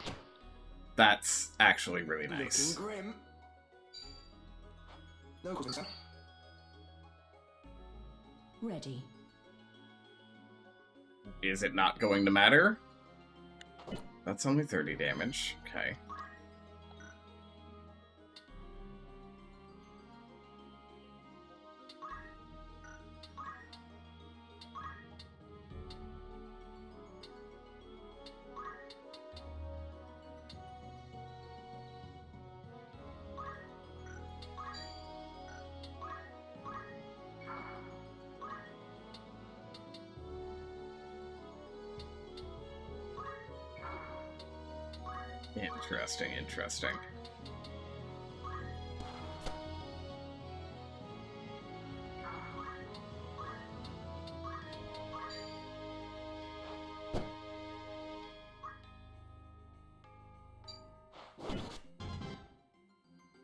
That's actually really nice. Looking grim. No concern. Ready. Is it not going to matter? That's only 30 damage. Okay. Interesting, interesting.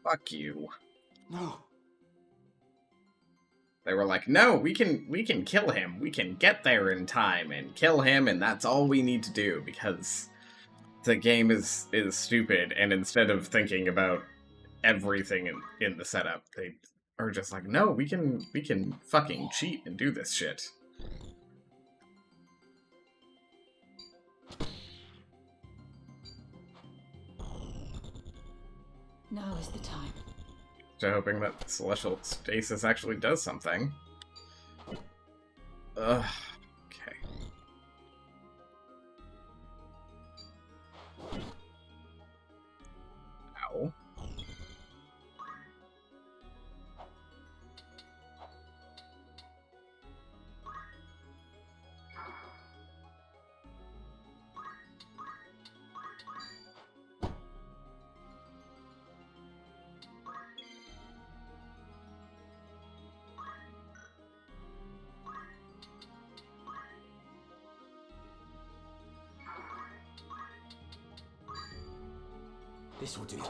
Fuck you. No. They were like, no, we can kill him. We can get there in time and kill him, and that's all we need to do, because the game is stupid, and instead of thinking about everything in the setup, they are just like, no, we can fucking cheat and do this shit. Now is the time. So hoping that Celestial Stasis actually does something. Ugh. Okay. Ow. This will do.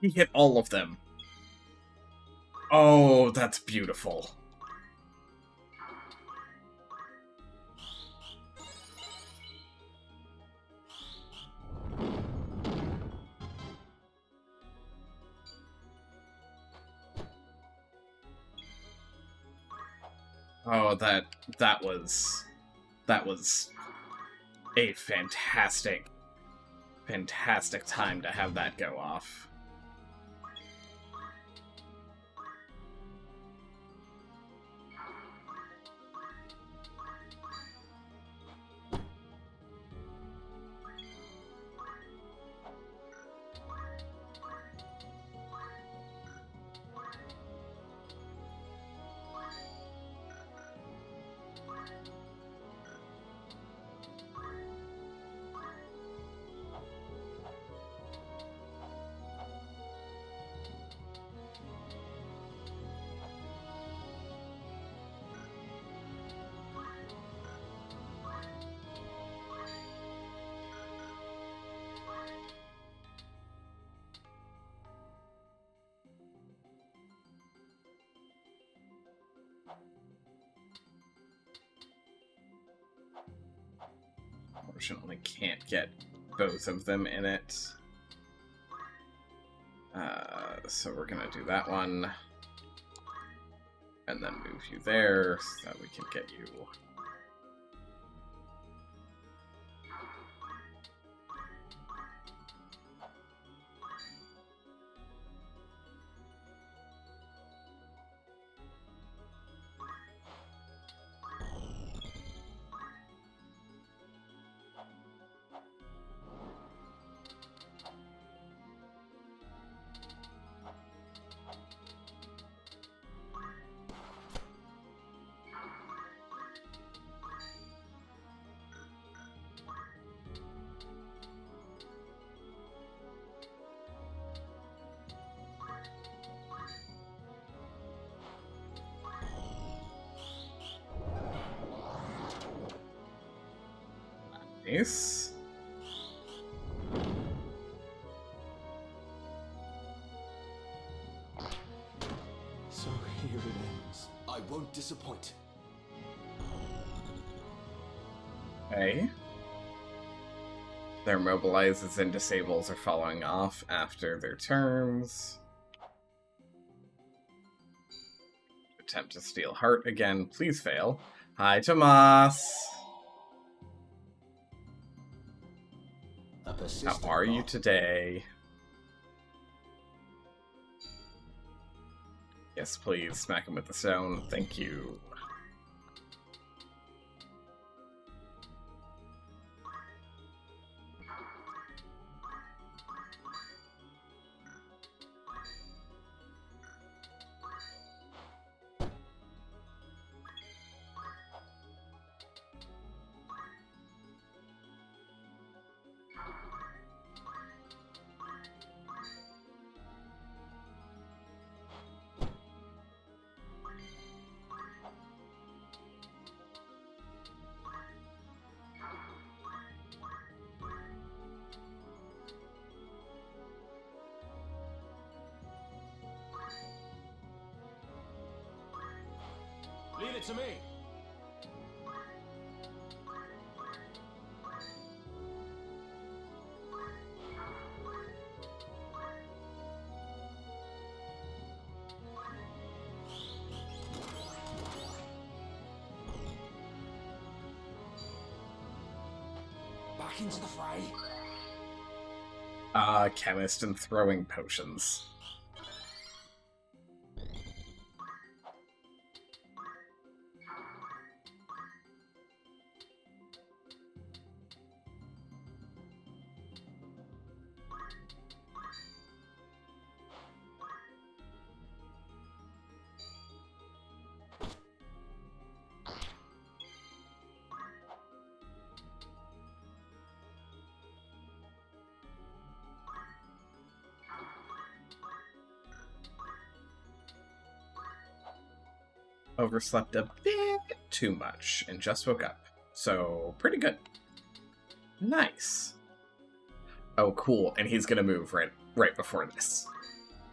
He hit all of them. Oh, that's beautiful. Oh, that was a fantastic time to have that go off. Unfortunately, can't get both of them in it. So we're gonna do that one. And then move you there so that we can get you. Nice. So here it ends. I won't disappoint. Okay. Their mobilizes and disables are following off after their turns. Attempt to steal heart again. Please fail. Hi, Tomas. How are you today? Yes, please. Smack him with the stone. Thank you. Leave it to me. Back back into the fray? Chemist and throwing potions. Overslept a bit too much and just woke up. So, pretty good. Nice. Oh, cool. And he's gonna move right before this.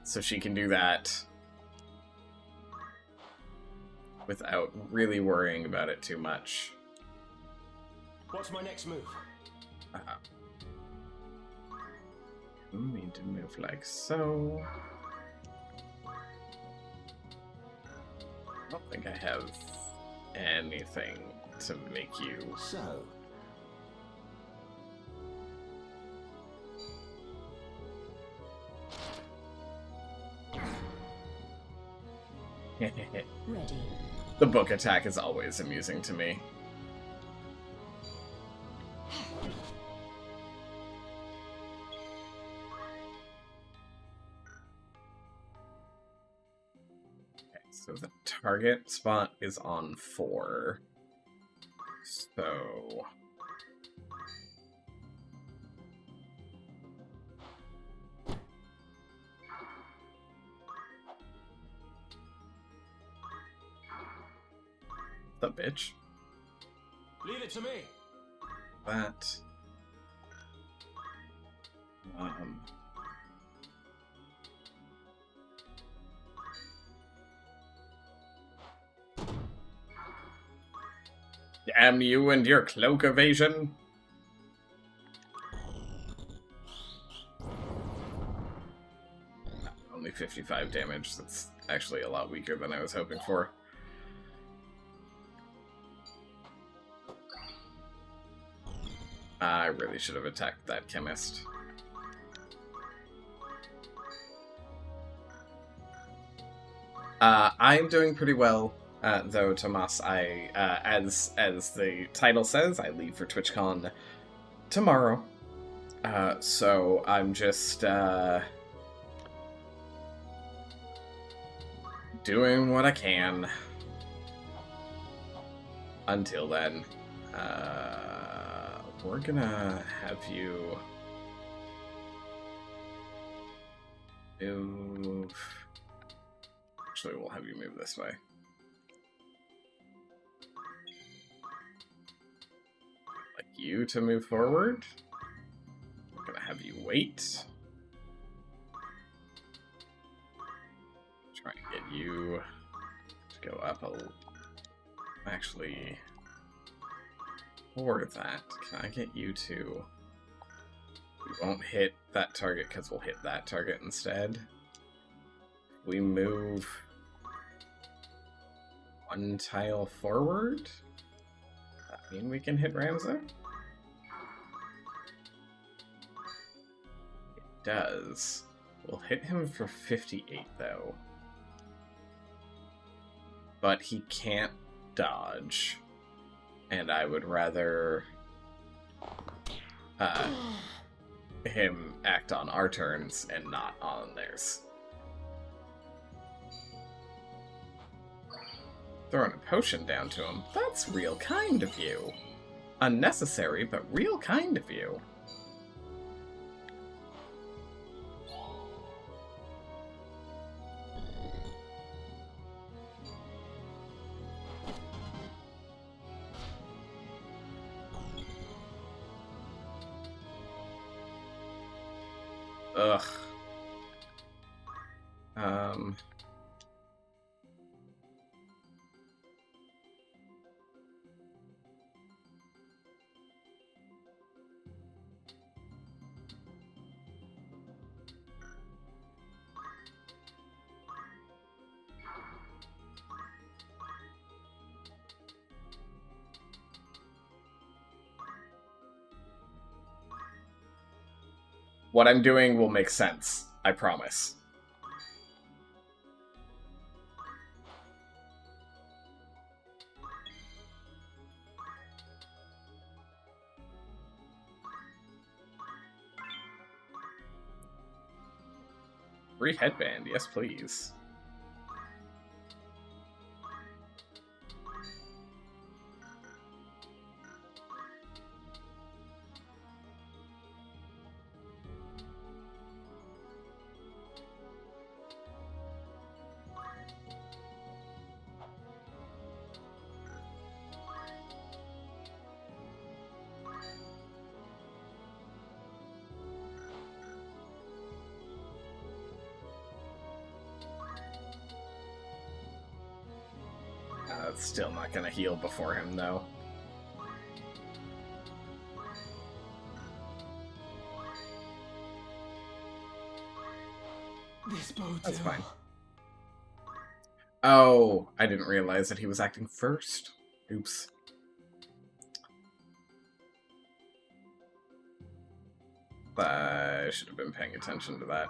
So she can do that without really worrying about it too much. What's my next move? Need to move like so. I don't think I have anything to make you... So... Ready. The book attack is always amusing to me. So the target spot is on 4. So... The bitch. Leave it to me. That... Damn you and your cloak evasion! Only 55 damage. That's actually a lot weaker than I was hoping for. I really should have attacked that chemist. I'm doing pretty well. Though, Tomas, I, as the title says, I leave for TwitchCon tomorrow. So I'm just, doing what I can. Until then. We're gonna have you move... Actually, we'll have you move this way. You to move forward. We're gonna have you wait. Try and get you to go up a little. Actually, for that, can I get you to... We won't hit that target because we'll hit that target instead. We move 1 tile forward. Does that mean we can hit Ramza? Does. We'll hit him for 58, though. But he can't dodge. And I would rather him act on our turns and not on theirs. Throwing a potion down to him. That's real kind of you. Unnecessary, but real kind of you. Ugh. What I'm doing will make sense. I promise. Free headband, yes please. It's still not gonna heal before him, though. This bodes That's ill. fine. Oh, I didn't realize that he was acting first. Oops. I should have been paying attention to that.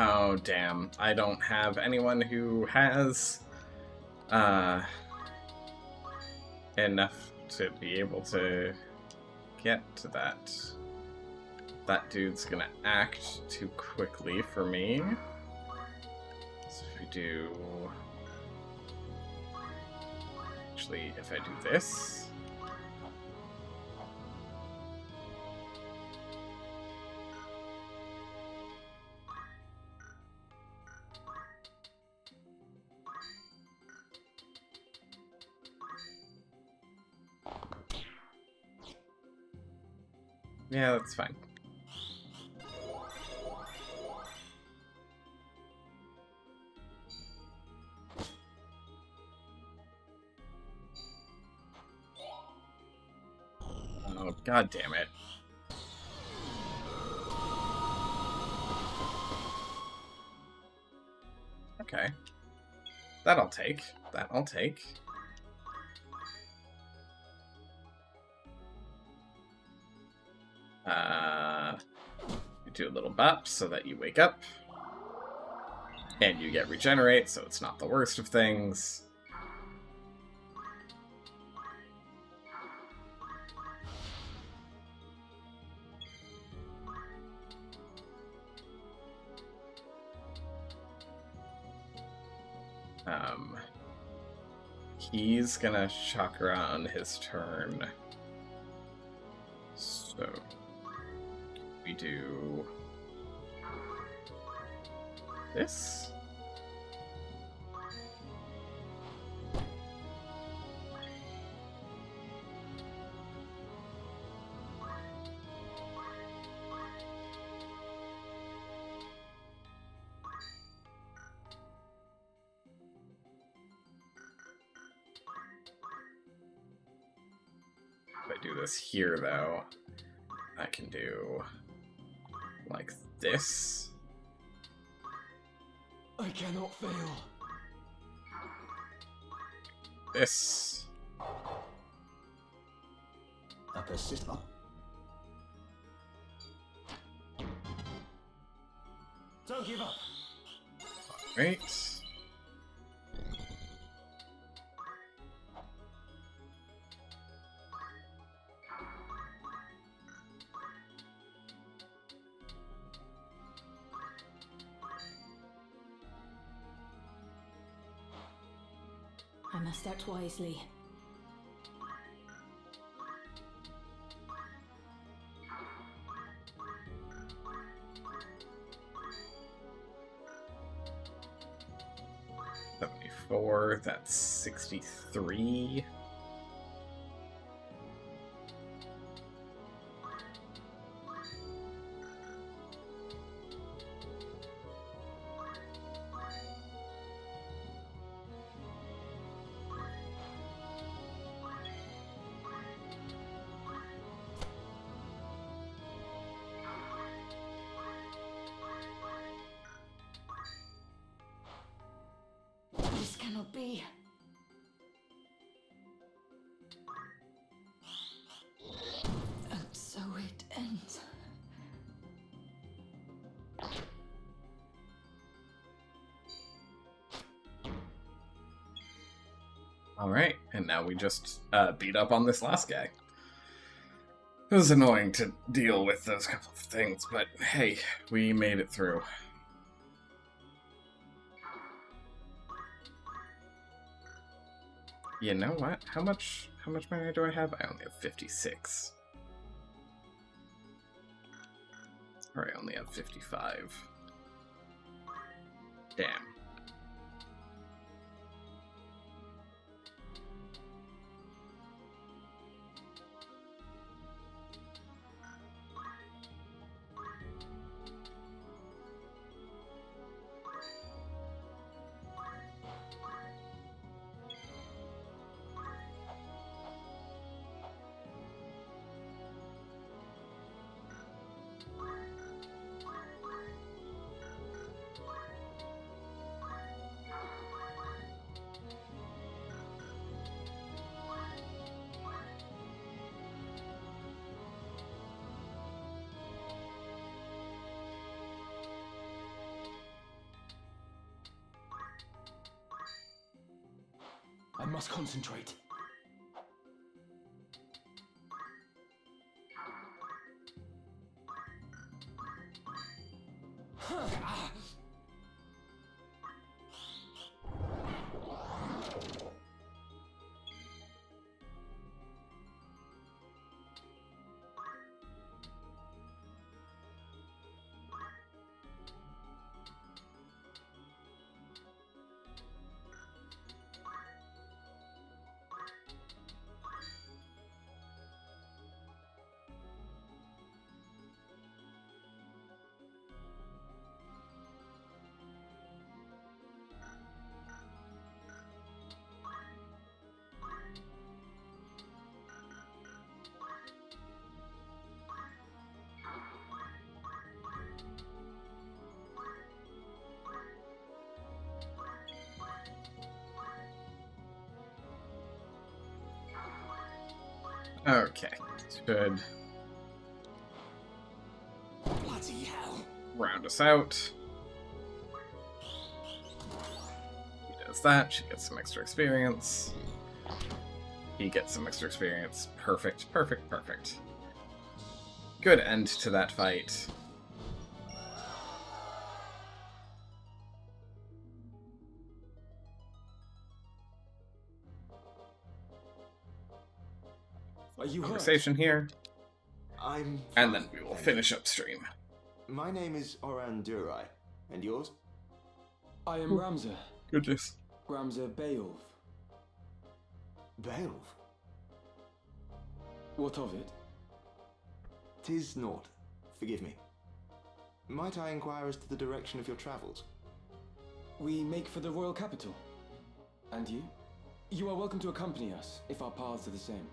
Oh, damn. I don't have anyone who has enough to be able to get to that. That dude's gonna act too quickly for me. So if we do... Actually, if I do this... Yeah, that's fine. Oh, god damn it. Okay. That I'll take. That I'll take. Do a little bop so that you wake up. And you get regenerate, so it's not the worst of things. He's gonna chakra on his turn. So we do this. If I do this here, though, I can do like this. I cannot fail. This. A persistent. Don't give up. Right. I must act wisely. 74, that's 63. This cannot be. And so it ends. Alright, and now we just beat up on this last guy. It was annoying to deal with those couple of things, but hey, we made it through. You know what? How much money do I have? I only have 56. Or I only have 55. Damn. I must concentrate. Okay, should Bloody hell. round us out. He does that, she gets some extra experience. He gets some extra experience. Perfect, perfect, perfect. Good end to that fight. Are you hurt? Conversation here, I'm. and then we will finish upstream. My name is Oran Durai, and yours? I am Ramza. Goodness. Ramza Beowulf. Beowulf? What of it? 'Tis naught. Forgive me. Might I inquire as to the direction of your travels? We make for the royal capital. And you? You are welcome to accompany us, if our paths are the same.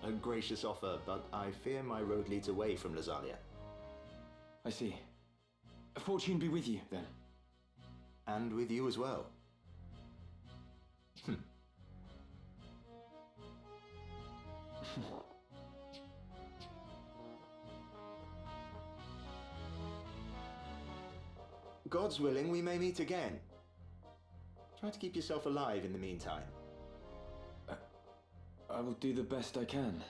A gracious offer, but I fear my road leads away from Lazalia. I see. Fortune be with you, then. And with you as well. God's willing, we may meet again. Try to keep yourself alive in the meantime. I will do the best I can.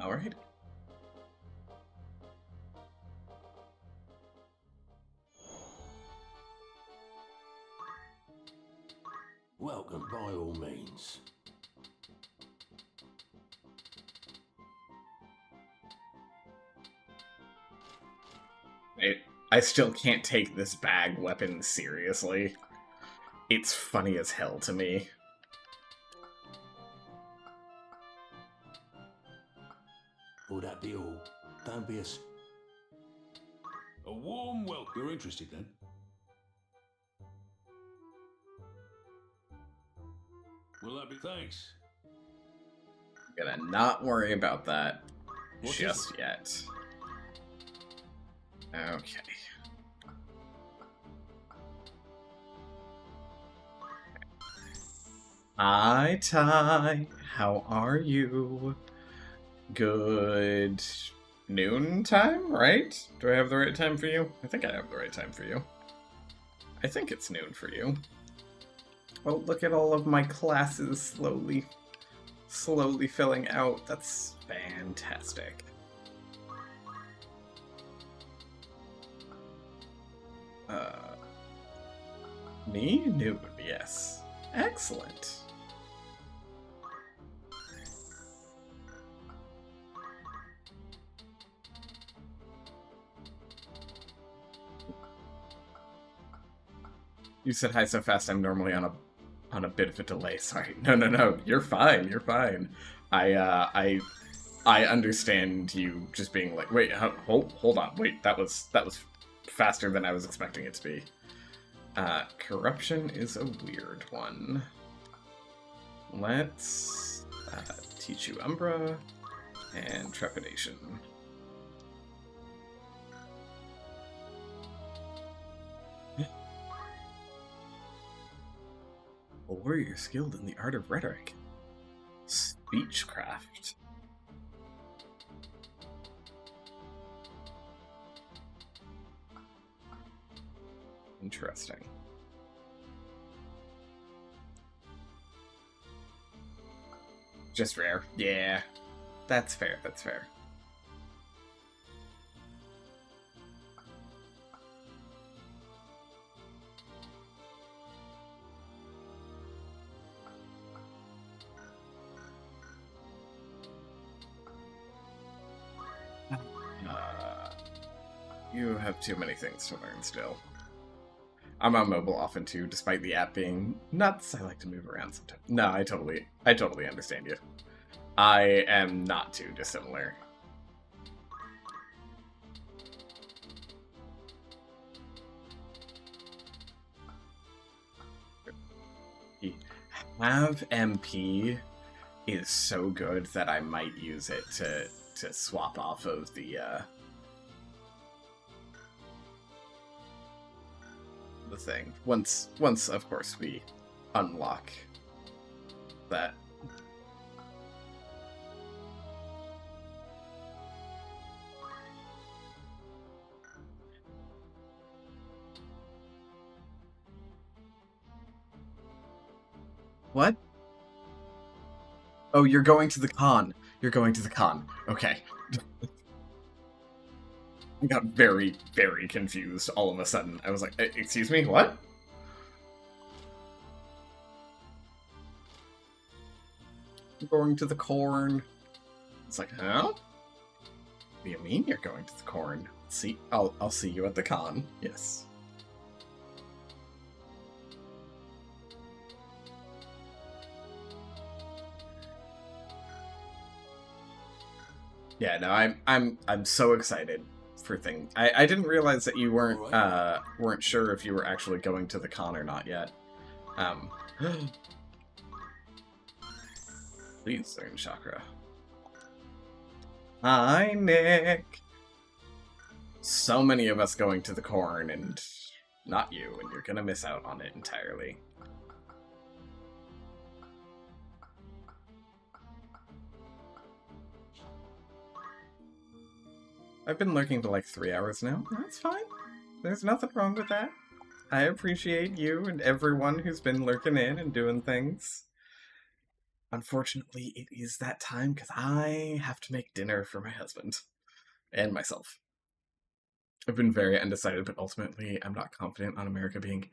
All right. Welcome by all means. I still can't take this bag weapon seriously. It's funny as hell to me. Will that be all? Don't be A warm welcome. You're interested then? Will that be thanks? I'm gonna not worry about that What is just yet. Okay. Hi, Ty. How are you? Good noon time, right? Do I have the right time for you? I think I have the right time for you. I think it's noon for you. Oh, look at all of my classes slowly filling out. That's fantastic. Me? Noon, yes. Excellent. You said hi so fast, I'm normally on a bit of a delay. Sorry. No. You're fine. You're fine. I understand you just being like, wait, hold on. Wait, that was faster than I was expecting it to be. Corruption is a weird one. Let's teach you Umbra and Trepidation. A warrior skilled in the art of rhetoric. Speechcraft. Interesting. Just rare. Yeah. That's fair, that's fair. You have too many things to learn still. I'm on mobile often too, despite the app being nuts. I like to move around sometimes. No, I totally understand you. I am not too dissimilar. Have MP is so good that I might use it to swap off of the thing. Once of course we unlock that. What? Oh, you're going to the con. You're going to the con. Okay. I got very, very confused all of a sudden. I was like, excuse me, what? I'm going to the corn. It's like, huh? What do you mean you're going to the corn? See, I'll see you at the con. Yes. Yeah, no, I'm so excited for things. I didn't realize that you weren't sure if you were actually going to the con or not yet. Please learn chakra. Hi, Nick. So many of us going to the corn and not you, and you're gonna miss out on it entirely. I've been lurking for like 3 hours now. That's fine. There's nothing wrong with that. I appreciate you and everyone who's been lurking in and doing things. Unfortunately, it is that time because I have to make dinner for my husband and myself. I've been very undecided, but ultimately I'm not confident on America being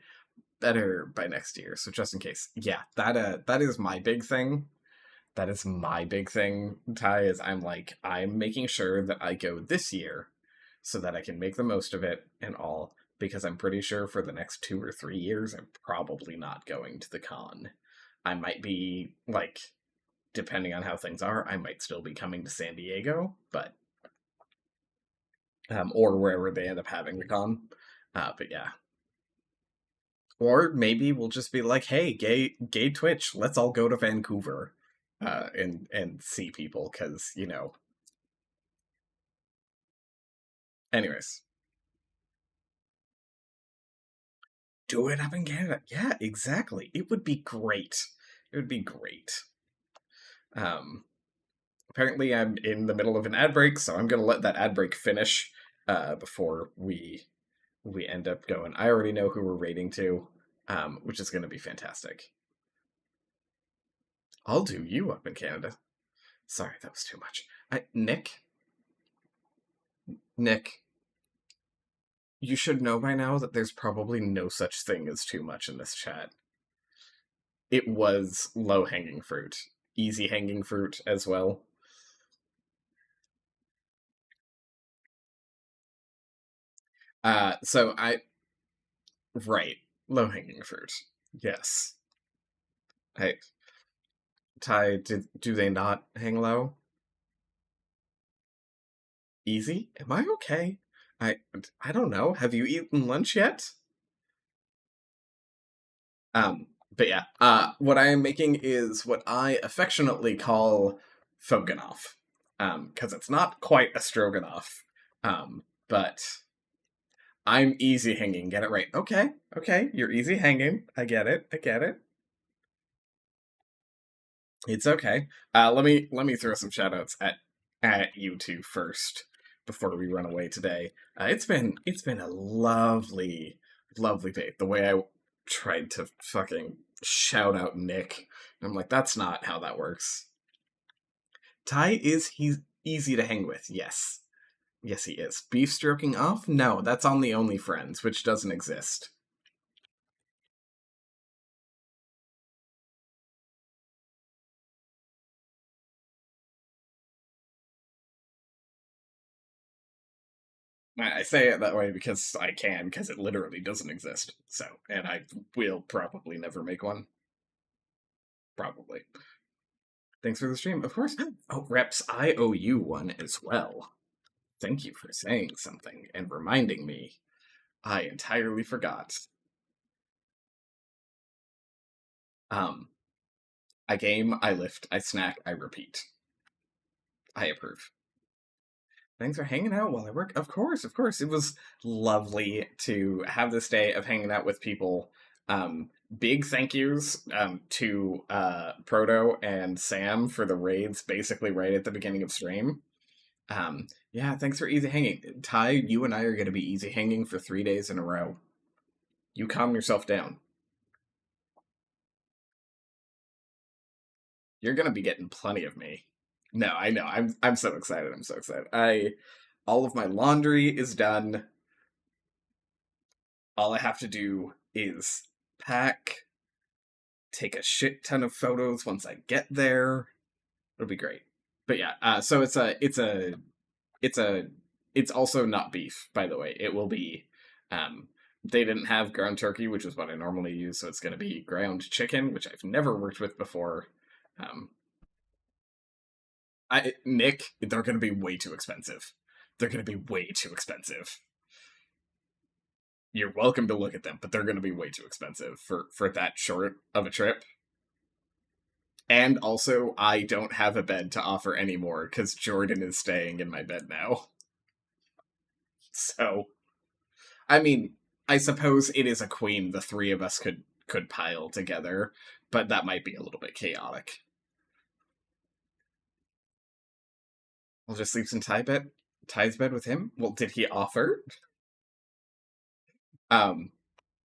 better by next year. So just in case, yeah, that is my big thing. That is my big thing, Ty, is I'm making sure that I go this year so that I can make the most of it and all, because I'm pretty sure for the next 2 or 3 years, I'm probably not going to the con. I might be, like, depending on how things are, I might still be coming to San Diego, but, or wherever they end up having the con. But yeah. Or maybe we'll just be like, hey, gay Twitch, let's all go to Vancouver, and see people, because, you know. Anyways. Do it up in Canada. Yeah, exactly. It would be great. It would be great. Apparently I'm in the middle of an ad break, so I'm going to let that ad break finish before we end up going. I already know who we're rating to, which is going to be fantastic. I'll do you up in Canada. Sorry, that was too much. Nick, you should know by now that there's probably no such thing as too much in this chat. It was low-hanging fruit. Easy-hanging fruit as well. Right. Low-hanging fruit. Yes. Ty, do they not hang low? Easy? Am I okay? I don't know. Have you eaten lunch yet? But yeah, what I am making is what I affectionately call Foganoff. Because it's not quite a stroganoff. But I'm easy hanging. Get it right. Okay, you're easy hanging. I get it. It's okay. Let me throw some shoutouts at you two first before we run away today. It's been a lovely day. The way I tried to fucking shout out Nick, I'm like, that's not how that works. Ty he's easy to hang with. Yes, he is. Beef stroking off? No, that's on the Only Friends, which doesn't exist. I say it that way because I can, because it literally doesn't exist. So, and I will probably never make one. Probably. Thanks for the stream, of course. Oh, Reps, I owe you one as well. Thank you for saying something and reminding me. I entirely forgot. I game, I lift, I snack, I repeat. I approve. Thanks for hanging out while I work. Of course. It was lovely to have this day of hanging out with people. Big thank yous to Proto and Sam for the raids basically right at the beginning of stream. Yeah, thanks for easy hanging. Ty, you and I are going to be easy hanging for 3 days in a row. You calm yourself down. You're going to be getting plenty of me. No, I know. I'm so excited. All of my laundry is done. All I have to do is pack, take a shit ton of photos once I get there. It'll be great. But yeah, so it's also not beef, by the way. It will be they didn't have ground turkey, which is what I normally use, so it's going to be ground chicken, which I've never worked with before. Nick, they're going to be way too expensive. You're welcome to look at them, but they're going to be way too expensive for that short of a trip. And also, I don't have a bed to offer anymore, because Jordan is staying in my bed now. So, I mean, I suppose it is a queen the three of us could pile together, but that might be a little bit chaotic. I'll just sleep in Ty's bed with him? Well, did he offer? But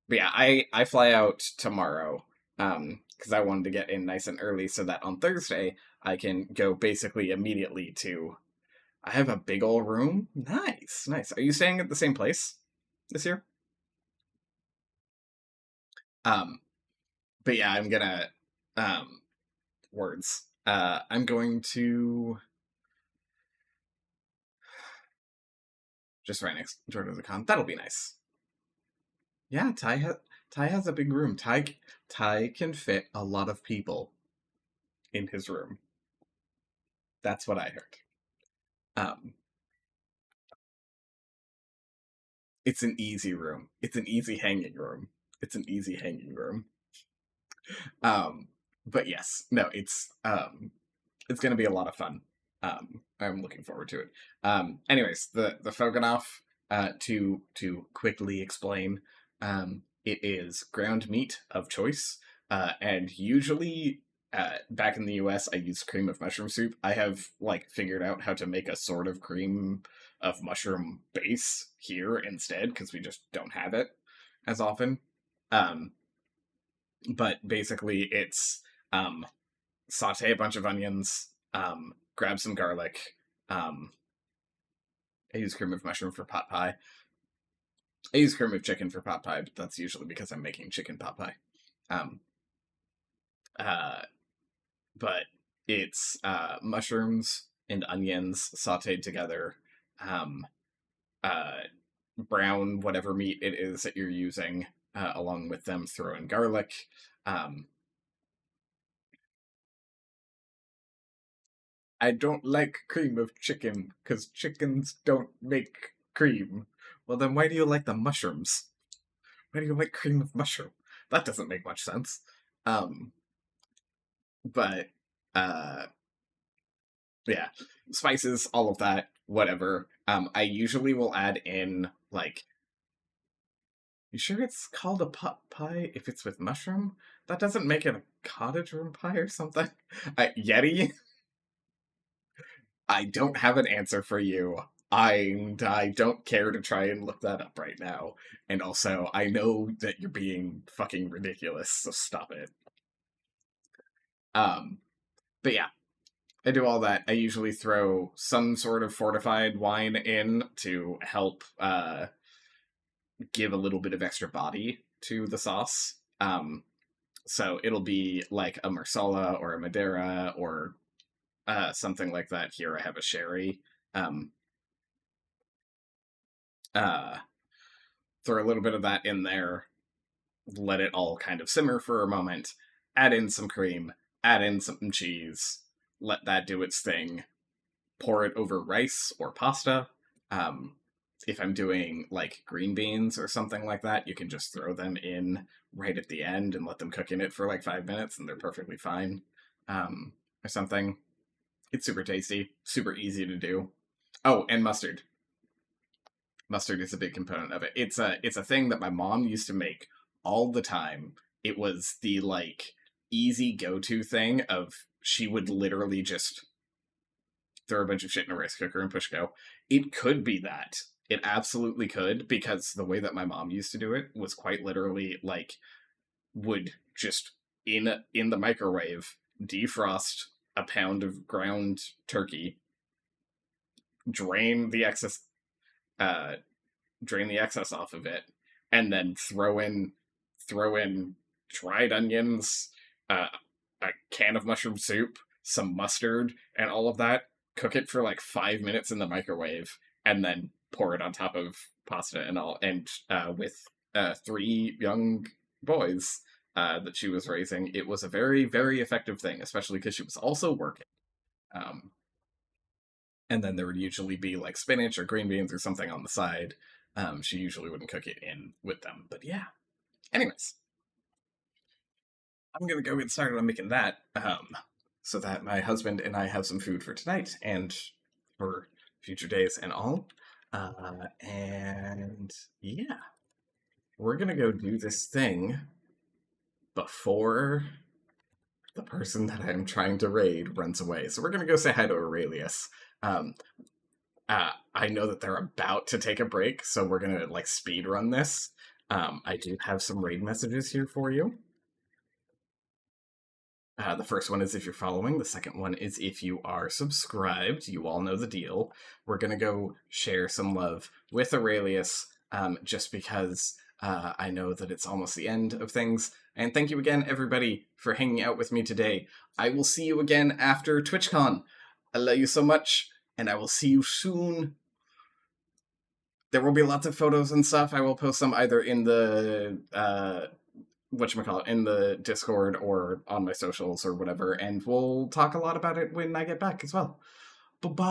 yeah, I fly out tomorrow, because I wanted to get in nice and early so that on Thursday I can go basically immediately to... I have a big ol' room. Nice. Are you staying at the same place this year? But yeah, I'm gonna... words. I'm going to... just right next door to the con. That'll be nice. Yeah, Ty has a big room. Ty can fit a lot of people in his room. That's what I heard. It's an easy room. It's an easy hanging room. It's an easy hanging room. But yes, no, it's gonna be a lot of fun. I'm looking forward to it. Anyways, the Fogonoff, to quickly explain, it is ground meat of choice, and usually, back in the US, I use cream of mushroom soup. I have figured out how to make a sort of cream of mushroom base here instead, because we just don't have it as often. But basically, it's saute a bunch of onions, grab some garlic. I use cream of mushroom for pot pie. I use cream of chicken for pot pie, but that's usually because I'm making chicken pot pie. But it's mushrooms and onions sauteed together, brown whatever meat it is that you're using, along with them, throw in garlic. I don't like cream of chicken, because chickens don't make cream. Well, then why do you like the mushrooms? Why do you like cream of mushroom? That doesn't make much sense. But, yeah. Spices, all of that, whatever. I usually will add in, you sure it's called a pot pie if it's with mushroom? That doesn't make it a cottage room pie or something? Yeti? I don't have an answer for you. I don't care to try and look that up right now. And also, I know that you're being fucking ridiculous, so stop it. But yeah, I do all that. I usually throw some sort of fortified wine in to help give a little bit of extra body to the sauce. So it'll be like a Marsala or a Madeira or something like that. Here I have a sherry. Throw a little bit of that in there, let it all kind of simmer for a moment, add in some cream, add in some cheese, let that do its thing, pour it over rice or pasta. If I'm doing green beans or something like that, you can just throw them in right at the end and let them cook in it for 5 minutes and they're perfectly fine. Or something. It's super tasty, super easy to do. Oh, and mustard. Mustard is a big component of it. It's a thing that my mom used to make all the time. It was the easy go-to thing of she would literally just throw a bunch of shit in a rice cooker and push go. It could be that. It absolutely could, because the way that my mom used to do it was quite literally would just in the microwave defrost a pound of ground turkey, drain the excess off of it, and then throw in dried onions, a can of mushroom soup, some mustard, and all of that. Cook it for 5 minutes in the microwave, and then pour it on top of pasta and all. And with 3 young boys that she was raising, it was a very, very effective thing, especially because she was also working. And then there would usually be spinach or green beans or something on the side. She usually wouldn't cook it in with them, but yeah. Anyways, I'm gonna go get started on making that, so that my husband and I have some food for tonight and for future days and all. And yeah, we're gonna go do this thing before the person that I'm trying to raid runs away. So we're gonna go say hi to Aurelius. I know that they're about to take a break, so we're gonna speed run this. I do have some raid messages here for you. The first one is if you're following. The second one is if you are subscribed. You all know the deal. We're gonna go share some love with Aurelius, just because I know that it's almost the end of things. And thank you again, everybody, for hanging out with me today. I will see you again after TwitchCon. I love you so much, and I will see you soon. there will be lots of photos and stuff. I will post them either in the whatchamacallit, in the Discord or on my socials or whatever, and we'll talk a lot about it when I get back as well. Bye-bye!